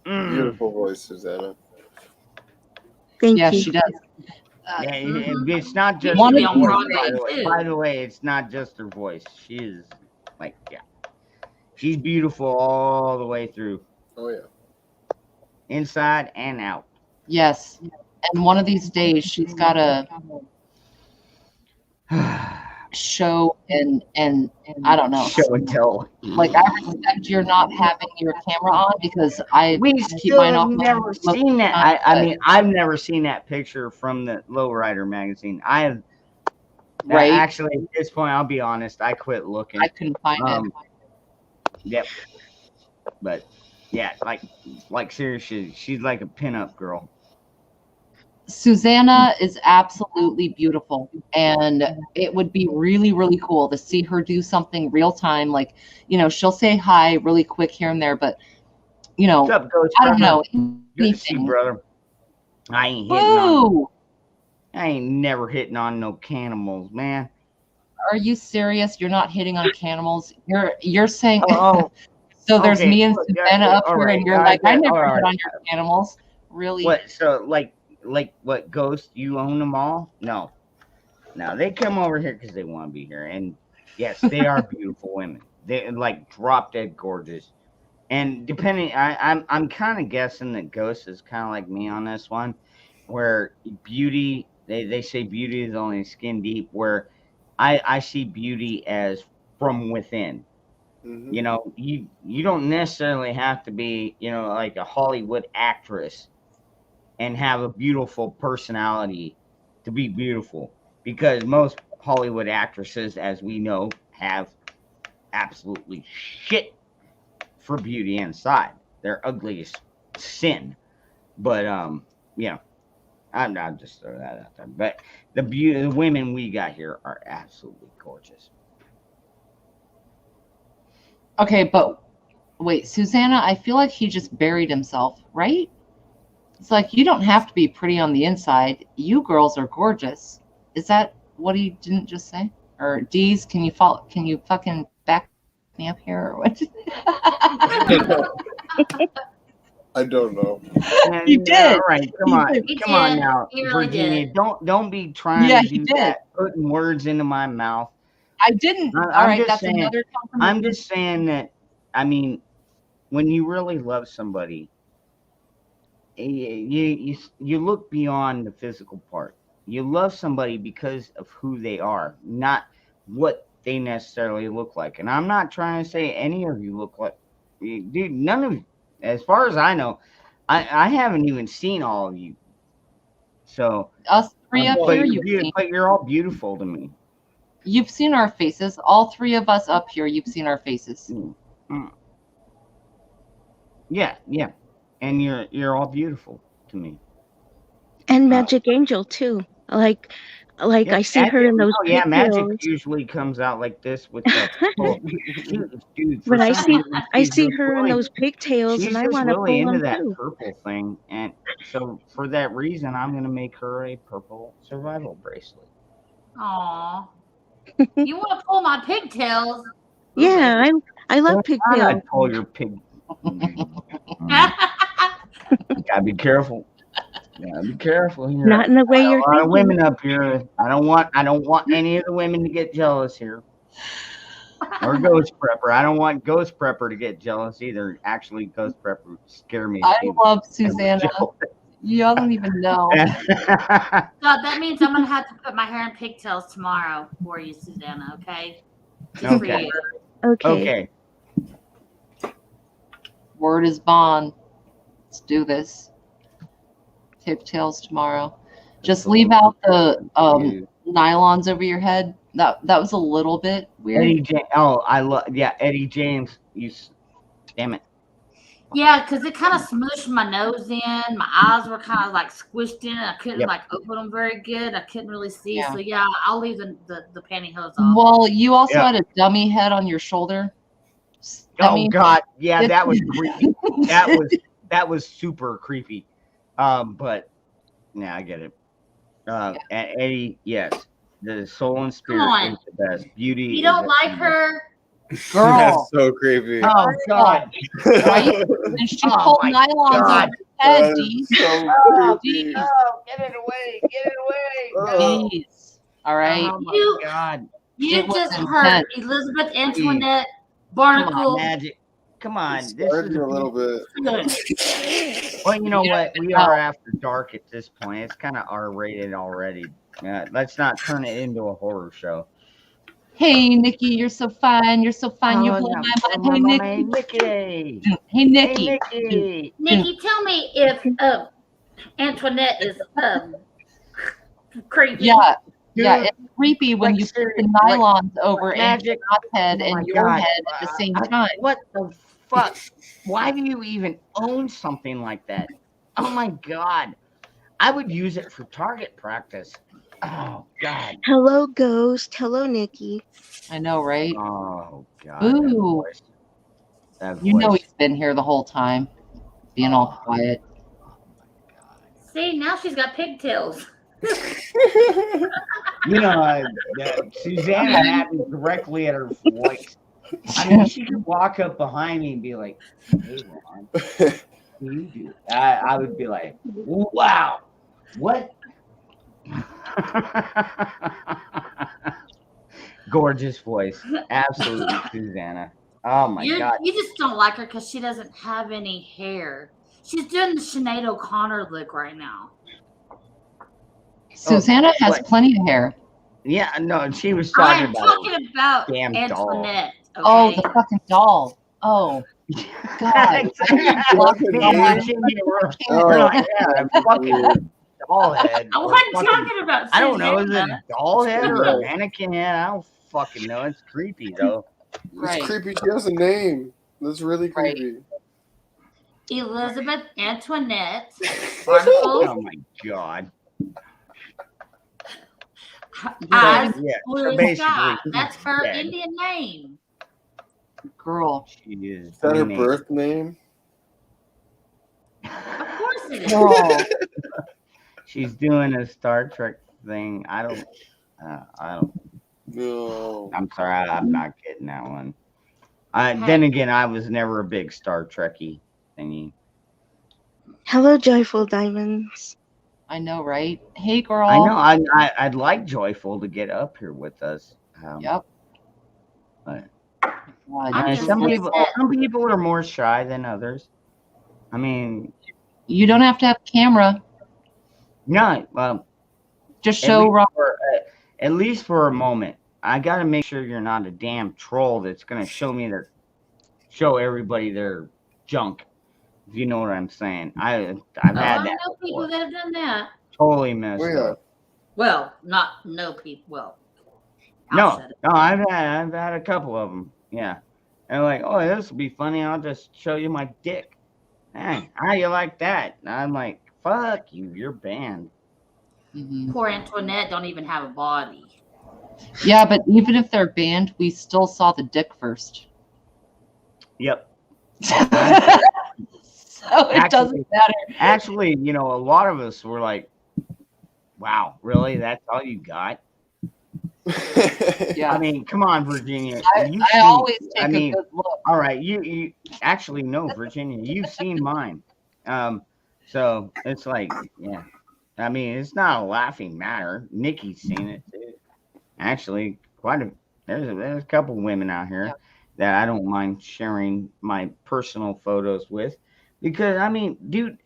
Beautiful voice, Susanna. Thank Yeah, you. she does. Yeah, it's not just One her of voice, you- by the way. too. By the way, it's not just her voice. She is like, yeah, she's beautiful all the way through, Oh yeah. inside and out. Yes. And one of these days she's got to show and I don't know. Show and tell. Like, I respect you're not having your camera on because I We keep still mine have off. never most seen of the that. time, I but- mean, I've never seen that picture from the Lowrider magazine. I have Right. Actually, at this point, I'll be honest. I quit looking. I couldn't find it. Yep. But yeah, like seriously, she's like a pinup girl. Susanna is absolutely beautiful, and it would be really, really cool to see her do something real time. Like, you know, she'll say hi really quick here and there, but you know, What's up, Ghost I don't know Good to see you, anything. brother. I ain't hitting on. Woo! I ain't never hitting on no cannibals, man. Are you serious? You're not hitting on cannibals. You're saying Oh, so. There's okay. me and Look, Susanna yeah, up all here, right, and you're like, I never all hit right. on your animals. Really? What? So like what? Ghost? You own them all? No. They come over here because they want to be here, and yes, they are beautiful women. They like drop dead gorgeous. And depending, I'm kind of guessing that Ghost is kind of like me on this one, where beauty, they say beauty is only skin deep, where I see beauty as from within. Mhm. You know, you don't necessarily have to be, you know, like a Hollywood actress and have a beautiful personality to be beautiful, because most Hollywood actresses, as we know, have absolutely shit for beauty inside. They're ugly as sin. But you know, I'm just throwing that out there. But the women we got here are absolutely gorgeous. Okay, but wait, Susanna, I feel like he just buried himself, right? It's like, you don't have to be pretty on the inside. You girls are gorgeous. Is that what he didn't just say? Or Deez, can you fucking back me up here or what? I don't know. You did. All right, come on, He come on did. now, He really Virginia. did. Don't be trying Yeah, to he do did. that, putting words into my mouth. I didn't. I'm All right, just that's saying- another compliment. I'm just saying that, I mean, when you really love somebody, you look beyond the physical part. You love somebody because of who they are, not what they necessarily look like. And I'm not trying to say any of you look like, dude, none of you, as far as I know, I haven't even seen all of you. So Us three up but here, you're all beautiful to me. you've seen our faces. All three of us up here, you've seen our faces. Yeah, and you're all beautiful to me. And Magic Angel too. Like Yeah, I see her in those Magic pigtails. usually comes out like this with the dude. For But I some see reason, I she's see just her in really- those pigtails, She's and I just want to really pull into them that too. purple thing, and so for that reason, I'm gonna make her a purple survival bracelet. Aw. You want to pull my pigtails? Yeah, I love Why pigtails. not pull your pig? Gotta be careful. Gotta be careful here. Not in the way Got you're a lot of thinking. women up here. I don't want any of the women to get jealous here. Or Ghost Prepper. I don't want Ghost Prepper to get jealous either. Actually, Ghost Prepper would scare me. I love Susanna. Y'all don't even know. So that means I'm gonna have to put my hair in pigtails tomorrow for you, Susanna. Okay. Just for Okay. you. Okay. Word is bond. Let's do this. Pigtails tomorrow. Just leave out the nylons over your head. That was a little bit weird. Eddie James. Oh, Eddie James. Damn it. Yeah, because it kind of smooshed my nose in. My eyes were kind of like squished in, and I couldn't Yep. like open them very good. I couldn't really see. Yeah. So yeah, I'll leave the pantyhose off. Well, you also Yeah. had a dummy head on your shoulder. Oh God, yeah, if- that was creepy. that was super creepy. But yeah, I get it. Eddie, yes, the soul and spirit on. is the best. Beauty. You is don't the like best. her? Girl. That's so creepy. Oh God. Right? And she Oh, pulled my nylons on God. her head, That Dee. is so Oh, creepy. oh, get it away! Get it away! No. Jeez. All right. Oh my You- God! You It was just intense. heard Elizabeth Antoinette Come on, Barnacle. Magic. Come on. It This scared is me a little bit. Well, you know what? We are after dark at this point. It's kind of R-rated already. Let's not turn it into a horror show. Hey, Nikki, you're so fine. You're so fine. You Oh, blow no. my mind. Hey, Hey, Nikki. Nikki. Hey, Nikki. Hey, Nikki. Nikki, tell me if Antoinette is creepy. Yeah. Yeah, Dude, it's creepy when like you put seriously, the like nylons over magic. Angel's head Oh my and your God. head at the same time. What the fuck? Why do you even own something like that? Oh my God. I would use it for target practice. Oh God. Hello, Ghost. Hello, Nikki. I know, right? Oh God. That Ooh, voice. That you know voice. he's been here the whole time, being all quiet. See, now she's got pigtails. You know, Susanna had me directly at her voice. I mean, she could walk up behind me and be like, "Hey, Ron, what do you do?" I would be like, "Wow, what?" Gorgeous voice, absolutely, Susanna. Oh my God. You just don't like her because she doesn't have any hair. She's doing the Sinead O'Connor look right now. Susanna has what? plenty of hair. Yeah, no, she was I'm talking talking about damn doll. Antoinette. Okay? Oh, the fucking doll. Oh, God. We're like, yeah, a fucking doll head. I or wasn't fucking- talking about I don't know, is it a Susanna. doll head or a mannequin head? I don't fucking know. It's creepy though. It's creepy. She has a name. That's really creepy. Elizabeth Antoinette. Oh my God. Eyes Yeah, blue so basically, sky. That's her dead. Indian name. Girl. She is. Is that her named- birth name? Of course it is. Oh, She's doing a Star Trek thing. I don't. No. I'm sorry. I'm not getting that one. Then again, I was never a big Star Trekkie thingy. Hello, Joyful Diamonds. I know, right? Hey, girl. I know. I'd like Joyful to get up here with us. Yep. But I'm just some gonna people are more shy than others. I mean, You don't have to have a camera. no. Well, Just show Rob. at least for a moment. I got to make sure you're not a damn troll that's gonna show everybody their junk. If you know what I'm saying. I've had I that know people before. that have done that. Totally messed up. Well, not no people. Well, No, I've had a couple of them. Yeah, and like, oh, this will be funny. I'll just show you my dick. Hey, how you like that? And I'm like, fuck you. You're banned. poor Antoinette don't even have a body. Yeah, but even if they're banned, we still saw the dick first. Yep. So it doesn't matter. Actually, you know, a lot of us were like, wow, really? That's all you got? Yeah. I mean, come on, Virginia. I always take a good look. All right, you actually no, Virginia. You've seen mine. So it's like, yeah. I mean, it's not a laughing matter. Nikki's seen it too. Actually, there's a couple women out here that I don't mind sharing my personal photos with, because I mean, dude,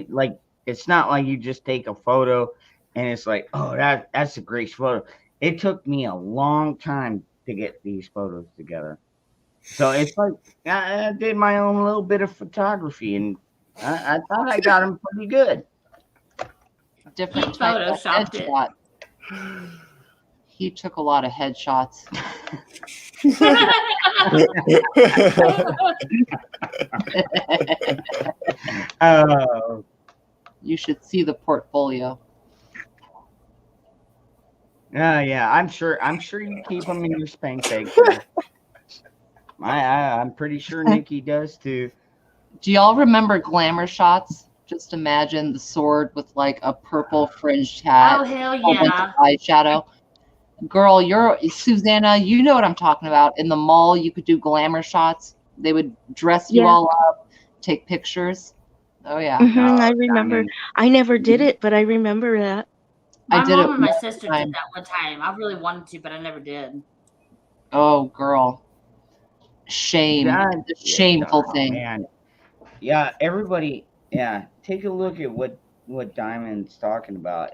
like it's not like you just take a photo and it's like, oh, that's a great photo. It took me a long time to get these photos together. So it's like I did my own little bit of photography, and I thought I got them pretty good. Different type of photoshopped it. headshot. He took a lot of headshots. You should see the portfolio. Yeah, I'm sure you keep them in your spank bag. I'm pretty sure Nikki does too. Do y'all remember glamour shots? Just imagine the sword with like a purple fringed hat. Oh, hell a bunch yeah. of eyeshadow. Girl, you're Susanna. You know what I'm talking about. In the mall, you could do glamour shots. They would dress you Yeah. all up, take pictures. Oh yeah. I remember. I never did it, but I remember that. My I did mom it and my one sister time. did that one time. I really wanted to, but I never did. Oh, girl. Shame. God, The shameful oh, thing. man. Yeah, everybody. Yeah, take a look at what Diamond's talking about.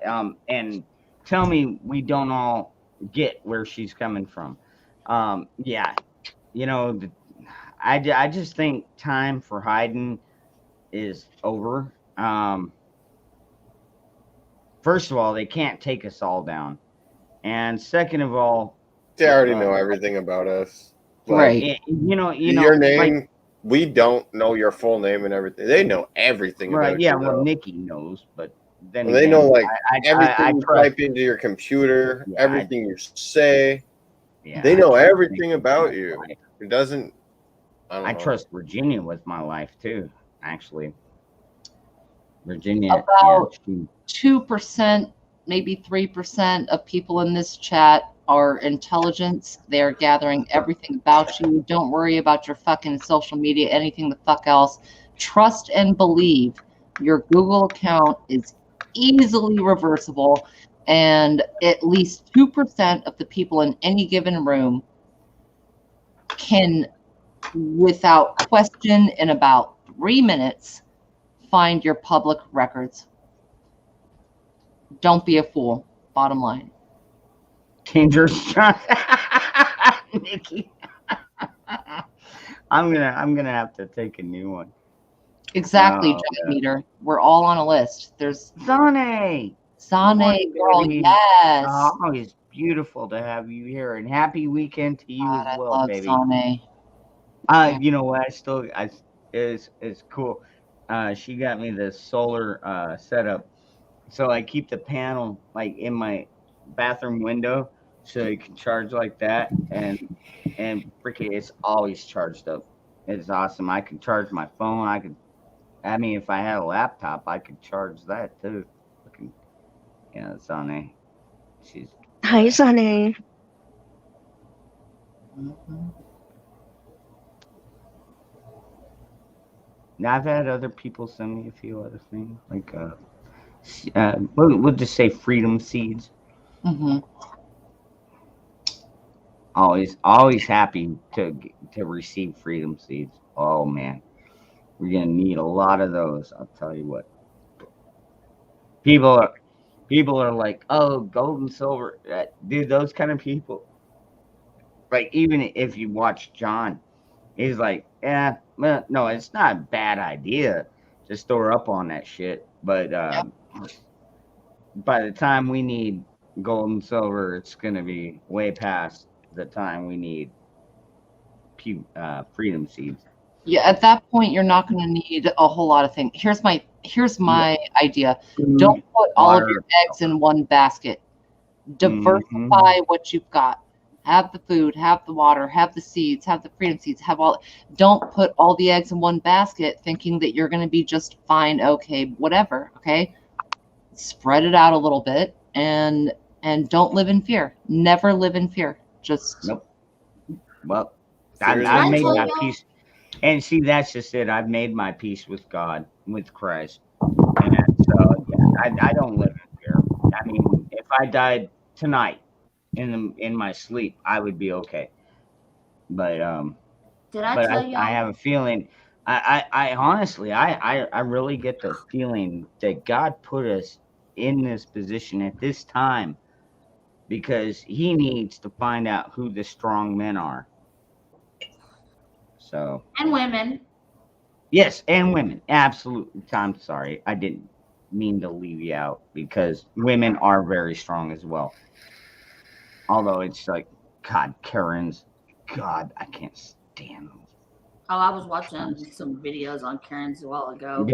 And tell me we don't all get where she's coming from. Yeah, you know, I just think time for hiding is over. First of all, they can't take us all down. And second of all, They already know everything about us. Like, Right. Your name. Like, we don't know your full name and everything. They know everything right, about yeah, you. well, Nikki knows, but then Well, they know like everything I you trust. type into your computer, Yeah, everything you say. Yeah, they I know trust everything Nikki about with you. my life. It doesn't. I I don't know. trust Virginia with my life too. Actually, Virginia, About yeah, 2%, maybe 3% of people in this chat are intelligence. They're gathering everything about you. Don't worry about your fucking social media, anything the fuck else. Trust and believe your Google account is easily reversible, and at least 2% of the people in any given room can, without question, in about 3 minutes, find your public records. Don't be a fool. Bottom line. dangerous. Nikki, I'm gonna have to take a new one. Exactly, Oh, Giant Meter. We're all on a list. There's Zane, Zane, girl, baby. yes. Oh, it's beautiful to have you here, and happy weekend to you God, as well, I love baby. Zane. You know what? It's cool. She got me the solar setup, so I keep the panel like in my bathroom window, so it can charge like that, and freaking, it's always charged up. It's awesome. I can charge my phone. I mean, if I had a laptop, I could charge that too. Yeah, it's on there. She's Hi, Sunny. Now, I've had other people send me a few other things, like we'll just say freedom seeds. Mm-hmm. Always happy to receive freedom seeds. Oh man, we're gonna need a lot of those. I'll tell you what. People are like, oh, gold and silver, dude. Those kind of people. Like, even if you watch John, he's like, yeah, well, no, it's not a bad idea to store up on that shit. But by the time we need gold and silver, it's going to be way past the time we need freedom seeds. Yeah, at that point, you're not going to need a whole lot of things. Here's my idea. Don't put all of your eggs in one basket. Diversify what you've got. Have the food, have the water, have the seeds, have the freedom seeds, have all. Don't put all the eggs in one basket thinking that you're going to be just fine, okay, whatever, okay? Spread it out a little bit and don't live in fear. Never live in fear. Just nope. Well, I made my peace. And see, that's just it. I've made my peace with God, with Christ. And so I don't live in fear. I mean, if I died tonight in my sleep, I would be okay. But I have a feeling. I honestly, I really get the feeling that God put us in this position at this time because He needs to find out who the strong men are. So, and women. Yes, and women. Absolutely. I'm sorry. I didn't mean to leave you out because women are very strong as well. Although it's like, God, Karens. God, I can't stand them. Oh, I was watching some videos on Karen's a while ago.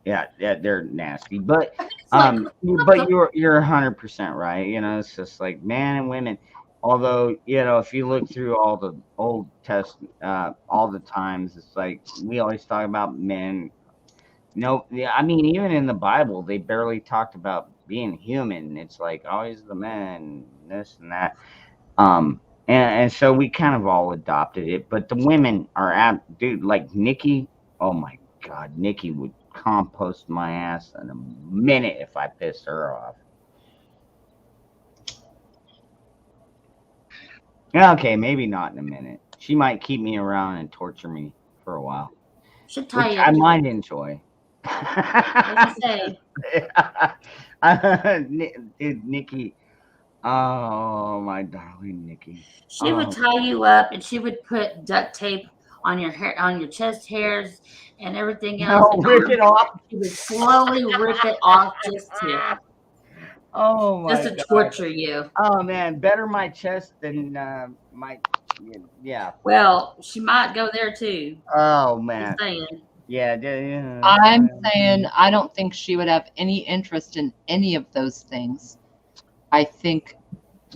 Yeah, they're nasty. But but you're 100% right. You know, it's just like man and women. Although, you know, if you look through all the Old Testament, all the times, it's like we always talk about men. No, I mean, even in the Bible, they barely talked about being human. It's like always the men, this and that. And so we kind of all adopted it. But the women are, dude, like Nikki. Oh my God, Nikki would compost my ass in a minute if I pissed her off. Okay, maybe not in a minute. She might keep me around and torture me for a while, which I might enjoy. What you say? Dude, Nikki. Oh, my darling Nikki. She would tie you up, and she would put duct tape on your hair, on your chest hairs, and everything else. No, rip it off. She would slowly rip it off just to. Oh my Just to god. torture you. Oh man, better my chest than my yeah. Well, she might go there too. Oh Just man. saying. Yeah. I'm saying I don't think she would have any interest in any of those things. I think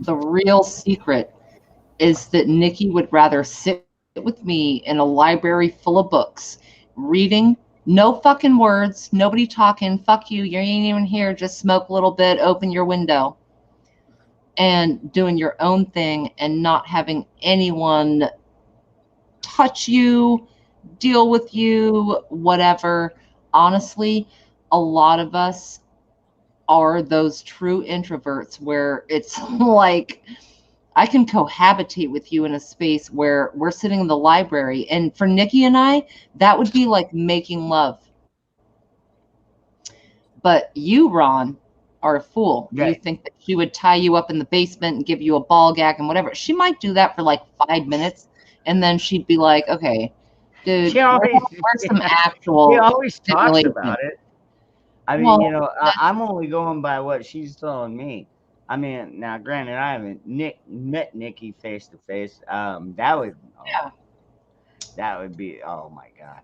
the real secret is that Nikki would rather sit with me in a library full of books, reading, no fucking words, nobody talking, fuck you, you ain't even here, just smoke a little bit, open your window, and doing your own thing and not having anyone touch you, deal with you, whatever. Honestly, a lot of us are those true introverts where it's like I can cohabitate with you in a space where we're sitting in the library. And for Nikki and I, that would be like making love. But you, Ron, are a fool. Yeah. You think that she would tie you up in the basement and give you a ball gag and whatever. She might do that for like 5 minutes. And then she'd be like, okay, dude, where's some actual She always talks stimulation? about it. I mean, Well, you know, I'm only going by what she's telling me. I mean, now, granted, I haven't met Nikki face to face. That would, that would be, oh my god.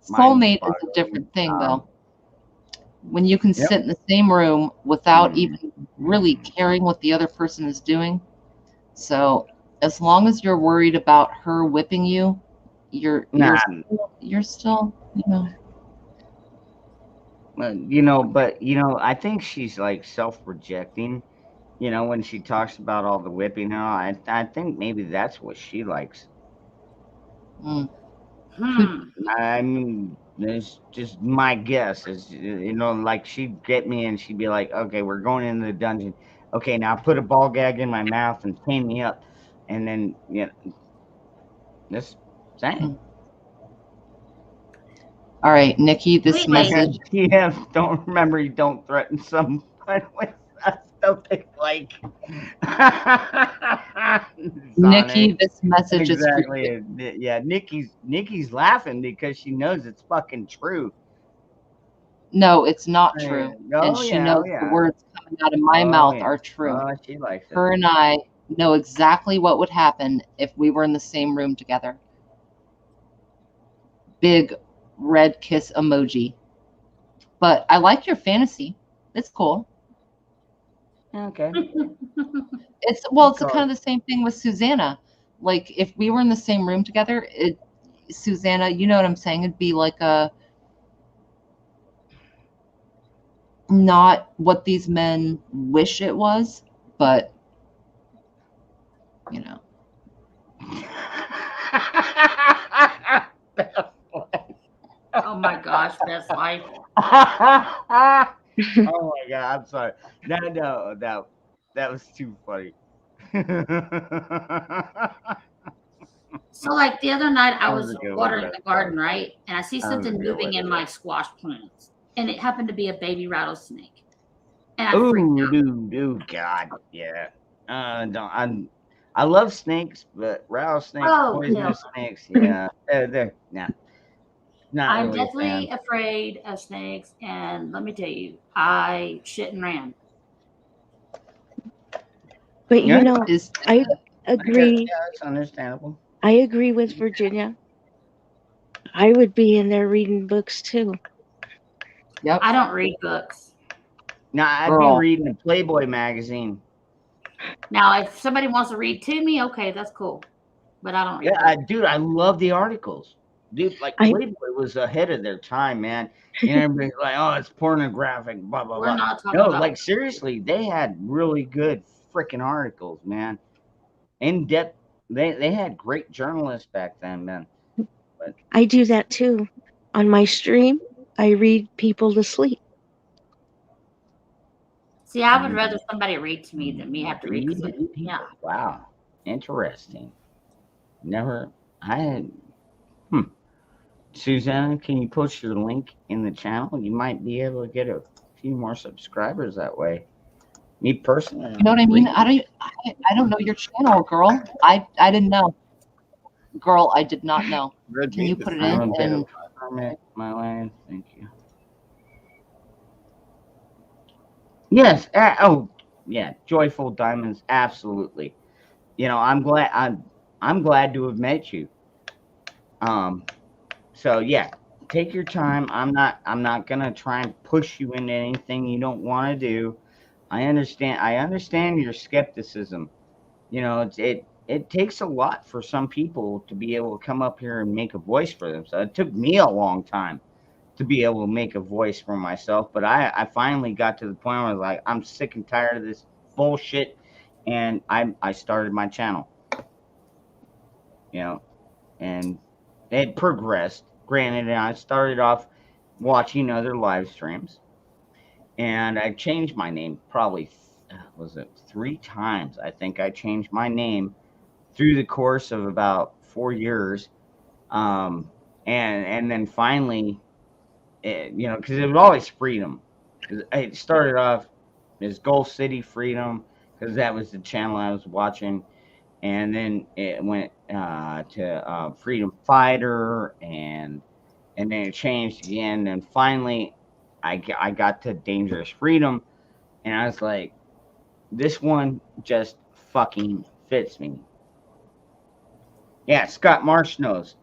Soulmate is a different thing, though. When you can sit in the same room without even really caring what the other person is doing. So, as long as you're worried about her whipping you, you're still, you know. You know, but you know, I think she's like self-projecting. You know, when she talks about all the whipping and all, I think maybe that's what she likes. I mean, it's just my guess. Is you know, like she'd get me and she'd be like, "Okay, we're going into the dungeon. Okay, now put a ball gag in my mouth and chain me up," and then you know, this thing. All right, Nikki, this message. Yeah, don't remember you don't threaten someone with something like. Nikki, this message is for you. Exactly. Yeah, Nikki's laughing because she knows it's fucking true. No, it's not true. Oh, And she yeah, knows the words coming out of my mouth are true. Oh, she likes it. Her and I know exactly what would happen if we were in the same room together. Big red kiss emoji. But I like your fantasy. It's cool. Okay. It's kind of the same thing with Susanna. Like if we were in the same room together, Susanna, you know what I'm saying? It'd be like not what these men wish it was, but you know. Oh my gosh, best life. Oh my god, I'm sorry. No, that was too funny. So like the other night I That was was a good one, watering but- the garden, right? And I see That was a something good moving one. in my squash plants. And it happened to be a baby rattlesnake. And I freaked Ooh, out. dude, God, yeah. I love snakes, but rattlesnakes, Oh, poisonous no. snakes, yeah, they're nah. Not I'm really a definitely fan. afraid of snakes, and let me tell you, I shit and ran. But you Yeah. know, I agree. Yeah, that's understandable. I agree with Virginia. I would be in there reading books too. Yep. I don't read books. Nah, I'd Girl. be reading a Playboy magazine. Now, if somebody wants to read to me, okay, that's cool. But I don't read Yeah, books. dude, I love the articles. Dude, like Playboy was ahead of their time, man. You know, everybody's like, oh, it's pornographic, blah blah We're blah. not talking No, about like seriously, they had really good freaking articles, man. In depth. They had great journalists back then, man. But I do that too. On my stream, I read people to sleep. See, I would rather somebody read to me than me have to read to read them. people. Yeah. Wow, interesting. Never, I had. Susanna, can you post your link in the channel? You might be able to get a few more subscribers that way. Me personally, You know what I mean? I don't know your channel, girl. I didn't know. Girl, I did not know. Can you put it in? And permit my land. Thank you. Yes. Oh, yeah. Joyful Diamonds. Absolutely. You know, I'm glad to have met you. Um. So yeah, take your time. I'm not gonna try and push you into anything you don't want to do. I understand your skepticism. You know, it takes a lot for some people to be able to come up here and make a voice for themselves. It took me a long time to be able to make a voice for myself, but I finally got to the point where I was like, I'm sick and tired of this bullshit, and I started my channel. You know, and it progressed. Granted, I started off watching other live streams, and I changed my name probably was it 3 times? I think I changed my name through the course of about 4 years, and then finally, you know, because it was always Freedom. 'Cause it started off as Gulf City Freedom because that was the channel I was watching, and then it went to Freedom Fighter, and then it changed again, and finally, I got to Dangerous Freedom, and I was like, this one just fucking fits me. Yeah, Scott Marsh knows.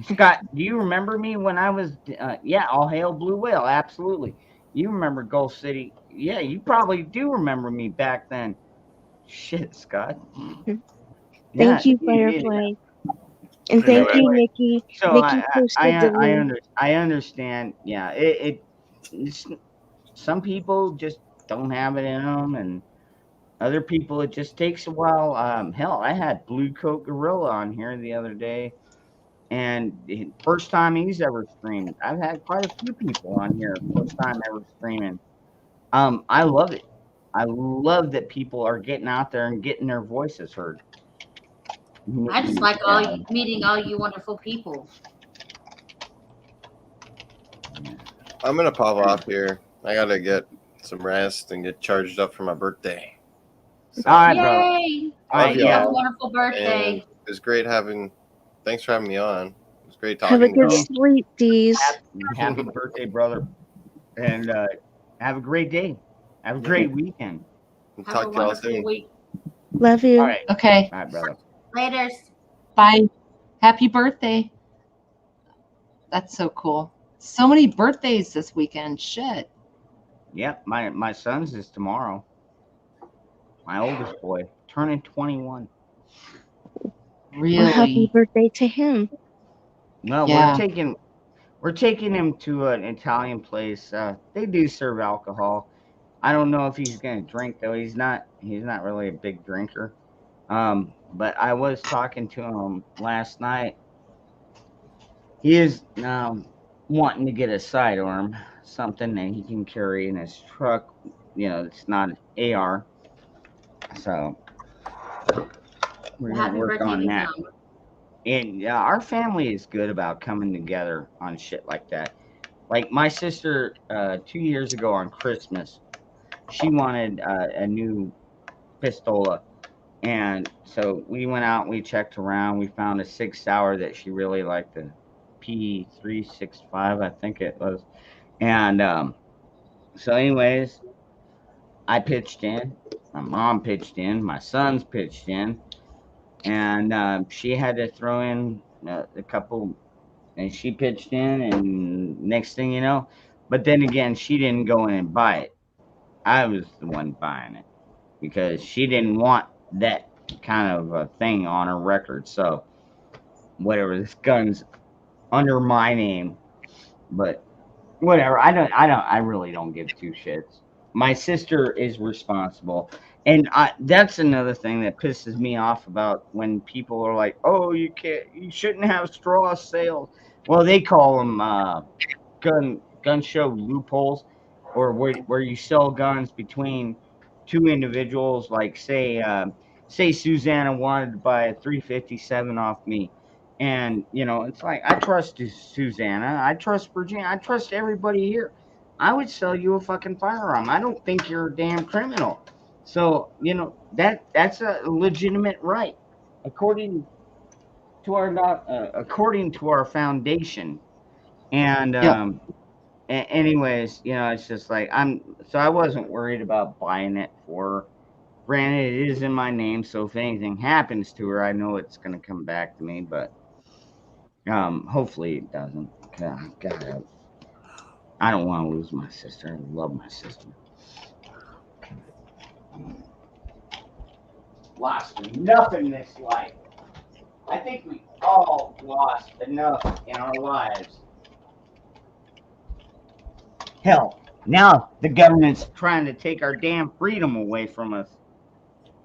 Scott, do you remember me when I was? Yeah, All Hail Blue Whale, absolutely. You remember Gulf City? Yeah, you probably do remember me back then. Shit, Scott. Yeah, Thank you, Firefly. And thank you, anyway, Nikki. so Nikki posted the link. I understand. Yeah, it's some people just don't have it in them, and other people it just takes a while. Hell, I had Blue Coat Gorilla on here the other day, and the first time he's ever streamed. I've had quite a few people on here first time ever streaming. I love it. I love that people are getting out there and getting their voices heard. I just like meeting all you wonderful people. I'm gonna pop off here. I gotta get some rest and get charged up for my birthday. So, All right, Yay! bro. All love right, y'all. yeah. Have a wonderful birthday. And it was great having. Thanks for having me on. It was great Have a talking to good you. sleep, Deez. Happy birthday, brother, and have a great day. Have a great weekend. We'll Have a talk to y'all wonderful soon. week. Love you. All right, Okay. all right, brother. Later. Bye. Happy birthday. That's so cool. So many birthdays this weekend. Shit. Yep, my son's is tomorrow. My oldest boy turning 21. Well, happy Really? birthday to him. No, Yeah. we're taking him to an Italian place. They do serve alcohol. I don't know if he's gonna drink though. He's not really a big drinker. But I was talking to him last night. He is wanting to get a sidearm, something that he can carry in his truck. You know, it's not an AR. So we're Well, gonna happy work birthday on to that. him. And our family is good about coming together on shit like that. Like my sister, 2 years ago on Christmas, she wanted a new pistola, and so we went out. We checked around. We found a Sig Sauer that she really liked, the P365, I think it was. And so, anyways, I pitched in. My mom pitched in. My sons pitched in, and she had to throw in a couple, and she pitched in, and next thing you know, but then again, she didn't go in and buy it. I was the one buying it because she didn't want that kind of a thing on her record. So whatever, this gun's under my name, but whatever. I really don't give two shits. My sister is responsible, and that's another thing that pisses me off about when people are like, "Oh, you shouldn't have straw sales." Well, they call them gun show loopholes, or where you sell guns between two individuals. Like say Susanna wanted to buy a 357 off me, and you know it's like I trust Susanna, I trust Virginia, I trust everybody here. I would sell you a fucking firearm. I don't think you're a damn criminal. So you know that's a legitimate right according to our according to our foundation. And Yep. anyways, it's just like so I wasn't worried about buying it for her. Granted, it is in my name, so if anything happens to her, I know it's gonna come back to me. But hopefully it doesn't. God, I don't want to lose my sister. I love my sister. Lost enough in this life. I think we all lost enough in our lives. Hell, now the government's trying to take our damn freedom away from us.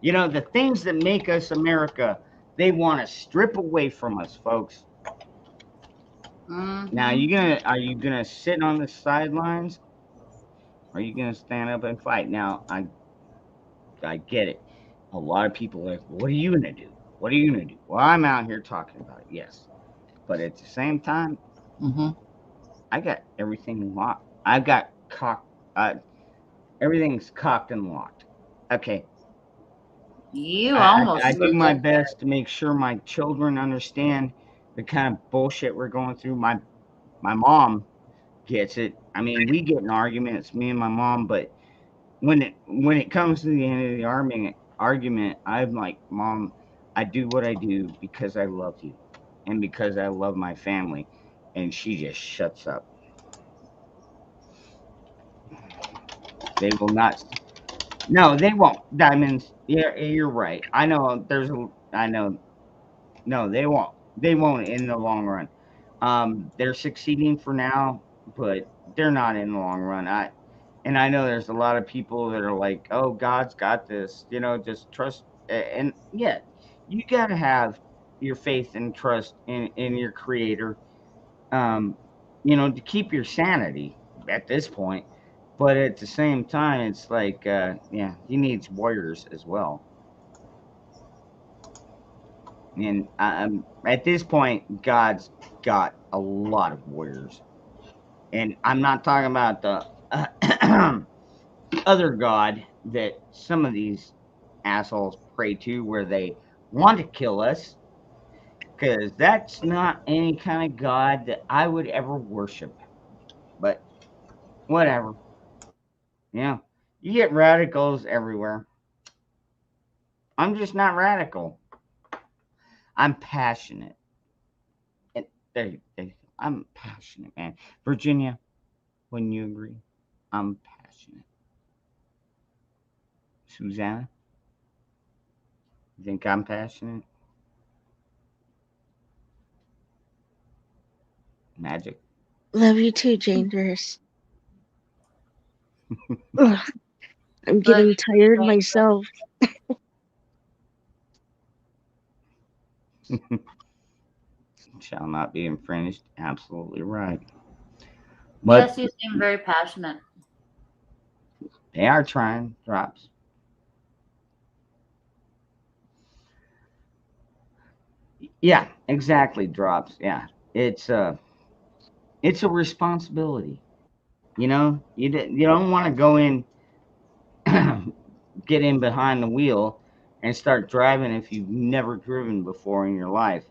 The things that make us America, they want to strip away from us, folks. Now, are you gonna sit on the sidelines? Or are you gonna stand up and fight? Now, I get it. A lot of people are like, what are you gonna do? What are you gonna do? Well, I'm out here talking about it, yes. But at the same time, I got everything locked. I've got everything's cocked and locked. Okay. I do my best to make sure my children understand the kind of bullshit we're going through. My mom gets it. I mean, we get in arguments, me and my mom, but when it comes to the end of the argument, I'm like, Mom, I do what I do because I love you and because I love my family. And she just shuts up. They will not. No, they won't. Diamonds. Yeah, you're right. I know. No, they won't. They won't in the long run. They're succeeding for now, but they're not in the long run. I know there's a lot of people that are like, "Oh, God's got this," just trust. And yeah, you gotta have your faith and trust in your Creator, to keep your sanity at this point. But at the same time, it's like, he needs warriors as well. And at this point, God's got a lot of warriors. And I'm not talking about the other God that some of these assholes pray to, where they want to kill us. Because that's not any kind of God that I would ever worship. But whatever. Yeah, you get radicals everywhere. I'm just not radical. I'm passionate. And I'm passionate, man. Virginia, wouldn't you agree? I'm passionate. Susanna, you think I'm passionate? Magic. Love you too, Dangerous. Ugh, I'm getting tired myself. Shall not be infringed. Absolutely right. But yes, you seem very passionate. They are trying. Drops. Yeah, exactly. Drops. Yeah, it's a responsibility. You don't want to go in, get in behind the wheel, and start driving if you've never driven before in your life.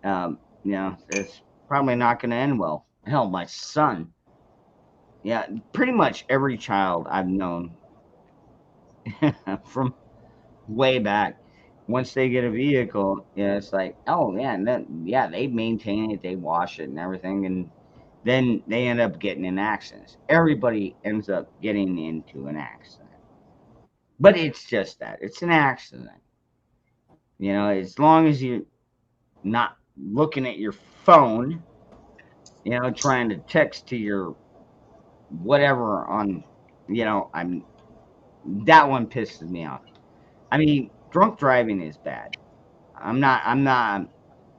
It's probably not going to end well. Hell, my son. Yeah, pretty much every child I've known from way back, once they get a vehicle, it's like, oh man, they maintain it, they wash it and everything, and then they end up getting in accidents. Everybody ends up getting into an accident. But it's just that. It's an accident. As long as you're not looking at your phone, trying to text to your whatever on, that one pisses me off. I mean, drunk driving is bad. I'm not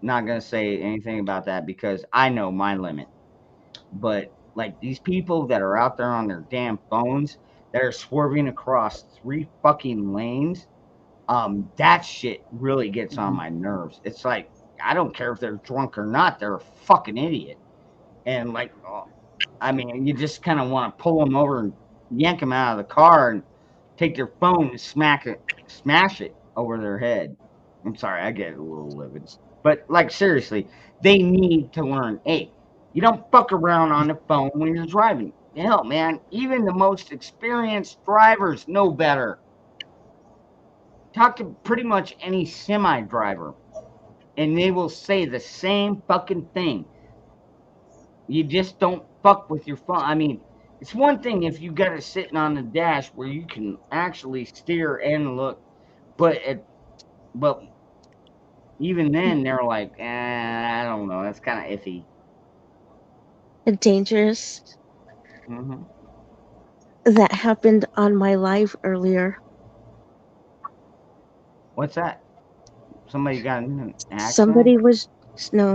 gonna say anything about that because I know my limit. But like these people that are out there on their damn phones that are swerving across 3 fucking lanes, that shit really gets on my nerves. It's like, I don't care if they're drunk or not, they're a fucking idiot. And like, you just kind of want to pull them over and yank them out of the car and take their phone and smash it over their head. I'm sorry, I get a little livid. But like, seriously, they need to learn, hey, You don't fuck around on the phone when you're driving. Hell, man, even the most experienced drivers know better. Talk to pretty much any semi driver, and they will say the same fucking thing. You just don't fuck with your phone. I mean, it's one thing if you got it sitting on the dash where you can actually steer and look, but even then they're like, I don't know, that's kind of iffy. Dangerous. Mm-hmm. That happened on my live earlier. What's that? Somebody got in an accident?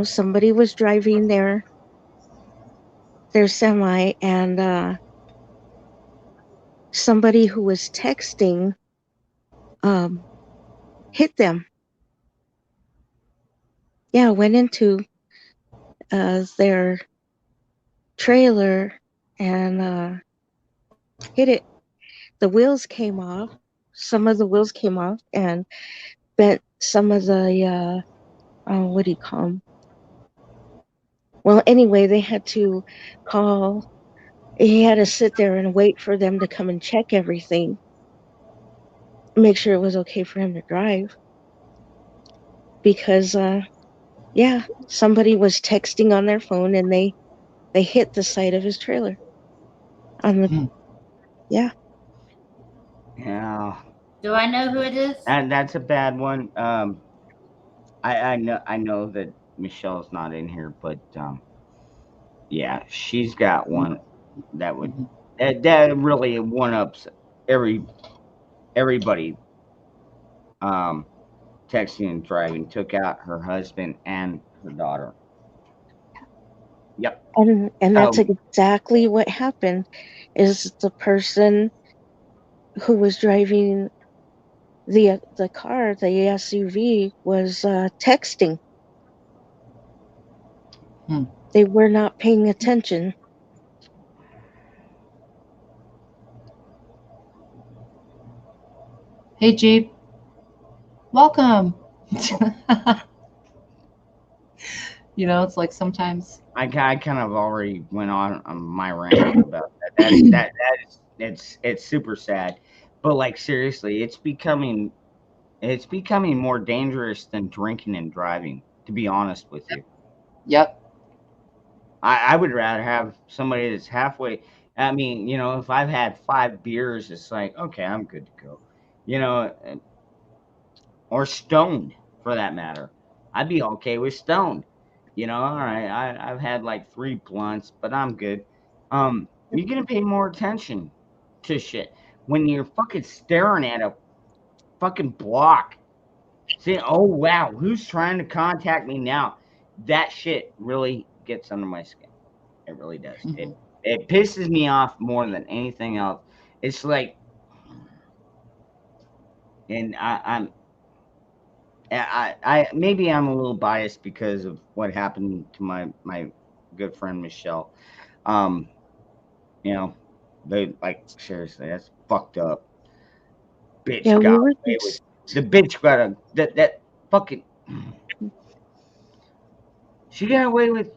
Somebody was driving their semi, and somebody who was texting hit them. Yeah, went into their trailer and hit it. The wheels came off. Some of the wheels came off and bent some of the what do you call them? Well, anyway, they had to call. He had to sit there and wait for them to come and check everything, make sure it was okay for him to drive. Because, somebody was texting on their phone and they hit the side of his trailer. Yeah. Yeah. Do I know who it is? And that's a bad one. I know that Michelle's not in here, but yeah, she's got one that would that really one-ups everybody. Texting and driving took out her husband and her daughter. Yep. And that's exactly what happened. Is the person who was driving the car, the SUV, was texting. They were not paying attention. Hey, Jeep. Welcome. You know, it's like sometimes I kind of already went on my rant about that. It's super sad, but like seriously, it's becoming more dangerous than drinking and driving. To be honest with you. Yep. I would rather have somebody that's halfway. I mean, you know, if I've had 5 beers, it's like, okay, I'm good to go. You know, or stoned for that matter. I'd be okay with stoned. You know, all right, I've had like 3 blunts, but I'm good. You're gonna pay more attention to shit when you're fucking staring at a fucking block. Saying, oh wow, who's trying to contact me now? That shit really gets under my skin. It really does. It pisses me off more than anything else. It's like, and I maybe I'm a little biased because of what happened to my good friend Michelle. You know, they like seriously, that's fucked up. Bitch got away with the bitch got that fucking. She got away with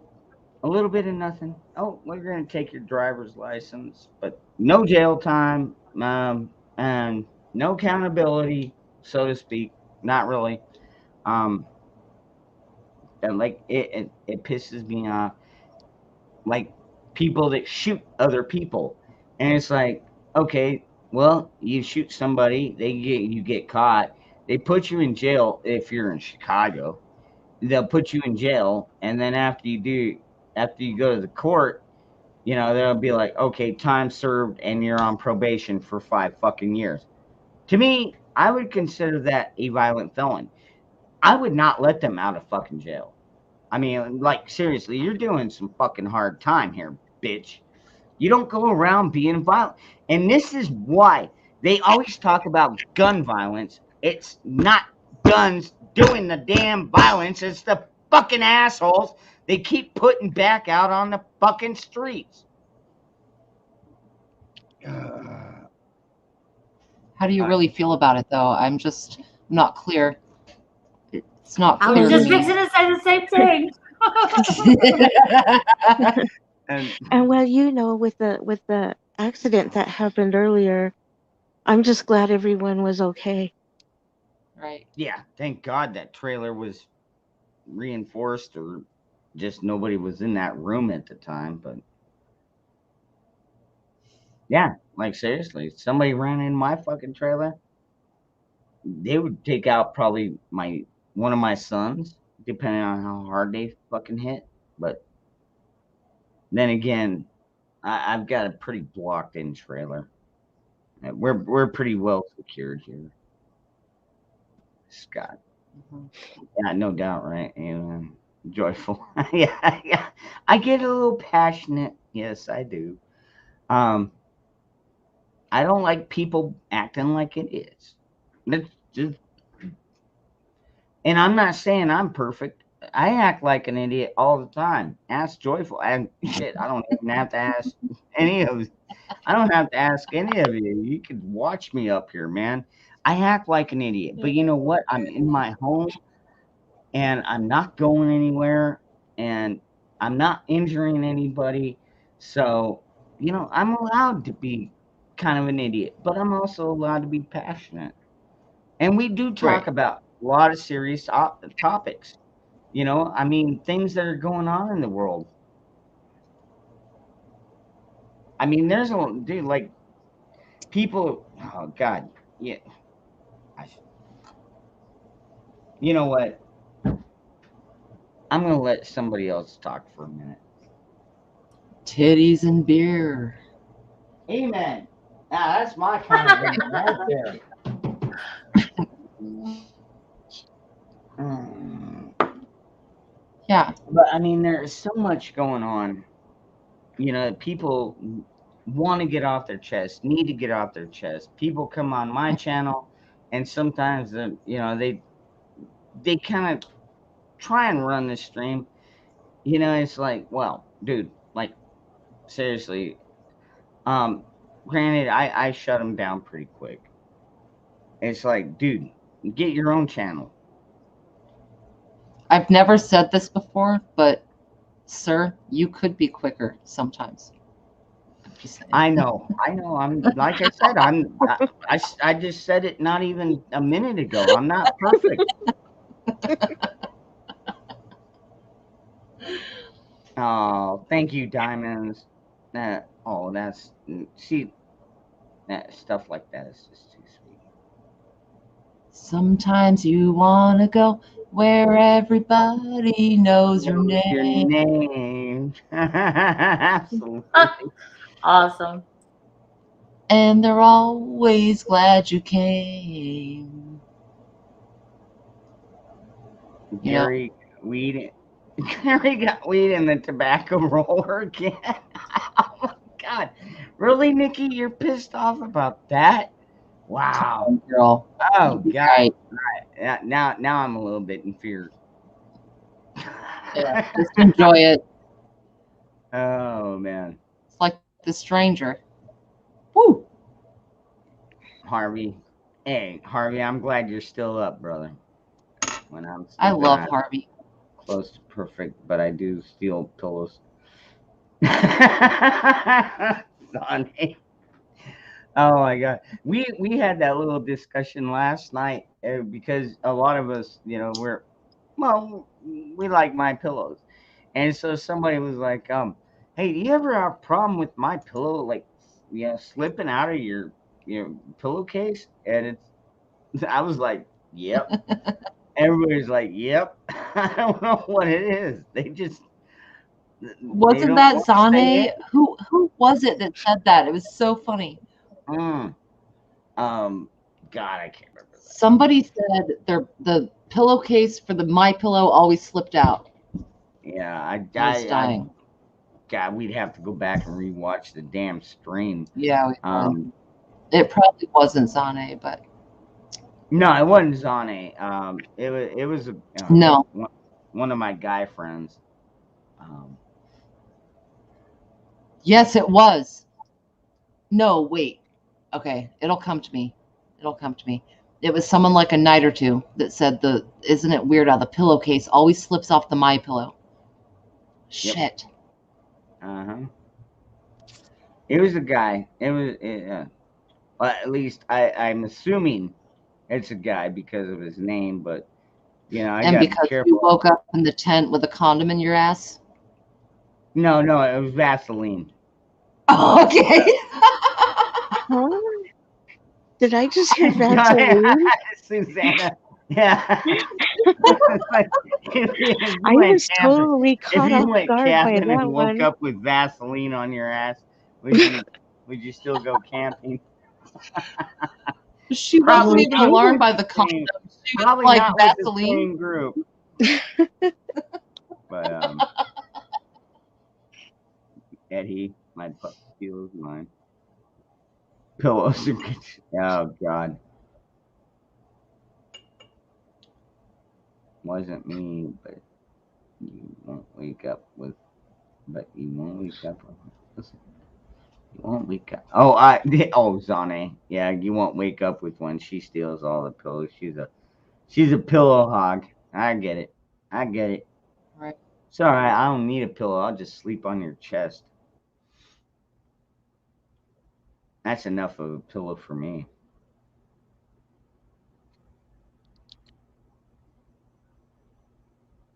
a little bit of nothing. Oh, we're gonna take your driver's license, but no jail time, and no accountability, so to speak. Not really. And like it pisses me off. Like people that shoot other people, and it's like, okay, well, you shoot somebody, you get caught, they put you in jail. If you're in Chicago, they'll put you in jail, and then after you go to the court, you know, they'll be like, okay, time served, and you're on probation for 5 fucking years. To me, I would consider that a violent felon. I would not let them out of fucking jail. I mean, like, seriously, you're doing some fucking hard time here, bitch. You don't go around being violent. And this is why they always talk about gun violence. It's not guns doing the damn violence. It's the fucking assholes they keep putting back out on the fucking streets. How do you really feel about it, though? I'm not clear. It's not clear. I was just fixing to say the same thing. And well, you know, with the accident that happened earlier, I'm just glad everyone was okay. Right. Yeah, thank God that trailer was reinforced, or just nobody was in that room at the time. But yeah, like seriously, if somebody ran in my fucking trailer, they would take out probably one of my sons, depending on how hard they fucking hit. But then again, I've got a pretty blocked in trailer. We're pretty well secured here, Scott. Yeah, no doubt, right? And joyful. Yeah. I get a little passionate. Yes, I do. I don't like people acting like it is. That's just, and I'm not saying I'm perfect. I act like an idiot all the time. Ask Joyful. And shit, I don't even have to ask any of. I don't have to ask any of you. You could watch me up here, man. I act like an idiot, but you know what? I'm in my home, and I'm not going anywhere, and I'm not injuring anybody. So, I'm allowed to be kind of an idiot, but I'm also allowed to be passionate. And we do talk about a lot of serious topics. I mean, things that are going on in the world. I mean, there's dude, like, people, oh, God, yeah. You know what? I'm going to let somebody else talk for a minute. Titties and beer. Amen. Now, that's my kind of thing right there. Yeah. But, I mean, there's so much going on. People want to get off their chest, need to get off their chest. People come on my channel, and sometimes, they kind of try and run the stream. It's like, well, dude, like, seriously. Granted, I shut them down pretty quick. It's like, dude, get your own channel. I've never said this before, but sir, you could be quicker sometimes. I know. I'm like I said, I just said it not even a minute ago. I'm not perfect. Oh, thank you, Diamonds. That's stuff like that is just too sweet. Sometimes you want to go where everybody knows your name. Your name. Absolutely. Awesome. And they're always glad you came. Gary got weed in the tobacco roller again. Oh my God. Really, Nikki? You're pissed off about that? Wow. Girl. Oh, God. Right. Right. Now I'm a little bit in fear. Yeah, just enjoy it. Oh, man. It's like The Stranger. Woo! Harvey. Hey, Harvey, I'm glad you're still up, brother. I love Harvey. Close to perfect, but I do steal pillows. Sonny. Oh my God, we had that little discussion last night because a lot of us, we like My Pillows, and so somebody was like, "Hey, do you ever have a problem with My Pillow, like, slipping out of your pillowcase?" And I was like, "Yep." Everybody's like, "Yep." I don't know what it is. They just wasn't that Zane? Who was it that said that? It was so funny. God, I can't remember that. Somebody said the pillowcase for the My Pillow always slipped out. Yeah, dying. God, we'd have to go back and rewatch the damn stream. Yeah, it probably wasn't Zane, but no, it wasn't Zane. It was no, one of my guy friends. Yes, it was. No, wait. Okay, it'll come to me. It was someone like a night or two that said isn't it weird how the pillowcase always slips off the My Pillow? Shit. It was a guy. It was, well, at least I'm assuming it's a guy because of his name, but you know, I And gotta be because careful. you woke up in the tent with a condom in your ass? No, it was Vaseline. Oh, okay. Huh? Did I just hear Vaseline? Susanna. Yeah. Like, I was totally if caught you off went guard by camping that and woke one. up with Vaseline on your ass, would you still go camping? She wasn't even alarmed by the condom. She was Probably like not with the Vaseline. same group. But Eddie, my pup feels mine. Pillows are good. Oh God. Wasn't me, but you won't wake up with. But you won't wake up. Listen, you won't wake up. Oh, Zane. Yeah, you won't wake up with one. She steals all the pillows. She's a pillow hog. I get it. Right. It's all right. I don't need a pillow. I'll just sleep on your chest. That's enough of a pillow for me.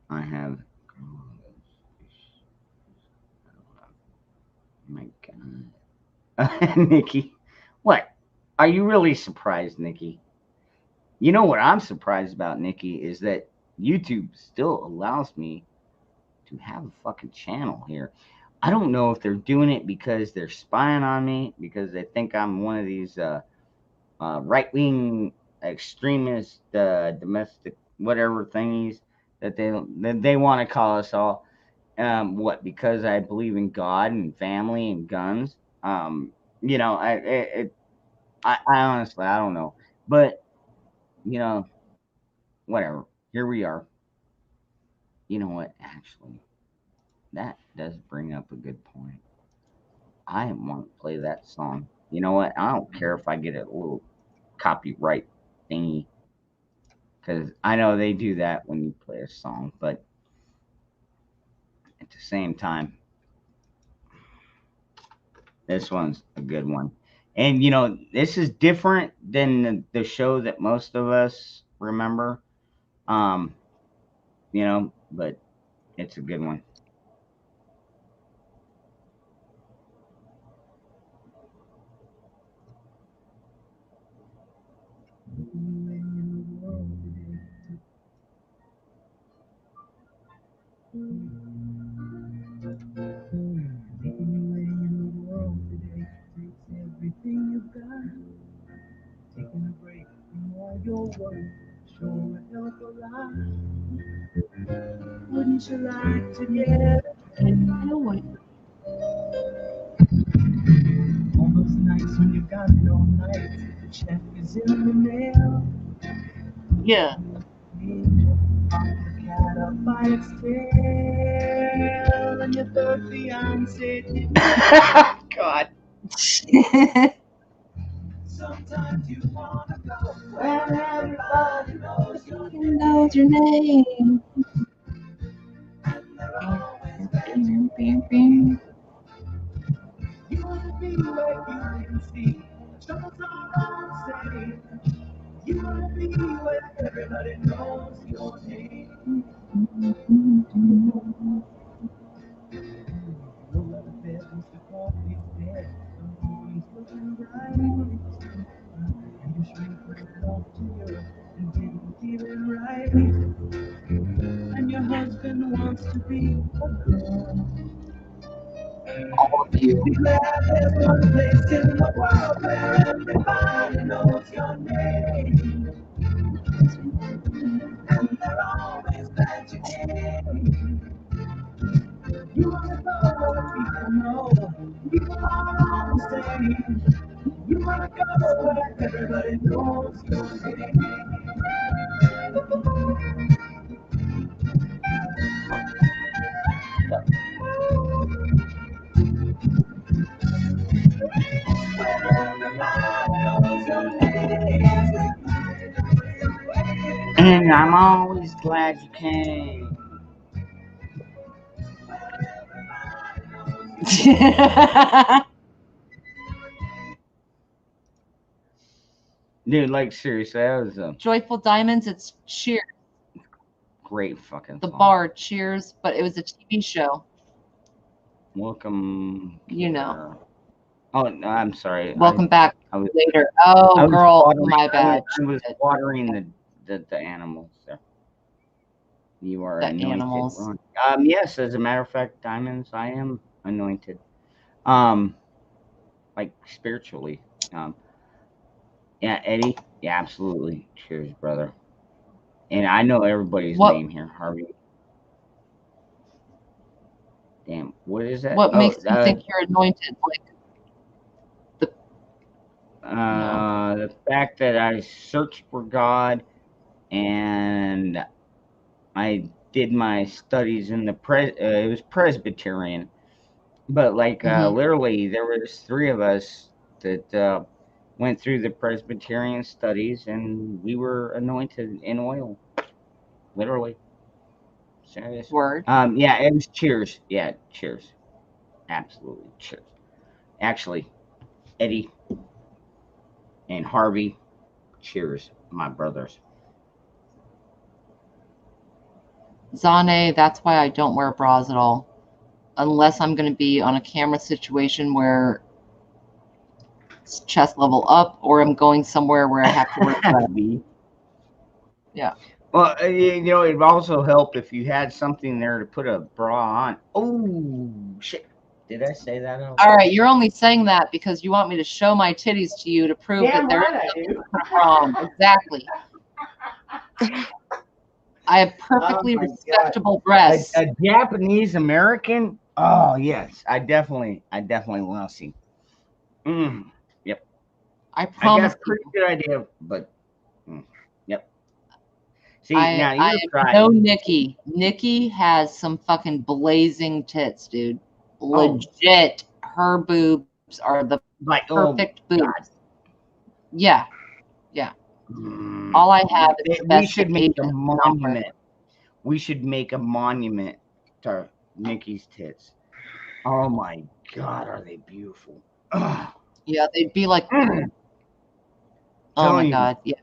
I have. Oh my God. Nikki. What? Are you really surprised, Nikki? You know what I'm surprised about, Nikki, is that YouTube still allows me to have a fucking channel here. I don't know if they're doing it because they're spying on me, because they think I'm one of these right-wing extremist domestic whatever thingies that they want to call us all. What? Because I believe in God and family and guns. You know, I honestly I don't know, but you know, whatever. Here we are. You know what? Actually, that does bring up a good point. I want to play that song. You know what? I don't care if I get a little copyright thingy, because I know they do that when you play a song, but at the same time, this one's a good one. And you know, this is different than the show that most of us remember. You know, but it's a good one. Everything you got, taking a break from all your work, sure help a lot. Wouldn't you like to get away? All those nights when you got no nights, the check is in the mail. Yeah. Angel, the cat up by its tail, and your third fiance. God. Sometimes you wanna go where everybody knows your name. And they're always begging. You wanna be where you can see troubles are unsafe. You wanna be where everybody knows your name. No other bed, Mr. Coffee's dead. The morning's looking bright. And you shrink right off to Europe and didn't even right. And your husband wants to be a girl. All of you. Be glad there's one place in the world where everybody knows your name. And they're always glad you came. You wanna go where people know people are all the same. You wanna go where everybody knows your name. And I'm always glad you came. Dude, like seriously, that was a Joyful Diamonds, it's Cheers. great fucking The song. bar, Cheers, but it was a TV show. Welcome. You know. Oh, no, I'm sorry. Welcome back I was, later. I Oh, was girl, watering, my bad. I was watering the animals there. You are The anointed. animals. Ron. Yes, as a matter of fact, Diamonds, I am anointed. Like spiritually. Yeah, Eddie. Yeah, absolutely. Cheers, brother. And I know everybody's What name here, Harvey. Damn, what is that? what Oh, makes you think you're anointed? Like the fact that I searched for God and I did my studies in the it was Presbyterian, but like literally there was 3 of us that went through the Presbyterian studies and we were anointed in oil, literally. Serious. Word. Yeah, it was Cheers. Yeah, Cheers. Absolutely, Cheers. Actually, Eddie and Harvey, Cheers, my brothers. Zane, that's why I don't wear bras at all. Unless I'm going to be on a camera situation where it's chest level up or I'm going somewhere where I have to wear bras. Yeah. Well, you know, it'd also help if you had something there to put a bra on. Oh, shit. Did I say that? All right, you're only saying that because you want me to show my titties to you to prove Damn that there right is I something do. to put a bra on. Exactly. I have perfectly my God. respectable breasts. A Japanese American? Oh yes, I definitely want to see. Yep. I I promise got a pretty good idea, but yep. See, I now you try. know Nikki. Nikki has some fucking blazing tits, dude. Legit. Her boobs are the Like perfect boobs. God. Yeah. Yeah. All I have is the We best should make a Asian monument. We should make a monument to Nikki's tits. Oh my God, are they beautiful? Ugh. Yeah, they'd be like, oh my Telling you, God. Yeah.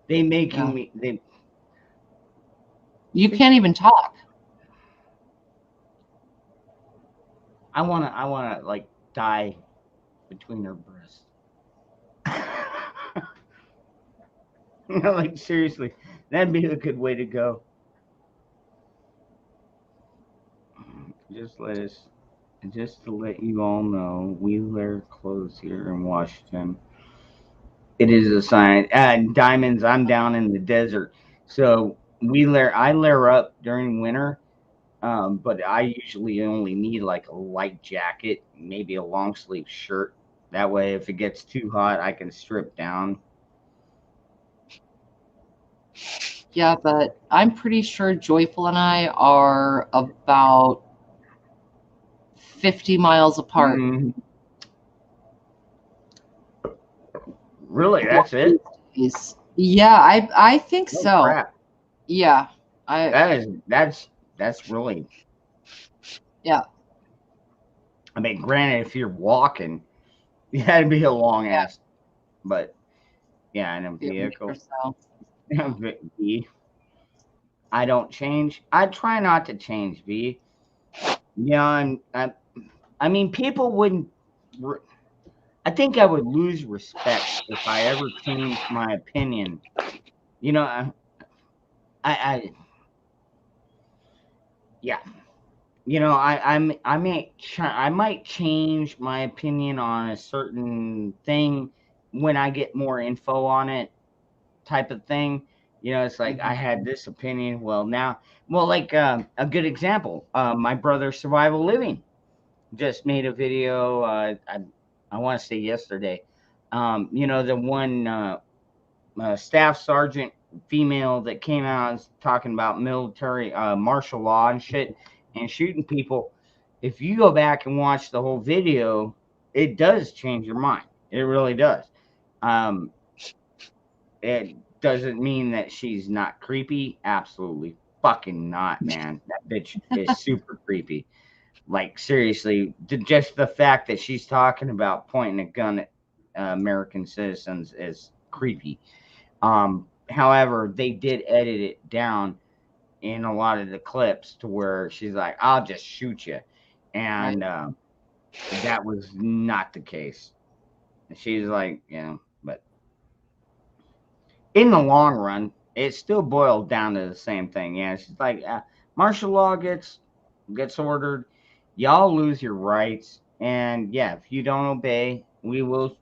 they making me. They. You can't even talk. I wanna like die between her breasts. You know, like seriously, that'd be a good way to go. Just to let you all know, we wear clothes here in Washington. It is a sign. Diamonds, I'm down in the desert, so I layer up during winter. But I usually only need like a light jacket, maybe a long sleeve shirt. That way, if it gets too hot, I can strip down. Yeah, but I'm pretty sure Joyful and I are about 50 miles apart. Really, that's it? Yeah, I think Oh, so. crap. Yeah, That's really. Yeah. I mean, granted, if you're walking, that'd be a long ass. But yeah, in a vehicle. V. I don't change. I try not to change, V. Yeah, I mean, people wouldn't. I think I would lose respect if I ever changed my opinion. You know, yeah. You know, I might change my opinion on a certain thing when I get more info on it, type of thing. You know, it's like I had this opinion. Well, now, like a good example, my brother Survival Living just made a video. I want to say yesterday. You know, the one staff sergeant female that came out talking about military martial law and shit and shooting people. If you go back and watch the whole video, it does change your mind. It really does. It doesn't mean that she's not creepy. Absolutely fucking not, man. That bitch is super creepy. Like seriously, just the fact that she's talking about pointing a gun at American citizens is creepy. However, they did edit it down in a lot of the clips to where she's like, "I'll just shoot you," and that was not the case. She's like, but in the long run, it still boiled down to the same thing. Yeah, she's like, martial law gets ordered, y'all lose your rights, and yeah, if you don't obey, we will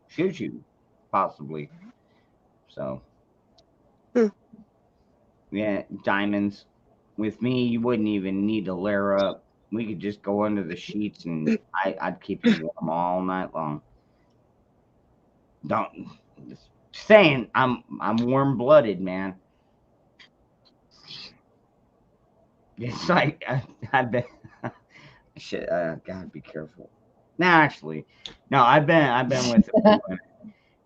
shoot you, possibly. So, yeah, diamonds. With me, you wouldn't even need to layer up. We could just go under the sheets, and I'd keep you warm all night long. Don't just saying I'm warm blooded, man. It's like I've been shit. Gotta be careful. No, actually, no. I've been with women,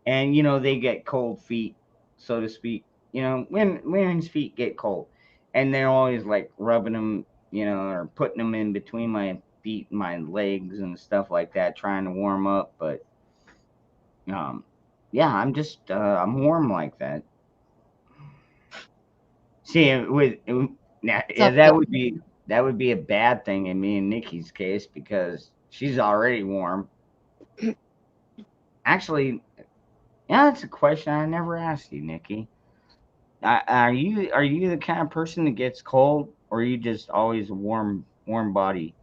and they get cold feet, so to speak. When women's feet get cold, and they're always like rubbing them, or putting them in between my feet and my legs and stuff like that, trying to warm up. But yeah, I'm just I'm warm like that. See, that would be a bad thing in me and Nikki's case because she's already warm. Actually, yeah, that's a question I never asked you, Nikki. Are you the kind of person that gets cold, or are you just always a warm body?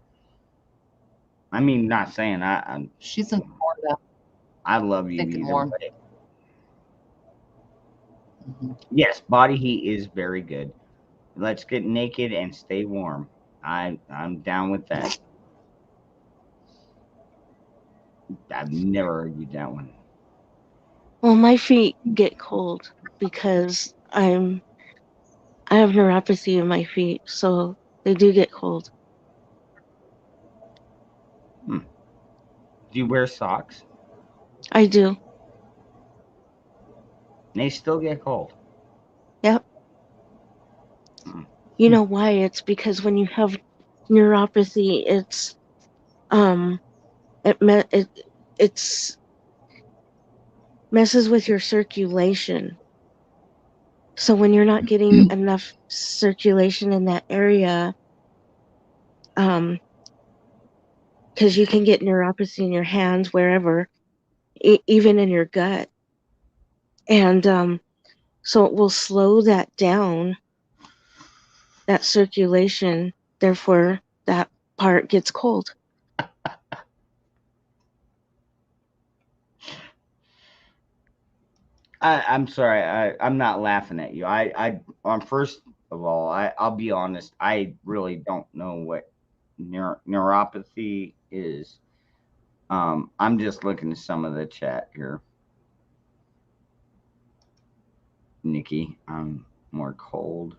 I mean, not saying I'm. She's in Florida. I love you either warm. way. Yes, body heat is very good. Let's get naked and stay warm. I'm down with that. I've never argued that one. Well, my feet get cold because I have neuropathy in my feet, so they do get cold. Do you wear socks? I do. They still get cold. Yep. You know why? It's because when you have neuropathy, it's messes with your circulation. So when you're not getting enough circulation in that area, because you can get neuropathy in your hands, wherever, even in your gut, and so it will slow that down, that circulation. Therefore, that part gets cold. I'm sorry. I'm not laughing at you. First of all, I'll be honest. I really don't know what neuropathy is. I'm just looking at some of the chat here. Nikki, I'm more cold.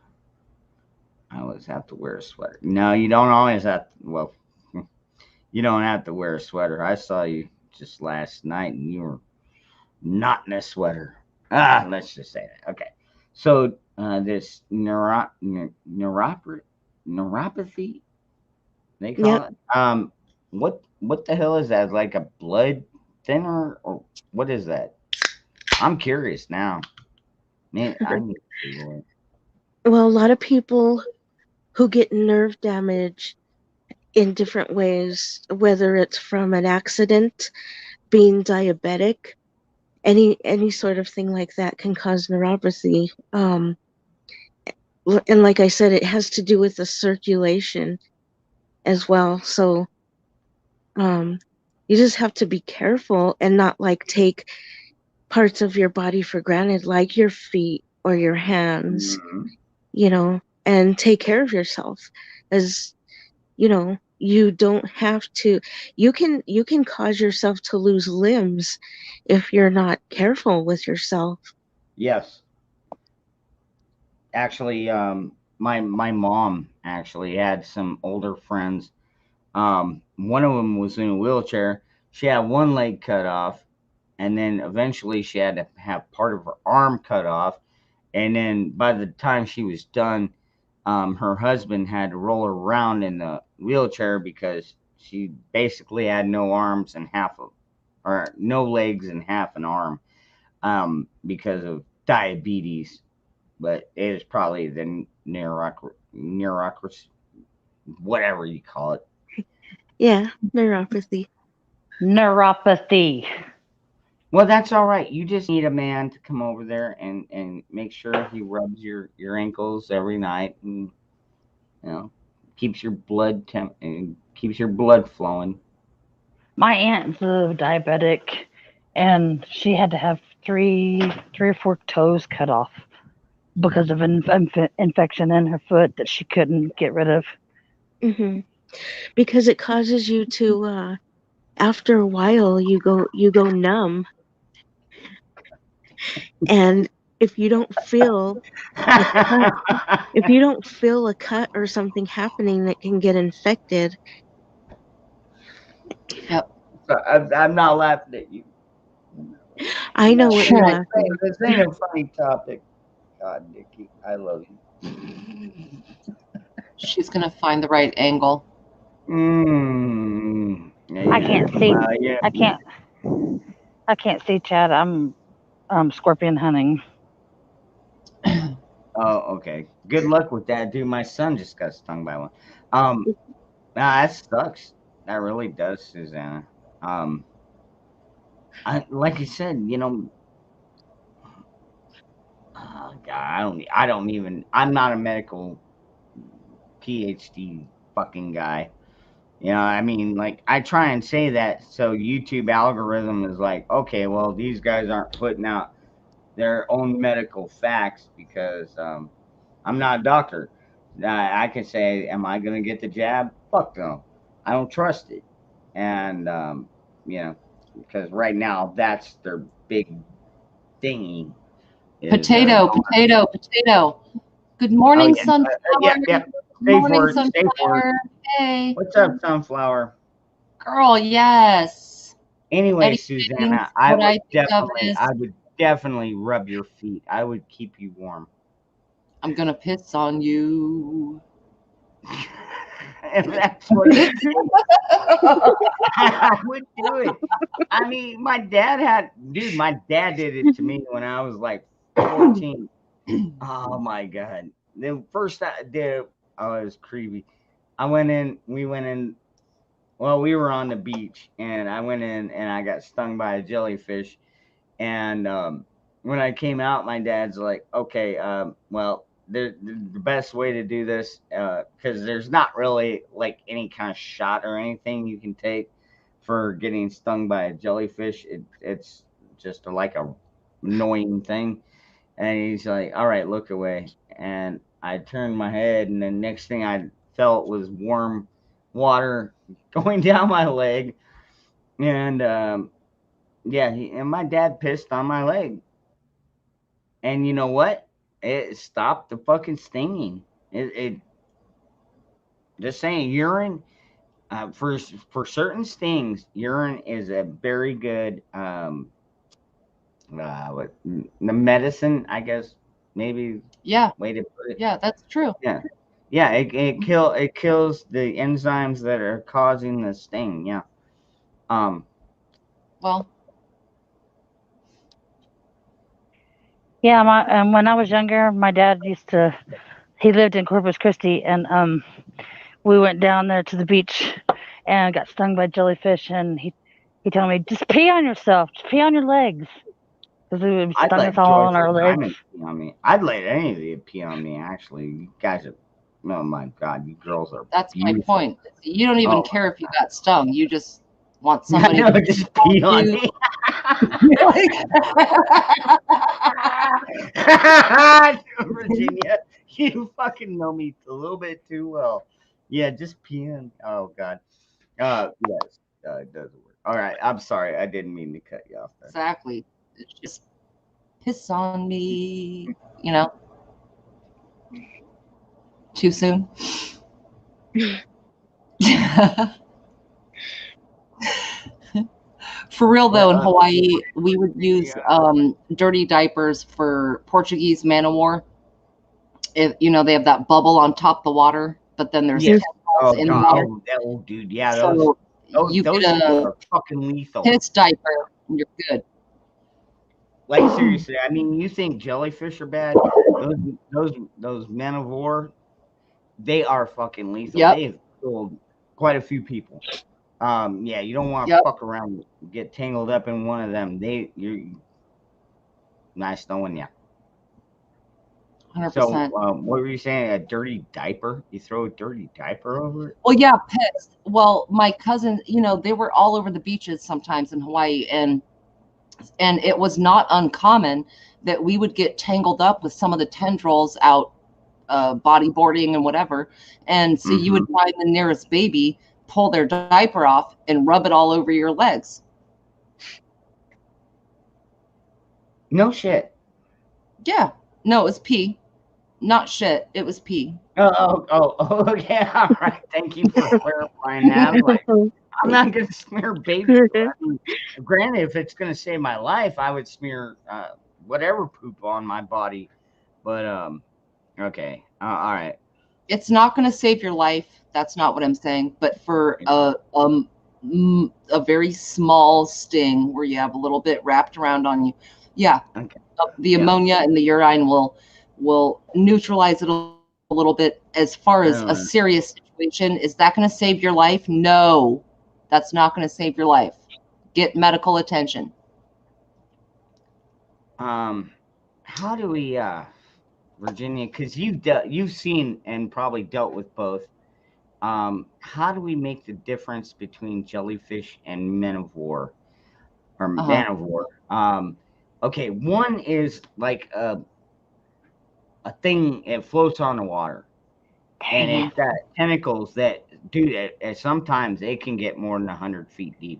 I always have to wear a sweater. No, you don't always have to. Well, you don't have to wear a sweater. I saw you just last night, and you were not in a sweater. Let's just say that. Okay. So this neuropathy, they call it. What the hell is that? Like a blood thinner, or what is that? I'm curious now. Man, well, a lot of people who get nerve damage in different ways, whether it's from an accident, being diabetic, any sort of thing like that can cause neuropathy. And like I said, it has to do with the circulation as well. So you just have to be careful and not like take parts of your body for granted, like your feet or your hands, and take care of yourself. As you don't have to. You can cause yourself to lose limbs if you're not careful with yourself. Yes. Actually, my mom actually had some older friends. One of them was in a wheelchair. She had one leg cut off, and then eventually she had to have part of her arm cut off. And then by the time she was done, her husband had to roll her around in the wheelchair because she basically had no arms and or no legs and half an arm, because of diabetes. But it is probably the neuropathy, whatever you call it. Yeah, neuropathy. Neuropathy. Well, that's all right. You just need a man to come over there and make sure he rubs your ankles every night, and keeps your blood flowing. My aunt's a diabetic, and she had to have three or four toes cut off because of an infection in her foot that she couldn't get rid of. Mm-hmm. Because it causes you to, after a while, you go numb, and if you don't feel a cut or something happening that can get infected. Yep. I'm not laughing at you. I know what you're laughing. This ain't a funny topic. God, Nikki, I love you. She's gonna find the right angle. I can't see. I can't see, Chad. I'm scorpion hunting. Oh, okay. Good luck with that, dude. My son just got stung by one. That sucks. That really does, Susanna. Like you said, God, I'm not a medical PhD fucking guy. I mean, like, I try and say that so YouTube algorithm is like, okay, well, these guys aren't putting out their own medical facts because I'm not a doctor. I can say, am I going to get the jab? Fuck no. I don't trust it. And, because right now that's their big thingy. Potato. Good morning, sunflower. Yeah. Good morning, sunflower. Hey. What's up, sunflower? Girl, yes. Anyway, Eddie Susanna, Higgins, I what I would think of is- definitely rub your feet. I would keep you warm. I'm gonna piss on you. If that's what it is, I would do it. I mean, my dad did it to me when I was like 14. Oh my God. The first I did, it was creepy. We were on the beach, and I went in and I got stung by a jellyfish. And when I came out, my dad's like, okay, well, the best way to do this, because there's not really like any kind of shot or anything you can take for getting stung by a jellyfish. It's just like a annoying thing. And he's like, all right, look away. And I turned my head, and the next thing I felt was warm water going down my leg. And and my dad pissed on my leg. And you know what? It stopped the fucking stinging. It just saying, urine, for certain stings, urine is a very good the medicine, I guess, maybe. Yeah. Way to put it. Yeah, that's true. Yeah. It kills the enzymes that are causing the sting. Yeah. Well. Yeah, when I was younger, my dad he lived in Corpus Christi, and we went down there to the beach and got stung by jellyfish, and he told me, just pee on yourself, just pee on your legs, because we would stung us all on our legs. I'd let any of you pee on me, actually. You guys are, oh my God, you girls are That's beautiful. my point. You don't even care if you got stung. You just want somebody to to just pee on me. Virginia, you fucking know me a little bit too well. Yeah, just peeing. Oh God. Yes, it does work. All right, I'm sorry. I didn't mean to cut you off there. Exactly. It's just piss on me. Too soon. For real though, in Hawaii, we would use dirty diapers for Portuguese man-o-war, You know, they have that bubble on top of the water, but then there's Yes. tentacles Oh in the god. water. Oh, dude. Yeah. So Those you those get things a are fucking lethal. piss diaper and you're good. Like seriously. I mean, you think jellyfish are bad? Those men of war, they are fucking lethal. Yep. They've killed quite a few people. Yeah, you don't want to Yep. fuck around, get tangled up in one of them. You're nice knowing you. 100%. So, what were you saying? A dirty diaper? You throw a dirty diaper over it? Well, yeah, piss. Well, my cousin, you know, they were all over the beaches sometimes in Hawaii, and it was not uncommon that we would get tangled up with some of the tendrils out bodyboarding and whatever. And so you would find the nearest baby, pull their diaper off, and rub it all over your legs. No shit. Yeah. No, it was pee. Not shit. It was pee. Oh, okay. All right. Thank you for clarifying that. I'm like, I'm not going to smear baby. I mean, granted, if it's going to save my life, I would smear whatever poop on my body. But, okay. All right. It's not going to save your life. That's not what I'm saying. But for a very small sting where you have a little bit wrapped around on you, yeah, okay. The ammonia and the urine will neutralize it a little bit. As far as a serious situation, is that going to save your life? No, that's not going to save your life. Get medical attention. How do we, Virginia? Because you've seen and probably dealt with both. How do we make the difference between jellyfish and men of war, or man of war? Okay, one is like a thing, it floats on the water, and it's got tentacles that do that. Sometimes they can get more than 100 feet deep,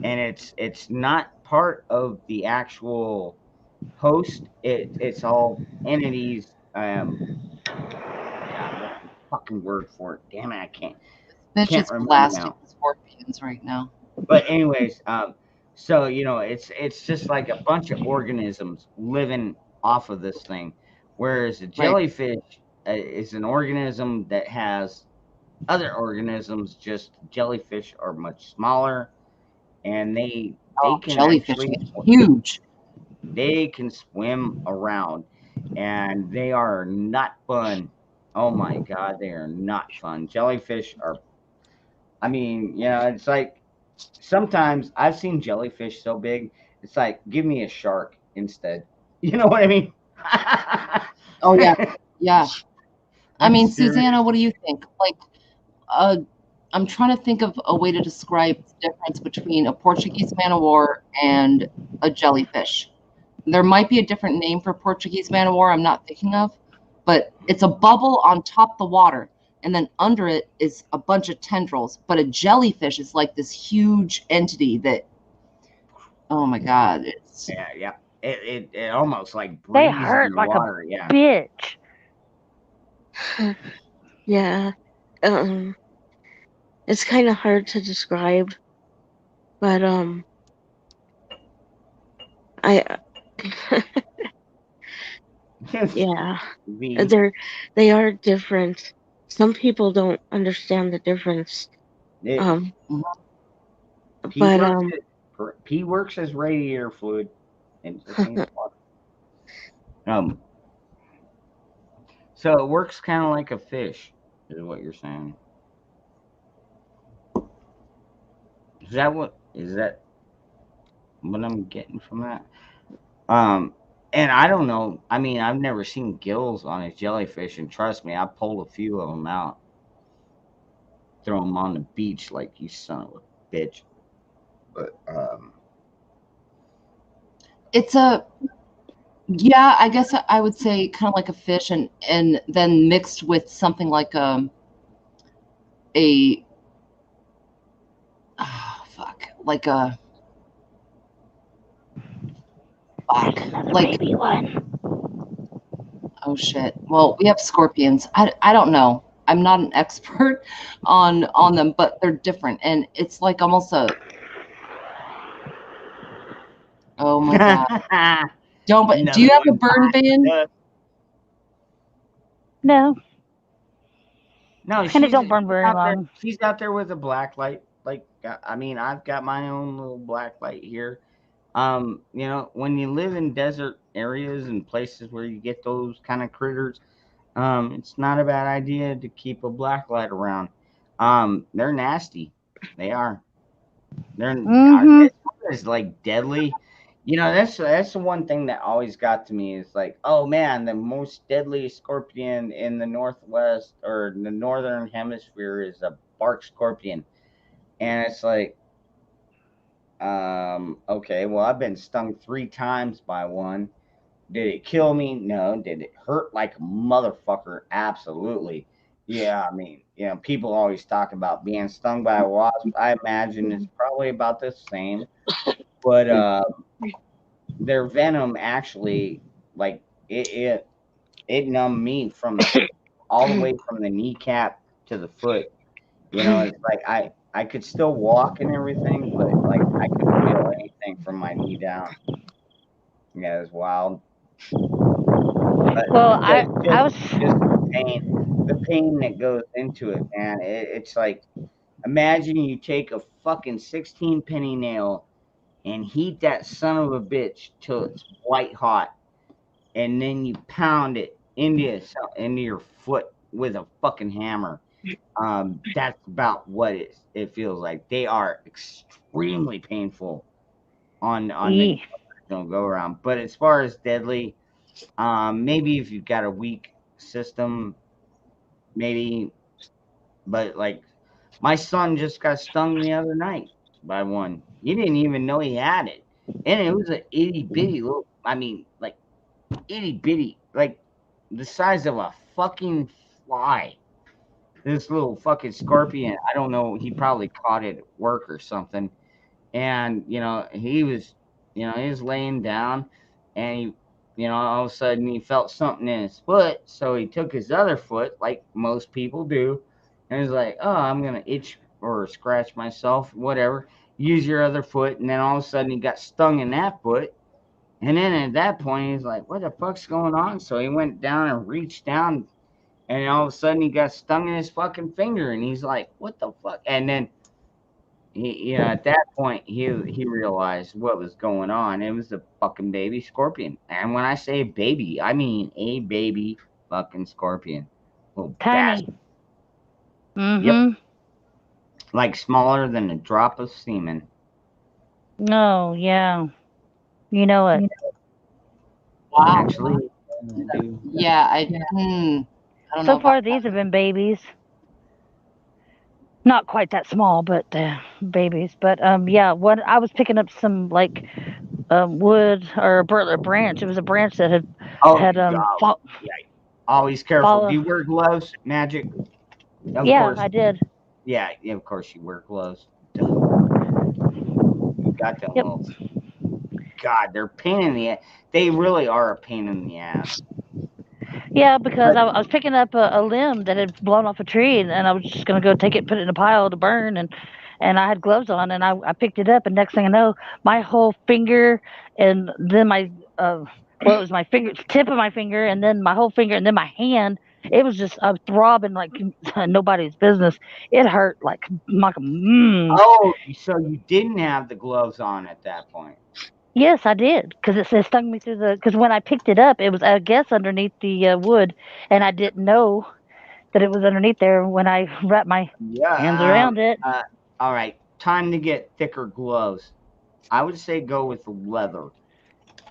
and it's not part of the actual host. It's all entities. God, what's the fucking word for it? Damn it, I can't Bitch is remember blasting now. scorpions right now. But anyways, so you know, it's just like a bunch of organisms living off of this thing, whereas a jellyfish is an organism that has other organisms. Just jellyfish are much smaller, and they can jellyfish actually get huge. They can swim around, and they are not fun. Oh my god, they are not fun. Jellyfish are. I mean, yeah, it's like. Sometimes I've seen jellyfish so big, it's like, give me a shark instead. You know what I mean? Oh, yeah. Yeah. I mean, serious. Susanna, what do you think? Like, I'm trying to think of a way to describe the difference between a Portuguese man of war and a jellyfish. There might be a different name for Portuguese man of war I'm not thinking of, but it's a bubble on top of the water. And then under it is a bunch of tendrils. But a jellyfish is like this huge entity that, oh my God. It's, yeah. It almost like They breathes hurt in the like water. a Yeah. bitch. Yeah. It's kind of hard to describe, but I yeah, they are different. Some people don't understand the difference. P works as radiator fluid, and it's the same water. So it works kind of like a fish, is what you're saying. Is that what I'm getting from that? And I don't know. I mean, I've never seen gills on a jellyfish, and trust me, I pulled a few of them out, throw them on the beach like you son of a bitch. But it's yeah, I guess I would say kind of like a fish, and then mixed with something like like a like baby one. Oh shit. Well, we have scorpions. I don't know. I'm not an expert on them, but they're different, and it's like almost a. Oh my god. Don't. But do you have a burn ban? No, No, and it don't burn very out there. long. She's out there with a black light. Like, I mean, I've got my own little black light here. You know, when you live in desert areas and places where you get those kind of critters, it's not a bad idea to keep a black light around. They're nasty. They are. Mm-hmm. As far as like deadly, you know, that's the one thing that always got to me is like, oh man, the most deadly scorpion in the northwest or the northern hemisphere is a bark scorpion, and it's like, okay, well, I've been stung 3 times by one. Did it kill me? No. Did it hurt like a motherfucker? Absolutely. Yeah, I mean, you know, people always talk about being stung by a wasp. I imagine it's probably about the same, but their venom actually, like, it numbed me from all the way from the kneecap to the foot. You know, it's like I could still walk and everything, but like I couldn't feel anything from my knee down. Yeah, it's wild. But Well, I was just the pain that goes into it, man. It's like, imagine you take a fucking 16 penny nail and heat that son of a bitch till it's white hot, and then you pound it into your foot with a fucking hammer. That's about what it feels like. They are extremely painful on the don't go around. But as far as deadly, maybe if you've got a weak system, maybe. But like, my son just got stung the other night by one. He didn't even know he had it, and it was an itty bitty little. I mean, like itty bitty, like the size of a fucking fly. This little fucking scorpion. I don't know. He probably caught it at work or something. And he was laying down, and all of a sudden he felt something in his foot. So he took his other foot, like most people do, and he's like, "Oh, I'm gonna itch or scratch myself, whatever. Use your other foot." And then all of a sudden he got stung in that foot. And then at that point he's like, "What the fuck's going on?" So he went down and reached down, and all of a sudden he got stung in his fucking finger, and he's like, "What the fuck?" And then at that point he realized what was going on. It was a fucking baby scorpion, and when I say baby, I mean a baby fucking scorpion, little tiny. bastard. Mm-hmm. Yep, like smaller than a drop of semen. No, yeah, you know it. Wow. Actually, yeah, I don't know. So far, these have been babies. Not quite that small, but babies. But yeah, what I was picking up some like wood or a branch. It was a branch that had yeah. Always careful. Do you wear gloves, Magic? Of course. I did. Yeah, of course you wear gloves. You got them. Yep. God, they're pain in the ass. They really are a pain in the ass. Yeah, because I was picking up a limb that had blown off a tree, and I was just gonna go take it, and put it in a pile to burn, and I had gloves on, and I picked it up, and next thing I know, my whole finger, and then my it was my finger, tip of my finger, and then my whole finger, and then my hand. It was just throbbing like nobody's business. It hurt like Oh, so you didn't have the gloves on at that point? Yes, I did, because it stung me through the. Because when I picked it up, it was, I guess, underneath the wood, and I didn't know that it was underneath there when I wrapped my hands around it. All right, time to get thicker gloves. I would say go with leather.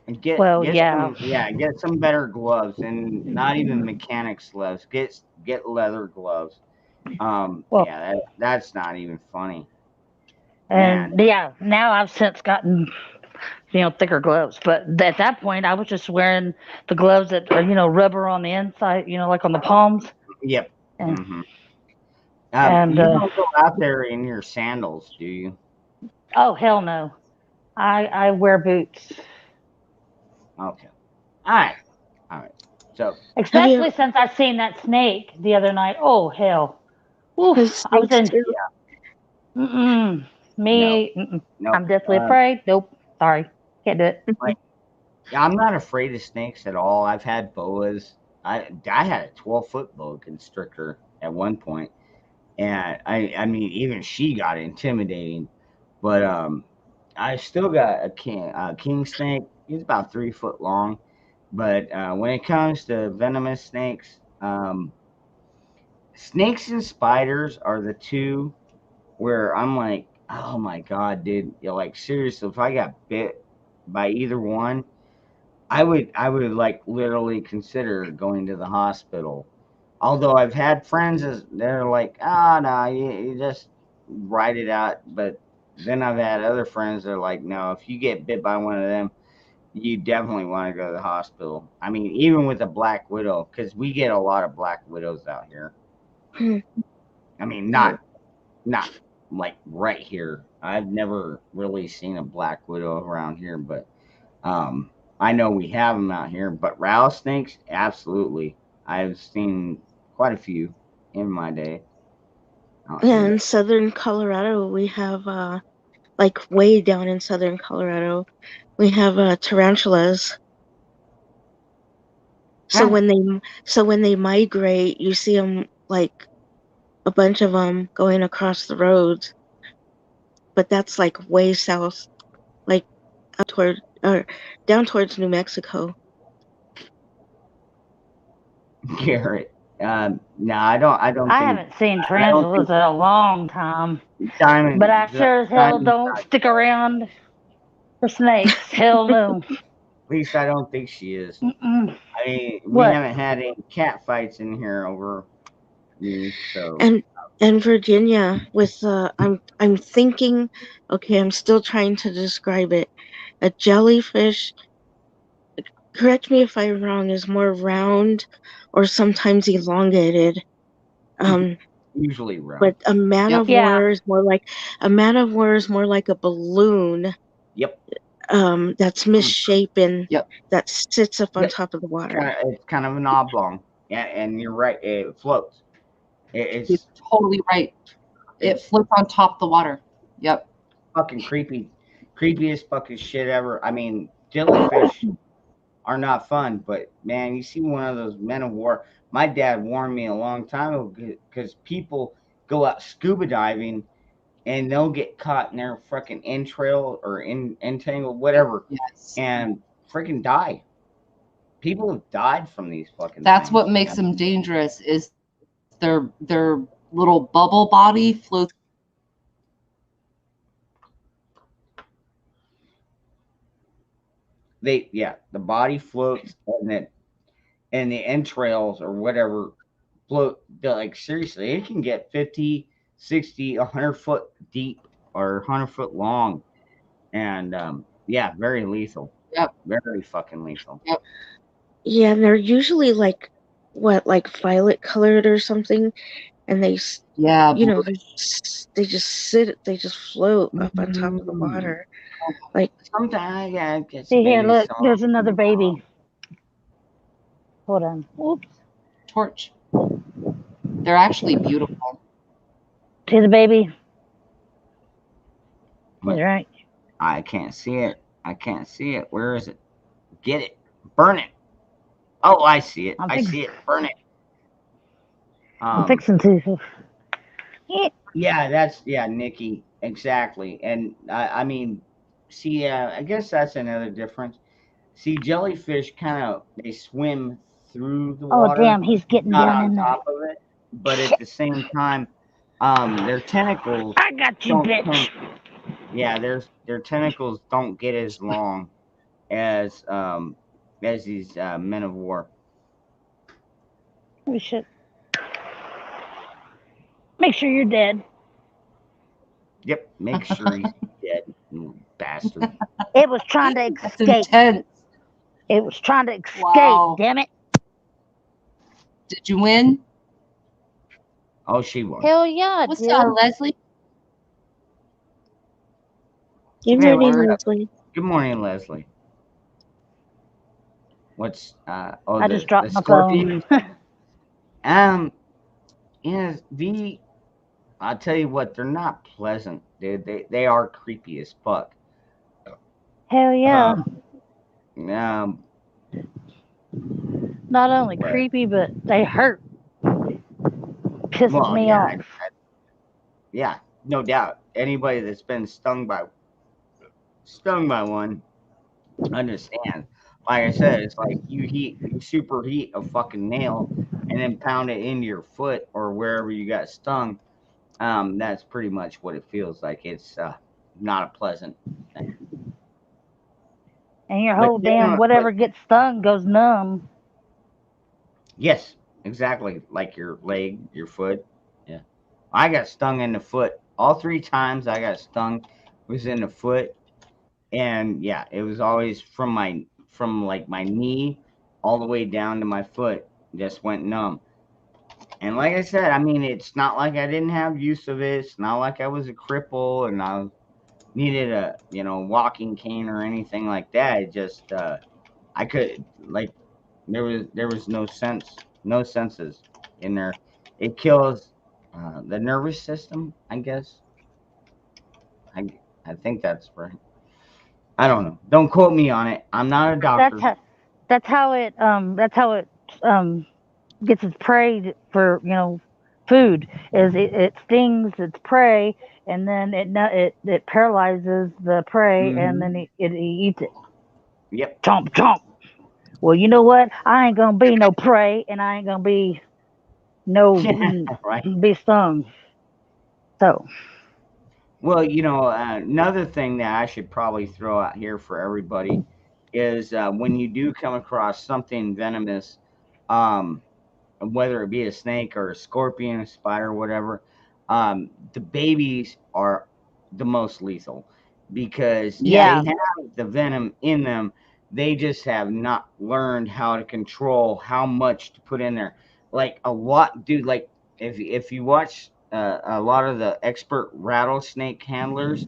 And get some better gloves, and not even mechanics gloves. Get leather gloves. That's not even funny. And now I've since gotten thicker gloves, but at that point I was just wearing the gloves that are rubber on the inside, like on the palms. Yep. And, you don't go out there in your sandals, do you? Oh hell no, I wear boots. Okay. All right. So especially since I seen that snake the other night. Oh hell. Oof, I was in. No. I'm definitely afraid. Nope. Sorry. Can't do it. I'm not afraid of snakes at all. I've had boas. I had a 12-foot boa constrictor at one point, and I mean even she got intimidating, but I still got a king snake. He's about 3 foot long, but when it comes to venomous snakes, snakes and spiders are the two where I'm like, oh my god, dude, you're like seriously, if I got bit by either one, I would like literally consider going to the hospital. Although I've had friends they're like, ah, no, you just ride it out. But then I've had other friends that are like, no, if you get bit by one of them, you definitely want to go to the hospital. I mean, even with a black widow, because we get a lot of black widows out here. I mean, not like right here. I've never really seen a black widow around here, but I know we have them out here. But rattlesnakes, absolutely. I've seen quite a few in my day. Yeah, in southern Colorado, we have like way down in southern Colorado, we have tarantulas. So when they migrate, you see them like a bunch of them going across the roads. But that's like way south, like up toward or down towards New Mexico. Garrett, no, I don't. I think, haven't seen I don't tarantulas think in a long time, Diamond. but I sure as hell Diamond's don't not stick around for snakes. Hell no. At least I don't think she is. Mm-mm. I mean, we What? haven't had any cat fights in here over me, so. And Virginia with I'm thinking, okay, I'm still trying to describe it. A jellyfish, correct me if I'm wrong, is more round or sometimes elongated. Usually round. But a man of war is more like a balloon. Yep. That's misshapen. Yep. That sits up on top of the water. It's kind of an oblong. Yeah, and you're right. It floats. It's You're totally right. It floats on top of the water. Yep. Fucking creepy. Creepiest fucking shit ever. I mean, jellyfish are not fun, but man, you see one of those men of war. My dad warned me a long time ago because people go out scuba diving and they'll get caught in their freaking entrail or entangled, whatever, and freaking die. People have died from these fucking That's things, what makes man. them dangerous is their little bubble body floats. The body floats and the entrails or whatever float. Like seriously, it can get 50, 60, 100 foot deep or 100 foot long, and yeah, very lethal. Yep. Very fucking lethal. Yep. Yeah, and they're usually like violet colored or something, and they they just float up on top of the water. Like sometimes, yeah. It gets See here, maybe look, some- there's another baby. Hold on. Oops. Torch. They're actually beautiful. See the baby? What? He's right. I can't see it. I can't see it. Where is it? Get it. Burn it. Oh, I see it. I see it. Burn it. I'm fixing to. Yeah, Nikki. Exactly. And I mean, see, I guess that's another difference. See, jellyfish they swim through the Oh, water. damn, he's getting not down on in there. top of it, but at the same time, their tentacles. I got you, bitch. Yeah, their tentacles don't get as long as these men of war. Oh shit. Make sure you're dead. Yep, make sure he's dead, you bastard. It was trying to escape. Intense. It was trying to escape, Wow. damn it. Did you win? Oh, she won. Hell yeah, What's dude. up, Leslie? Good Hey, morning, word. Leslie. Good morning, Leslie. What's I just dropped my scorpion? phone. I'll tell you what, they're not pleasant, dude. They are creepy as fuck. Hell yeah. not only Right. creepy, but they hurt. Pisses Well, me yeah, off. yeah, no doubt. Anybody that's been stung by one understands. Like I said, it's like you superheat a fucking nail and then pound it into your foot or wherever you got stung. That's pretty much what it feels like. It's not a pleasant thing. And your But whole damn whatever gets stung goes numb. Yes, exactly. Like your leg, your foot. Yeah. I got stung in the foot. All 3 times I got stung was in the foot. And yeah, it was always from like my knee all the way down to my foot. Just went numb. And like I said, I mean, it's not like I didn't have use of it. It's not like I was a cripple and I needed a walking cane or anything like that. It just I could like there was no senses in there. It kills the nervous system, I guess. I think that's right. I don't know. Don't quote me on it. I'm not a doctor. That's how it gets its prey for food. Is it stings its prey, and then it paralyzes the prey, and then it eats it. Yep. Chomp chomp. Well, you know what? I ain't gonna be no prey, and I ain't gonna be be stung. So. Well, another thing that I should probably throw out here for everybody is when you do come across something venomous, whether it be a snake or a scorpion, a spider, whatever, the babies are the most lethal because they have the venom in them. They just have not learned how to control how much to put in there. Like a lot, dude. Like if you watch a lot of the expert rattlesnake handlers,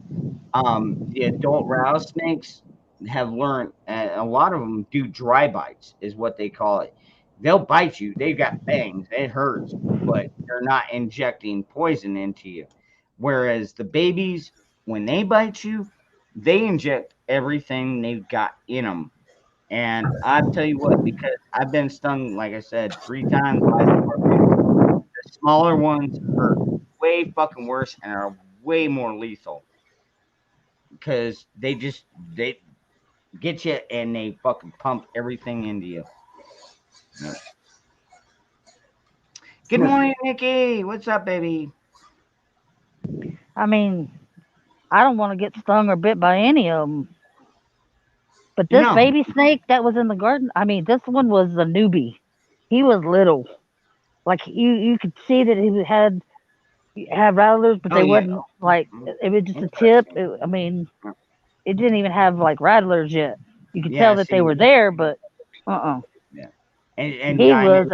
the adult rattlesnakes have learned. A lot of them do dry bites, is what they call it. They'll bite you. They've got fangs. It hurts, but they're not injecting poison into you. Whereas the babies, when they bite you, they inject everything they've got in them. And I'll tell you what, because I've been stung, like I said, 3 times by scorpions. The smaller ones hurt way fucking worse and are way more lethal because they get you and they fucking pump everything into you. Yeah. Good morning, Nikki. What's up, baby? I mean, I don't want to get stung or bit by any of them. But this baby snake that was in the garden, I mean, this one was a newbie. He was little. Like you could see that he had rattlers, but they wasn't like it was just a tip. I mean, it didn't even have like rattlers yet. You could tell that they were there, but Yeah. And he was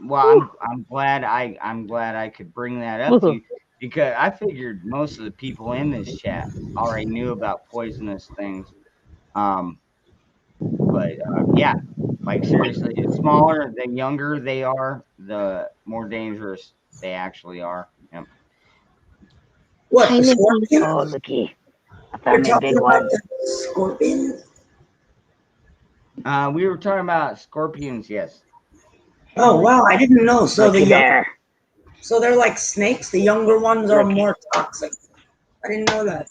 well, I'm glad I could bring that up to you because I figured most of the people in this chat already knew about poisonous things. But yeah, like seriously, the smaller, the younger they are, the more dangerous they actually are. Yep. What? The Scorpion? Oh, looky! I You're found a talking big about one. the scorpion? We were talking about scorpions, yes. Oh wow, I didn't know. So Looky the there. so they're like snakes. The younger ones are more toxic. I didn't know that.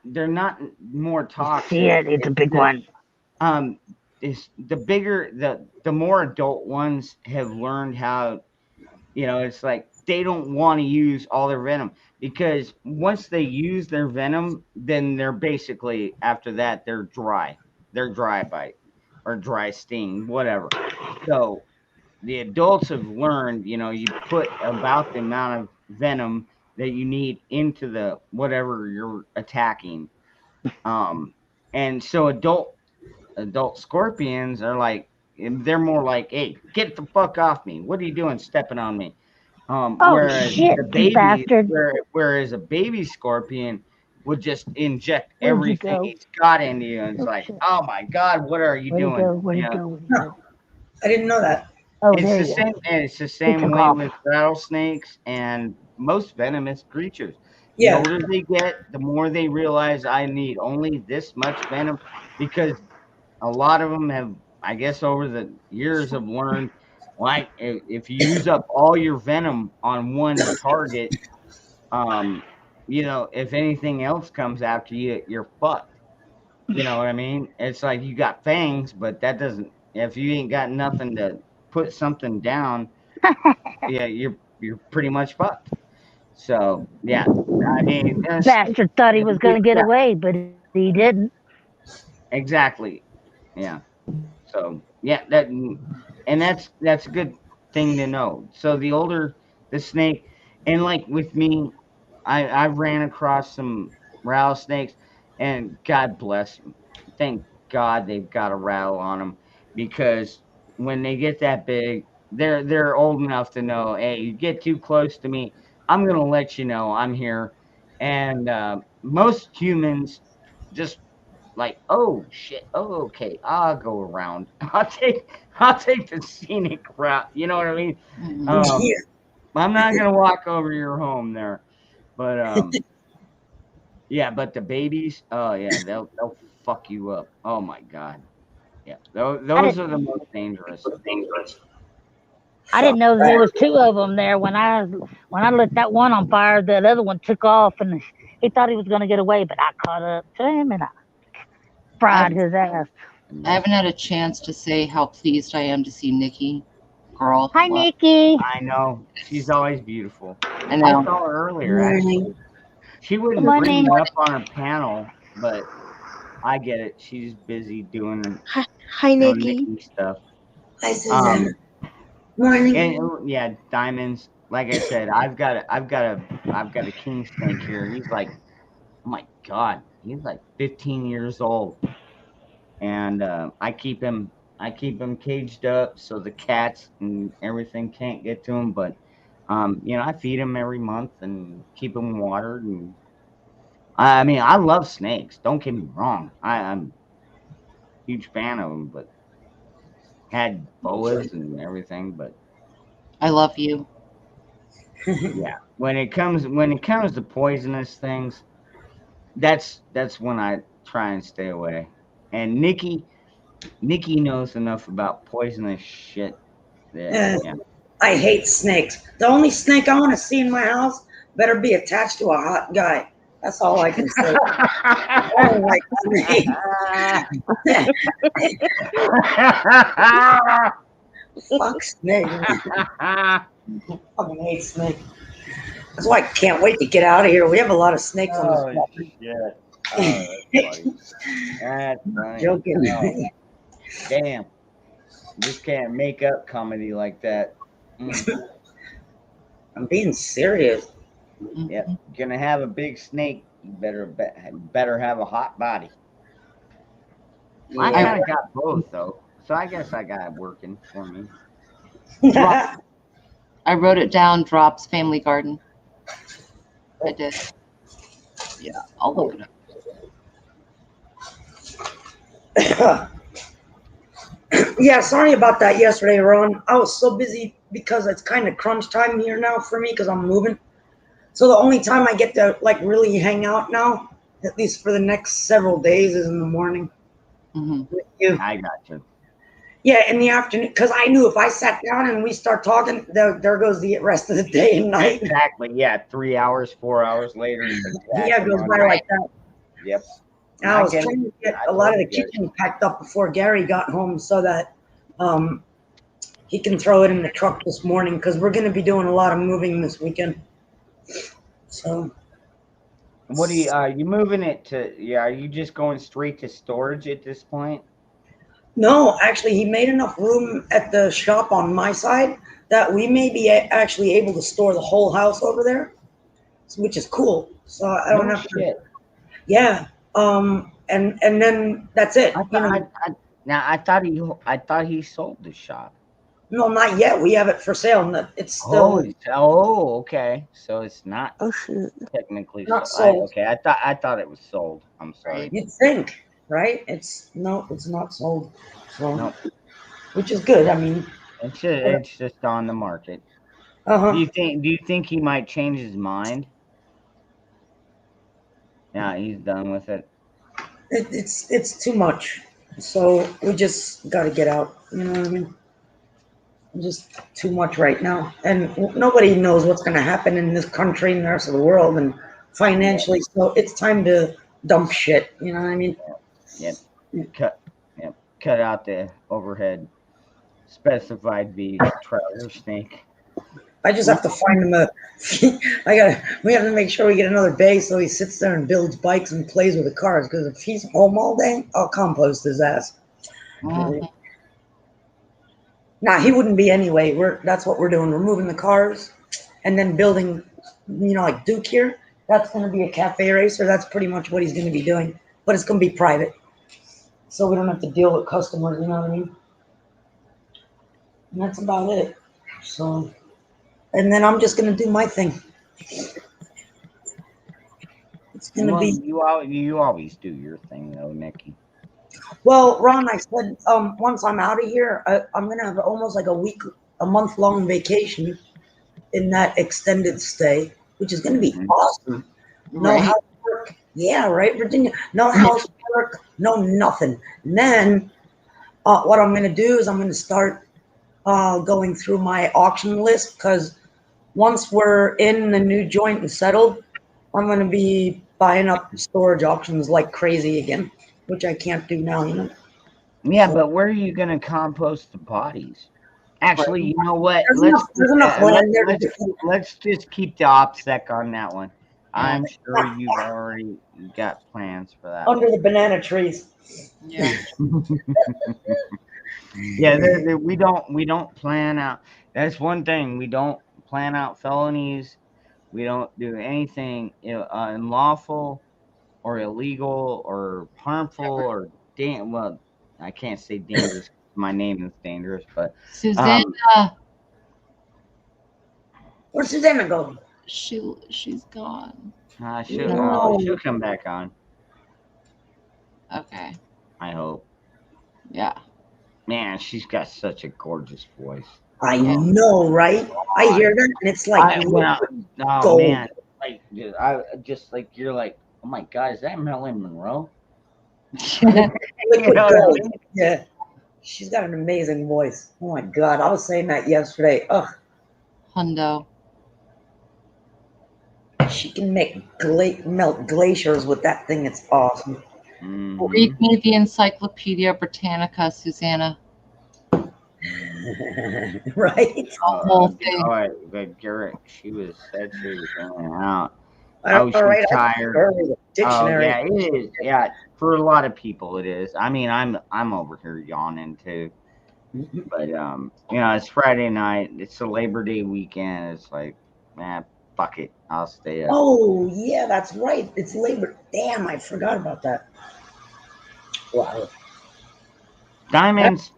They're not more toxic. See it? It's a big one. Is the bigger the more adult ones have learned how, it's like they don't want to use all their venom because once they use their venom, then they're basically after that they're dry bite or dry sting, whatever. So the adults have learned, you put about the amount of venom that you need into the whatever you're attacking. And so adult scorpions are like, they're more like, hey, get the fuck off me. What are you doing stepping on me? Whereas shit, the you baby, bastard. whereas a baby scorpion would just inject Where'd you everything go? he's got into you. And it's like, shit. oh my God, what are you Where'd he doing? go? Where'd he go? Where'd he go? I didn't know that. Oh, It's there the he is. same. And it's the He same took way off. with rattlesnakes and most venomous creatures. Yeah. The older they get, the more they realize I need only this much venom, because a lot of them have I guess over the years I've learned, like, if you use up all your venom on one target, if anything else comes after you, you're fucked. You know what I mean? It's like you got fangs, but that doesn't. If you ain't got nothing to put something down, yeah, you're pretty much fucked. So yeah, I mean, Bastard thought he was going to get away, but he didn't. exactly. Yeah. So yeah, that's a good thing to know. So the older the snake, and like with me, I ran across some rattlesnakes, and God bless them. Thank God they've got a rattle on them, because when they get that big, they're old enough to know, hey, you get too close to me, I'm gonna let you know I'm here. And most humans just like, oh shit, oh okay, I'll go around. I'll take the scenic route. You know what I mean? I'm not gonna walk over your home there. But yeah, but the babies, oh yeah, they'll fuck you up. Oh my god, yeah, those are the most dangerous. I didn't know there was two of them there. When I lit that one on fire, that other one took off, and he thought he was going to get away, but I caught up to him and I fried his ass. I haven't had a chance to say how pleased I am to see Nikki. Girl. Hi, Nikki. I know. She's always beautiful. I know. I saw her earlier, actually. She wouldn't bring me up on her panel, but I get it. She's busy doing Hi, Nikki. stuff. Hi, Susan. Morning. And yeah, diamonds. Like I said, I've got a king snake here. He's like, oh my god, he's like 15 years old, and I keep him caged up so the cats and everything can't get to him. But I feed him every month and keep him watered. And I mean, I love snakes. Don't get me wrong. I'm a huge fan of them, but had boas and everything. But I love you. yeah, when it comes to poisonous things, that's when I try and stay away. And Nikki knows enough about poisonous shit that, yeah. I hate snakes. The only snake I want to see in my house better be attached to a hot guy. That's all I can say. I don't like snakes. Fuck snakes. I fucking hate snakes. That's why I can't wait to get out of here. We have a lot of snakes on this property. Yeah. That's funny. That's funny. Joking. Oh, damn. Just can't make up comedy like that. I'm being serious. Yep. Gonna have a big snake. You better have a hot body. I kind of got both though, so I guess I got it working for me. I wrote it down. Drops Family Garden. I did. Yeah, I'll look it up. Yeah, sorry about that yesterday, Ron. I was so busy because it's kind of crunch time here now for me because I'm moving. So the only time I get to like really hang out now, at least for the next several days, is in the morning. With you. I got you. Yeah, in the afternoon, because I knew if I sat down and we start talking, there goes the rest of the day and night. Exactly. Yeah, 3 hours, 4 hours later. Yeah, it goes by like that. Yep. I was trying to get a lot of the kitchen packed up before Gary got home so that he can throw it in the truck this morning because we're going to be doing a lot of moving this weekend. So, what are you moving it to? Yeah, are you just going straight to storage at this point? No, actually, he made enough room at the shop on my side that we may be actually able to store the whole house over there, which is cool. So I don't have to. Yeah. And then that's it. I thought he sold the shop. No, not yet. We have it for sale. It's still. Oh, okay. So it's not technically not sold. sold. Okay, I thought it was sold. I'm sorry. You'd think, right? It's not sold. So, Nope. Which is good. I mean, it's just on the market. Uh-huh. Do you think he might change his mind? Yeah, he's done with it. It's too much. So we just got to get out. You know what I mean? Just too much right now, and nobody knows what's going to happen in this country and the rest of the world, and financially. So it's time to dump shit. You know what I mean? Yep. Cut out the overhead specified V trailer snake. I just have to find him we have to make sure we get another bay so he sits there and builds bikes and plays with the cars. Because if he's home all day, I'll compost his ass. Nah, he wouldn't be anyway. That's what we're doing. We're moving the cars and then building, like Duke here. That's going to be a cafe racer. That's pretty much what he's going to be doing. But it's going to be private. So we don't have to deal with customers, you know what I mean? And that's about it. So, and then I'm just going to do my thing. It's going to be. You always do your thing, though, Nikki. Well, Ron, I said once I'm out of here, I'm going to have almost like a month-long vacation in that extended stay, which is going to be awesome. No housework. Yeah, right, Virginia. No housework, no nothing. And then what I'm going to do is I'm going to start going through my auction list, because once we're in the new joint and settled, I'm going to be buying up storage auctions like crazy again, which I can't do now, Yeah, but where are you going to compost the bodies? Actually, you know what? Let's just keep the OPSEC on that one. I'm sure you've already got plans for that. Under the banana trees. Yeah. Yeah, we don't plan out. That's one thing. We don't plan out felonies. We don't do anything unlawful or illegal or harmful or well, I can't say dangerous. My name is dangerous, but Susanna. Where's Susanna go? She's gone. She'll come back on. Okay. I hope. Yeah. Man, she's got such a gorgeous voice. I know, right? I hear that, and it's like, oh man, like dude, I just like you're like, oh my god, is that Marilyn Monroe? Liquid gold. Yeah, she's got an amazing voice. Oh my god, I was saying that yesterday. Ugh. Hundo. She can make melt glaciers with that thing. It's awesome. Read me the Encyclopedia Britannica, Susanna. Right? The whole thing. All right, but Garrett, she was going out. All right, tired. Dictionary. Yeah, it is. Yeah, for a lot of people, it is. I mean, I'm over here yawning too. But it's Friday night. It's a Labor Day weekend. It's like, man, fuck it. I'll stay up. Oh yeah, that's right. It's Labor. Damn, I forgot about that. Wow. Diamonds.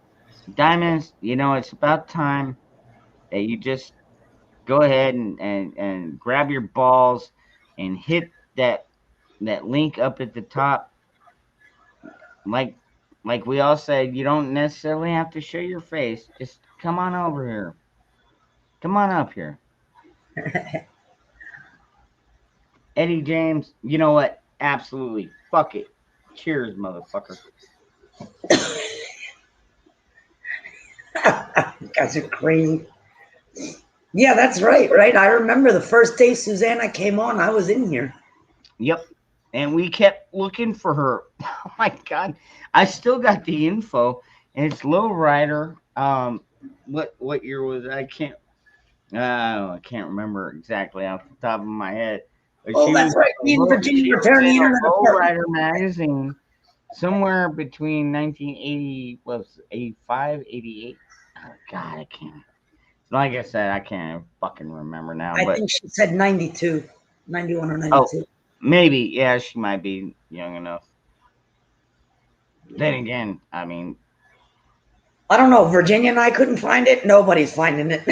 It's about time that you just go ahead and grab your balls and hit that link up at the top. Like we all said, you don't necessarily have to show your face. Just come on over here. Come on up here. Eddie James, you know what? Absolutely. Fuck it. Cheers, motherfucker. You guys are crazy. Yeah, that's right. I remember the first day Susanna came on, I was in here. Yep. And we kept looking for her. Oh my God. I still got the info, and it's Lowrider. What year was it? I can't remember exactly off the top of my head. Oh, that's right. Me and Virginia repairing the internet. Lowrider magazine, somewhere between 1980, 85, 88. Oh God, I can't. Like I said, I can't fucking remember now. I think she said 92, 91 or 92. Oh, maybe. Yeah, she might be young enough. Then again, I mean, I don't know. Virginia and I couldn't find it. Nobody's finding it.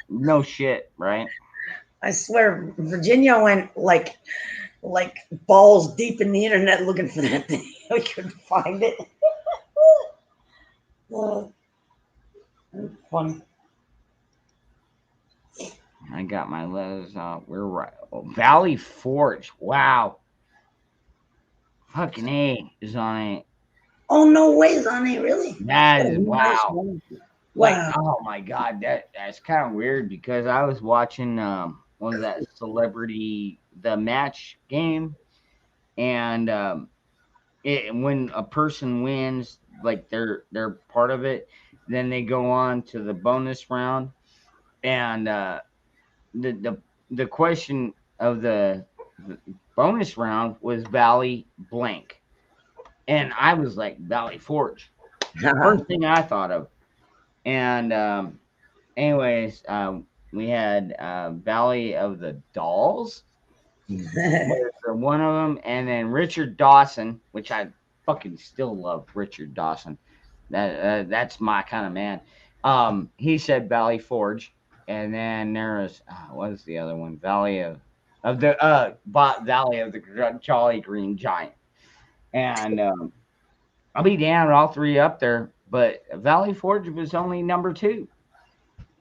no shit, right? I swear, Virginia went like balls deep in the internet looking for that thing. We couldn't find it. Funny. I got my letters out. We're right. Oh, Valley Forge. Wow. Fucking A is on it. Oh, no way, Sonny, really? That That's is a nice wow. one. Like, Wow. oh my God, that's kind of weird because I was watching what was that celebrity the match game, and when a person wins, like they're part of it, then they go on to the bonus round, and the the question of the bonus round was Valley blank, and I was like Valley Forge, first thing I thought of, and anyways, we had Valley of the Dolls was one of them, and then Richard Dawson, which I fucking still love Richard Dawson. That's my kind of man. He said Valley Forge, and then there was what was the other one? Valley of the Valley of the Jolly Green Giant, and I'll be damned, all three up there, but Valley Forge was only number 2.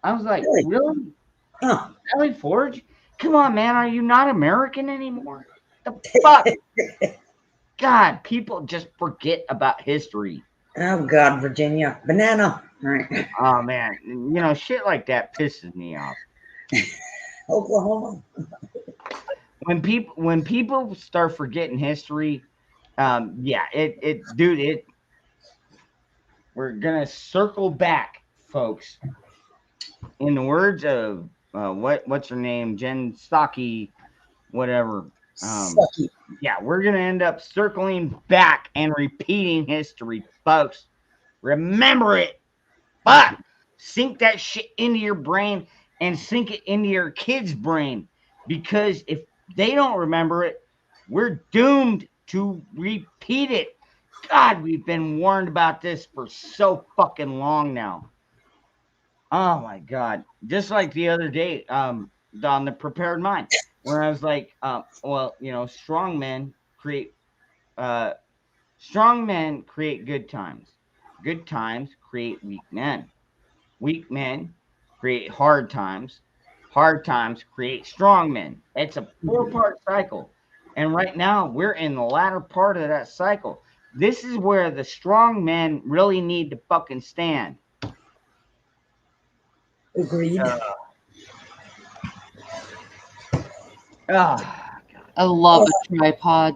I was like, really? Valley Forge? Come on, man. Are you not American anymore? The fuck? God, people just forget about history. Oh, God, Virginia. Banana. All right. Oh, man. You know, shit like that pisses me off. Oklahoma. When people start forgetting history, yeah, we're going to circle back, folks. In the words of what's her name, Jen Psaki, whatever. Yeah, we're gonna end up circling back and repeating history, folks. Remember it, but sink that shit into your brain and sink it into your kid's brain, because if they don't remember it, we're doomed to repeat it. God, we've been warned about this for so fucking long now. Oh my God. Just like the other day, on the Prepared Mind, where I was like, well, you know, strong men create good times. Good times create weak men. Weak men create hard times. Hard times create strong men. It's a 4-part cycle. And right now we're in the latter part of that cycle. This is where the strong men really need to fucking stand. Agreed. I love a tripod.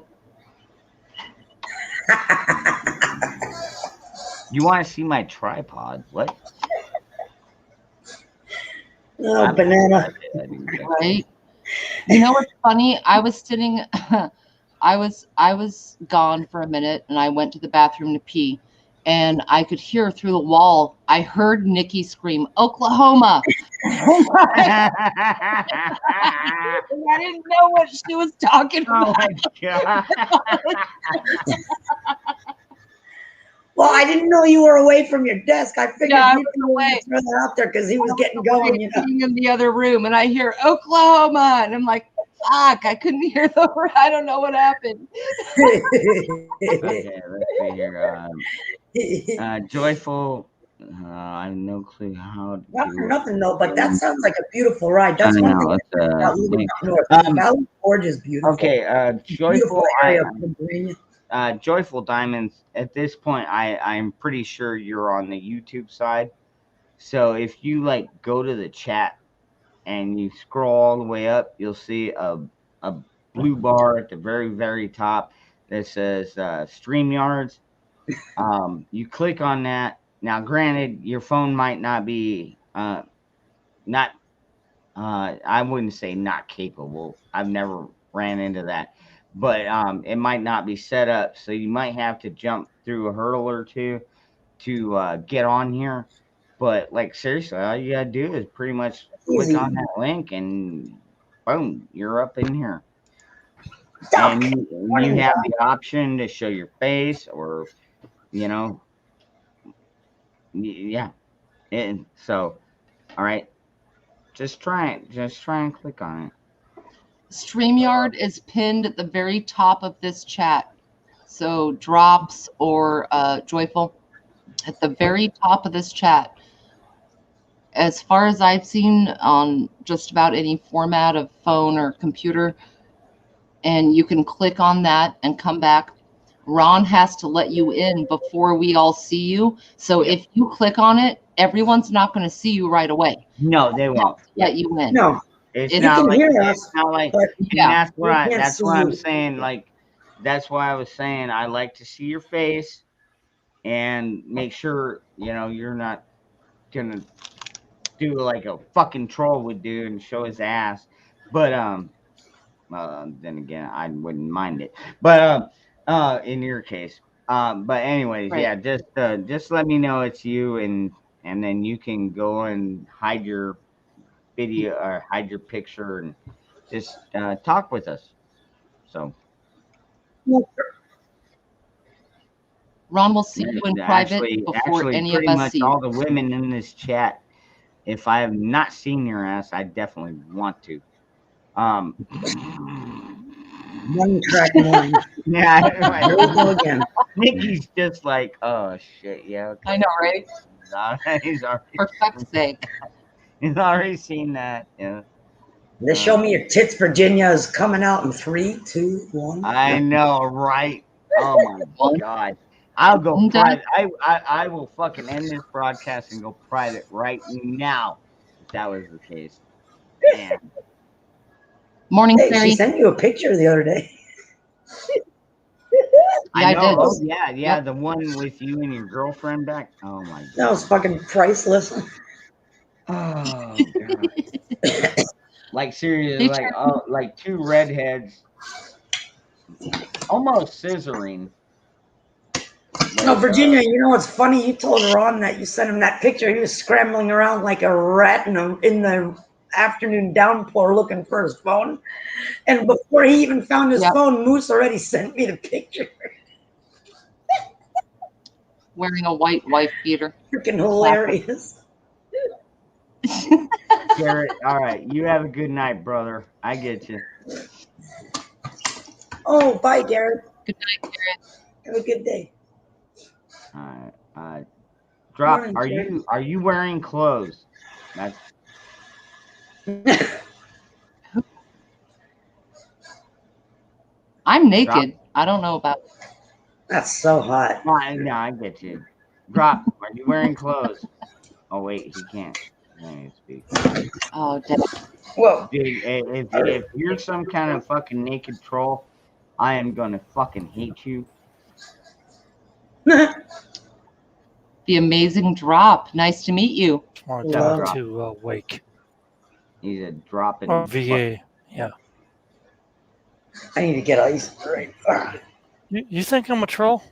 You want to see my tripod? What? Oh, banana. Right? You know what's funny? I was sitting I was gone for a minute, and I went to the bathroom to pee, and I could hear through the wall. I heard Nikki scream, "Oklahoma!" I didn't know what she was talking about. Oh my God. Well, I didn't know you were away from your desk. I figured I you was were away. throw that out there because he was getting going. You know? Sitting in the other room, and I hear Oklahoma, and I'm like, "Fuck!" I couldn't hear the word. I don't know what happened. Okay, let's see here. Joyful. I have no clue how to Not do for it. nothing though, but that sounds like a beautiful ride. That's I one know, thing let's, about living up north. Valley Forge is beautiful. Okay, Beautiful Joyful. area of Pennsylvania. Joyful Diamonds. At this point, I'm pretty sure you're on the YouTube side. So if you like go to the chat and you scroll all the way up, you'll see a blue bar at the very, very top that says StreamYards. You click on that. Now, granted, your phone might not be I wouldn't say not capable. I've never ran into that, but it might not be set up, so you might have to jump through a hurdle or two to get on here. But like seriously, all you gotta do is pretty much click Easy. on that link and boom, you're up in here. And you have the option to show your face, or you know, yeah. And so, all right, just try it. Just try and click on it. StreamYard is pinned at the very top of this chat. So Drops or Joyful at the very top of this chat. As far as I've seen on just about any format of phone or computer, and you can click on that and come back. Ron has to let you in before we all see you. So if you click on it, everyone's not going to see you right away. No, they won't. Let you in. No, It's you not can like hear it's us, not like but and Yeah. that's what we can't that's see what I'm you. saying. Like that's why I was saying I like to see your face and make sure you're not gonna do like a fucking troll would do and show his ass. But then again, I wouldn't mind it. But in your case, but anyways, Right. yeah, just let me know it's you, and then you can go and hide your video or hide your picture and just talk with us. So Ron will see you in private before actually, any of pretty us much see you. all the women in this chat. If I have not seen your ass, I definitely want to. One track mind. Yeah, Here we go again. Nikki's just like, oh shit, yeah. Okay. I know, right? He's already, For fuck's sake. he's already seen that. Yeah. They show me your tits, Virginia, is coming out in 3, 2, 1. I know, right? Oh my god. I'll go private. I will fucking end this broadcast and go private right now if that was the case. Man. Morning, Hey, Fairy. she sent you a picture the other day. I Yeah, I know. did. Oh, yeah, the one with you and your girlfriend back. Oh my god. That was fucking priceless. Oh god. Like seriously, like two redheads, almost scissoring. No, Virginia, you know what's funny? You told Ron that you sent him that picture. He was scrambling around like a rat in the afternoon downpour looking for his phone. And before he even found his phone, Moose already sent me the picture. Wearing a white wife beater. Freaking hilarious. Garrett, all right. You have a good night, brother. I get you. Oh, bye, Garrett. Good night, Garrett. Have a good day. All right. Drop. Morning, Are Garrett. you wearing clothes? That's I'm naked. I don't know about. That's so hot. No, I get you. Drop. Are you wearing clothes? Oh wait, he can't. Speak. Oh, damn. Well, dude, if you're some kind of fucking naked troll, I am gonna fucking hate you. The amazing Drop. Nice to meet you. Want to talk to Wake. He's a dropping. Oh, VA. Yeah. I need to get ice. Right. You think I'm a troll?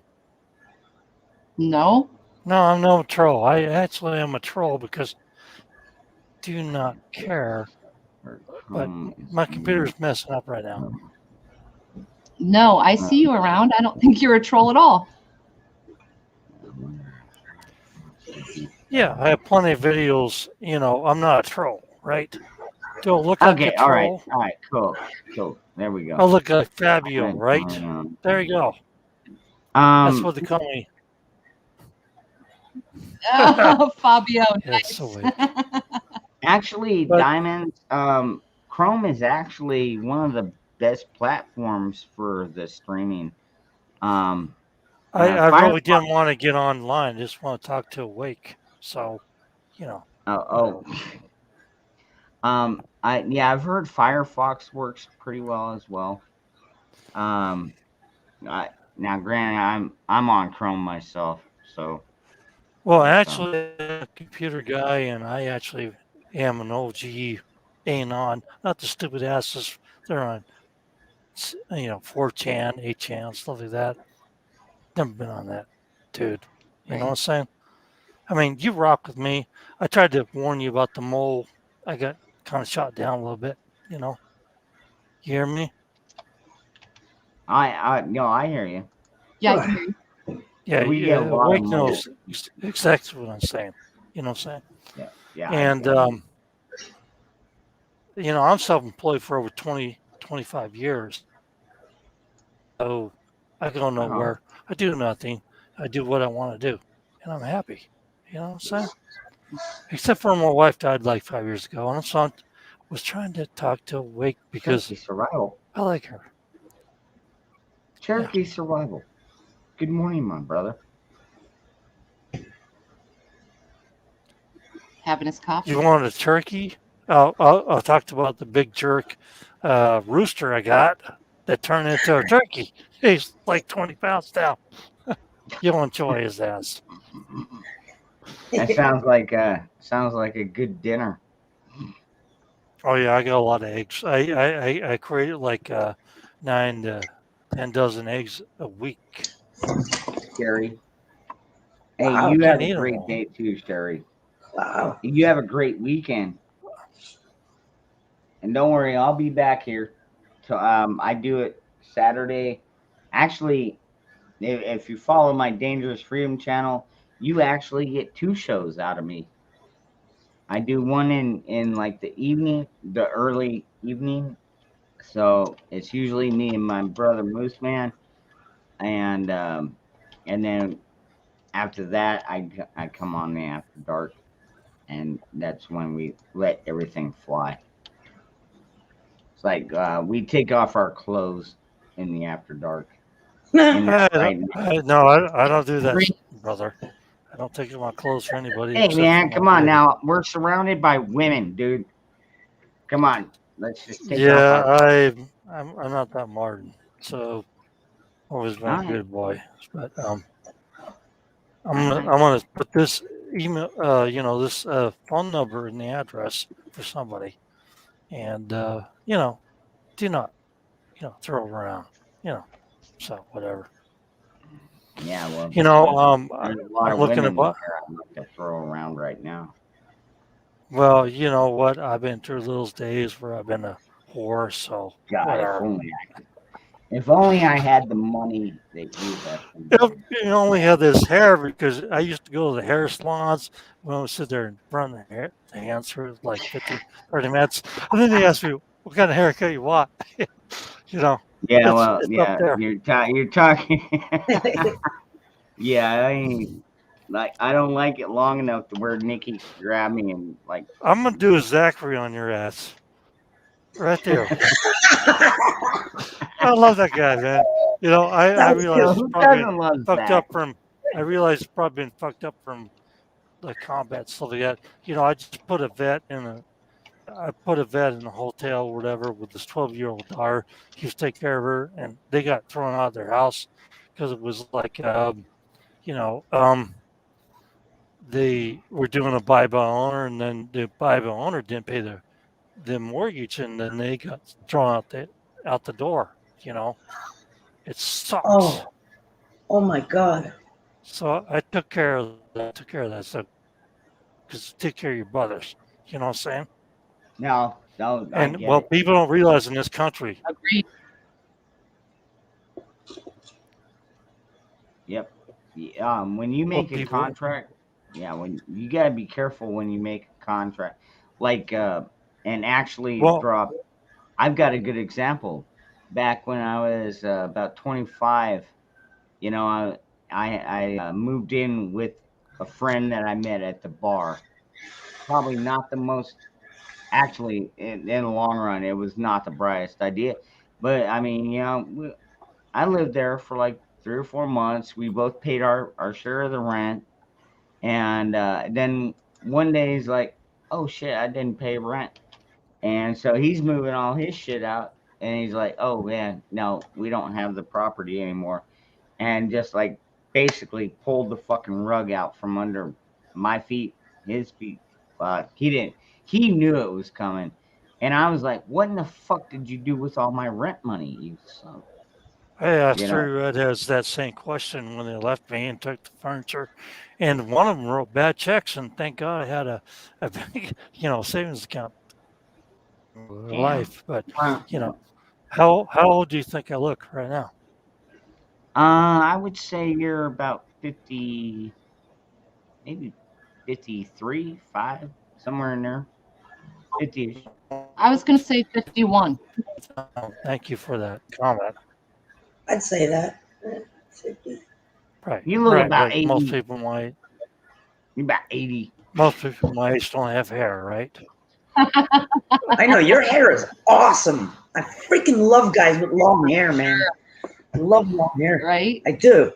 No. No, I'm no troll. I actually am a troll because I do not care. But my computer's messing up right now. No, I see you around. I don't think you're a troll at all. Yeah, I have plenty of videos. You know, I'm not a troll, right? Do I look like a all troll? right, cool. There we go. I look like Fabio, right? There you go. That's what they call me. Oh, Fabio. Nice. Actually, Diamonds, Chrome is actually one of the best platforms for the streaming. I really didn't want to get online. I just want to talk to Wake. So, you know. I've heard Firefox works pretty well as well. Now, granted, I'm on Chrome myself, so. Well, actually, I'm a computer guy, and I actually am an OG anon, not the stupid asses. They're on, 4chan, 8chan, stuff like that. Never been on that, dude. You know what I'm saying? I mean, you rock with me. I tried to warn you about the mole. I got kind of shot down a little bit, you know. You hear me? I hear you. Yeah, I hear you. Yeah, we get a lot Wake of knows exactly what I'm saying. You know what I'm saying? Yeah. And, I'm self-employed for over 25 years. So I go nowhere. I do nothing. I do what I want to do. And I'm happy. You know what I'm saying? Except for my wife died like 5 years ago. And so I was trying to talk to Wake because survival. I like her. Cherokee survival. Good morning, my brother. Having his coffee. You want a turkey? I talked about the big jerk rooster I got that turned into a turkey. He's like 20 pounds now. You'll enjoy his ass. That sounds like a good dinner. Oh yeah, I got a lot of eggs. I created like 9 to 10 dozen eggs a week. Sherry. Hey, Wow, you I have need a 'em great all. day too, Sherry. Wow. You have a great weekend. And don't worry, I'll be back here. So I do it Saturday. Actually, if you follow my Dangerous Freedom channel, you actually get 2 shows out of me. I do one in like the evening, the early evening. So it's usually me and my brother Moose Man, and then after that I come on the After Dark, and that's when we let everything fly. It's like we take off our clothes in the After Dark. In the night. I don't do that, brother. I don't take my clothes for anybody. Hey except man, for come my on baby. now. We're surrounded by women, dude. Come on, let's just take Yeah, off our. I'm not that modern, so always been a Alright. good boy. But I'm gonna put this email, this phone number in the address for somebody, and do not, throw it around, so whatever. Yeah, well, You know, there's a lot I'm of looking women at what. there I'd like to throw around right now. Well, you know what? I've been through those days where I've been a whore, so God, whatever. if only I had the money that you have. You only had this hair because I used to go to the hair salons when I would sit there and run the hands for like 15, 30 minutes. And then they ask me, what kind of haircut you want? Yeah, it's well, up yeah, there. you're talking. Yeah, I don't like it long enough to where Nikki can grab me and like. I'm going to do a Zachary on your ass. Right there. I love that guy, man. You know, I realized Who it's probably doesn't been love fucked Zach? up from. I realized it's probably been fucked up from the combat stuff like that. You know, I just put a vet in a hotel or whatever with this 12-year-old daughter. He was taking care of her, and they got thrown out of their house because it was like, they were doing a buy by owner, and then the buy by owner didn't pay the mortgage, and then they got thrown out the door. You know, it sucks. Oh my God. So I took care of that. stuff because take care of your brothers. You know what I'm saying? No, I And get well, it. people don't realize in this country. Agreed. Yep. When you make a contract, when you gotta be careful when you make a contract, like and actually drop. I've got a good example. Back when I was about 25, you know, I moved in with a friend that I met at the bar. Probably not the most. Actually, in the long run, it was not the brightest idea. But I mean, you know, I lived there for like 3 or 4 months. We both paid our share of the rent. And then one day he's like, oh shit, I didn't pay rent. And so he's moving all his shit out. And he's like, oh man, no, we don't have the property anymore. And just like basically pulled the fucking rug out from under my feet, his feet. He knew it was coming. And I was like, what in the fuck did you do with all my rent money, you son? I asked three redheads that same question when they left me and took the furniture, and one of them wrote bad checks, and thank God I had a big, savings account for life. But how old do you think I look right now? I would say you're about 50, maybe 53, 5, somewhere in there. 50. I was going to say 51. Thank you for that comment. I'd say that. 50. Right. You look about 80. Most people my You're about 80. Most people my age don't have hair, right? I know your hair is awesome. I freaking love guys with long hair, man. I love long hair. Right? I do.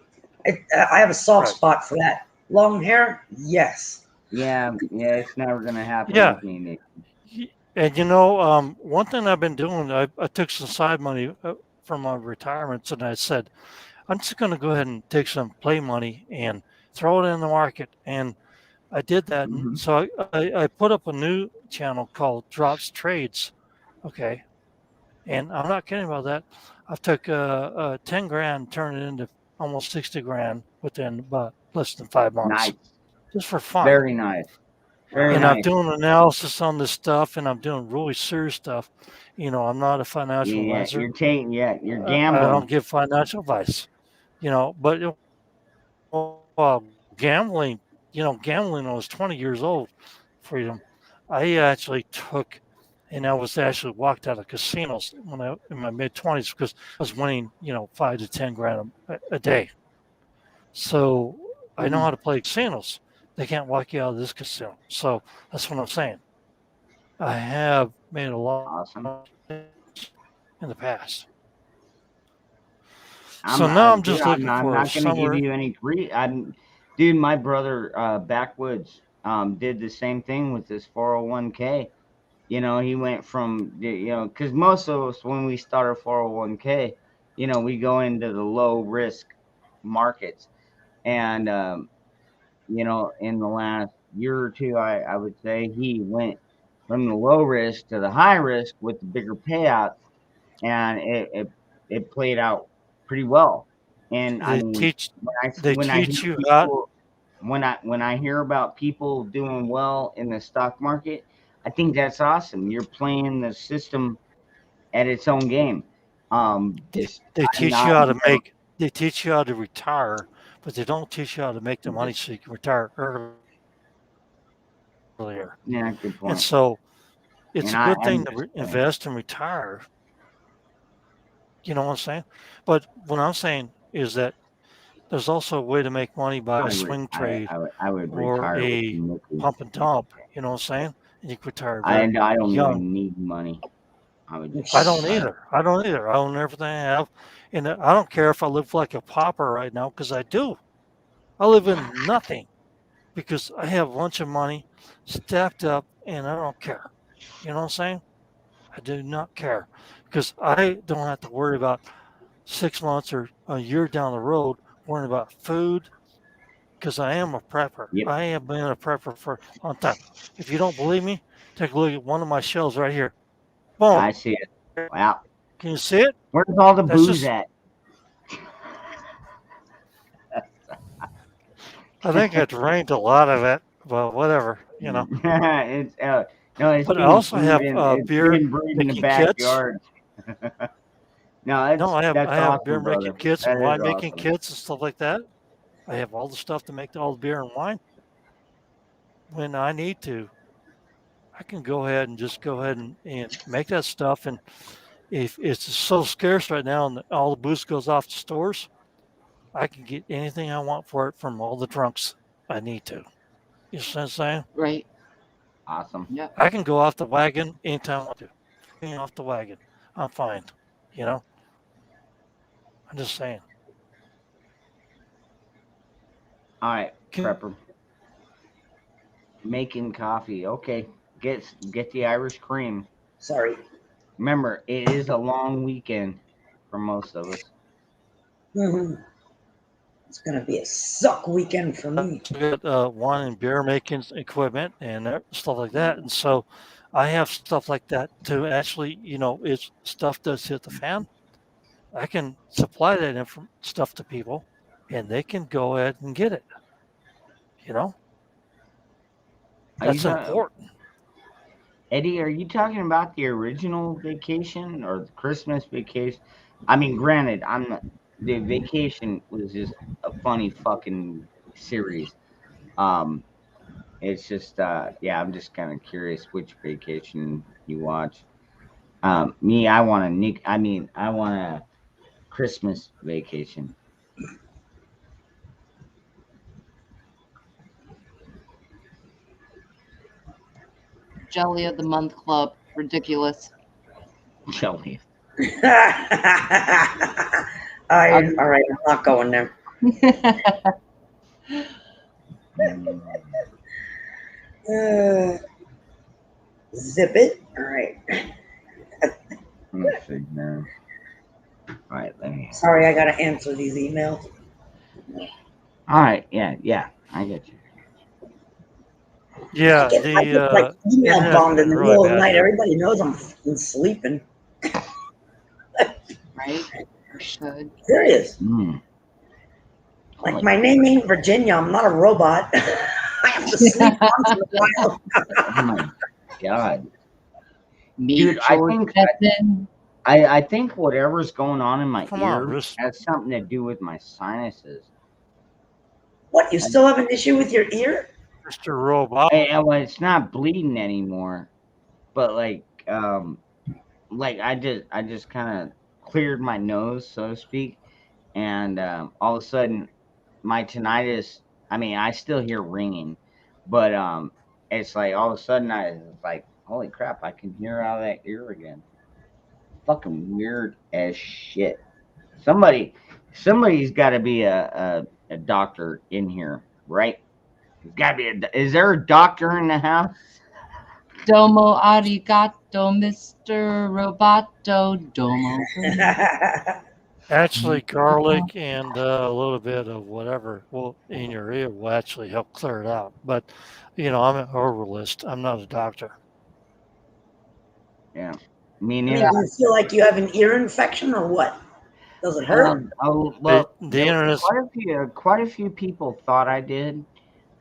I have a soft spot for that. Long hair, yes. Yeah, it's never gonna happen Yeah. with me, Nick. And one thing I've been doing, I took some side money from my retirements, and I said, I'm just going to go ahead and take some play money and throw it in the market. And I did that. And so I put up a new channel called Drops Trades. Okay. And I'm not kidding about that. I took 10 grand, turned it into almost 60 grand within about less than 5 months. Nice. Just for fun. Very nice. Very And nice. I'm doing analysis on this stuff, and I'm doing really serious stuff. I'm not a financial advisor. You're gambling. I don't give financial advice. But gambling, gambling, I was 20 years old, Freedom. I actually took, and I was actually walked out of casinos in my mid-20s because I was winning, 5 to 10 grand a day. So I know how to play casinos. They can't walk you out of this casino. So that's what I'm saying. I have made a lot in the past. Now I'm just looking I'm for not a going to summer. give you any dude, my brother Backwoods did the same thing with his 401k. He went from because most of us when we start a 401k, we go into the low risk markets, and in the last year or two, I would say he went from the low risk to the high risk with the bigger payouts, and it played out pretty well. And I They mean, teach when I you hear how. people, when I hear about people doing well in the stock market, I think that's awesome. You're playing the system at its own game. They teach you how to make. They teach you how to retire, but they don't teach you how to make the money so you can retire earlier. Yeah, good point. And so, it's And a good thing to invest and retire. You know what I'm saying? But what I'm saying is that there's also a way to make money by a swing trade I would or retire with a Nicky. pump and dump. You know what I'm saying? And you can retire I very don't young. even need money. I would just I don't retire. either. I don't either. I own everything I have. And I don't care if I live like a pauper right now, because I do. I live in nothing because I have a bunch of money stacked up and I don't care. You know what I'm saying? I do not care because I don't have to worry about 6 months or a year down the road worrying about food, because I am a prepper. Yep. I have been a prepper for a long time. If you don't believe me, take a look at one of my shelves right here. Boom. I see it. Wow. Can you see it? Where's all the That's booze just- at? I think it rained a lot of it, but whatever, it's no, it's But I being also have brewed it's beer being brewed in the making kits. backyard. No, I have that's awesome, beer making brother. kits That and is wine making awesome. kits and stuff like that. I have all the stuff to make all the beer and wine. When I need to, I can go ahead and make that stuff. And if it's so scarce right now and all the booze goes off the stores, I can get anything I want for it from all the drunks I need to. You know what I'm saying? Right. Awesome. Yeah. I can go off the wagon anytime I want to. Get off the wagon. I'm fine. I'm just saying. All right, prepper. Making coffee. Okay, get the Irish cream. Sorry. Remember, it is a long weekend for most of us. Mhm. It's gonna be a suck weekend for me. We got wine and beer making equipment and stuff like that. And so I have stuff like that to actually, it's stuff does hit the fan. I can supply that stuff to people and they can go ahead and get it. That's important. Eddie, are you talking about the original vacation or the Christmas vacation? I mean, granted, the vacation was just a funny fucking series. It's just, I'm just kind of curious which vacation you watch. Me, I want a Christmas vacation. Jelly of the Month Club. Ridiculous. Jelly. All right, I'm not going there. Zip it. All right. Let's see now. All right, let me. Sorry, I gotta answer these emails. All right, yeah, I get you. Yeah, I get like email internet's bombed in been the really middle of the bad night. here. Everybody knows I'm fucking sleeping. Right? You should. Serious. Mm. Like my name ain't Virginia. I'm not a robot. I have to sleep once in a while. Oh my god, Meet dude! George Jetson. I think whatever's going on in my Come on, ear Bruce. has something to do with my sinuses. What? You still have an issue with your ear? Mr. Robot. Well, it's not bleeding anymore, but like I just kind of cleared my nose, so to speak, and all of a sudden my tinnitus. I mean, I still hear ringing, but it's like all of a sudden I was like, holy crap, I can hear out of that ear again. Fucking weird as shit. Somebody's got to be a doctor in here, right? There's got to be is there a doctor in the house? Domo arigato, Mr. Roboto. Domo. Actually, garlic and a little bit of whatever in your ear will actually help clear it out. But, I'm an herbalist. I'm not a doctor. Yeah. I mean, do you feel like you have an ear infection or what? Does it hurt? Well, the internet's quite a few people thought I did.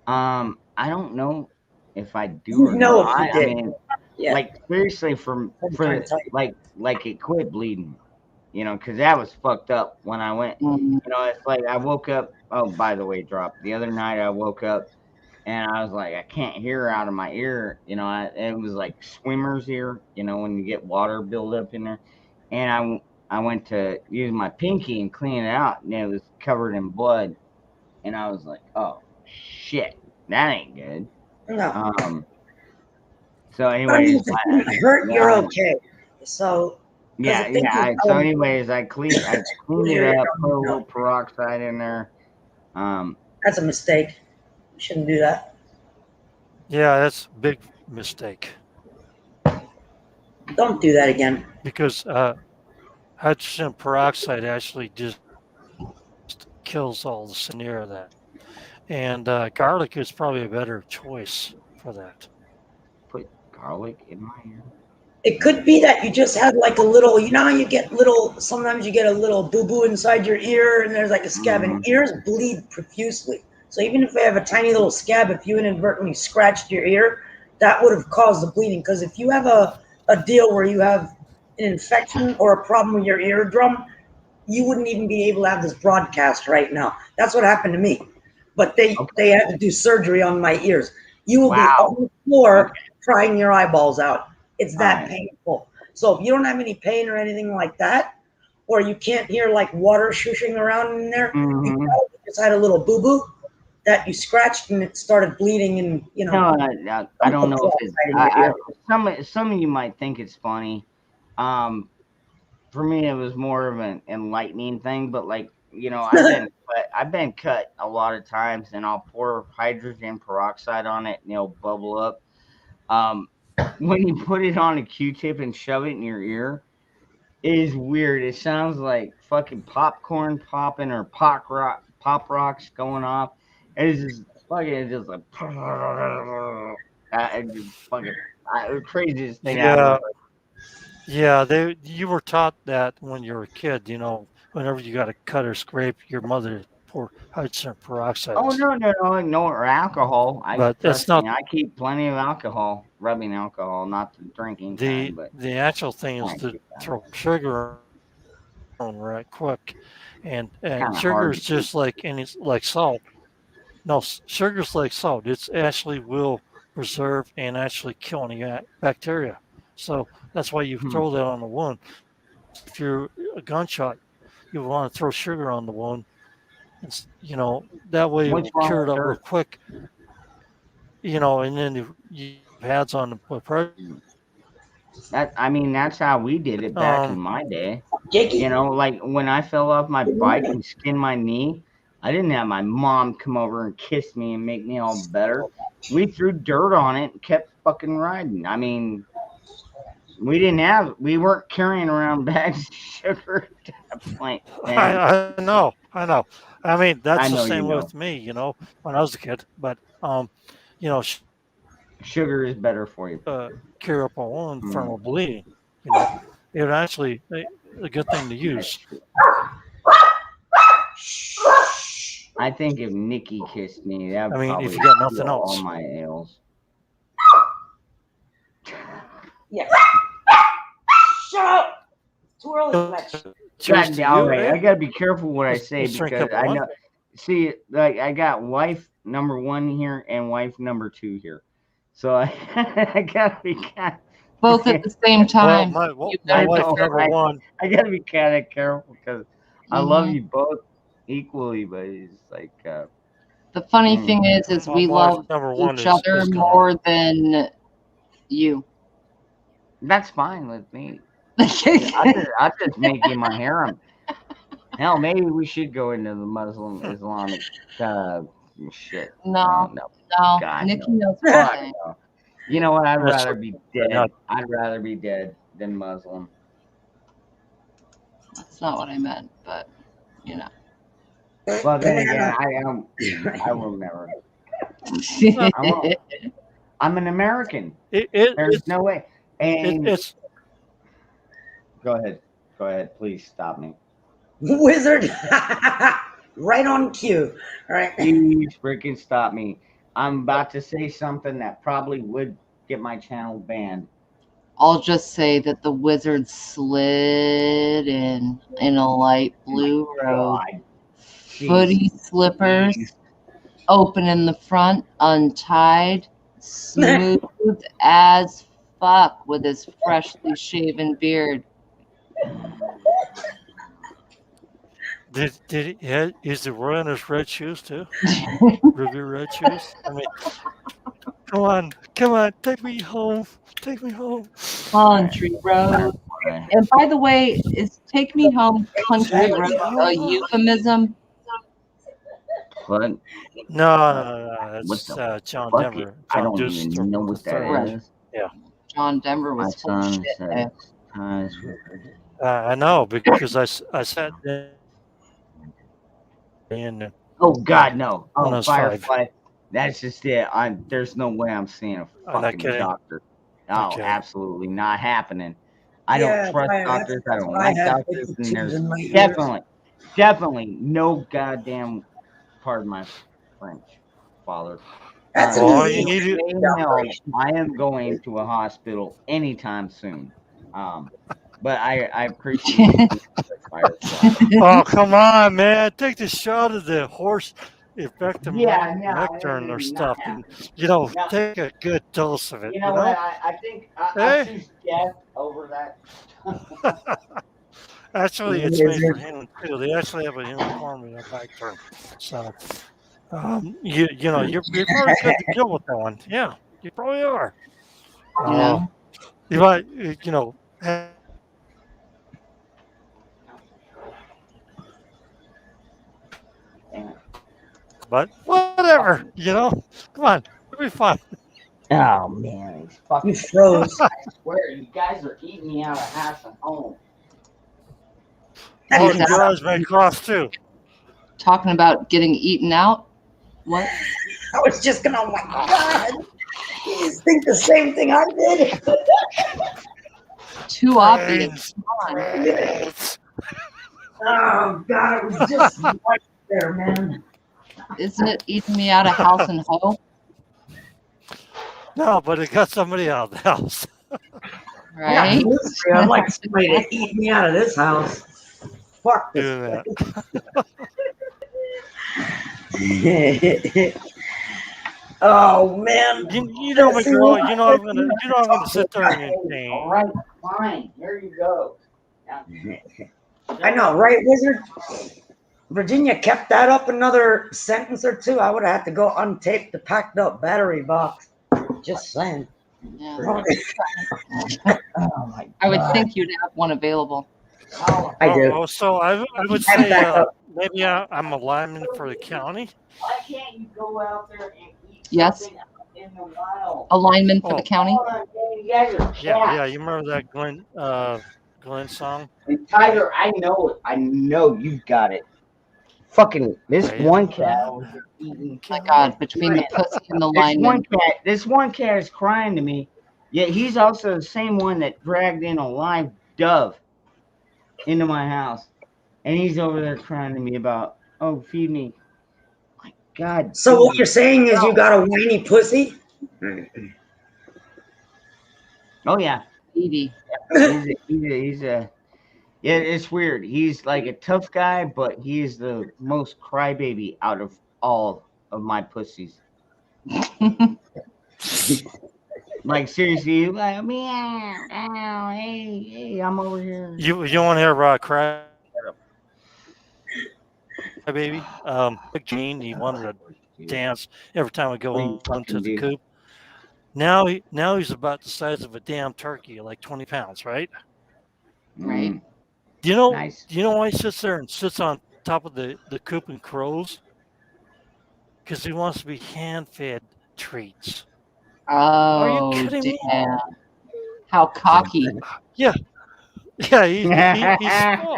I don't know if I do or know not. if you did. I mean, Yeah. like seriously, for like it quit bleeding, because that was fucked up when I went. It's like I woke up. Oh, by the way, drop the other night. I woke up and I was like, I can't hear out of my ear. It was like swimmer's ear. When you get water build up in there, and I went to use my pinky and clean it out, and it was covered in blood, and I was like, oh shit, that ain't good. No. So I mean, anyways, if it didn't hurt, you're okay. So yeah. So anyways, I cleaned it up, put a little peroxide in there. That's a mistake. You shouldn't do that. Yeah, that's a big mistake. Don't do that again. Because hydrogen peroxide actually just kills all the sneer of that. And garlic is probably a better choice for that. Put garlic in my ear? It could be that you just had like a little, how you get sometimes you get a little boo-boo inside your ear and there's like a scab, and ears bleed profusely. So even if they have a tiny little scab, if you inadvertently scratched your ear, that would have caused the bleeding. Because if you have a deal where you have an infection or a problem with your eardrum, you wouldn't even be able to have this broadcast right now. That's what happened to me. But they had to do surgery on my ears. You will be on the floor crying your eyeballs out. It's that painful. So if you don't have any pain or anything like that, or you can't hear like water shushing around in there, you probably just had a little boo-boo that you scratched and it started bleeding, and No, I don't know if it's some of you might think it's funny. For me, it was more of an enlightening thing, but I've been cut a lot of times, and I'll pour hydrogen peroxide on it, and it'll bubble up. When you put it on a Q-tip and shove it in your ear, it is weird. It sounds like fucking popcorn popping or pop rocks going off. It's just fucking just the craziest thing ever. Yeah, you were taught that when you were a kid, whenever you got to cut or scrape, your mother pour hydrogen peroxide. Oh, no, or alcohol. But that's not. I keep plenty of alcohol, rubbing alcohol, not the drinking kind. But the actual thing is to throw sugar on right quick, and sugar is just like salt. No, sugar's like salt. It's actually will preserve and actually kill any bacteria. So that's why you throw that on the wound. If you're a gunshot, you want to throw sugar on the wound. It's, that way you'll cure it up real quick. And then you have pads on the pressure. That's how we did it back in my day. Like when I fell off my bike and skinned my knee, I didn't have my mom come over and kiss me and make me all better. We threw dirt on it and kept fucking riding. I mean, we weren't carrying around bags of sugar at that point. Man. I know. I mean, that's I the know you same know. with me, when I was a kid. But, sugar is better for you. Cure up all infernal bleeding. It's actually a good thing to use. I think if Nikki kissed me, that would probably if you got nothing heal else. all my ails. Yeah. Shut up. Too early for that. God, all right, I gotta be careful what I say Let's drink because up I one. know. See, like I got wife number 1 here and wife number 2 here, so I gotta be kind. Both at the same time. My I wife know, number right? one. I gotta be kind of careful because I love Mhm. you both equally, but it's like. The funny thing is My we wife love number one each is other gone. more than you. That's fine with me. I'll just make you my harem. Hell, maybe we should go into the Muslim Islamic shit. No. God, Nikki no. knows what Fuck I'm saying. no. You know what? I'd That's rather what- be dead. not- I'd rather be dead than Muslim. That's not what I meant, but Well, then again, I will never. I'm an American. There's no way. And it's go ahead. Go ahead. Please stop me. Wizard. Right on cue. All right. Please freaking stop me. I'm about to say something that probably would get my channel banned. I'll just say that the wizard slid in a light blue robe, footy slippers, open in the front, untied, smooth as fuck with his freshly shaven beard. Did he is the wearing his red shoes too? Ruby red shoes? I mean, come on, take me home. Country road. And by the way, is "Take Me Home" country road a euphemism? What? No. What That's John fuck Denver. it? I John don't Deuce even know what that Right. is. Yeah. John Denver My was full of son shit. said ties with I know because I sat there and Oh God, no! When I Oh, was 5. Firefly. That's just it. There's no way I'm seeing a I'm not fucking kidding. doctor. Not Oh, kidding. absolutely not happening. I Yeah, don't trust I- doctors. I that's don't what I like have doctors, with and tubes there's in my ears. definitely no goddamn. Pardon my French, father. That's All an you easy need to No, I am going to a hospital anytime soon. But I appreciate Firefly. Oh, come on, man. Take the shot of the horse effective Yeah, no, nectar and their not stuff. And, No. take a good dose of it. You know what? I think I'll choose death over that. Actually, it's made for human too. They actually have a human form in their back turn. So, you're probably good to go with that one. Yeah, you probably are. Yeah. You might, but whatever, come on, it'll be fun. Oh man, he's fucking You froze. I swear, you guys are eating me out of house and home. Oh, your eyes may cross too. Talking about getting eaten out. What? I was just gonna, oh my God. You think the same thing I did? Too obvious. Come on. Oh God, it was just right there, man. Isn't it eating me out of house and hoe? No, but it got somebody out of the house. Right? Yeah, I'd like somebody to eat me out of this house. Fuck this. Do that. Oh man. You know me, girl. I'm gonna sit there and All entertain. right, fine. Here you go. I know, right, Wizard? Virginia kept that up another sentence or two. I would have had to go untape the packed up battery box. Just saying. Yeah. Oh my I would God. think you'd have one available. I do. So I would I have say backup. maybe I'm a lineman for the county. Why can't you go out there and eat Yes. something in the wild? A lineman for the county. Yeah. You remember that Glenn song? And Tiger, I know it. I know you got it. Fucking this Right. one cat over here eating. My God, between the pussy and the lineman. This one cat is crying to me. Yet he's also the same one that dragged in a live dove into my house, and he's over there crying to me about, oh, feed me. My God. So what you're saying is you got a whiny pussy? Oh yeah. Evie. He's a yeah, it's weird. He's like a tough guy, but he is the most crybaby out of all of my pussies. Like seriously, like meow, ow, hey, I'm over here. You want to hear cry, baby? Big Gene, he wanted to dance every time we go into the coop. Now he's about the size of a damn turkey, like 20 pounds, right? Right. Do you know? Nice. Do you know why he sits there and sits on top of the coop and crows? Because he wants to be hand-fed treats. Oh, Are you kidding me? damn. How cocky. Yeah, he's small.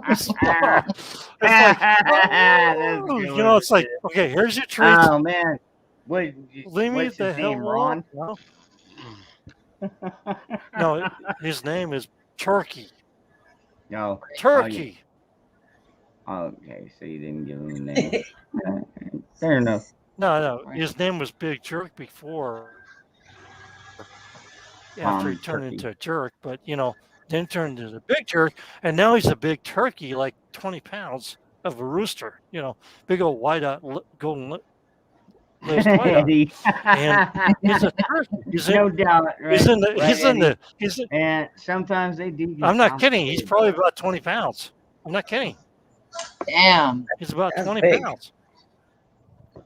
He's small. It's like, oh, you know, it's like, okay, here's your treats. Oh man, Leave me what's the his hell name, Ron? alone. No, his name is Turkey. No. Turkey. Okay, so you didn't give him a name. Fair enough. No, his name was Big Jerk before. After he turned Turkey. into a jerk, but then turned into a big jerk, and now he's a big turkey, like 20 pounds of a rooster. Big old white-out golden laced white-out. And he's a turkey. No doubt. Right? He's in and sometimes they do. I'm not kidding. He's probably about 20 pounds. I'm not kidding. Damn. He's about That's 20 big. pounds.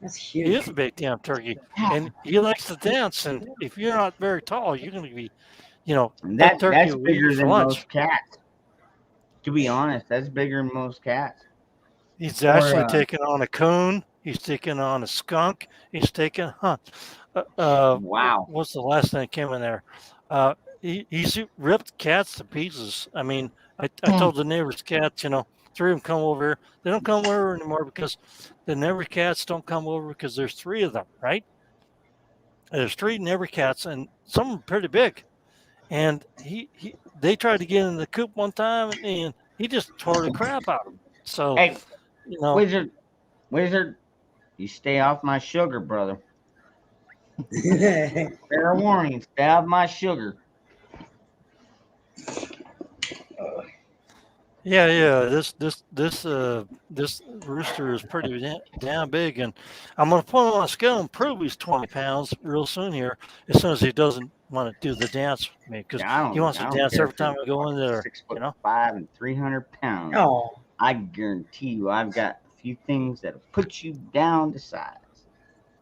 That's He huge. is a big damn turkey, and he likes to dance. And if you're not very tall, you're going to be, that turkey That's will eat you bigger for than lunch. most cats. To be honest, that's bigger than most cats. He's actually taking on a coon. He's taking on a skunk. He's taking wow. What's the last thing that came in there? He's ripped cats to pieces. I mean, I told the neighbor's cats, 3 of them come over here. They don't come over anymore because the neighbor cats don't come over because there's 3 of them, right? There's 3 neighbor cats, and some of them pretty big. And they tried to get in the coop one time, and he just tore the crap out of them. So, Hey, Wizard, you stay off my sugar, brother. Fair warning, stay off my sugar. Yeah. This rooster is pretty damn big, and I'm gonna put him on a scale and prove he's 20 pounds real soon here. As soon as he doesn't want to do the dance with me, because he wants to dance every time I go in there. 6'5" and 300 pounds. Oh. I guarantee you, I've got a few things that'll put you down to size.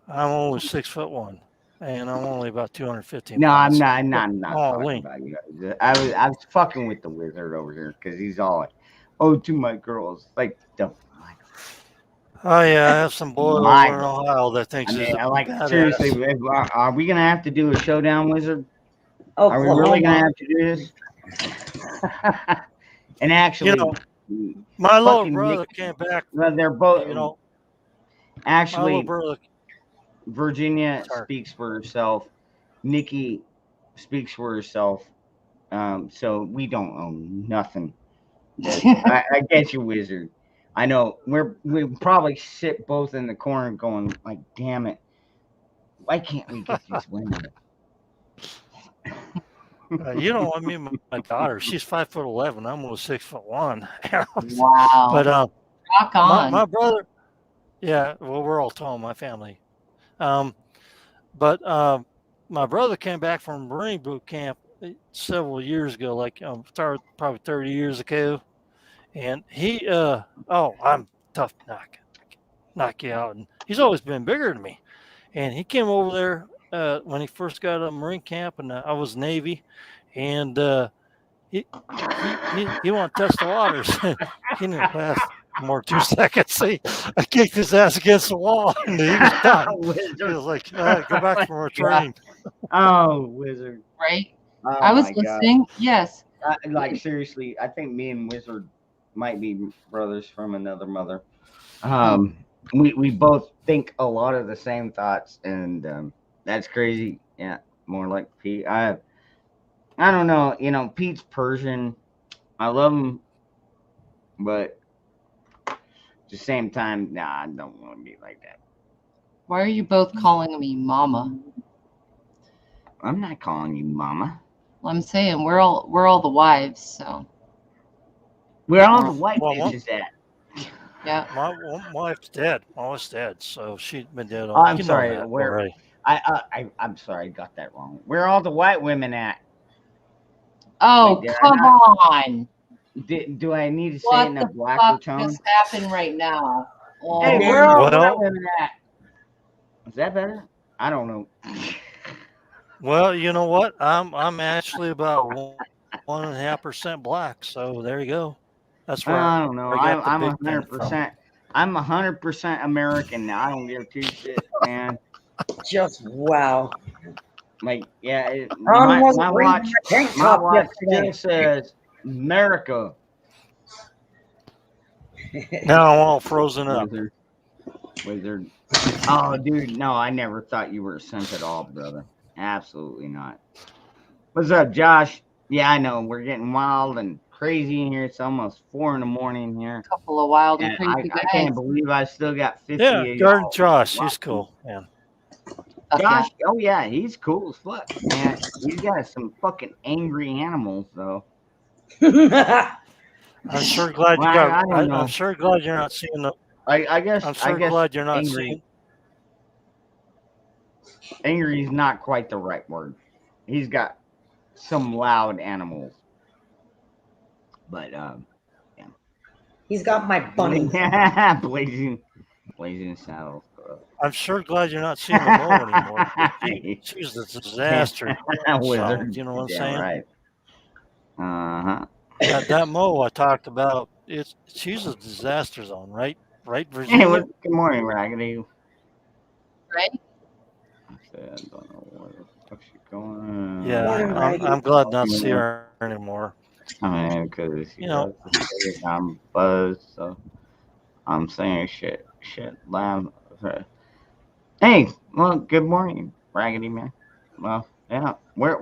I'm only 6'1", and I'm only about 215 No, I'm pounds. not. I'm not Oh, talking Link. about you. I was fucking with the wizard over here because he's all like, "Oh, to my girls," like the. Oh yeah, I have some boy over in Ohio that thinks he's a badass. Seriously, are we gonna have to do a showdown, wizard? Are we really gonna have to do this? And actually, my little fucking brother Nick- came back. Well, they're both. Actually, my little brother. Virginia speaks for herself. Nikki speaks for herself. So we don't own nothing. I get you, wizard. I know we probably sit both in the corner going like, damn it, why can't we get these women? You don't want me, my daughter. She's 5'11". I'm only 6'1". Wow. But rock on. my brother. Yeah, well, we're all tall in my family. But my brother came back from Marine boot camp several years ago, like probably 30 years ago, and he I'm tough to knock you out, and he's always been bigger than me, and he came over there when he first got out of Marine camp, and I was Navy, and he wanted to test the waters. He didn't pass more 2 seconds. See, I kicked his ass against the wall, and he was done. He was like, "All right, go back for more training." Oh, Wizard. Right? Oh I was my God. listening. Yes. Like seriously, I think me and Wizard might be brothers from another mother. We both think a lot of the same thoughts, and that's crazy. Yeah, more like Pete. I don't know. You know, Pete's Persian. I love him, but at the same time, nah, I don't want to be like that. Why are you both calling me mama? I'm not calling you mama. Well, I'm saying we're all the wives, so. We're all the white Well, bitches at. My wife's dead. My wife's dead, so she's been dead. Oh, I'm you know sorry. that Where? already. I'm sorry. I got that wrong. Where are all the white women at? Oh, Wait, did I come not- on. Do I need to say What it in a the blacker fuck tone? just happened right now? Oh, Hey, where are all the Well- white women at? Is that better? I don't know. Well, you know what? I'm actually about 1.5% black, so there you go. That's where I don't know. I got the I'm big thing from. 100%. I'm 100% American now. I don't give two shits, man. Just wow. Like, yeah, Ron my wasn't wearing watch, my tank my top watch yesterday. still says America. Now I'm all frozen up. Wizard. Oh, dude, no, I never thought you were a simp at all, brother. Absolutely not. What's up, Josh? Yeah, I know we're getting wild and crazy in here. It's almost 4 a.m. here. A couple of wild and And crazy I guys. can't believe I still got 50. Yeah, of Garden y'all Josh, he's watching. cool, man. Josh, oh yeah, he's cool as fuck, man. He's got some fucking angry animals though. I'm sure glad you Well, got. I don't know. I'm sure glad you're not seeing the. I guess. I'm sure I guess glad you're not angry. seeing. Angry is not quite the right word. He's got some loud animals, but yeah. He's got my bunny. blazing saddles. I'm sure glad you're not seeing the mow anymore. She's a disaster. Wizard. You know what I'm Yeah, saying? right. That mow I talked about, she's a disaster zone, right? Right, Hey, Virginia? good morning, Raggedy. Right? I don't know where the fuck she's going. Yeah, I'm glad not to see her anymore. I mean, because You know, I'm buzzed, so I'm saying shit loud. Hey, well, good morning, Raggedy Man. Well, yeah, we're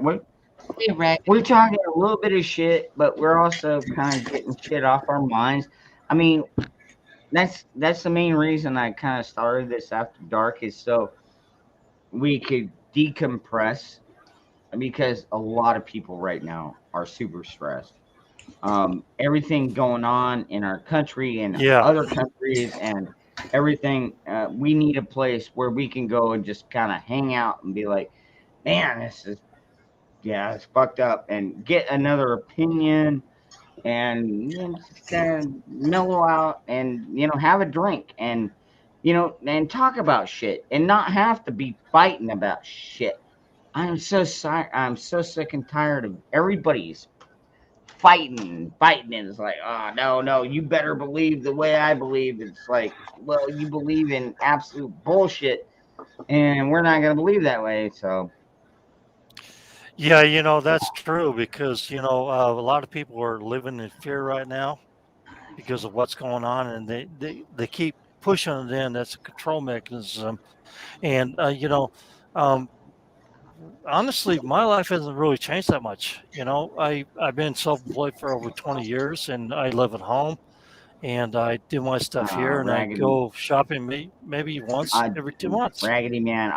talking a little bit of shit, but we're also kind of getting shit off our minds. I mean, that's the main reason I kind of started this after dark, is so we could decompress, because a lot of people right now are super stressed. Everything going on in our country and Yeah. other countries and everything, we need a place where we can go and just kind of hang out and be like, man, it's fucked up, and get another opinion and just kind of mellow out and have a drink and and talk about shit and not have to be fighting about shit. I'm so sorry. I'm so sick and tired of everybody's fighting. And it's like, oh no, you better believe the way I believe. It's like, well, you believe in absolute bullshit, and we're not gonna believe that way. So yeah, that's true, because a lot of people are living in fear right now because of what's going on, and they keep pushing it in. That's a control mechanism, and honestly, my life hasn't really changed that much. I've been self-employed for over 20 years, and I live at home, and I do my stuff here, and Raggedy. I go shopping maybe once every 2 months. Raggedy Man,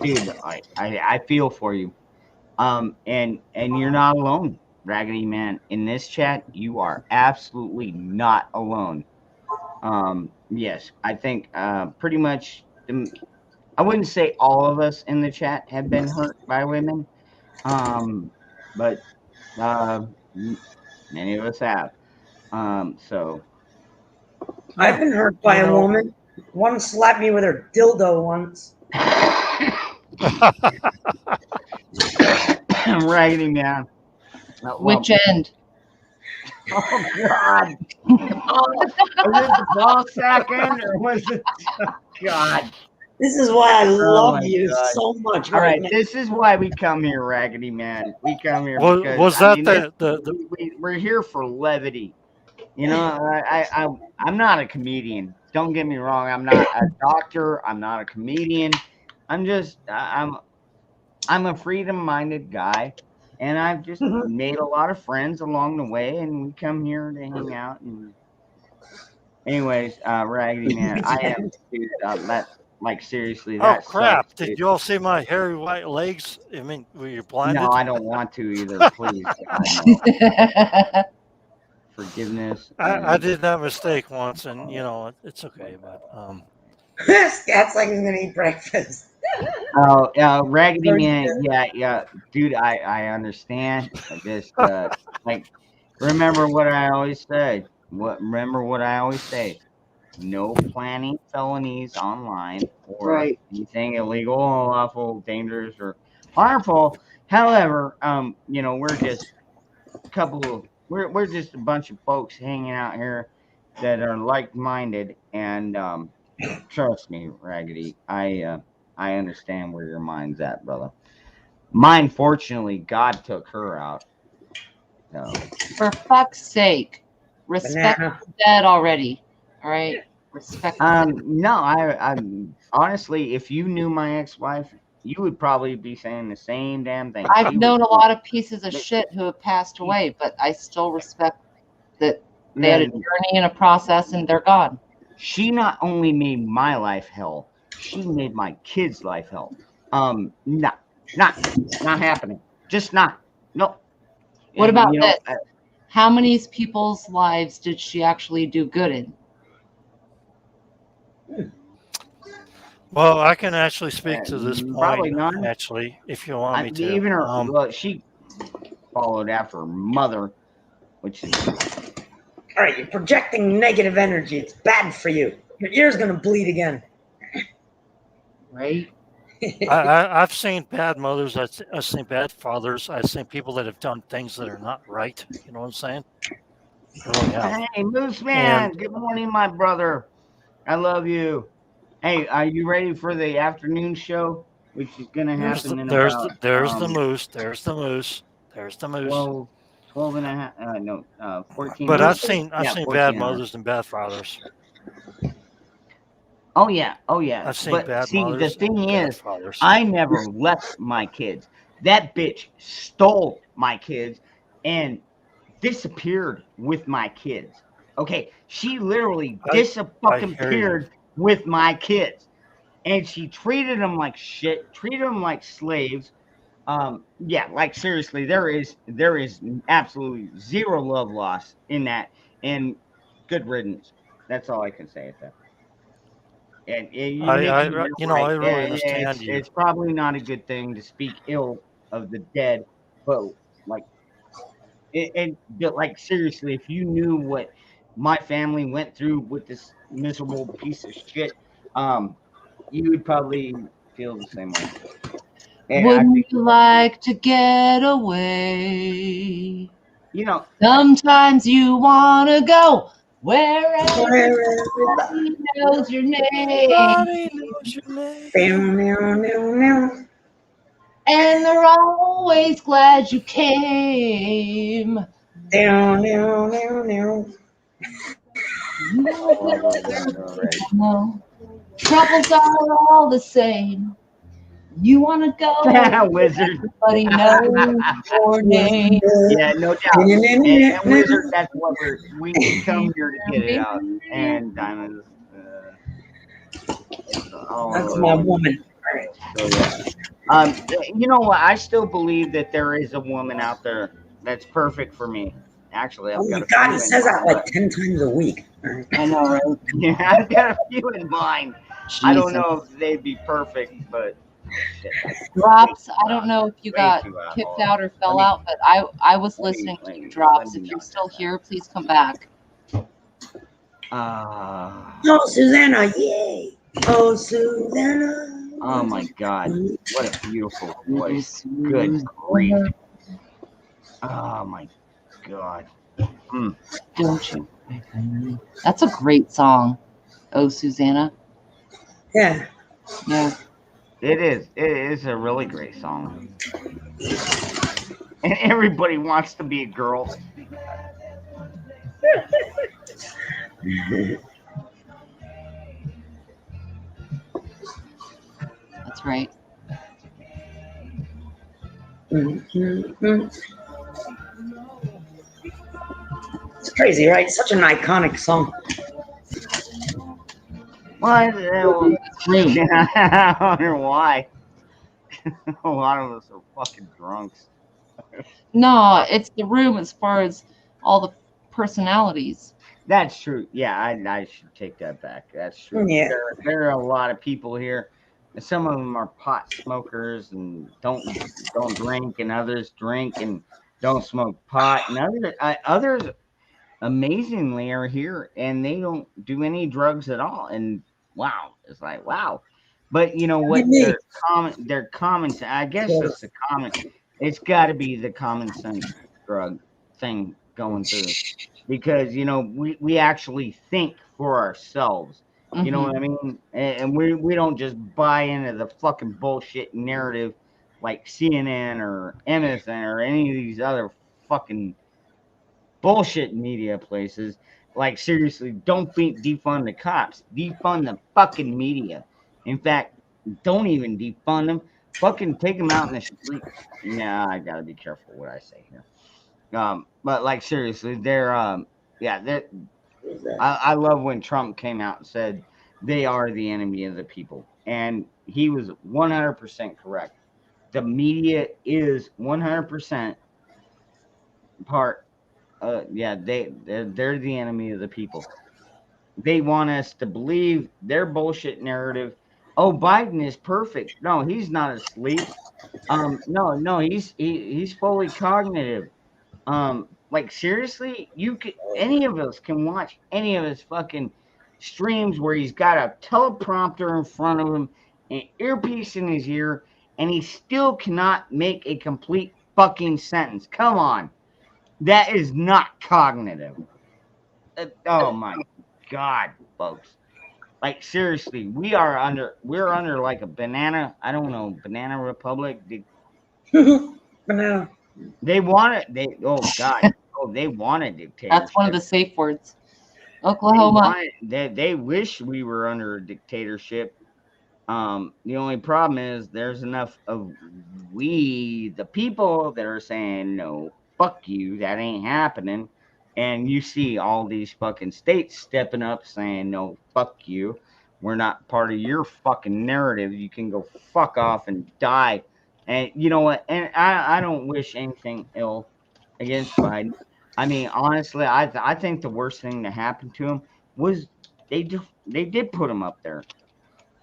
dude, I feel for you. And you're not alone, Raggedy Man. In this chat, you are absolutely not alone. Yes, I think pretty much I wouldn't say all of us in the chat have been hurt by women, but many of us have. So I've been hurt by a woman. One slapped me with her dildo once. Raggedy Man. Which end? Oh God! Was it the ball second or was it? Oh, God! This is why I Oh love my you God. so much. All right, now. this is why we come here, Raggedy Man. We come here Was, because was I that mean, we're here for levity. You know, I'm not a comedian. Don't get me wrong. I'm not a doctor. I'm not a comedian. I'm a freedom-minded guy, and I've just made a lot of friends along the way, and we come here to hang out. And anyways, Raggedy Man, I am dude. That like seriously, Oh that crap! sucks, Did dude. you all see my hairy white legs? I mean, were you blinded? No, I don't want to either. Please, God, no. Forgiveness. I did that mistake once, and it's okay. But Scott's like he's gonna eat breakfast. Oh, Raggedy Man, yeah, dude, I understand. I just like remember what I always say. Remember what I always say. No planning felonies online or Right. anything illegal, unlawful, dangerous, or harmful. However, we're just we're just a bunch of folks hanging out here that are like-minded, and trust me, Raggedy, I understand where your mind's at, brother. Mine, fortunately, God took her out. So. For fuck's sake, respect the dead already. All right, respect. No, I honestly, if you knew my ex-wife, you would probably be saying the same damn thing. I've known a lot of pieces of shit who have passed away, but I still respect that they had a journey and a process, and they're gone. She not only made my life hell, she made my kids' life hell. Not happening. Just not. Nope. What And, about you know, this? How many people's lives did she actually do good in? well, I can actually speak to this probably point. none. Actually, if you want me to. Even her, well, she followed after her mother, which is. All right, you're projecting negative energy. It's bad for you. Your ear's gonna bleed again. Right. I've seen bad mothers. I've seen bad fathers. I've seen people that have done things that are not right. You know what I'm saying? I really have. Hey, Moose Man. Good morning, my brother. I love you. Hey, are you ready for the afternoon show, which is gonna happen in about? There's the moose. There's the moose. There's the moose. 12 and a half. 14. But I've hours. seen Yeah, bad 14 hours. mothers and bad fathers. Oh yeah. I've seen But bad see, the mothers thing and bad is, fathers. I never left my kids. That bitch stole my kids and disappeared with my kids. Okay, she literally disappeared with my kids, and she treated them like shit. Treated them like slaves. Yeah, like seriously, there is absolutely zero love lost in that, and good riddance. That's all I can say at that. And I right. really understand you. It's probably not a good thing to speak ill of the dead, but like, but like seriously, if you knew what my family went through with this miserable piece of shit, you would probably feel the same way. And Wouldn't you like to get away? You know, sometimes you want to go where everybody knows your name. And they're always glad you came. Troubles are all the same. You want to go? Wizard. Everybody knows your name. Yeah, no doubt. And Wizard, that's what we come here to get it out. And Diamonds. That's my woman. All right. So, yeah. You know what? I still believe that there is a woman out there that's perfect for me. Actually, I've Oh got my a God, few he in says that mind. like 10 times a week. I know, right? Yeah, I've got a few in mind. I don't know if they'd be perfect, but shit, Drops, I don't know if you got kicked out or fell out, but I was listening to you, Drops. If you're still here, please come back. Oh, Susanna, yay. Oh, Susanna. Oh my God, what a beautiful voice. Good grief. Oh my God. Don't you? That's a great song. Oh, Susanna. Yeah. Yeah. It is. It is a really great song. And everybody wants to be a girl. That's right. It's crazy, right? Such an iconic song. Well, I wonder why. A lot of us are fucking drunks. No, it's the room as far as all the personalities. That's true. Yeah, I should take that back. That's true. Yeah. There are a lot of people here. And some of them are pot smokers and don't drink, and others drink and don't smoke pot, and others amazingly are here and they don't do any drugs at all. And wow, it's like wow. But you know what? Their common. I guess it's the common. It's got to be the common sense drug thing going through, because you know we actually think for ourselves. You know what I mean? And we don't just buy into the fucking bullshit narrative like CNN or MSN or any of these other fucking bullshit media places. Like seriously, don't defund the cops. Defund the fucking media. In fact, don't even defund them. Fucking take them out in the street. Yeah, I gotta be careful what I say here. But like seriously, I love when Trump came out and said they are the enemy of the people, and he was 100% correct. The media is 100% part. They're the enemy of the people. They want us to believe their bullshit narrative. Oh, Biden is perfect. No, he's not asleep. No, he's fully cognitive. Like seriously, any of us can watch any of his fucking streams where he's got a teleprompter in front of him, an earpiece in his ear, and he still cannot make a complete fucking sentence. Come on. That is not cognitive. Oh my God, folks. Like seriously, we're under like a banana, I don't know, banana republic. Banana. They want it. They want a dictatorship. That's one of the safe words. Oklahoma. They wish we were under a dictatorship. The only problem is there's enough of the people that are saying no, fuck you, that ain't happening. And you see all these fucking states stepping up saying no, fuck you. We're not part of your fucking narrative. You can go fuck off and die. And you know what? And I don't wish anything ill against Biden. I mean, honestly, I think the worst thing that happened to him was they did put him up there.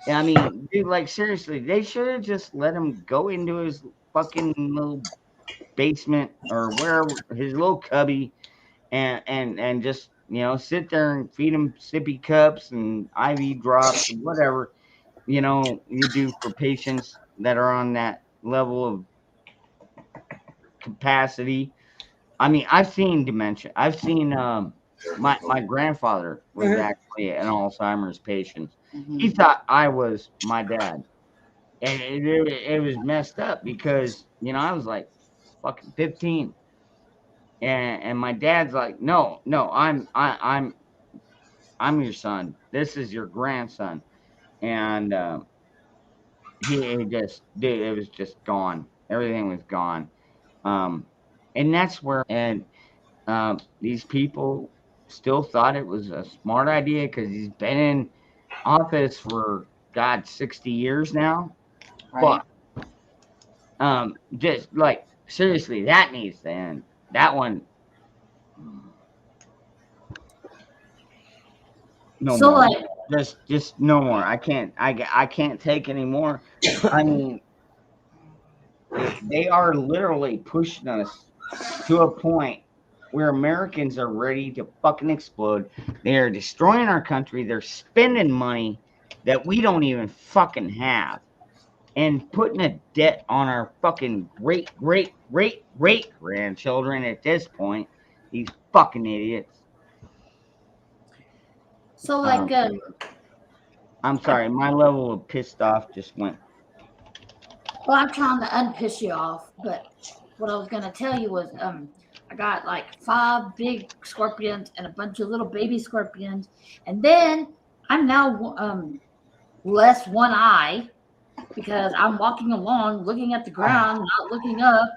I mean, dude, like seriously, they should have just let him go into his fucking little basement or wherever, his little cubby, and just sit there and feed him sippy cups and IV drops and whatever you do for patients that are on that level of capacity. I mean, I've seen dementia. I've seen my grandfather was actually an Alzheimer's patient. He thought I was my dad, and it was messed up because I was like fucking 15, and my dad's like, no, I'm your son. This is your grandson, and he just, dude, it was just gone. Everything was gone. And that's where, these people still thought it was a smart idea because he's been in office for 60 years now. Right. But just like seriously, that needs to end. That one. No So, more. like- just no more. I can't take any more. I mean, they are literally pushing us to a point where Americans are ready to fucking explode. They are destroying our country. They're spending money that we don't even fucking have, and putting a debt on our fucking great grandchildren at this point. These fucking idiots. So like, I'm sorry, my level of pissed off just went. well, I'm trying to unpiss you off, but what I was gonna tell you was, I got like 5 big scorpions and a bunch of little baby scorpions, and then I'm now less one eye because I'm walking along, looking at the ground, not looking up,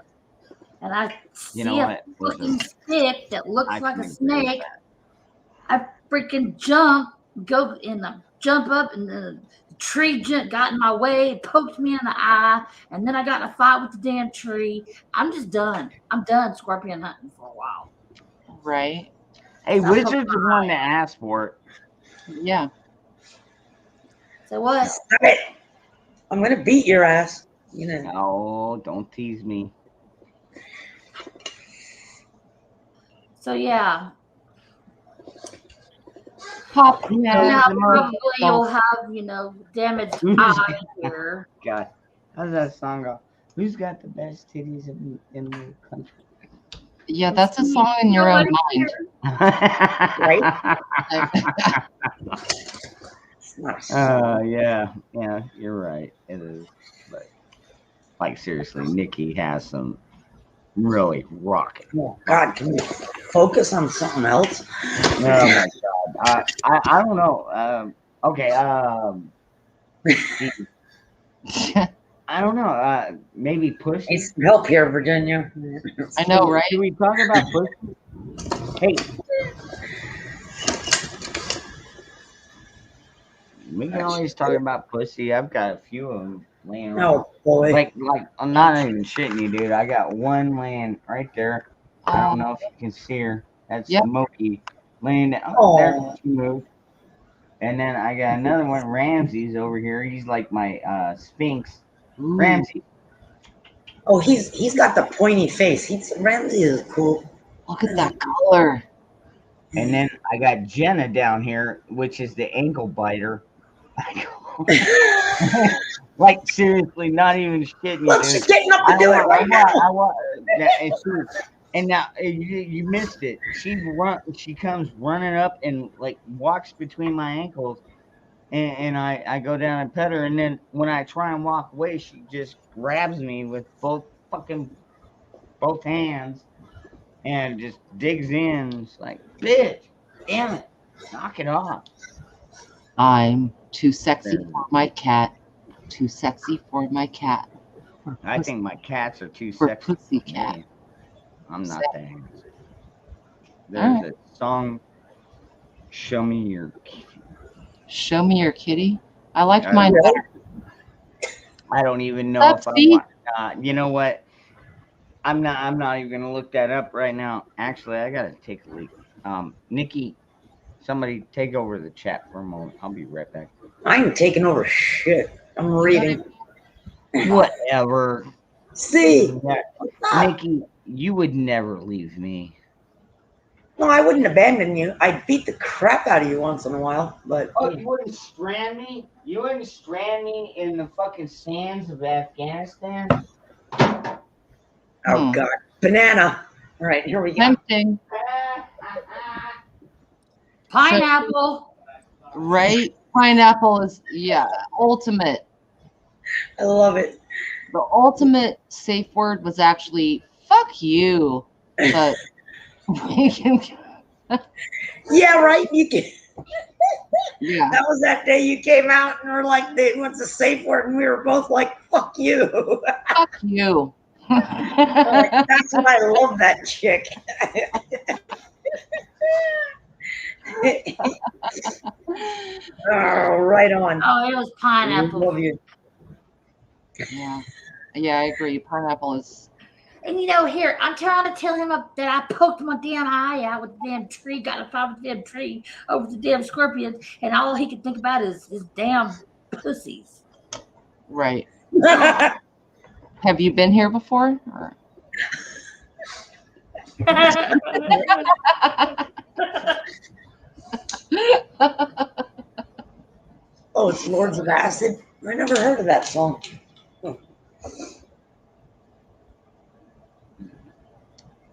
and I see a fucking stick that looks like a snake. I freaking jump up, and the tree got in my way, poked me in the eye, and then I got in a fight with the damn tree. I'm just done. I'm done scorpion hunting for a while. Right. Hey, Wizard's the one that asked for it. Yeah. So what? Stop it. I'm gonna beat your ass. You know. No, don't tease me. So yeah. Pop. So now probably you'll have, damaged eye here. God, how does that song go? Who's got the best titties in the country? Yeah, that's a song in your own mind. Right? Yeah, you're right. It is, but like seriously, Nikki has some really rocket. Oh God, can you focus on something else? Oh my God, I don't know. Okay, I don't know. Maybe push. Need some help here, Virginia. I know, right? Can we talk about push? Hey. We can always talk about pussy. I've got a few of them laying around. Oh boy! Like I'm not even shitting you, dude. I got one laying right there. I don't know if you can see her. That's Smokey laying down. Oh, there she moved. And then I got another one. Ramsey's over here. He's like my Sphinx. Ooh. Ramsey. Oh, he's got the pointy face. Ramsey is cool. Look at that color. And then I got Jenna down here, which is the ankle biter. Like seriously, not even shitting. Look, she's getting up to do it right now. And now you missed it. She comes running up and like walks between my ankles, and I go down and pet her. And then when I try and walk away, she just grabs me with both hands and just digs in. It's like, bitch, damn it, knock it off. I'm too sexy for my cat. Too sexy for my cat. I think my cats are too For sexy. pussy cat. I'm not that handsome. There's a song, Show Me Your Kitty. Show me your kitty. I liked mine better. I don't even know if I want. You know what? I'm not even gonna look that up right now. Actually, I gotta take a leak. Nikki, somebody take over the chat for a moment. I'll be right back. I ain't taking over shit. I'm reading. Whatever. See, Nikki, you would never leave me. No, I wouldn't abandon you. I'd beat the crap out of you once in a while, but you wouldn't strand me? You wouldn't strand me in the fucking sands of Afghanistan? Oh God, banana! All right, here we go. Tempting. Pineapple. Right? Pineapple is ultimate. I love it. The ultimate safe word was actually "fuck you," but we can. Yeah, right. You can. Yeah. That was that day you came out and were like, "What's a safe word?" And we were both like, "Fuck you." Fuck you. That's why I love that chick. Oh, right on. Oh, it was pineapple. Love you. Yeah, I agree. Pineapple is. And here, I'm trying to tell him that I poked my damn eye out with the damn tree, got a fight with the damn tree over the damn scorpions, and all he could think about is his damn pussies. Right. Have you been here before? Or? Oh, it's Lords of Acid. I never heard of that song.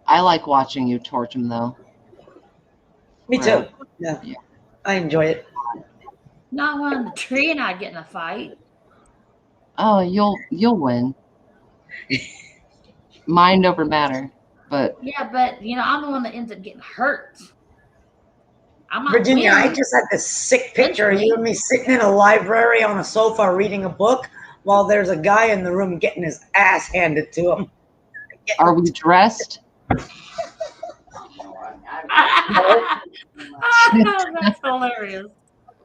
I like watching you torch them, though. Me too. Yeah. I enjoy it. Not one on the tree and I'd get in a fight. Oh, you'll win. Mind over matter, but Yeah, but I'm the one that ends up getting hurt. I'm not Virginia, I winning. just had this sick picture of you and me sitting in a library on a sofa reading a book while there's a guy in the room getting his ass handed to him. are we dressed? That's hilarious.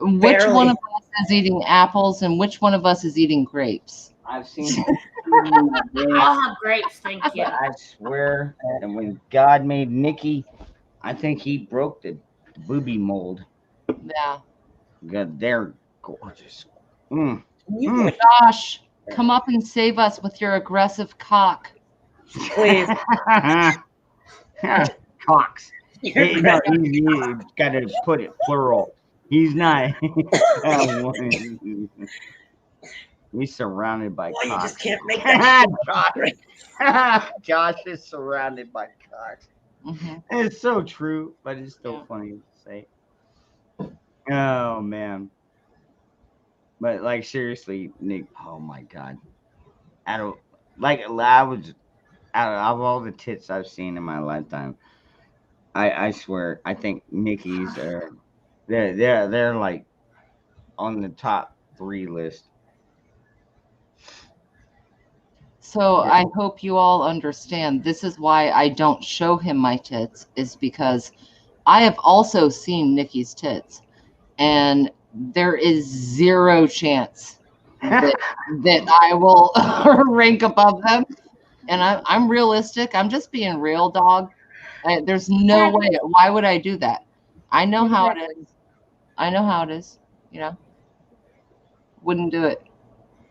Which Barely. one of us is eating apples and which one of us is eating grapes? I've seen. I'll have grapes, thank you. I swear, and when God made Nikki, I think he broke the booby mold. Yeah. God, they're gorgeous. Josh, come up and save us with your aggressive cock. Please. Cocks. Hey, no, you got to put it plural. He's not. He's surrounded by Well, you cocks. just can't make that Josh is surrounded by cocks. Mm-hmm. It's so true, but it's still funny to say. Oh man. But like seriously, Nick, oh my God. I was out of all the tits I've seen in my lifetime, I swear, I think Nikki's are they're like on the top 3 list. So I hope you all understand. This is why I don't show him my tits, is because I have also seen Nikki's tits, and there is 0 chance that I will rank above them. And I'm realistic. I'm just being real, dog. There's no way. Why would I do that? I know how it is. I know how it is. Wouldn't do it.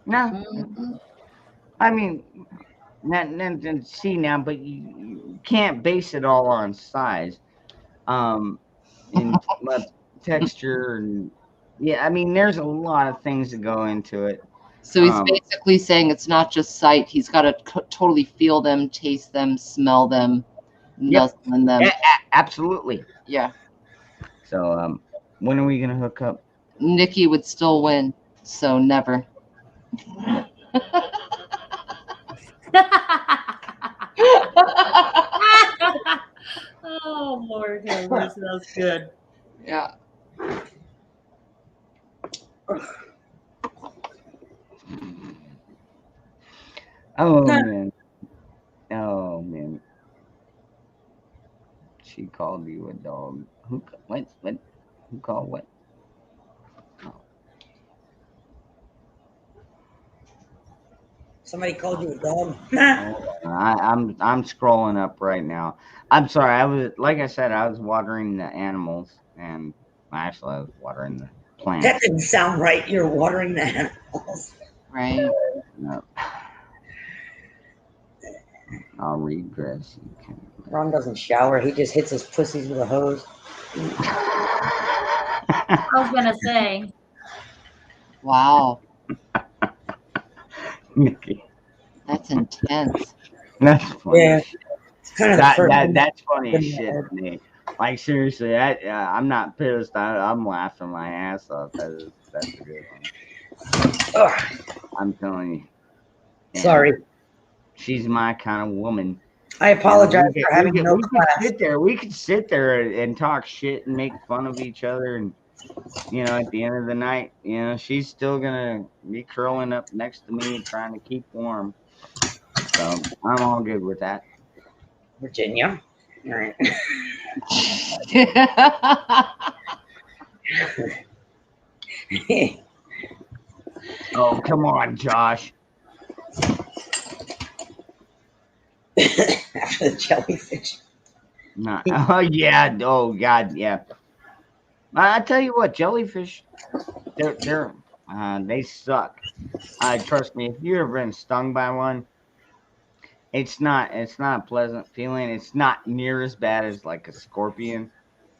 No. I mean, see now, but you can't base it all on size, and texture, and I mean, there's a lot of things that go into it. So he's basically saying it's not just sight. He's got to totally feel them, taste them, smell them, nuzzle in them. Absolutely. Yeah. So, when are we gonna hook up? Nikki would still win, so never. Oh Lord, that's good. Yeah. Oh man. Oh man. She called you a dog. Who? What? Who called what? Somebody called you a dog. I'm scrolling up right now. I'm sorry. I was, like I said, I was watering the animals, and actually I was watering the plants. That didn't sound right. You're watering the animals. Right. No. I'll regress. Ron doesn't shower. He just hits his pussies with a hose. I was gonna say. Wow. Nikki. That's intense. That's funny. Yeah. It's kind of that's funny as shit to me. Like seriously, I'm not pissed. I'm laughing my ass off. That's a good one. I'm telling you. Yeah. Sorry. She's my kind of woman. I apologize for having no class. We could sit there and talk shit and make fun of each other, and at the end of the night, she's still gonna be curling up next to me and trying to keep warm. So I'm all good with that. Virginia. All right. Oh, come on, Josh. After the jellyfish. Nah. Oh yeah. Oh God. Yeah. I tell you what, jellyfish, they suck. Trust me. If you've ever been stung by one, it's not a pleasant feeling. It's not near as bad as like a scorpion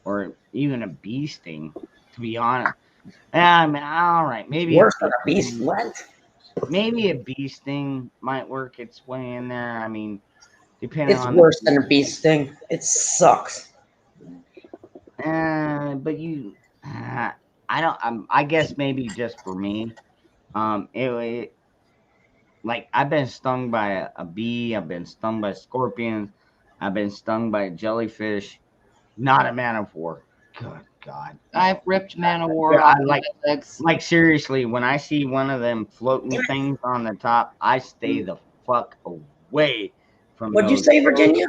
or even a bee sting. To be honest. I mean, all right, maybe worse than a bee sting. Maybe a bee sting might work its way in there. I mean, depending It's on worse than a bee sting. It sucks. But you, I don't. I guess maybe just for me, it like I've been stung by a bee. I've been stung by scorpions. I've been stung by a jellyfish. Not a man of war. Good God. I've ripped man of war I off my like legs. like seriously, when I see one of them floating things on the top, I stay the fuck away from What'd you those. say, Virginia?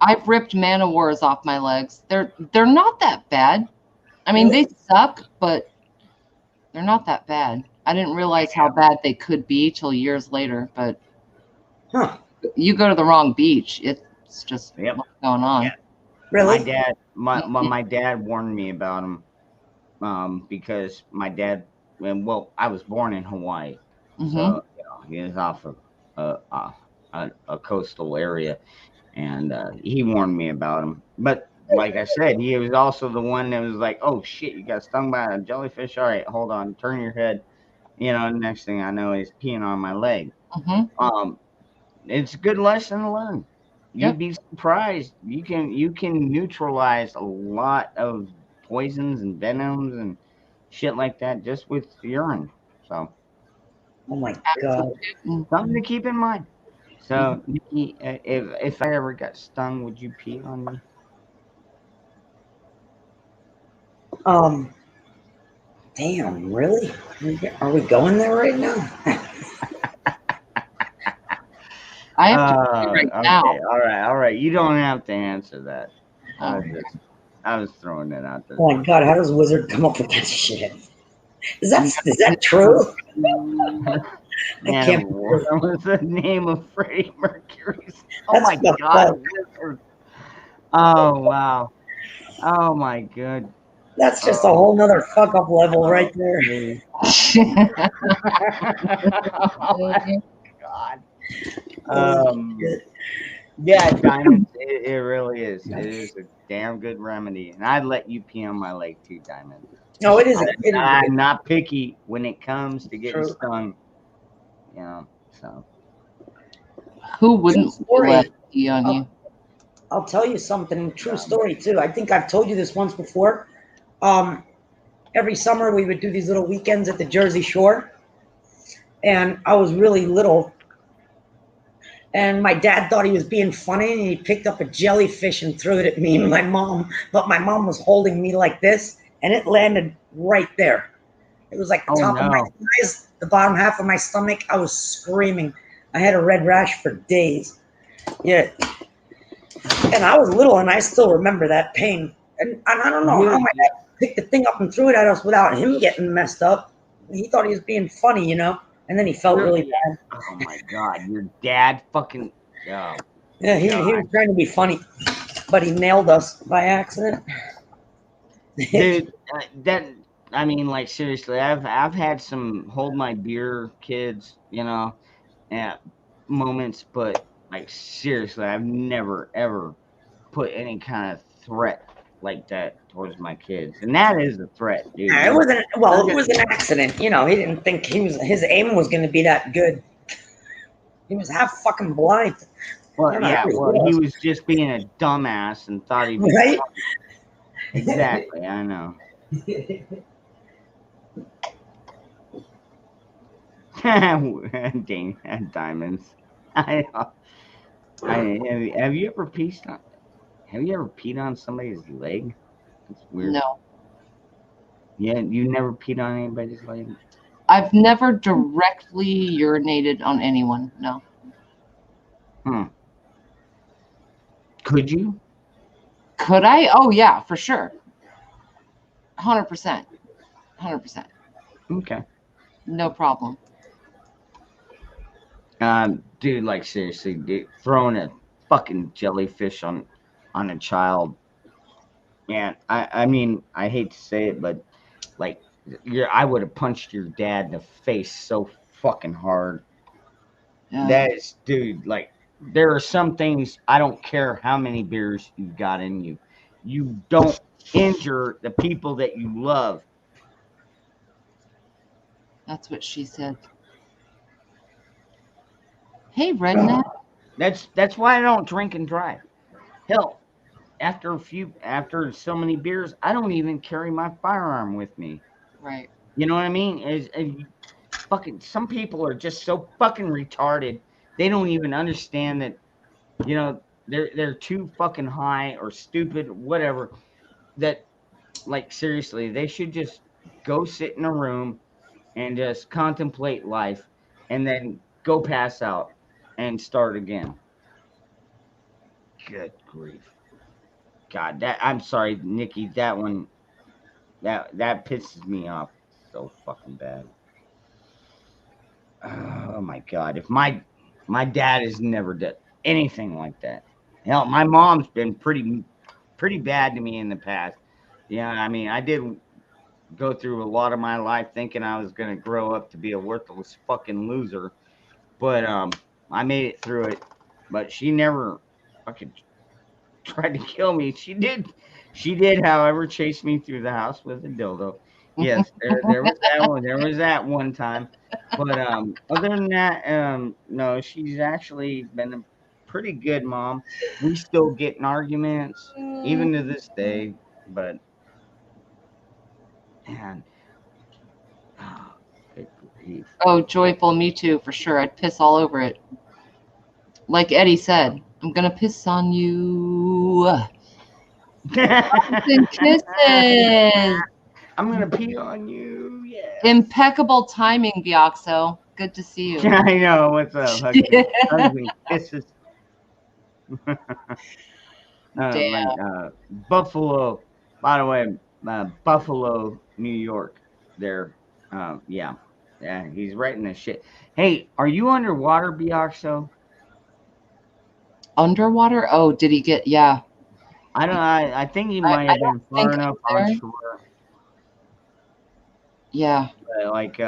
I've ripped man of wars off my legs. They're not that bad. I mean, they suck, but they're not that bad. I didn't realize how bad they could be till years later. But you go to the wrong beach, it's just what's going on. Really? My dad warned me about them, because my dad, well, I was born in Hawaii, so he was off of a coastal area, and he warned me about them. But like I said, he was also the one that was like, "Oh shit, you got stung by a jellyfish. All right, hold on, turn your head." Next thing I know, he's peeing on my leg. It's a good lesson to learn. You'd be surprised. You can neutralize a lot of poisons and venoms and shit like that just with urine. So, oh my God, something to keep in mind. So, Nikki, if I ever got stung, would you pee on me? Damn, really? Are we going there right now? I have to pee right now. All right. You don't have to answer that. I was throwing it out there. Oh my God, how does Wizard come up with that shit? Is that true? I can't. That was the name of Freddie Mercury. Oh That's my fucked God. up. Oh wow. Oh my God. That's just a whole nother fuck up level right there. God. Yeah, Diamond. It really is. It is a damn good remedy, and I'd let you pee on my leg too, Diamond. No, it is. I'm not picky when it comes to getting stung. So. Who wouldn't let pee on you? I'll tell you something. True story too. I think I've told you this once before. Every summer we would do these little weekends at the Jersey Shore, and I was really little. And my dad thought he was being funny, and he picked up a jellyfish and threw it at me and my mom. But my mom was holding me like this, and it landed right there. It was like the top of my eyes, the bottom half of my stomach. I was screaming. I had a red rash for days. Yeah. And I was little, and I still remember that pain. And I don't know how my dad picked the thing up and threw it at us without him getting messed up. He thought he was being funny, and then he felt really bad. Oh my God, your dad fucking. Oh, yeah, he was trying to be funny, but he nailed us by accident. Dude, I mean, like seriously, I've had some hold my beer kids, moments, but like seriously, I've never ever put any kind of threat like that towards my kids, and that is a threat, dude. Yeah, it was an accident. He didn't think his aim was going to be that good. He was half fucking blind. Well, he was just being a dumbass and thought he'd be right. Exactly, I know. Diamonds. Have you ever peed on somebody's leg? It's weird. No. Yeah, you never peed on anybody's leg? I've never directly urinated on anyone. No. Could you? Could I? Oh yeah, for sure. 100%. 100%. Okay. No problem. Dude, like seriously, dude, throwing a fucking jellyfish on a child. Man, I mean, I hate to say it, but like, I would have punched your dad in the face so fucking hard. Yeah. That is, dude, like, there are some things, I don't care how many beers you've got in you. You don't injure the people that you love. That's what she said. Hey, redneck. That's why I don't drink and drive. Hell, after so many beers, I don't even carry my firearm with me. Right. You know what I mean? Fucking some people are just so fucking retarded. They don't even understand that, you know, they're too fucking high or stupid, whatever. That, like, seriously, they should just go sit in a room and just contemplate life, and then go pass out and start again. Good grief. God, I'm sorry, Nikki, that one that pisses me off so fucking bad. Oh my God. If my dad has never done anything like that. Hell, my mom's been pretty bad to me in the past. Yeah, I mean, I did go through a lot of my life thinking I was gonna grow up to be a worthless fucking loser. But I made it through it. But she never fucking tried to kill me. She did, however, chase me through the house with a dildo. Yes, there was that one. There was that one time. But other than that, no, she's actually been a pretty good mom. We still get in arguments, even to this day. But man, good grief. Oh, joyful, me too, for sure. I'd piss all over it. Like Eddie said, I'm gonna piss on you. And kisses. I'm gonna pee on you. Yeah. Impeccable timing, Bioxo. Good to see you. I know. What's up? Hugs and kisses. Buffalo. By the way, Buffalo, New York. There. Yeah. He's writing this shit. Hey, are you underwater, Bioxo? Underwater? Oh, did he get? Yeah. I don't. I think he might have been far enough on shore. Yeah. Like,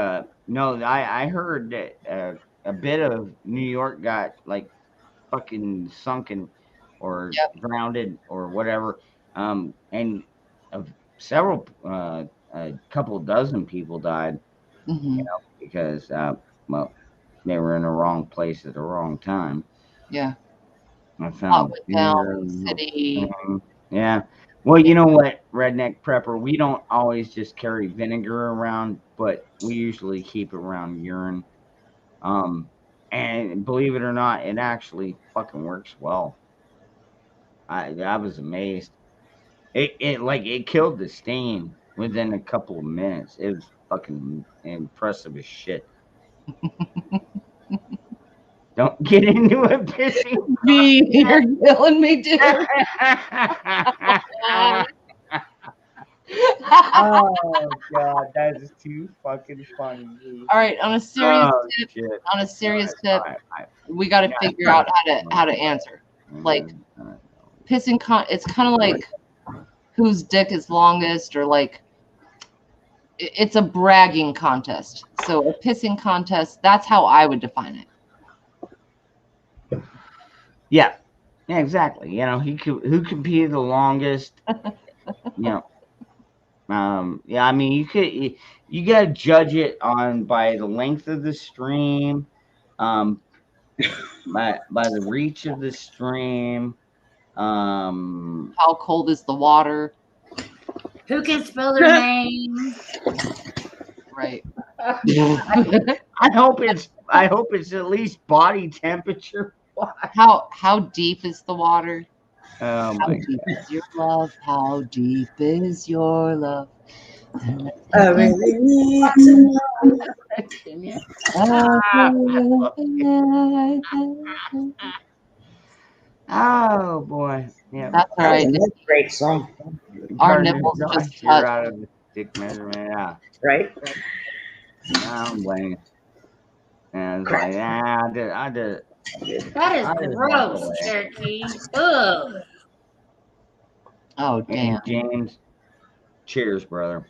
no, I heard that a bit of New York got like fucking sunken or drowned or whatever. And several, a couple dozen people died, you know, because, well, they were in the wrong place at the wrong time. Yeah. I found city. Yeah. Well, you know what, Redneck Prepper, we don't always just carry vinegar around, but we usually keep it around urine. And believe it or not, it actually fucking works well. I was amazed. It killed the stain within a couple of minutes. It was fucking impressive as shit. Don't get into a pissing. You're killing me, dude. Oh God, that is too fucking funny, dude. All right, on a serious tip, we got to figure out how to answer. Like pissing it's kind of like whose dick is longest, or like it's a bragging contest. So a pissing contest, that's how I would define it. Yeah, exactly. You know, who could be the longest? You know, yeah. I mean, you got to judge it by the length of the stream, by the reach of the stream. How cold is the water? Who can spell their name? Right. I hope it's at least body temperature. How deep is the water? Oh How my deep is your love? How deep is your love? I really need to know. Oh boy. Yeah. That's all right. That's a great song. Our nipples just touch. Out of the dick measurement. Yeah. Right? I'm blaming. And it's like, I did. That is gross, Cherokee. Ugh. Oh, damn. James, cheers, brother.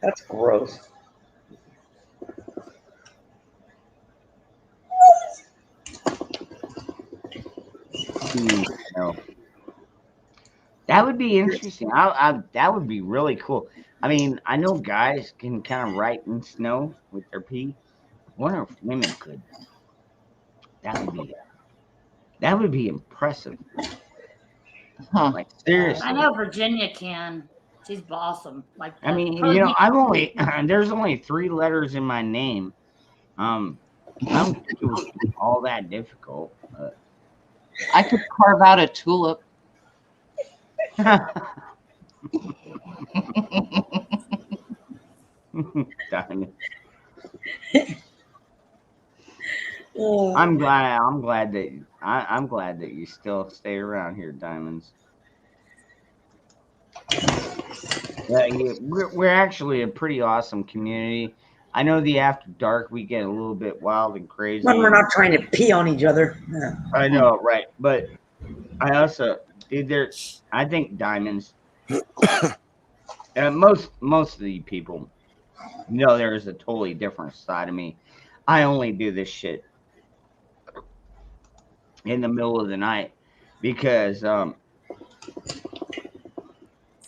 That's gross. No. That would be interesting. That would be really cool. I mean, I know guys can kind of write in snow with their pee. I wonder if women could. That would be impressive. Huh. Like seriously. I know Virginia can. She's awesome. Like I mean, I've only there's only 3 letters in my name. I don't think it was all that difficult. I could carve out a tulip. Diamond. I'm glad that you still stay around here, Diamonds. Yeah, we're actually a pretty awesome community. I know the after dark we get a little bit wild and crazy. When we're not trying to pee on each other. Yeah. I know, right? But I also I think Diamonds. Most of the people know there's a totally different side of me. I only do this shit in the middle of the night because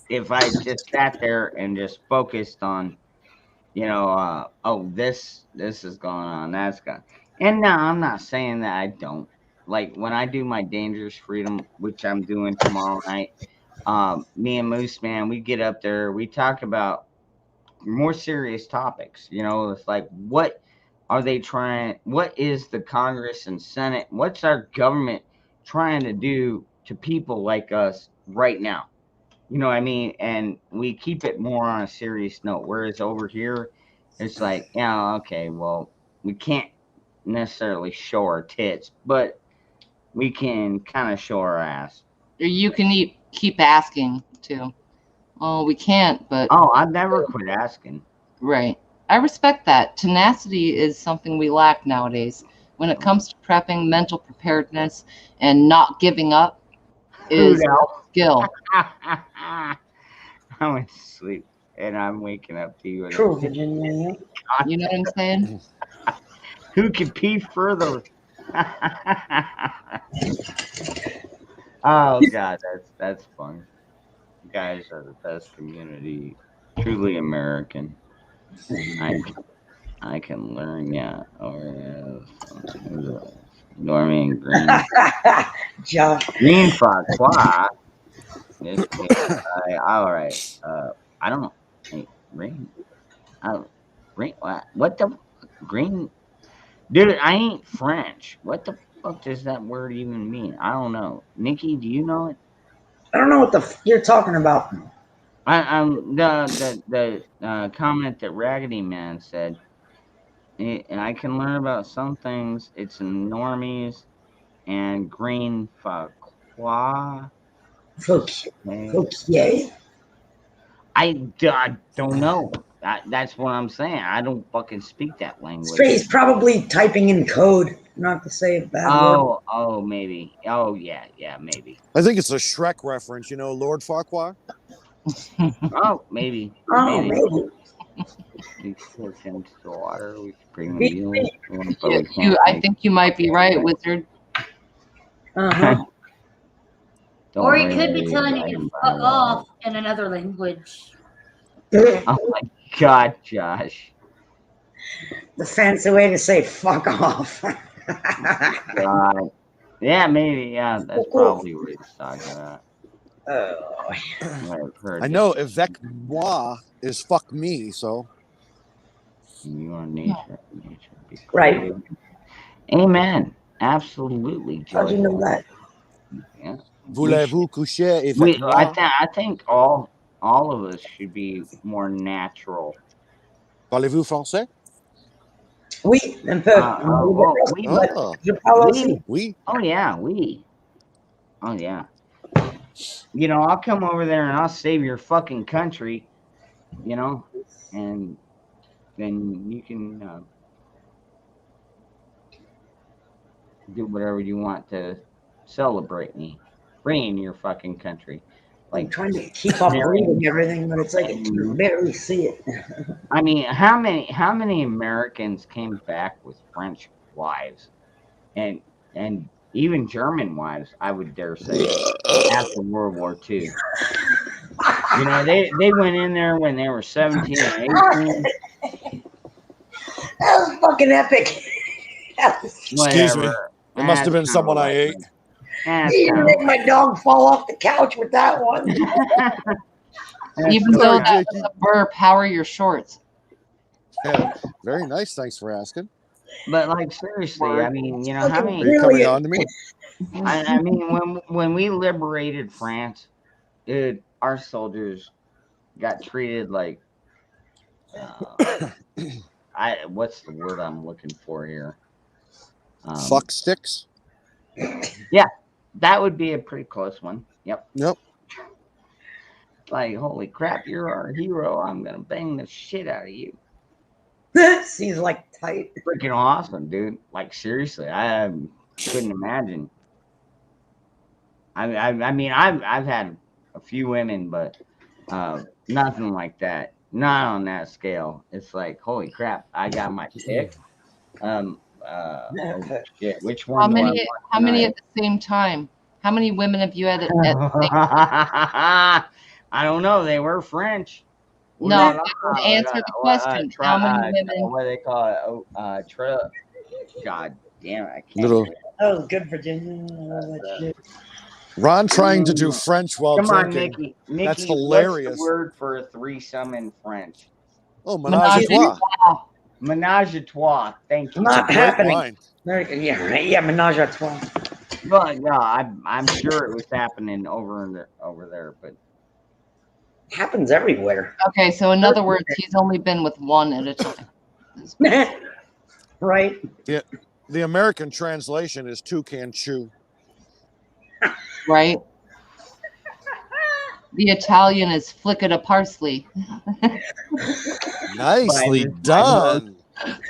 if I just sat there and just focused on, this is going on, that's going. And no, I'm not saying that I don't. Like when I do my Dangerous Freedom, which I'm doing tomorrow night, me and Moose Man, we get up there, we talk about more serious topics. It's like, what are they trying? What is the Congress and Senate? What's our government trying to do to people like us right now? You know what I mean? And we keep it more on a serious note. Whereas over here, it's like, yeah, okay, well, we can't necessarily show our tits, but we can kind of show our ass. You can keep asking too. Oh, we can't, but I've never quit asking. Right. I respect that. Tenacity is something we lack nowadays. When it comes to prepping, mental preparedness, and not giving up is a skill. I went to sleep and I'm waking up to you. True, Virginia. You know what I'm saying? Who can pee further? Oh God, that's fun. You guys are the best community, truly American. I can learn, yeah. Norman Green. Josh. Green Fox. Why? All right. I don't know. Hey, Green. Green. What the green? Dude, I ain't French. What the fuck does that word even mean? I don't know. Nikki, do you know it? I don't know what you're talking about. The comment that Raggedy Man said, and I can learn about some things. It's in normies and green Faqua. Okay. I don't know. That's what I'm saying. I don't fucking speak that language. He's probably typing in code, not to say a bad word. Oh, maybe. Oh, yeah, maybe. I think it's a Shrek reference, Lord Farquaad. Oh, maybe. Maybe. We push into the water. We bring the I think you might be right, Wizard. Or he could be telling you to fuck off in another language. Oh my God, Josh. The fancy way to say fuck off. God. Yeah, maybe. Yeah, that's probably what he's talking about. I know Avec moi is fuck me, so. You are nature. Right. Amen. Absolutely. How'd you know that? Yeah. Voulez-vous coucher avec moi? I think all of us should be more natural. Parlez-vous français? Oui, un peu. Oui. Oh yeah, oui. Oh yeah. I'll come over there and I'll save your fucking country, and then you can do whatever you want to celebrate me, bring your fucking country. Like trying to keep up reading everything, but it's like I can barely see it. I mean, how many Americans came back with French wives, and even German wives, I would dare say, after World War II. They went in there when they were 17 or 18. That was fucking epic. Excuse me. It must have been That's someone I kinda ate. That's You kinda made my dog fall off the couch with that one. Even though that was a burp, how are your shorts? Yeah, very nice. Thanks for asking. But like seriously, I mean, you know, how Looking many? Are you coming on to me? I mean, when we liberated France, our soldiers got treated like what's the word I'm looking for here? Fuck sticks. Yeah, that would be a pretty close one. Yep. Yep. Like, holy crap, you're our hero. I'm gonna bang the shit out of you. He's like tight. Freaking awesome, dude. Like seriously, I couldn't imagine. I mean, I've had a few women, but nothing like that. Not on that scale. It's like, holy crap, I got my pick. Oh, shit, which How one do I many? want How many tonight? at the same time? How many women have you had at the same time? I don't know. They were French. No, answer the question. How many women? What do they call it? God damn it! I can't. Little That was good, Virginia. I love that shit. Ron trying to do French while Come on, drinking. Mickey. That's What's hilarious. the word for a threesome in French? Oh, menage a trois. Menage a trois. Thank you. Not Great happening. line. Yeah, right. Yeah, menage a trois. Well, no, I'm sure it was happening over there, but Happens everywhere. Okay, so in other words, he's only been with one at a time. Right. Yeah, the American translation is toucan chew. Right? The Italian is flick it a parsley. Nicely done.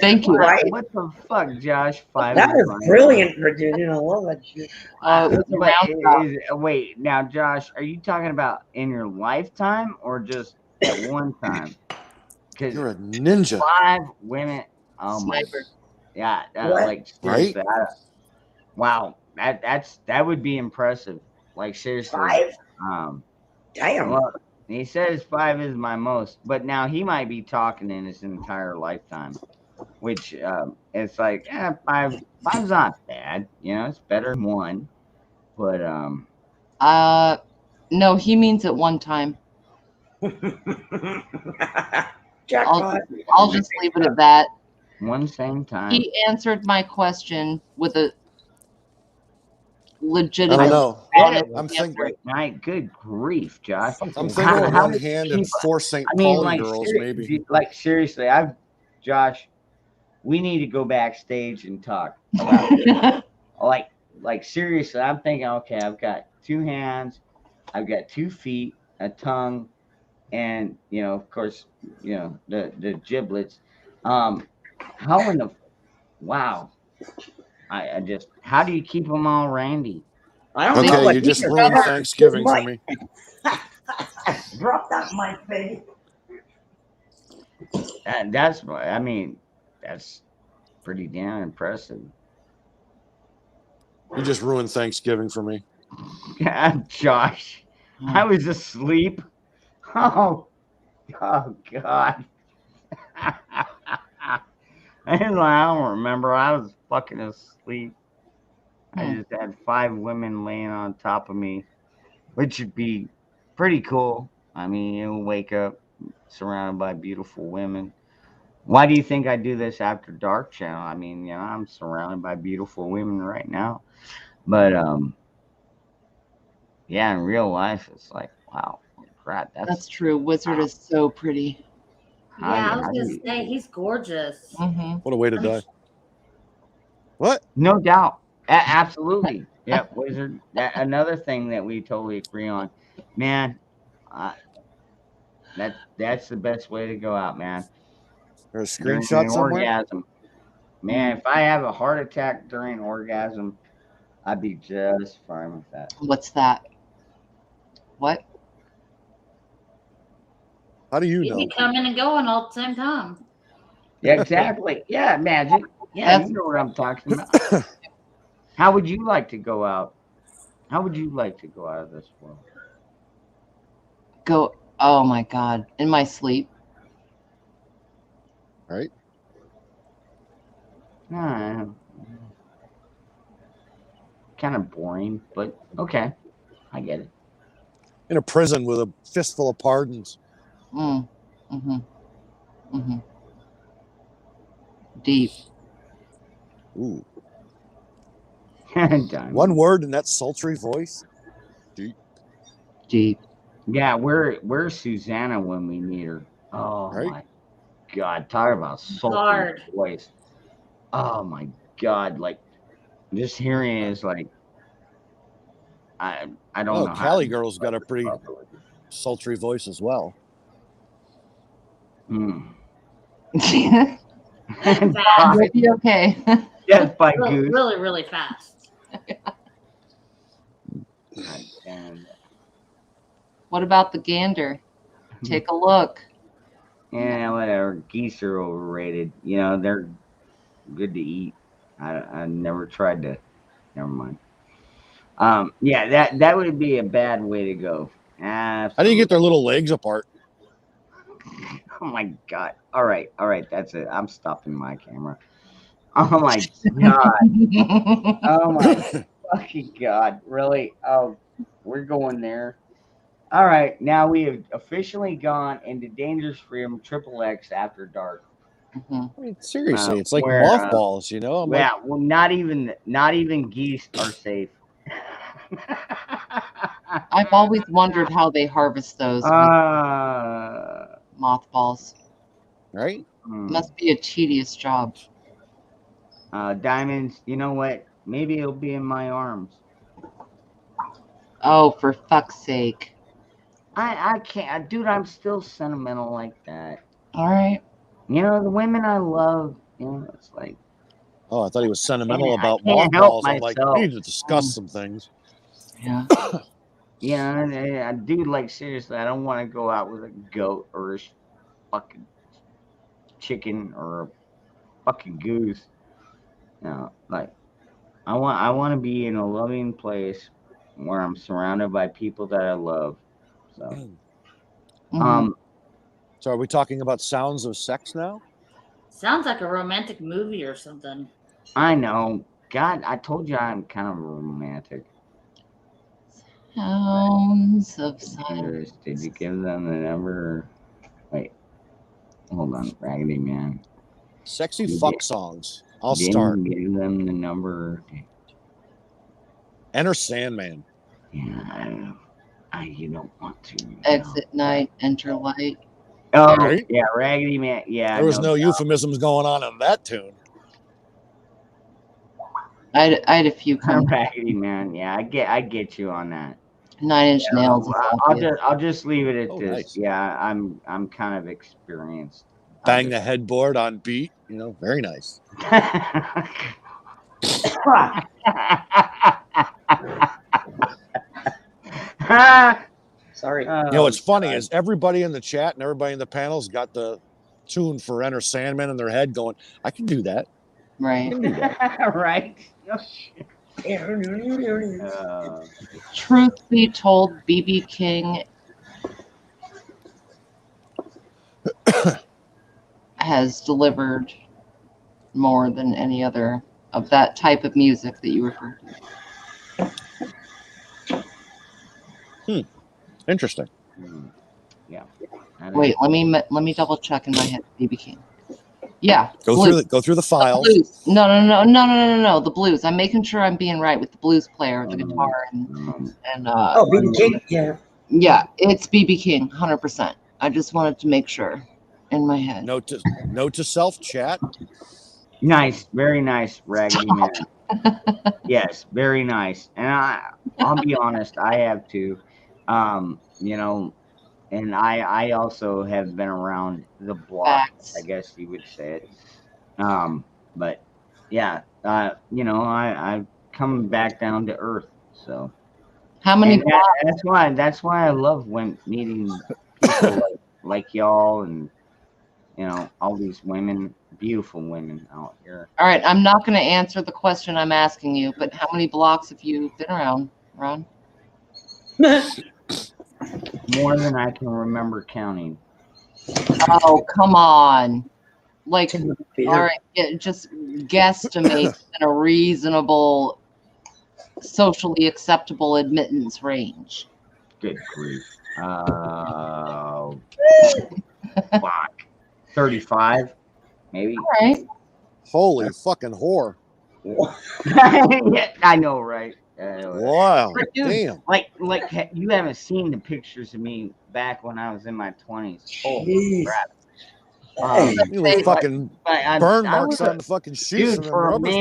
Thank you. Right. What the fuck, Josh? That is brilliant, Virginia. I love that shit. It was a roundabout. Wait, now, Josh, are you talking about in your lifetime or just at one time? Because You're a ninja. 5 women. Oh my. Sniper. Yeah, What? like seriously. Wow, that would be impressive. Like seriously. 5? Damn. Well, he says 5 is my most, but now he might be talking in his entire lifetime, which it's like, 5's not bad, you know, it's better than 1, but No, he means at one time. Jackpot. I'll just leave it at that. one same time. He answered my question with a I legitimate. don't know. I'm answer. thinking. Night, good grief, Josh. I'm thinking of How one many hand and people- 4 St. I mean, Pauli like, girls, maybe. like seriously, Josh, we need to go backstage and talk about like seriously. I'm thinking, okay, I've got 2 hands, I've got 2 feet, a tongue, and you know, of course, you know, the giblets. How in the wow? I just how do you keep them all randy? I don't know. Okay, Like, you just he ruined got Thanksgiving for mic. me. Drop that mic, baby. That's I mean, that's pretty damn impressive. You just ruined Thanksgiving for me. Josh, I was asleep. Oh God. I don't remember. I was fucking asleep. I just had 5 women laying on top of me, which would be pretty cool. I mean, you'll wake up surrounded by beautiful women. Why do you think I do this after dark channel? I mean, you know, I'm surrounded by beautiful women right now. But yeah, in real life it's like, wow, crap, That's true. Wizard is so pretty. Yeah, I was gonna say he's gorgeous. What a way to die. What? No doubt. Absolutely. Yeah, Wizard. Another thing that we totally agree on, man. That's the best way to go out, man. There's a During screenshot an somewhere? orgasm, man. If I have a heart attack during orgasm, I'd be just fine with that. What's that? What? How do you You'd know? be coming and going all at the same time. Yeah, exactly. Yeah, magic. Yeah, you know what I'm talking about. How would you like to go out? How would you like to go out of this world? Go. Oh my God. In my sleep. Right? kind of boring, but okay, I get it. In a prison with a fistful of pardons. Deep. Ooh. Done. One word in that sultry voice. Deep. Deep. Yeah, where's Susanna when we meet her? Oh my God, talk about sultry Guard. voice. Oh my God, like just hearing it is like I don't know. Cali Girl's got a pretty sultry voice as well. You'll be okay. Death by really, Goose. really, really fast. And What about the gander? Take a look. yeah, whatever. Geese are overrated. You know, they're good to eat. I never tried to. Never mind. Yeah, that would be a bad way to go. How do you get their little legs apart? Oh my God. All right, that's it. I'm stopping my camera. Oh my God. Oh my fucking God. Really? Oh, we're going there. All right, now we have officially gone into Dangerous Freedom XXX After Dark. I mean, seriously, it's like where, mothballs, you know? I'm yeah, like, well, not even geese are safe. I've always wondered how they harvest those with mothballs. Right? Must be a tedious job. Diamonds, you know what? Maybe it'll be in my arms. Oh, for fuck's sake. I can't, dude. I'm still sentimental like that. All right. You know, the women I love, you know, it's like. oh, I thought he was sentimental about I can't help mothballs. I'm like, myself. we need to discuss some things. Yeah. Yeah, I do, like, seriously, I don't want to go out with a goat or a fucking chicken or a fucking goose. You know, like, I want to be in a loving place where I'm surrounded by people that I love. So, So are we talking about Sounds of Sex now? Sounds like a romantic movie or something. I know. God, I told you I'm kind of romantic. Sounds of silence. Did you give them the number? Wait, hold on, Raggedy Man. Sexy You fuck did- songs. I'll didn't start. give them the number. Enter Sandman. Yeah, you don't want to. Exit night, enter light. Oh, Right? yeah, Raggedy Man. Yeah, There was no doubt. euphemisms going on in that tune. I had a few come. Raggedy Man. Yeah, I get you on that. 9 Inch Nails. is I'll just leave it at Oh, this. nice. Yeah, I'm kind of experienced. Bang the headboard on beat. You know, very nice. Sorry. You know, what's funny is everybody in the chat and everybody in the panels got the tune for Enter Sandman in their head going, I can do that. Right. I can do that. Right. Truth be told, BB King has delivered more than any other of that type of music that you referred to. Interesting. Yeah. Wait, let me double check in my head. BB King. Yeah. Go through the files. Blues. No. The blues. I'm making sure I'm being right with the blues player, the guitar, and Oh, BB King. Yeah. yeah, it's BB King, 100%. I just wanted to make sure in my head. Note to self, chat. Nice, very nice, Raggedy Man. Yes, very nice. And I'll be honest, I have too. You know, and I also have been around the block, Facts. I guess you would say it. But yeah, you know, I come back down to earth. So How many and that's why I love when meeting people like y'all and you know all these women, beautiful women out here. All right, I'm not going to answer the question I'm asking you, but how many blocks have you been around, Ron? More than I can remember counting. Oh, come on. Like, all right, just guesstimate in a reasonable socially acceptable admittance range? Good grief. Fuck. 35, maybe. All right. Holy fucking whore. Yeah, I know, right? Wow. But dude, Damn. like you haven't seen the pictures of me back when I was in my 20s. Oh Jeez. crap. You leave fucking burn marks was on the fucking sheets dude, and them for a rubbers,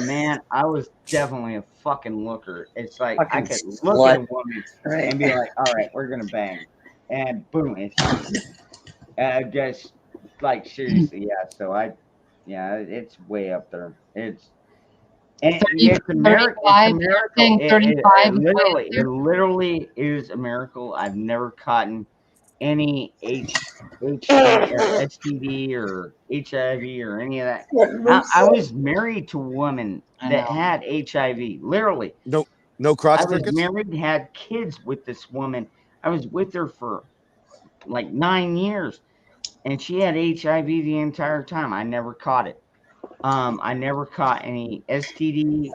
man, I was definitely a fucking looker. It's like I Fucking could look at a slut. woman Right. and be like, all right, we're gonna bang. And boom, it's just like seriously, yeah. So it's way up there. It's 30, it's a miracle. 35, It's a miracle. saying 35 is way up It there? literally is a miracle. I've never caught any STD or HIV or any of that. I was married to a woman that had HIV. Literally, no crotch I was crickets. married, had kids with this woman. I was with her for like 9 years, and she had HIV the entire time. I never caught it. I never caught any STD,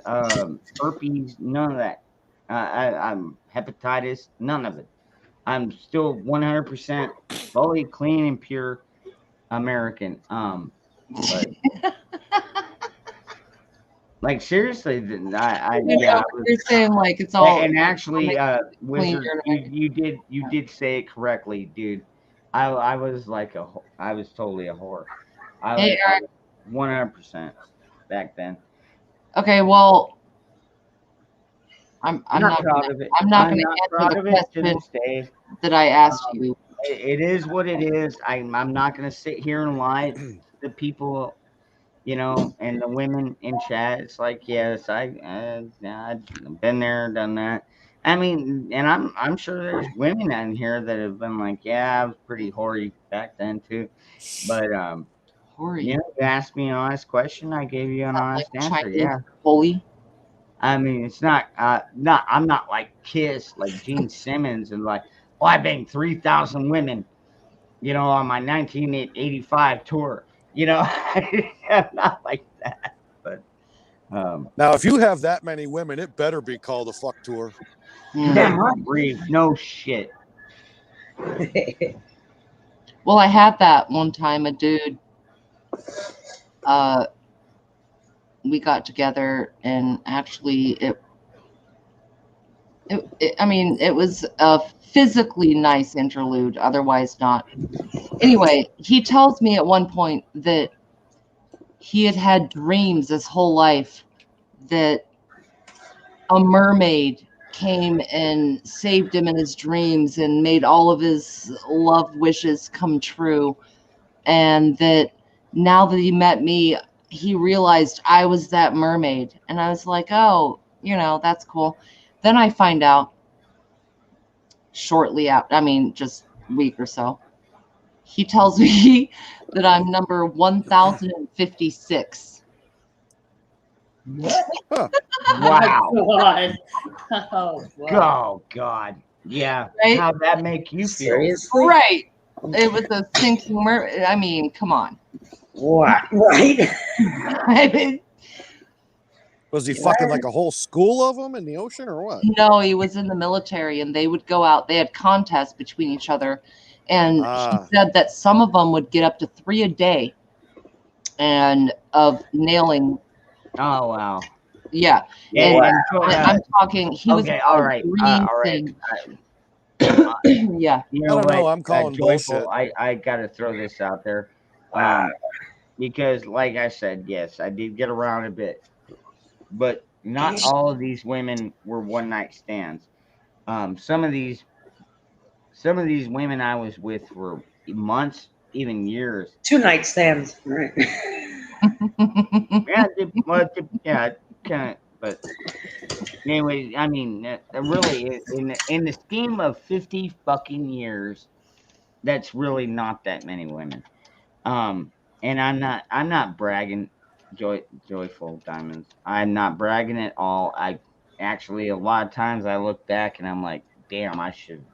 herpes, none of that. I'm hepatitis, none of it. I'm still 100% fully clean and pure American. But like seriously, You're saying like it's all. And actually, clean Wizard, your- you did say it correctly, dude. I was I was totally a whore. Hey, Eric. 100% back then. Okay, well, I'm not proud gonna, of it. I'm not I'm going not to proud answer of the it to question this day. that I asked you. It is what it is. I'm not going to sit here and lie to the people, and the women in chat. It's like, yes, I've been there, done that. I mean, and I'm sure there's women in here that have been like, yeah, I was pretty hoary back then too. But you asked me an honest question, I gave you an honest answer. Chinese Yeah. bully. I mean, it's not I'm not like Kiss, like Gene Simmons, and like, oh, I banged 3,000 women, on my 1985 tour. I'm not like that. But Now, if you have that many women, it better be called a fuck tour. Breathe, no shit. Well, I had that one time, a dude. We got together, and actually, it was a physically nice interlude, otherwise not. Anyway, he tells me at one point that he had dreams his whole life that a mermaid came and saved him in his dreams and made all of his love wishes come true, and that now that he met me, he realized I was that mermaid. And I was like, oh, that's cool. Then I find out shortly out, just a week or so, he tells me that I'm number 1056. Wow. God. Oh, wow. Oh God. Yeah. Right? How'd that make you feel? Seriously? Right. It was a sinking come on. What? Right? I mean, Was he fucking like a whole school of them in the ocean or what? no, he was in the military, and they would go out. They had contests between each other, and he said that some of them would get up to 3 a day, and of nailing. Oh wow. Yeah. Yeah. And I'm talking. He was okay. All right. All right. Yeah. You know I don't know, what, I'm calling Joyful, bullshit. I got to throw this out there, because, like I said, yes, I did get around a bit, but not all of these women were one night stands. Some of these women I was with were months, even years. 2 night stands. Right. Yeah, kind of. But anyway, I mean, really, in the scheme of 50 fucking years, that's really not that many women. And I'm not bragging, Joyful Diamonds. I'm not bragging at all. I actually, a lot of times I look back and I'm like, damn, I should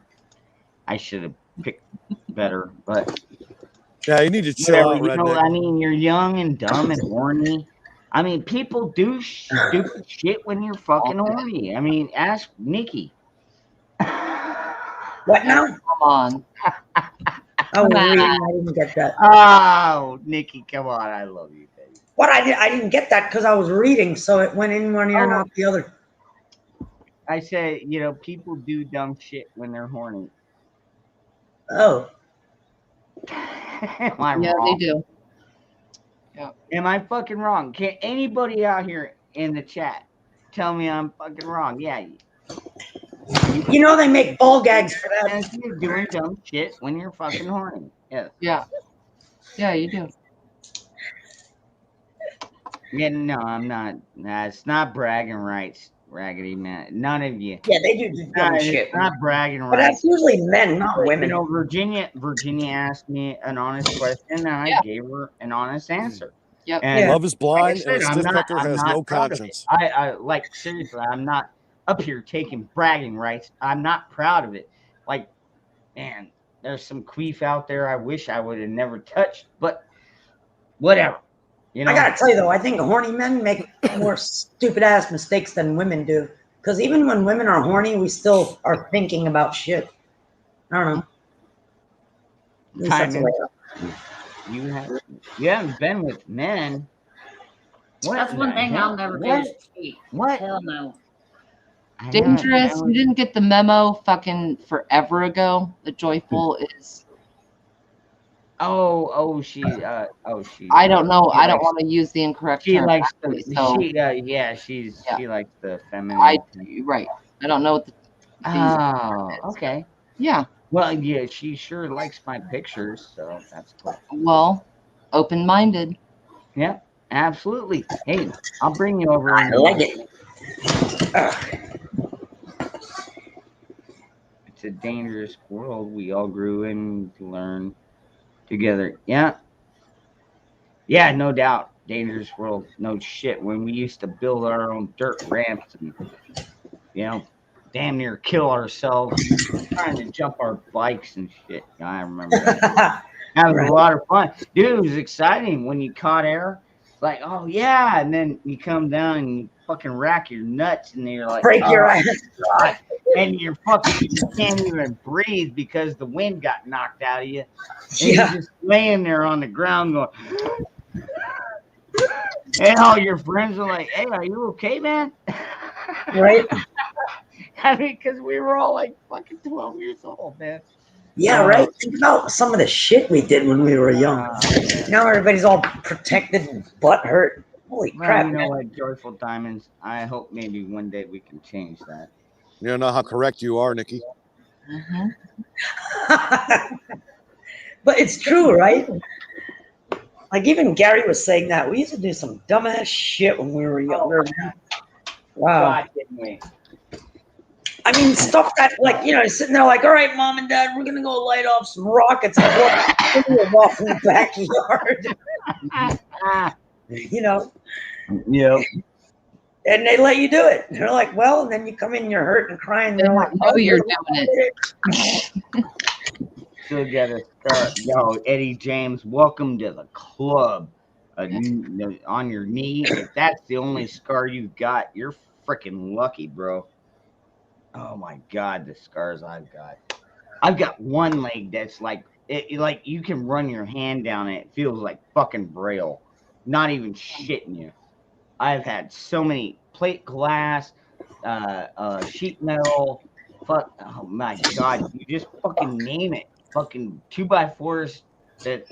have picked better. But yeah, you need to chill whatever, out, you know, redneck. I mean, you're young and dumb and horny. I mean, people do stupid shit when you're fucking horny. I mean, ask Nikki. What now? Come on. Oh, I didn't get that. Oh, Nikki, come on. I love you, baby. What I didn't get that because I was reading, so it went in one ear and out the other. I said, you know, people do dumb shit when they're horny. Oh. Am I Yeah, wrong? they do. Yeah. Am I fucking wrong? Can anybody out here in the chat tell me I'm fucking wrong? Yeah. You know they make ball gags for that. And you're doing dumb shit when you're fucking horny. Yeah. Yeah. Yeah, you do. Yeah, no, I'm not. It's not bragging rights, Raggedy Man. None of you. Yeah, they do dumb shit. It's not bragging But rights. that's usually men, not You women. know, Virginia asked me an honest question, and I gave her an honest answer. Yep. And Love is blind, like I and a said, stiff I'm pecker I'm has not no proud of it. conscience. I like seriously, I'm not up here taking bragging rights. I'm not proud of it. Like, man, there's some queef out there I wish I would have never touched, but whatever. You know, I gotta tell you though, I think horny men make more stupid ass mistakes than women do. Because even when women are horny, we still are thinking about shit. I don't know. At least that's the way you haven't been with men. What That's one the thing hell? I'll never do What? is cheat. What? Hell no. Dangerous. You didn't get the memo fucking forever ago. The Joyful is. She. I don't know. She I don't likes- want to use the incorrect She term. likes the. actually, so She likes the feminine. right. I don't know what the. Oh, okay. Yeah. Well, yeah, she sure likes my pictures, so that's cool. Well, open-minded. Yeah, absolutely. Hey, I'll bring you over. I like it. It's a dangerous world. We all grew in to learn together. Yeah. Yeah, no doubt. Dangerous world. No shit. When we used to build our own dirt ramps and, you know, damn near kill ourselves trying to jump our bikes and shit. I remember that. That was a lot of fun. Dude, it was exciting when you caught air. Like, oh yeah, and then you come down and you fucking rack your nuts and you're like, Break your oh, ass. God. And you can't even breathe because the wind got knocked out of you. And Yeah. you're just laying there on the ground going, and all your friends are like, hey, are you okay, man? Right? I mean, because we were all like fucking 12 years old, man. Yeah, right. Think about some of the shit we did when we were young. Now everybody's all protected and butt hurt. Holy Well, crap! you know man. what, Joyful Diamonds, I hope maybe one day we can change that. You don't know how correct you are, Nikki. But it's true, right? Like even Gary was saying that we used to do some dumbass shit when we were younger. Wow. God, didn't we? I mean, stuff that, like, you know, sitting there like, all right, mom and dad, we're going to go light off some rockets and blow them off in the backyard. You know? Yep. And they let you do it. They're like, well, and then you come in, you're hurt and crying. They're like, know you're you're doing it. Still got to start. Yo, Eddie James, welcome to the club. On your knee. If that's the only scar you've got, you're freaking lucky, bro. Oh my God, the scars I've got. I've got one leg that's like, like you can run your hand down it. It feels like fucking braille. Not even shitting you. I've had so many plate glass, sheet metal. Fuck, oh my God, you just fucking name it. Fucking 2x4s that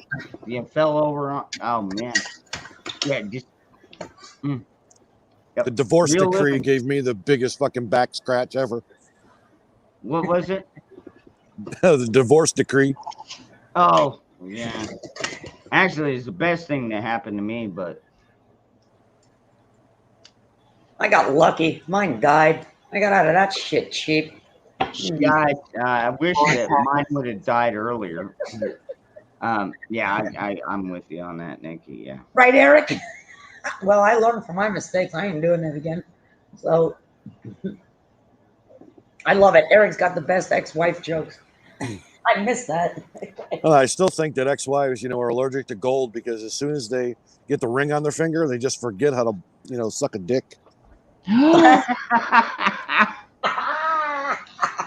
fell over on. Oh man, yeah, just. Yep. The divorce Real decree living. gave me the biggest fucking back scratch ever. What was it? The divorce decree. Oh, yeah. Actually, it's the best thing that happened to me, but I got lucky. Mine died. I got out of that shit cheap. God, I wish that mine would have died earlier. Yeah, I'm with you on that, Nikki. Yeah. Right, Eric? Well, I learned from my mistakes. I ain't doing it again. So I love it. Eric's got the best ex-wife jokes. I I missed that. Well, I still think that ex-wives, are allergic to gold because as soon as they get the ring on their finger, they just forget how to, suck a dick.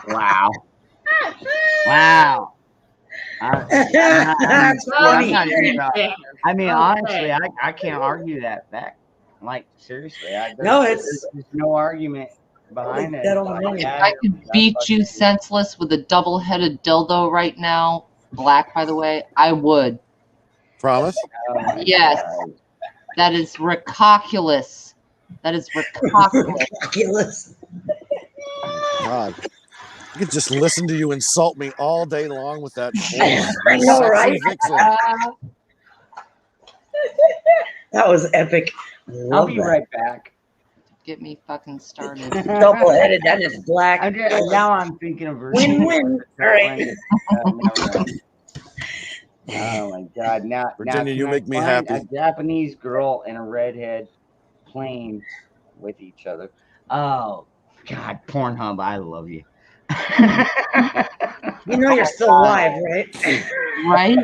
Wow. Wow. That's funny. I mean, Okay. honestly, I can't argue that back. Like, seriously, it's there's no argument behind it. dead on the money. I could beat you senseless with a double-headed dildo right now. Black, by the way. I would. Promise? Yes. That is ridiculous. That is ridiculous. God. I could just listen to you insult me all day long with that voice. I know, Sexy right? vixen. That was epic. I'll Love be that. right back. Get me fucking started. Double-headed. That is black. Now I'm thinking of Win-win. All right. Oh my God! Now, Virginia, you can I make me find happy. A Japanese girl and a redhead playing with each other. Oh God, Pornhub, I love you. You know you're still alive, right? Right?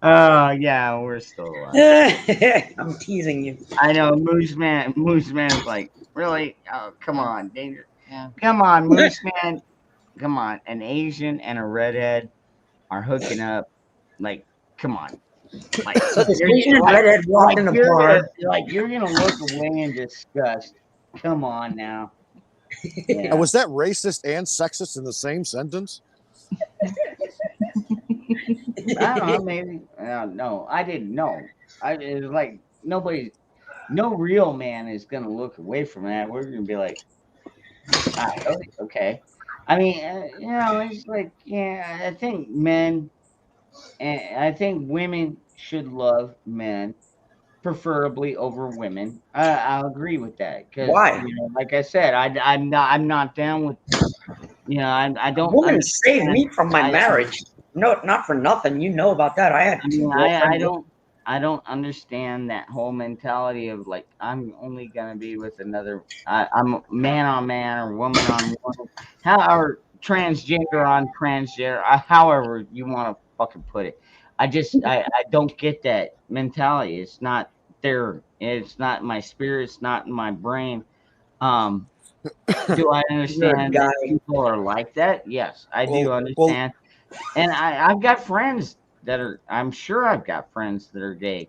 Oh yeah, we're still alive. I'm teasing you. I know, Moose Man's like, really? Oh, come on, Danger. Yeah. Come on, Moose Man. Come on, an Asian and a redhead are hooking up. Like, come on. Like, So this Asian and redhead walked in the bar. You're gonna look away in disgust. Come on now. Yeah. Was that racist and sexist in the same sentence? I don't know, maybe. No, I didn't know. It was like no real man is gonna look away from that. We're gonna be like, okay. I mean, it's like, yeah. I think men, and I think women should love men, preferably over women. I'll agree with that. Why? Like I said, I'm not down with. I don't. Woman saved me from my marriage. No, not for nothing. You know about that. I had two girlfriends. I don't understand that whole mentality of like I'm only gonna be with another. I'm man on man or woman on woman, however transgender on transgender, however you want to fucking put it. I don't get that mentality. It's not there. It's not in my spirit. It's not in my brain. Do I understand that people are like that? Yes, I do understand. And I've got friends that are, I'm sure I've got friends that are gay.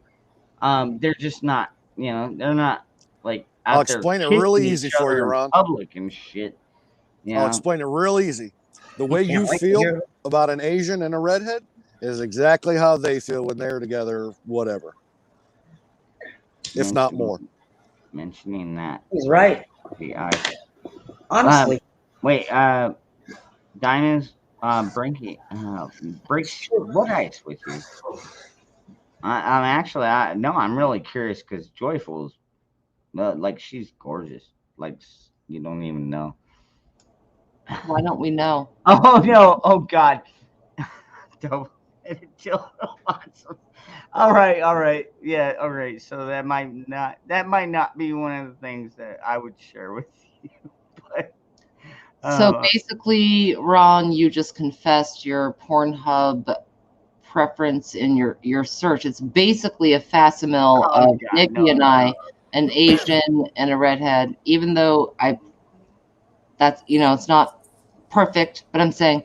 They're just not, they're not like out I'll explain it really easy for you, Ron. Public and shit. I'll explain it real easy. The way you feel about an Asian and a redhead is exactly how they feel when they're together, whatever. If not more. Mentioning that. He's right. Honestly. Wait, Dinah's breaks what ice with you? I'm actually I'm really curious because Joyful's like she's gorgeous. Like you don't even know. Why don't we know? Oh no! Oh God! All right. Yeah, all right. So that might not be one of the things that I would share with you. But so basically, Ron, you just confessed your Pornhub preference in your search. It's basically a facsimile of Nikki and I, an Asian and a redhead. Even though that's it's not perfect, but I'm saying.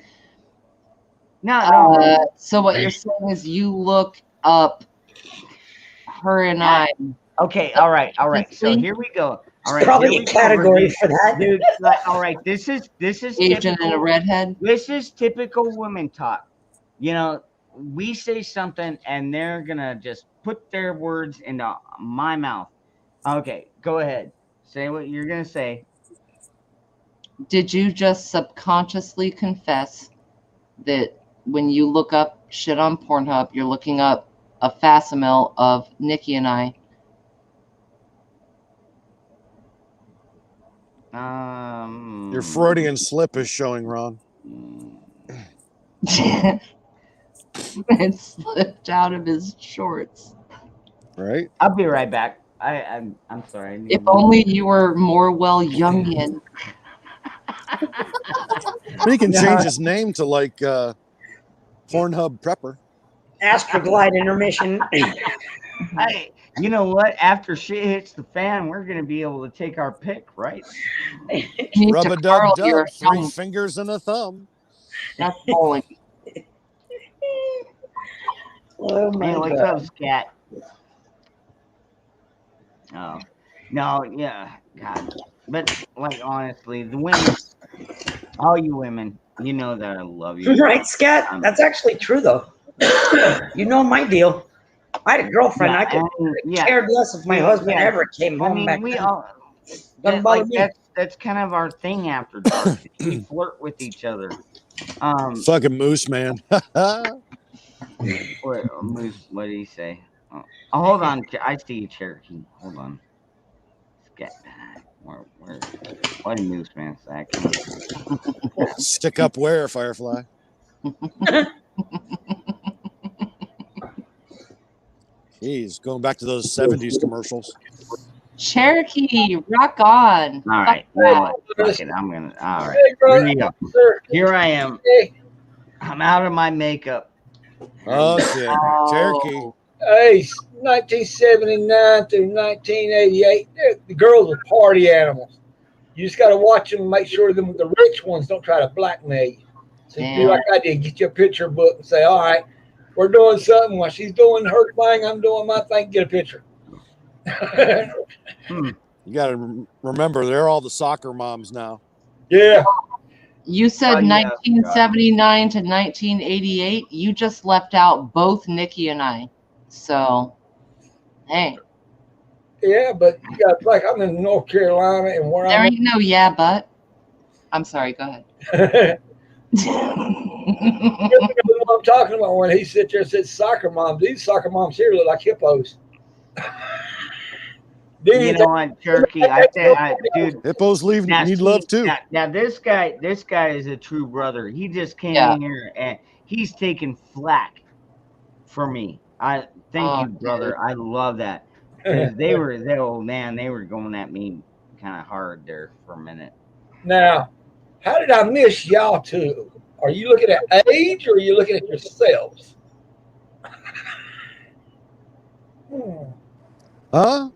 No. So what you're saying is you look up her and I. Okay. All right. So here we go. All right. Probably a category for that. Dude, all right. This is Asian and a redhead. This is typical women talk. We say something and they're gonna just put their words into my mouth. Okay, go ahead. Say what you're gonna say. Did you just subconsciously confess that when you look up shit on Pornhub, you're looking up a facsimile of Nikki and I? Your Freudian slip is showing, Ron. It slipped out of his shorts. Right? I'll be right back. I'm sorry. If only you were more well Jungian. He can change his name to like Pornhub Prepper. Astroglide intermission. Hey, you know what? After shit hits the fan, we're gonna be able to take our pick, right? Rub a dub dub, 3 fingers and a thumb. That's bowling. Oh my Hey, what's God. up, Scat? Oh, no, yeah, God. But, like, honestly, the women, all you women, you know that I love you. Right, Scat? That's actually true, though. You know my deal. I had a girlfriend. Yeah, I could yeah. cared less if my husband Yeah. ever came I home mean, back we then. all, Doesn't bother like, me. that's kind of our thing after dark. We flirt with each other. Fucking Moose, man. What did he say? Oh, hold on. I see you, Cherokee. Hold on. Scat. Where? What did Moose Man say? Stick up where, Firefly? Jeez, going back to those 70s commercials. Cherokee, rock on. All right. You know what? Fuck it. I'm gonna. All right. Here you go. Here I am. I'm out of my makeup. Oh shit, Cherokee. Hey, 1979 through 1988, the girls are party animals. You just got to watch them and make sure them the rich ones don't try to blackmail you. So you do like I did, get your picture book and say, all right, we're doing something. While she's doing her thing, I'm doing my thing. Get a picture. You got to remember, they're all the soccer moms now. Yeah. You said 1979 to 1988. You just left out both Nikki and I. So, hey. Yeah, but you got like I'm in North Carolina and where There I'm ain't no yeah, but. I'm sorry, go ahead. what I'm talking about when he sit there and said soccer moms. These soccer moms here look like hippos. You know what, Turkey? I think, dude, hippos need love too. Now this guy is a true brother. He just came in here and he's taking flack for me. I thank you, brother. I love that because they were going at me kind of hard there for a minute. Now, how did I miss y'all two? Are you looking at age or are you looking at yourselves? Huh?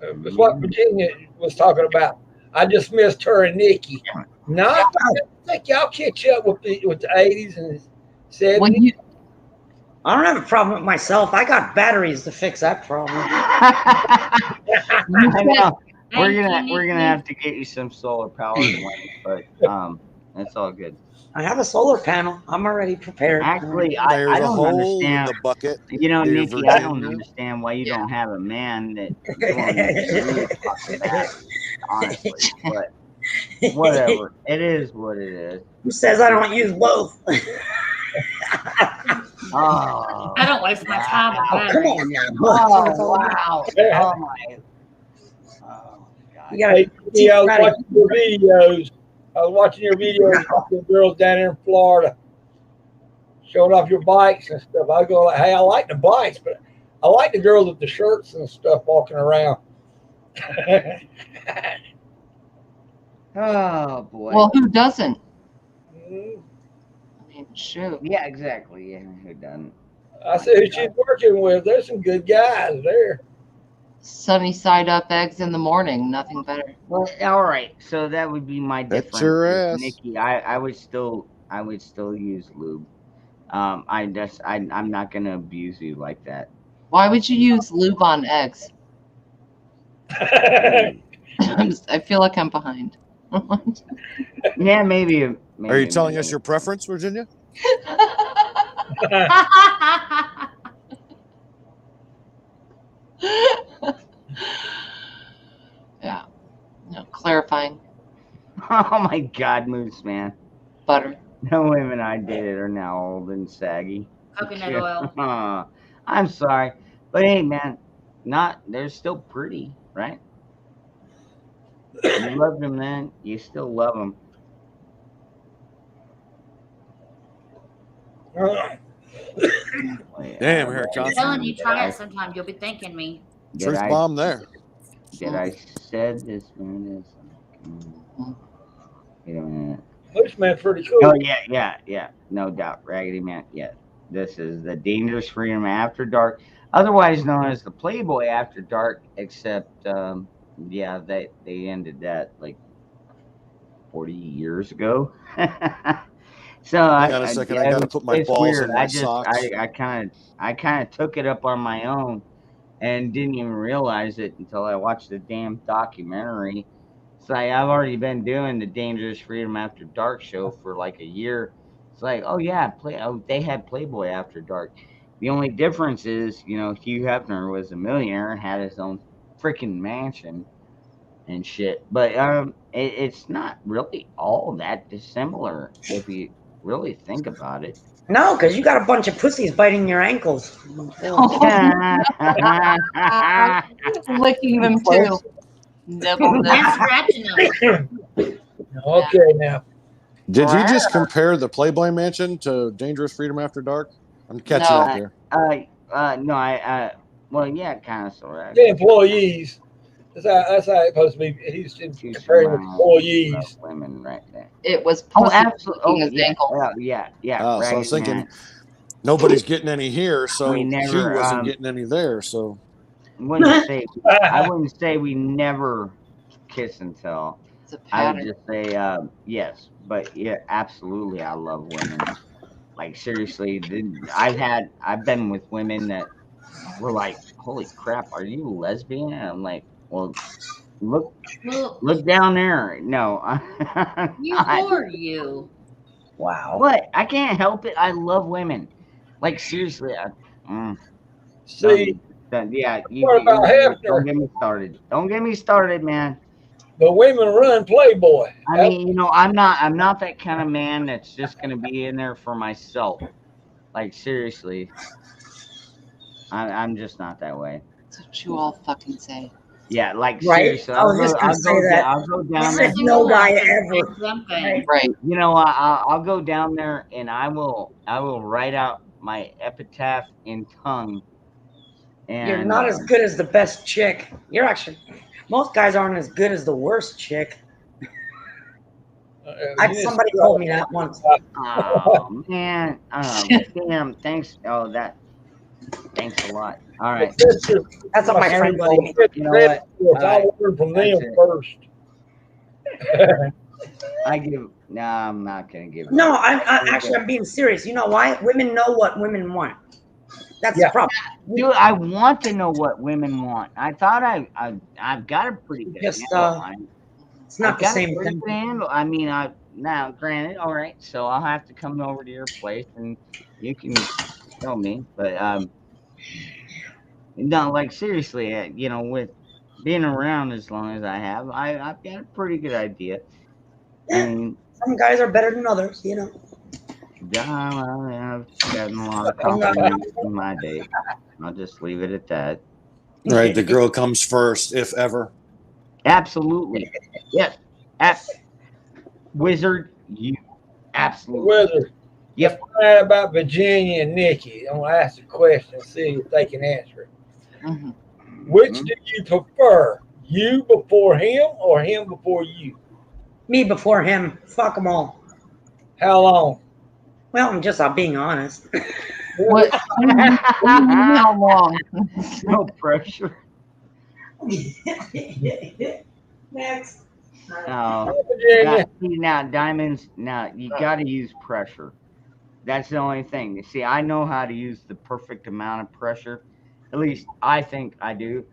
That's what Virginia was talking about. I just missed her and Nikki. No, I think y'all catch up with the 80s and 70s. I don't have a problem with myself. I got batteries to fix that problem. I know. We're gonna have to get you some solar powered ones, but that's all good. I have a solar panel. I'm already prepared. Actually, I don't understand. The bucket, you know, dear Nikki, I don't Virginia. understand why you don't have a man that really fucking back, honestly. But whatever, it is what it is. Who says I don't use both? Oh, I don't waste my time on that. Come on now. oh wow! Oh my! You gotta I was watching your videos. I was watching your videos of the girls down there in Florida, showing off your bikes and stuff. I go like, hey, I like the bikes, but I like the girls with the shirts and stuff walking around. Oh boy. Well, who doesn't? I mean, shoot. Yeah, exactly. Yeah, who doesn't? I said, who she's working with? There's some good guys there. Sunny side up eggs in the morning. Nothing better. Well, all right. So that would be my Bet difference, your with ass. Nikki. I would still use lube. I'm not gonna abuse you like that. Why would you use lube on eggs? I feel like I'm behind. Yeah, maybe. Are you telling us your preference, Virginia? Yeah. No, clarifying. Oh my God, Moose Man. Butter. The women I dated are now old and saggy. Coconut oil. I'm sorry, but hey, man, they're still pretty, right? You love them, man. You still love them. Damn, Eric I'm Johnson. telling you, try it sometime. You'll be thanking me. Truth bomb there. Did I said this man is? Wait a minute. Moose This man's pretty cool. Oh yeah, no doubt. Raggedy Man. Yeah, this is the Dangerous Freedom After Dark, otherwise known as the Playboy After Dark. Except, yeah, they ended that like 40 years ago. So Hang on a second. I gotta put my it's balls weird. in my I just socks. I kind of took it up on my own and didn't even realize it until I watched the damn documentary. It's like I've already been doing the Dangerous Freedom After Dark show for like a year. It's like, oh yeah, they had Playboy After Dark. The only difference is, you know, Hugh Hefner was a millionaire and had his own freaking mansion and shit. But it's not really all that dissimilar if you really think about it. No, because you got a bunch of pussies biting your ankles. Licking them too. And scratching them. Okay, now. Did you just compare the Playboy Mansion to Dangerous Freedom After Dark? I'm catching up here. No, well, yeah, kind of, sort of. The employees. That's how it's supposed to be. He's comparing with employees. Women right there. It was Oh, pussy absolutely. licking his ankle. Yeah. Oh, so I was Raggedy thinking Man. nobody's getting any here, so We he never, wasn't getting any there. So I wouldn't say we never kiss and tell. It's a I would pattern. just say yes, but yeah, absolutely, I love women. Like seriously, I've been with women that were like, "Holy crap, are you a lesbian?" And I'm like, "Well, look down there." No, You or you. Wow. What? I can't help it. I love women. Like seriously. See, yeah. what about Hefner? Don't get me started. Don't get me started, man. The women run Playboy. I mean, you know, I'm not that kind of man that's just gonna be in there for myself. Like seriously, I'm just not that way. That's what you all fucking say. Yeah, like Right? seriously, I was just gonna say that. I'll go down He there. said no guy ever. Right. You know, I'll go down there and I will write out my epitaph in tongue. And You're not as good as the best chick. You're actually, most guys aren't as good as the worst chick. Somebody told me that once. Oh man, damn! Thanks. Oh, thanks a lot. All right. That's what my friend told me. You know what? I learned from them That's it. first. No, I'm not gonna give. No, I'm being serious. You know why? Women know what women want. That's the problem. Dude, I want to know what women want. I thought I've got a pretty good handle on it. It's not I've the got a same pretty thing. good handle. I mean, now granted, all right, so I'll have to come over to your place and you can tell me. But no, like seriously, you know, with being around as long as I have, I've got a pretty good idea. I mean, Some guys are better than others, you know. I've gotten a lot of compliments in my day. I'll just leave it at that. right, the girl comes first, if ever. Absolutely. Yes. Wizard, you absolutely. Whether Yep. find out about Virginia and Nikki, I'm gonna ask a question and see if they can answer it. Mm-hmm. Which do you prefer? You before him or him before you? Me before him. Fuck them all. How long? Well, I'm being honest. What? How long? No pressure. Next. Now, Diamonds, now you got to use pressure. That's the only thing. You see, I know how to use the perfect amount of pressure. At least I think I do,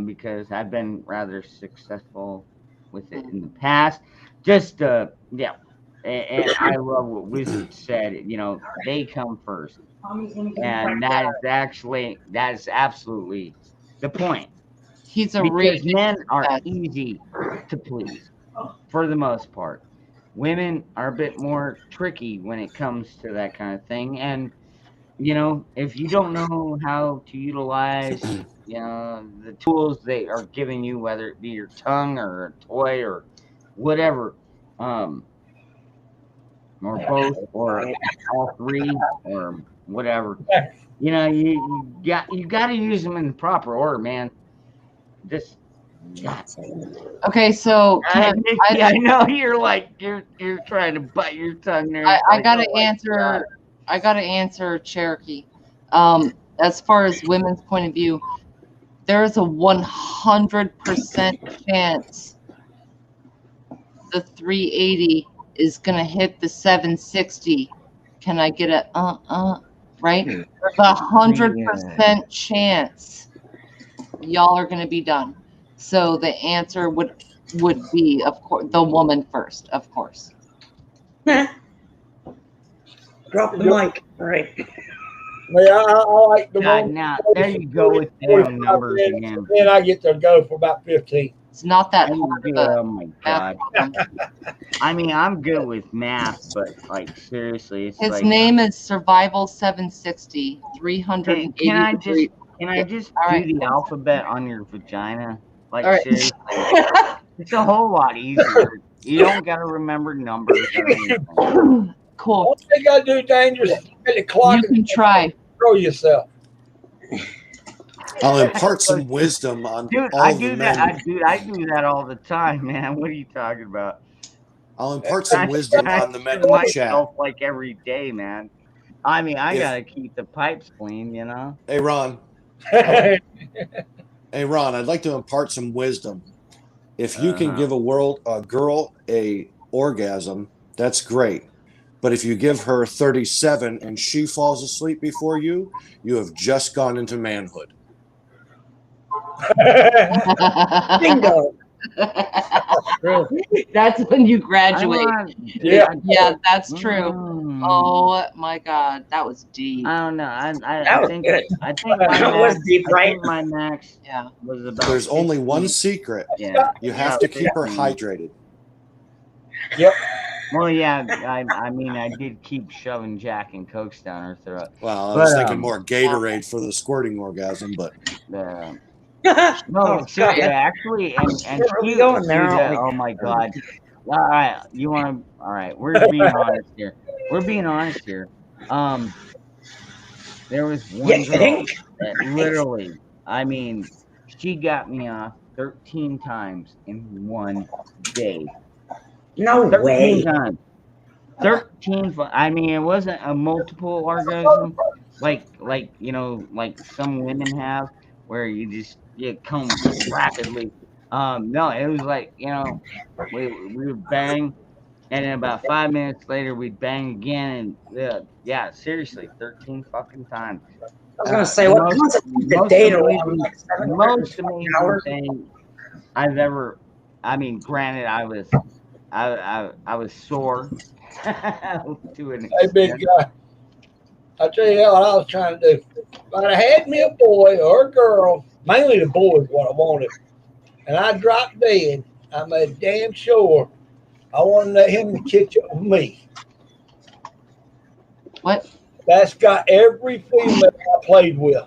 because I've been rather successful with it in the past. Just, yeah. And I love what Wizard said. You know, they come first. And that's absolutely the point. He's a because men are easy to please for the most part. Women are a bit more tricky when it comes to that kind of thing. And, you know, if you don't know how to utilize, you know, the tools they are giving you, whether it be your tongue or a toy or whatever, or both, or all three, or whatever, you know, you got to use them in the proper order, man. Just Okay, so Nikki, I know you're like you're trying to bite your tongue there. I gotta answer. I gotta answer Cherokee. As far as women's point of view, there is a 100% chance the 380 is gonna hit the 760. Can I get a right? There's a 100% chance y'all are gonna be done. So the answer would be, of course, the woman first, of course. Drop the mic. All right. Yeah, I like the one. Now there you go with them numbers again. Then I get to go for about 15. It's not that hard of a Oh my god. I mean, I'm good with math, but like seriously, it's His like name is Survival 760, 383. Can I just All do right. the alphabet on your vagina? Like All right. seriously, it's a whole lot easier. You don't got to remember numbers or anything. Cool. One thing you gotta do, Dangerous, is get the clock. You can try. Control yourself. I'll impart some wisdom on Dude, all I the do men. that. I do that all the time, man. What are you talking about? I'll impart some wisdom on the men in do the chat. myself like every day, man. I mean, I If- gotta keep the pipes clean, you know. Hey, Ron. Hey, Ron, I'd like to impart some wisdom. If you can give a girl a orgasm, that's great. But if you give her 37 and she falls asleep before you, you have just gone into manhood. Bingo. That's when you graduate. Yeah, that's true. Mm. Oh my God, that was deep. I don't know. I was think good. I think my That was max, deep, I right? think my max Yeah. was about. There's only 15. one secret. Yeah. You have to keep her hydrated. Yep. Well, yeah. I mean, I did keep shoving Jack and Cokes down her throat. Well, I was But, thinking more Gatorade for the squirting orgasm, but No, Oh, seriously, God. actually, and Where are we she- going there, dude, aren't we? oh my god! All right, you want to? All right, we're being honest here. We're being honest here. There was one You girl think? that literally, I mean, she got me off 13 times in one day. No 13 way. times. 13. I mean, it wasn't a multiple orgasm like you know, like some women have, where you come rapidly. No, it was like, you know, we would bang, and then about 5 minutes later we'd bang again, and yeah, seriously, 13 fucking times. I was gonna say, what constitutes the data long? Like Most 720 amazing hours? thing I've ever. I mean, granted, I was sore to an Hey, big extent. guy. I'll tell you what I was trying to do. If I'd have had me a boy or a girl, mainly the boy is what I wanted, and I dropped dead, I made damn sure I wanted to let him catch up with me. What? That's got every female I played with.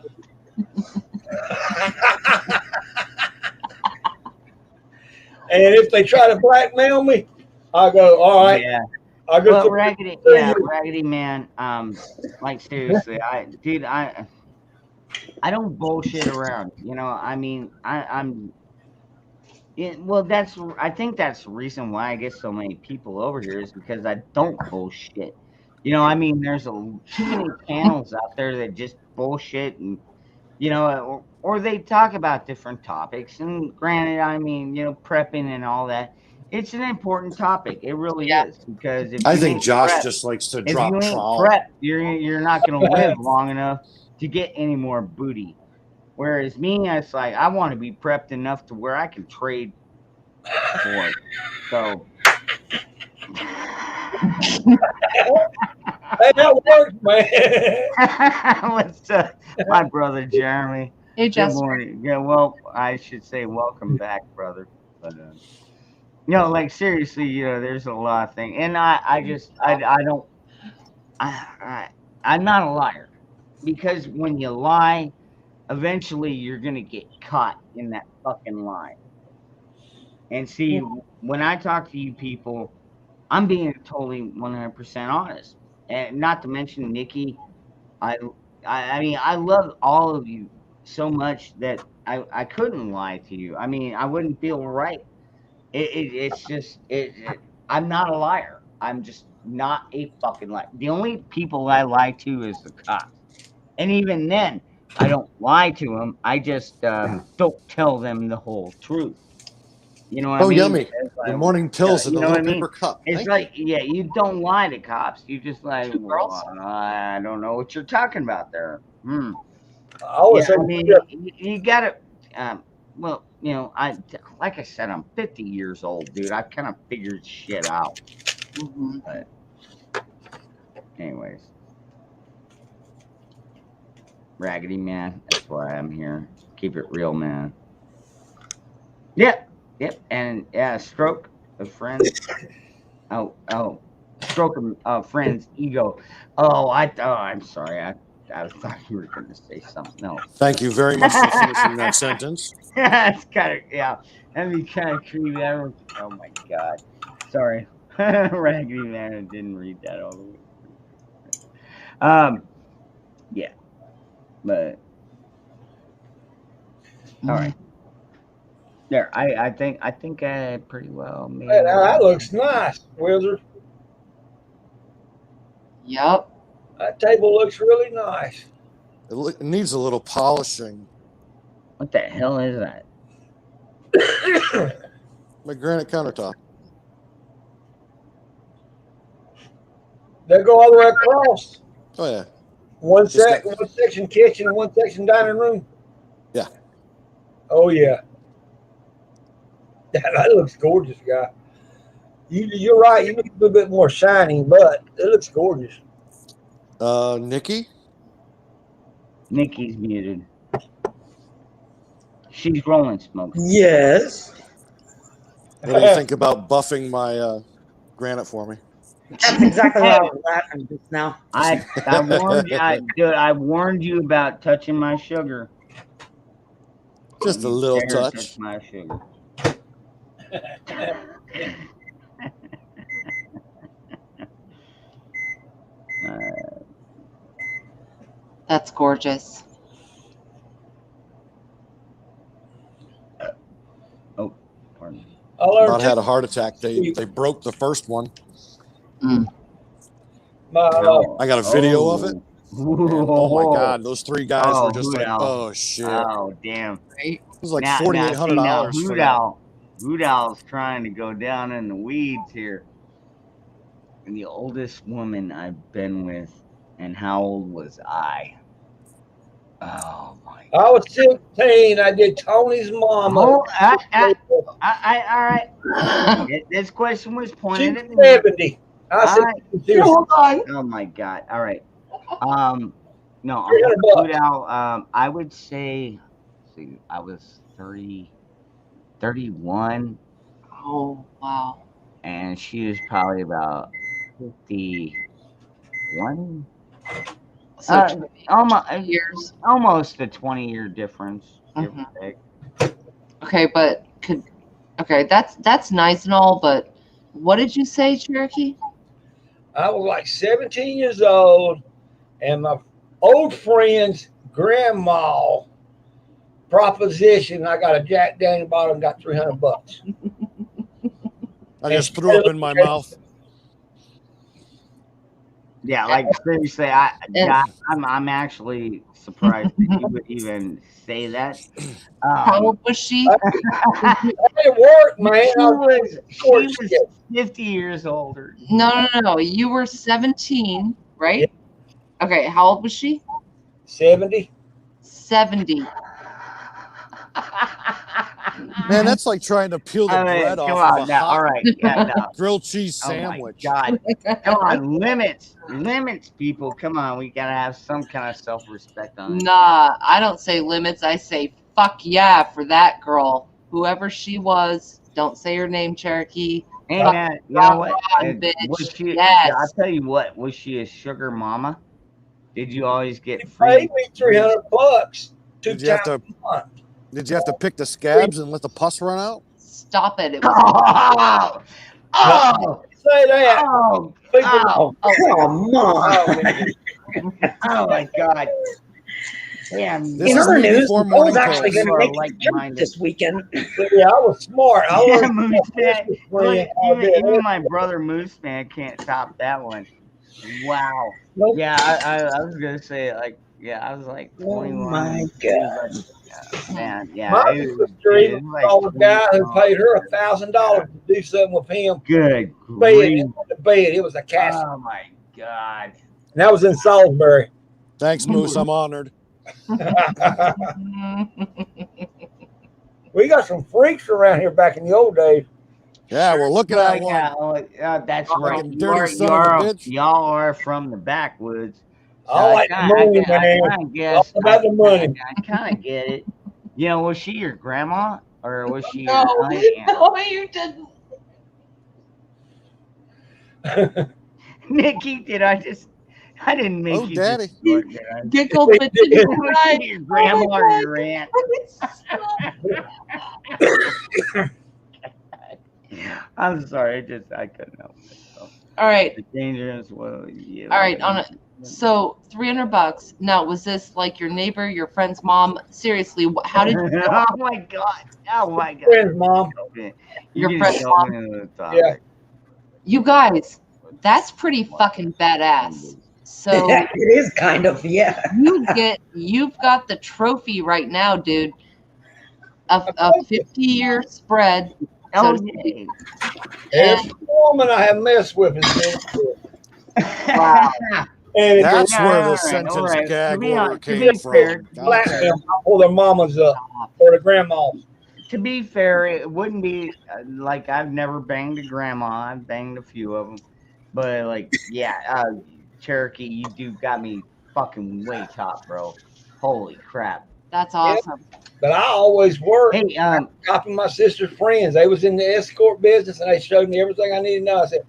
And if they try to blackmail me, I go, all right. Yeah. I go. Well, Raggedy Man. Like seriously, I don't bullshit around. You know, I mean, I'm. Well, I think that's the reason why I get so many people over here is because I don't bullshit. You know, I mean, there's too many channels out there that just bullshit, and you know, or they talk about different topics. And granted, I mean, you know, prepping and all that. It's an important topic. It really is, because if I you think ain't Josh prepped- just likes to if drop you ain't trowel. prepped, you're not going to live long enough to get any more booty. Whereas me, it's like I want to be prepped enough to where I can trade for it. So Hey, that works, man. what's my brother Jeremy? Hey, Good Jester. morning. Yeah, well, I should say welcome back, brother. But you know, like seriously, you know, there's a lot of things, and I'm not a liar, because when you lie, eventually you're gonna get caught in that fucking lie. And see, when I talk to you people, I'm being totally 100% honest, and not to mention Nikki. I mean, I love all of you so much that I couldn't lie to you. I mean, I wouldn't feel right. It's just I'm not a liar. I'm just not a fucking liar. The only people I lie to is the cops, and even then, I don't lie to them. I just don't tell them the whole truth. You know what I Oh, mean? yummy. It's Good like, morning pills in you a know what I little mean? paper cup. It's Thank like, yeah, you don't lie to cops. You just like, well, I don't know what you're talking about there. Hmm. Yeah, I mean, you gotta. Well, you know, like I said, I'm 50 years old, dude. I've kind of figured shit out. But, anyways, Raggedy Man. That's why I'm here. Keep it real, man. Yep, and yeah, stroke a friend. Oh, stroke a friend's ego. I'm sorry. I thought you were going to say something else. Thank you very much for finishing that sentence. It's kind of, yeah. That'd be kind of creepy. Oh my God. Sorry. Raggedy Man, I didn't read that all the way through. Yeah. But all right. There, I think I pretty well made Hey, now that looks nice, Wizard. Yep. That table looks really nice. It needs a little polishing. What the hell is that? My granite countertop. They go all the way across. Oh yeah. One section kitchen, one section dining room. Yeah. Oh yeah. That looks gorgeous, guy. You're right. You look a little bit more shiny, but it looks gorgeous. Nikki? Nikki's muted. She's rolling smoke. Yes. What do you think about buffing my granite for me? That's exactly what I was laughing just now. I warned you, dude. I warned you about touching my sugar. Just a You little dare touch. my sugar. That's gorgeous. Oh, pardon me. About had a heart attack. They broke the first one. I got a video of it. And, oh my God, those three guys were just like, oh shit. Oh damn. It was like $4,800 for that. Hoodow's trying to go down in the weeds here. And the oldest woman I've been with, and how old was I? Oh my! I was 16. I did Tony's mama. All right. This question was pointed at me. 70. I said, hold on. Oh my God! All right. No, Hoodow. I would say, I was 31. Oh wow! And she was probably about 51. So almost a 20-year difference. Give or take. Okay, but that's nice and all, but what did you say, Cherokee? I was like 17 years old, and my old friend's grandma proposition. I got a Jack Daniel bottle and got $300. I just threw up in my mouth. Yeah, like seriously, I'm actually surprised that you would even say that. How old was she? It worked, man. She was 50 years older. No. You were 17, right? Yeah. Okay, how old was she? 70. 70. Man, that's like trying to peel the bread off of a hot grilled cheese sandwich. God, come on, limits, people. Come on, we gotta have some kind of self-respect on it. Nah, I don't say limits. I say fuck yeah for that girl, whoever she was. Don't say her name, Cherokee. Hey man, you know what? Bitch. Yes. I'll tell you what. Was she a sugar mama? Did you always get free? Paid me $300. Did you have to pick the scabs and let the pus run out? Stop it! Say that. Come on. Oh my God. Yeah, This In is other me news, before Nicole's morning actually calls. going to make a trip like-minded. this weekend. Yeah, I was smart. I Yeah, learned Moose Man. Christmas Look, friend how to even do my brother Moose Man can't top that one. Wow. Nope. Yeah, I was gonna say like, yeah, I was like Oh 21. my He was God. like, man, yeah, My it was, sister it even was like saw a guy who 20 paid her $1,000 to do something with him. Good Bed, grief. the bed. It was a casket. Oh my God. And that was in Salisbury. Thanks, Moose. I'm honored. We got some freaks around here back in the old days. Yeah, we're looking Well, at one. yeah, that's right. Fucking dirty son of a bitch. Y'all are from the backwoods. So I like the money, man. I guess All about the money. I kind of get it. You know, was she your grandma or was she No, your aunt? no, you didn't. Nikki, I didn't make you Daddy. just start, did I? Giggled, but didn't Was cry. she your grandma Oh my or God. your aunt? I'm sorry, I couldn't help myself. All right. The dangerous, well, yeah. All right, so $300. Now, was this like your neighbor, your friend's mom? Seriously, how did you know? Oh my God! Oh my God! Friend's mom. Your You friend's just mom? jumped into the topic. Yeah. You guys, that's pretty fucking badass. So It is kind of, yeah. you've got the trophy right now, dude. A 50-year spread. Oh, So to speak. Every woman I have messed with has been good. Wow. And That's Yeah, where all the right, sentence all right. gag To be order hon- to came be from. fair, black them, I pull their mamas up or their grandmas. To be fair, it wouldn't be like I've never banged a grandma. I've banged a few of them, but like, yeah, Cherokee, you do got me fucking way top, bro. Holy crap! That's awesome. But I always worked Hey, copying my sister's friends. They was in the escort business and they showed me everything I needed to know. I said,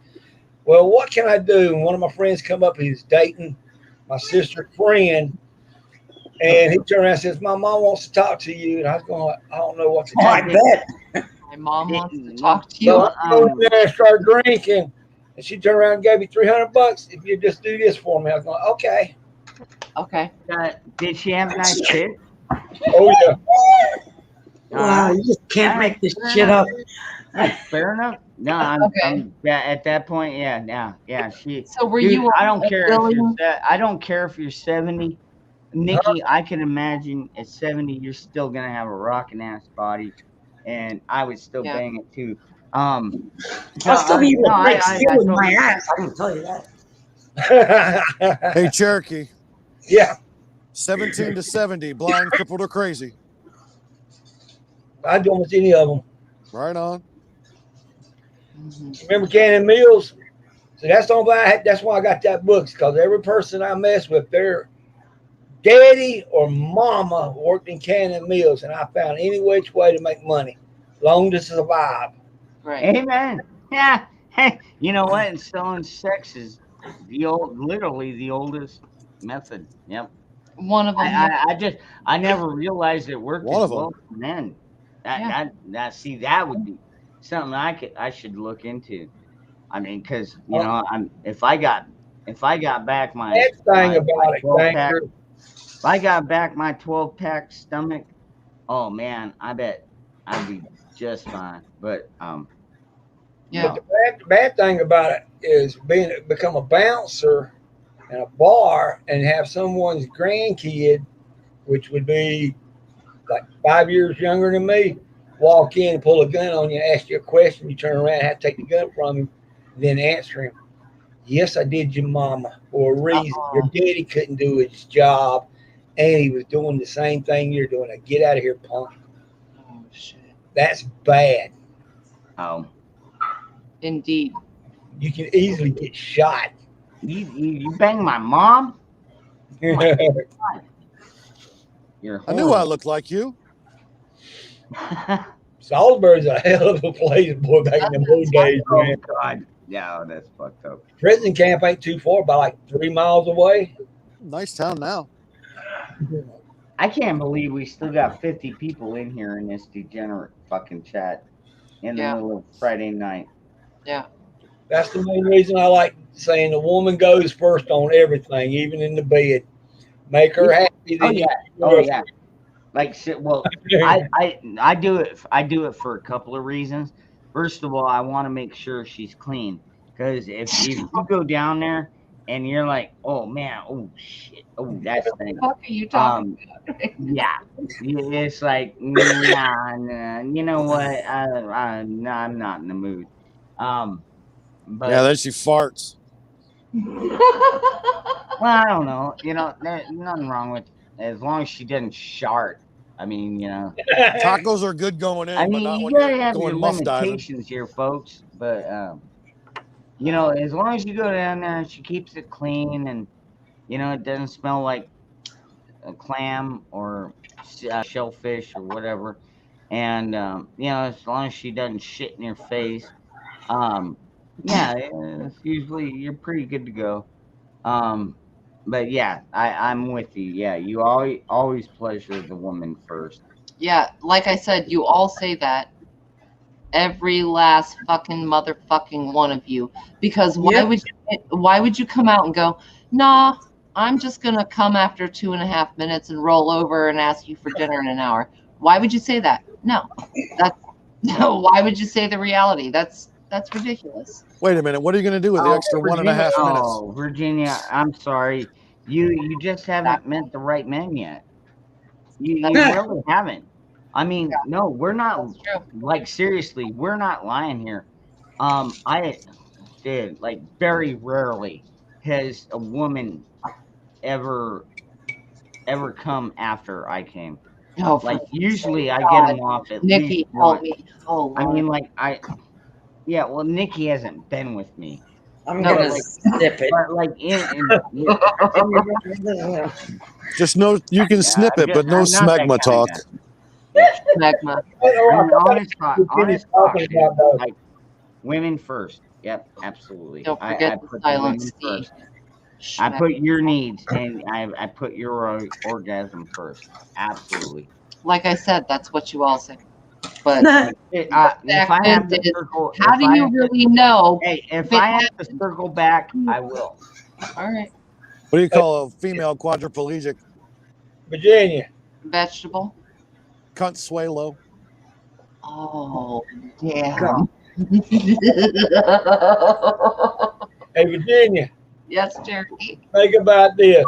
well, what can I do? And one of my friends come up, he's dating my sister's friend. And he turned around and says, my mom wants to talk to you. And I was going, I don't know what to Oh, do. I bet. My mom wants to talk to you. So I go in there and start drinking. And she turned around and gave me $300 if you just do this for me. I was going, okay. Okay. Did she have nice tits? Oh, yeah. Wow, you just can't make this shit up. Fair enough. No, I'm yeah, at that point, yeah. She. So were Dude, you? I don't care if willing- you're. I don't care if you're 70, Nikki. I can imagine at 70, you're still gonna have a rocking ass body, and I would still bang it too. I'll still be no, like steel with my totally- ass. I can tell you that. Hey, Cherokee. Yeah. 17 to 70, blind, crippled, or crazy. I'd do almost any of them. Right on. Remember Cannon Mills? So that's the only why that's why I got that book, because every person I mess with, their daddy or mama worked in Cannon Mills, and I found any which way to make money, long to survive. Right. Amen. Yeah. Hey, you know what? And selling sex is literally the oldest method. Yep. One of them. I never realized it worked One as of 'em. well for men. See, that would be something I should look into. I mean, because if I got back my Next thing about it, 12-pack, Danger, if I got back my 12-pack stomach, oh man, I bet I'd be just fine. But But the bad thing about it is become a bouncer in a bar and have someone's grandkid, which would be like 5 years younger than me, walk in and pull a gun on you, ask you a question, you turn around and have to take the gun from him, then answer him. Yes, I did your mama for a reason. Your daddy couldn't do his job, and he was doing the same thing you're doing. Now get out of here, punk. Oh shit. That's bad. oh, Indeed. You can easily get shot. you bang my mom? You're I knew I looked like you. Salisbury's a hell of a place, boy, back in the old days, Oh man. God, yeah, that's fucked up. Prison camp ain't too far, about like 3 miles away. Nice town now. I can't believe we still got 50 people in here in this degenerate fucking chat in the middle of Friday night. Yeah. That's the main reason I like saying the woman goes first on everything, even in the bed. Make her happy, then you Oh yeah. Like shit. Well, I do it. I do it for a couple of reasons. First of all, I want to make sure she's clean because if you go down there and you're like, oh man, oh shit, oh that's thing. What the fuck are you talking about? Yeah, it's like nah, you know what? Nah, I'm not in the mood. But Yeah, then she farts. well, I don't know. You know, there's nothing wrong with as long as she doesn't shart. I mean, you know, Tacos are good going in, I but mean, not you when gotta you're have your going muff diving. limitations here, folks. But you know, as long as you go down there and she keeps it clean, and you know, it doesn't smell like a clam or shellfish or whatever, and you know, as long as she doesn't shit in your face, yeah, it's usually you're pretty good to go. But yeah, I'm with you. Yeah, you always pleasure the woman first. Yeah, like I said, you all say that. Every last fucking motherfucking one of you. Because why would you come out and go, nah, I'm just gonna come after 2.5 minutes and roll over and ask you for dinner in an hour? Why would you say that? No. No, why would you say the reality? That's ridiculous. Wait a minute. What are you going to do with the extra 1.5 minutes? Oh, Virginia, I'm sorry. You just haven't met the right men yet. You really haven't. I mean, no, we're not like seriously, we're not lying here. I did like very rarely has a woman ever come after I came. Oh, like usually I get God. them off at Nikki, least help once. me. Oh, I Lord. mean, like yeah, well, Nikki hasn't been with me. I'm No, gonna like, snip it. but like Just no, you can snip it, but no I'm not that smegma kinda talk. Smegma. I mean, honest talk, talking dude, about, though. like women first. Yep, absolutely. Don't I forget put the the women silent C. first. I put your needs and I put your orgasm first. Absolutely. Like I said, that's what you all say. But If I have to circle, how if do I you have to- really know? Hey, if I have to circle back, I will. All right. What do you call a female quadriplegic? Virginia. Vegetable. Consuelo. Oh, damn. Hey, Virginia. Yes, Cherokee. Think about this.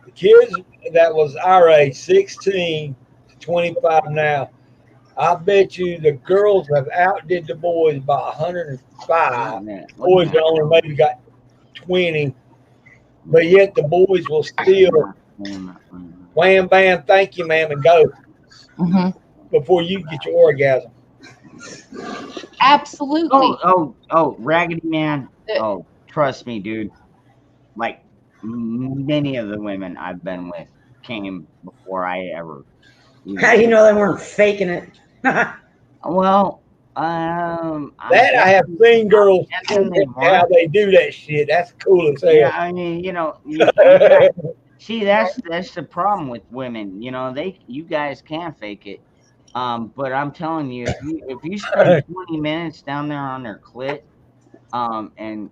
The kids that was our age, 16 to 25 now, I bet you the girls have outdid the boys by 105. Boys that only maybe got 20, but yet the boys will still wham, bam, thank you, ma'am, and go before you get your orgasm. Absolutely. Oh, Raggedy Man. Oh, trust me, dude. Like many of the women I've been with came before I ever. How do you know they weren't faking it? Well, That I have seen girls how they do that shit. That's cool as hell. Yeah, I mean, you know, see, that's the problem with women. You know, you guys can fake it. But I'm telling you, if you spend 20 minutes down there on their clit, and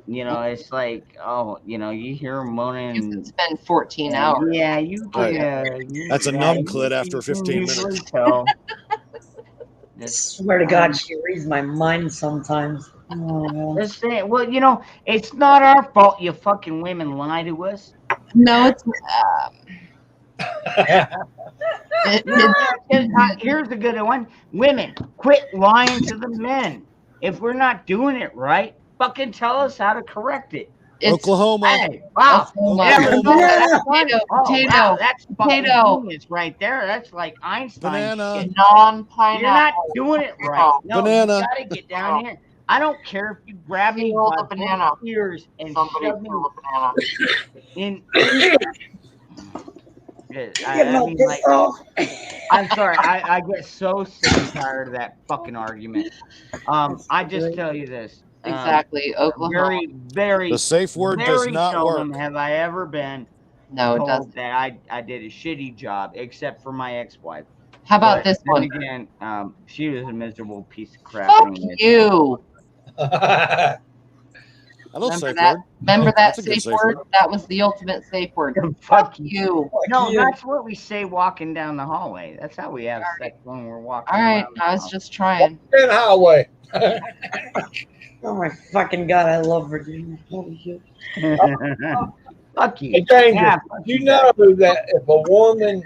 you know, it's like, oh, you know, you hear them moaning. You can spend 14 hours. Yeah, you can. That's a numb clit after 15 minutes. Tell. I swear to God, she reads my mind sometimes. Oh. Let's say, well, you know, it's not our fault you fucking women lie to us. No, it's here's a good one. Women, quit lying to the men. If we're not doing it right, fucking tell us how to correct it. Oklahoma. Hey, wow. Potato. That's Potato. genius right there. That's like Einstein Banana. shit. Non-pineapple. You're not doing it right. No, Banana. you gotta get down here. I don't care if you grab me by both ears and shove me in. I mean, like, I'm sorry. I get so sick and tired of that fucking argument. I just tell you this. Exactly, Oklahoma. Very. The safe word does not seldom work. have I ever been No, it told doesn't. that I did a shitty job, except for my ex-wife. How about But this then one? again, she was a miserable piece of crap. Fuck anyways. you. I know Remember safe that? word. Remember that That's a good safe safe word? word. That was the ultimate safe word. Fuck you. No, that's what we say walking down the hallway. That's how we have sex when we're walking All right, around the I was house. just trying. In the highway. Oh my fucking god, I love Virginia. Holy shit. Fuck you. Hey, Danger, Yeah, you know that if a woman,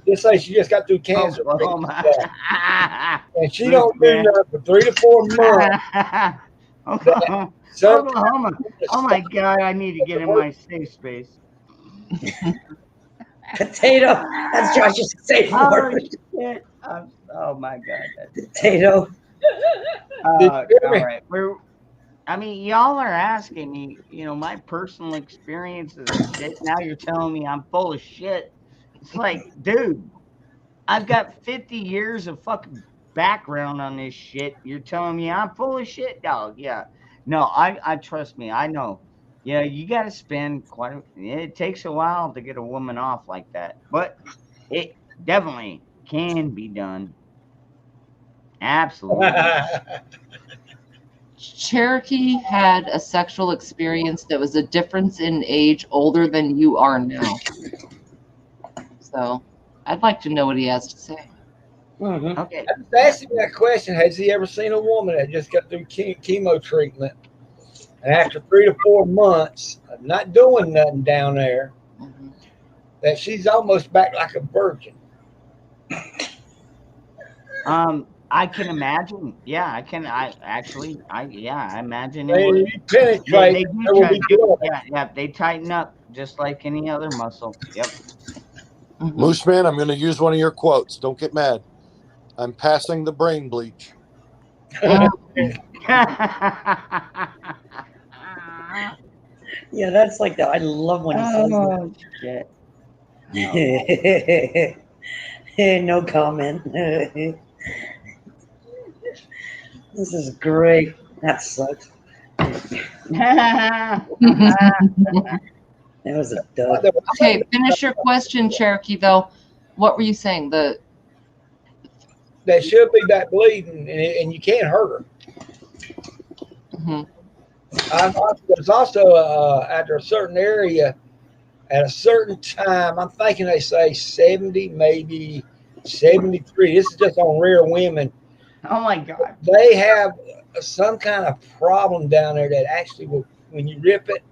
just say she just got through cancer, Oklahoma. and she don't do Man. nothing for 3 to 4 months, Oklahoma. Oh my god, I need to get in my safe space. Potato. That's Josh's safe Oh word. shit. Oh my god. Potato. All right. I mean, y'all are asking me, my personal experiences and shit. Now you're telling me I'm full of shit. It's like, dude, I've got 50 years of fucking background on this shit. You're telling me I'm full of shit, dog. Yeah. No, I trust me. I know. Yeah, you got to spend it takes a while to get a woman off like that, but it definitely can be done. Absolutely. Cherokee had a sexual experience that was a difference in age older than you are now. So I'd like to know what he has to say. Okay. I just asked him that question. Has he ever seen a woman that just got through chemo treatment, and after 3 to 4 months of not doing nothing down there, that she's almost back like a virgin? I can imagine. Yeah, I can. I imagine it They would. penetrate. They there will be do. blood. Yeah. They tighten up just like any other muscle. Yep. Mooseman, I'm going to use one of your quotes. Don't get mad. I'm passing the brain bleach. Yeah, that's like that. I love when he says Oh shit. that. No comment. This is great. That sucks. That was a dud. Okay, finish your question, Cherokee, though. What were you saying? That should be that bleeding, and you can't hurt her. There's also after a certain area, at a certain time, I'm thinking they say 70, maybe 73. This is just on rare women. Oh my god. They have some kind of problem down there that actually, when you rip it,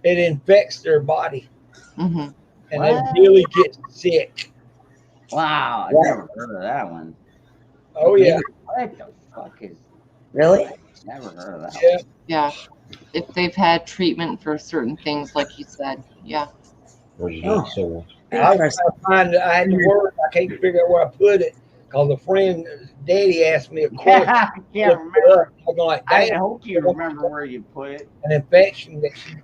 it infects their body, and they really get sick. Wow, I've never heard of that one. Oh yeah. What the fuck is? Really? Never heard of that. Yeah. Yeah. If they've had treatment for certain things, like you said. Yeah. I had the word. I can't figure out where I put it because a friend, Daddy, asked me a question. I can't remember. I'm like, I hope you remember where you put it. An infection that she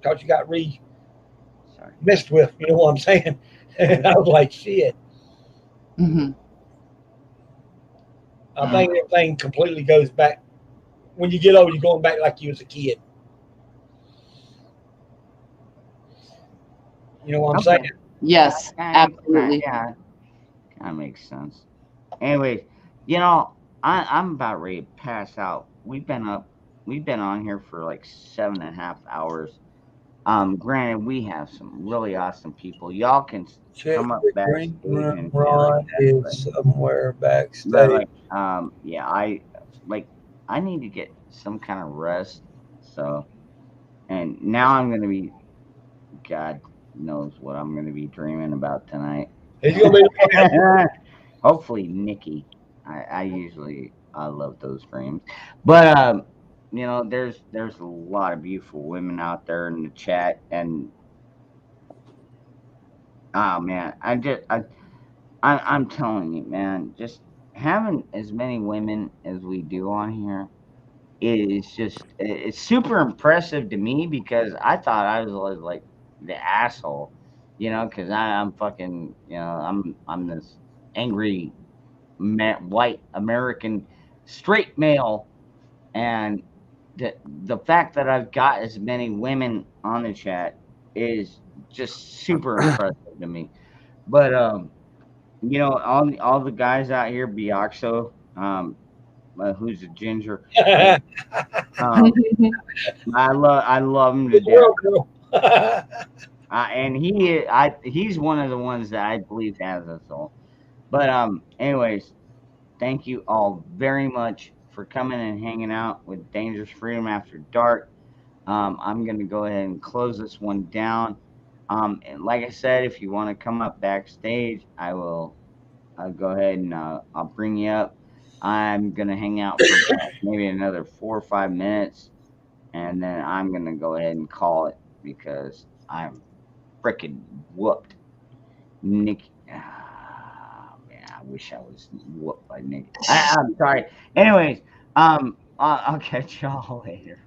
thought you got messed with. You know what I'm saying? And I was like, shit. I think everything completely goes back. When you get old, you're going back like you was a kid. You know what I'm saying? Yes, absolutely. Yeah, that makes sense. Anyways, I'm about ready to pass out. We've been on here for like 7.5 hours. Granted, we have some really awesome people. Y'all can come up backstage and Ron is somewhere backstage. But I need to get some kind of rest. So, and now I'm gonna be, God knows what I'm gonna be dreaming about tonight. He's gonna be hopefully Nikki. I love those dreams, but there's a lot of beautiful women out there in the chat, and oh man, I'm telling you, man, just having as many women as we do on here it's super impressive to me, because I thought I was like the asshole, because I'm fucking, I'm this angry white American straight male, and the fact that I've got as many women on the chat is just super impressive to me. But all the guys out here, Bioxo, who's a ginger. I love him to death. And he's one of the ones that I believe has a soul. But anyways, thank you all very much for coming and hanging out with Dangerous Freedom After Dark. I'm gonna go ahead and close this one down. And like I said, if you want to come up backstage, I'll go ahead and I'll bring you up. I'm gonna hang out for maybe another 4 or 5 minutes, and then I'm gonna go ahead and call it because I'm freaking whooped. Nikki, man, I wish I was whooped by Nikki. I'm sorry. Anyways, I'll catch y'all later.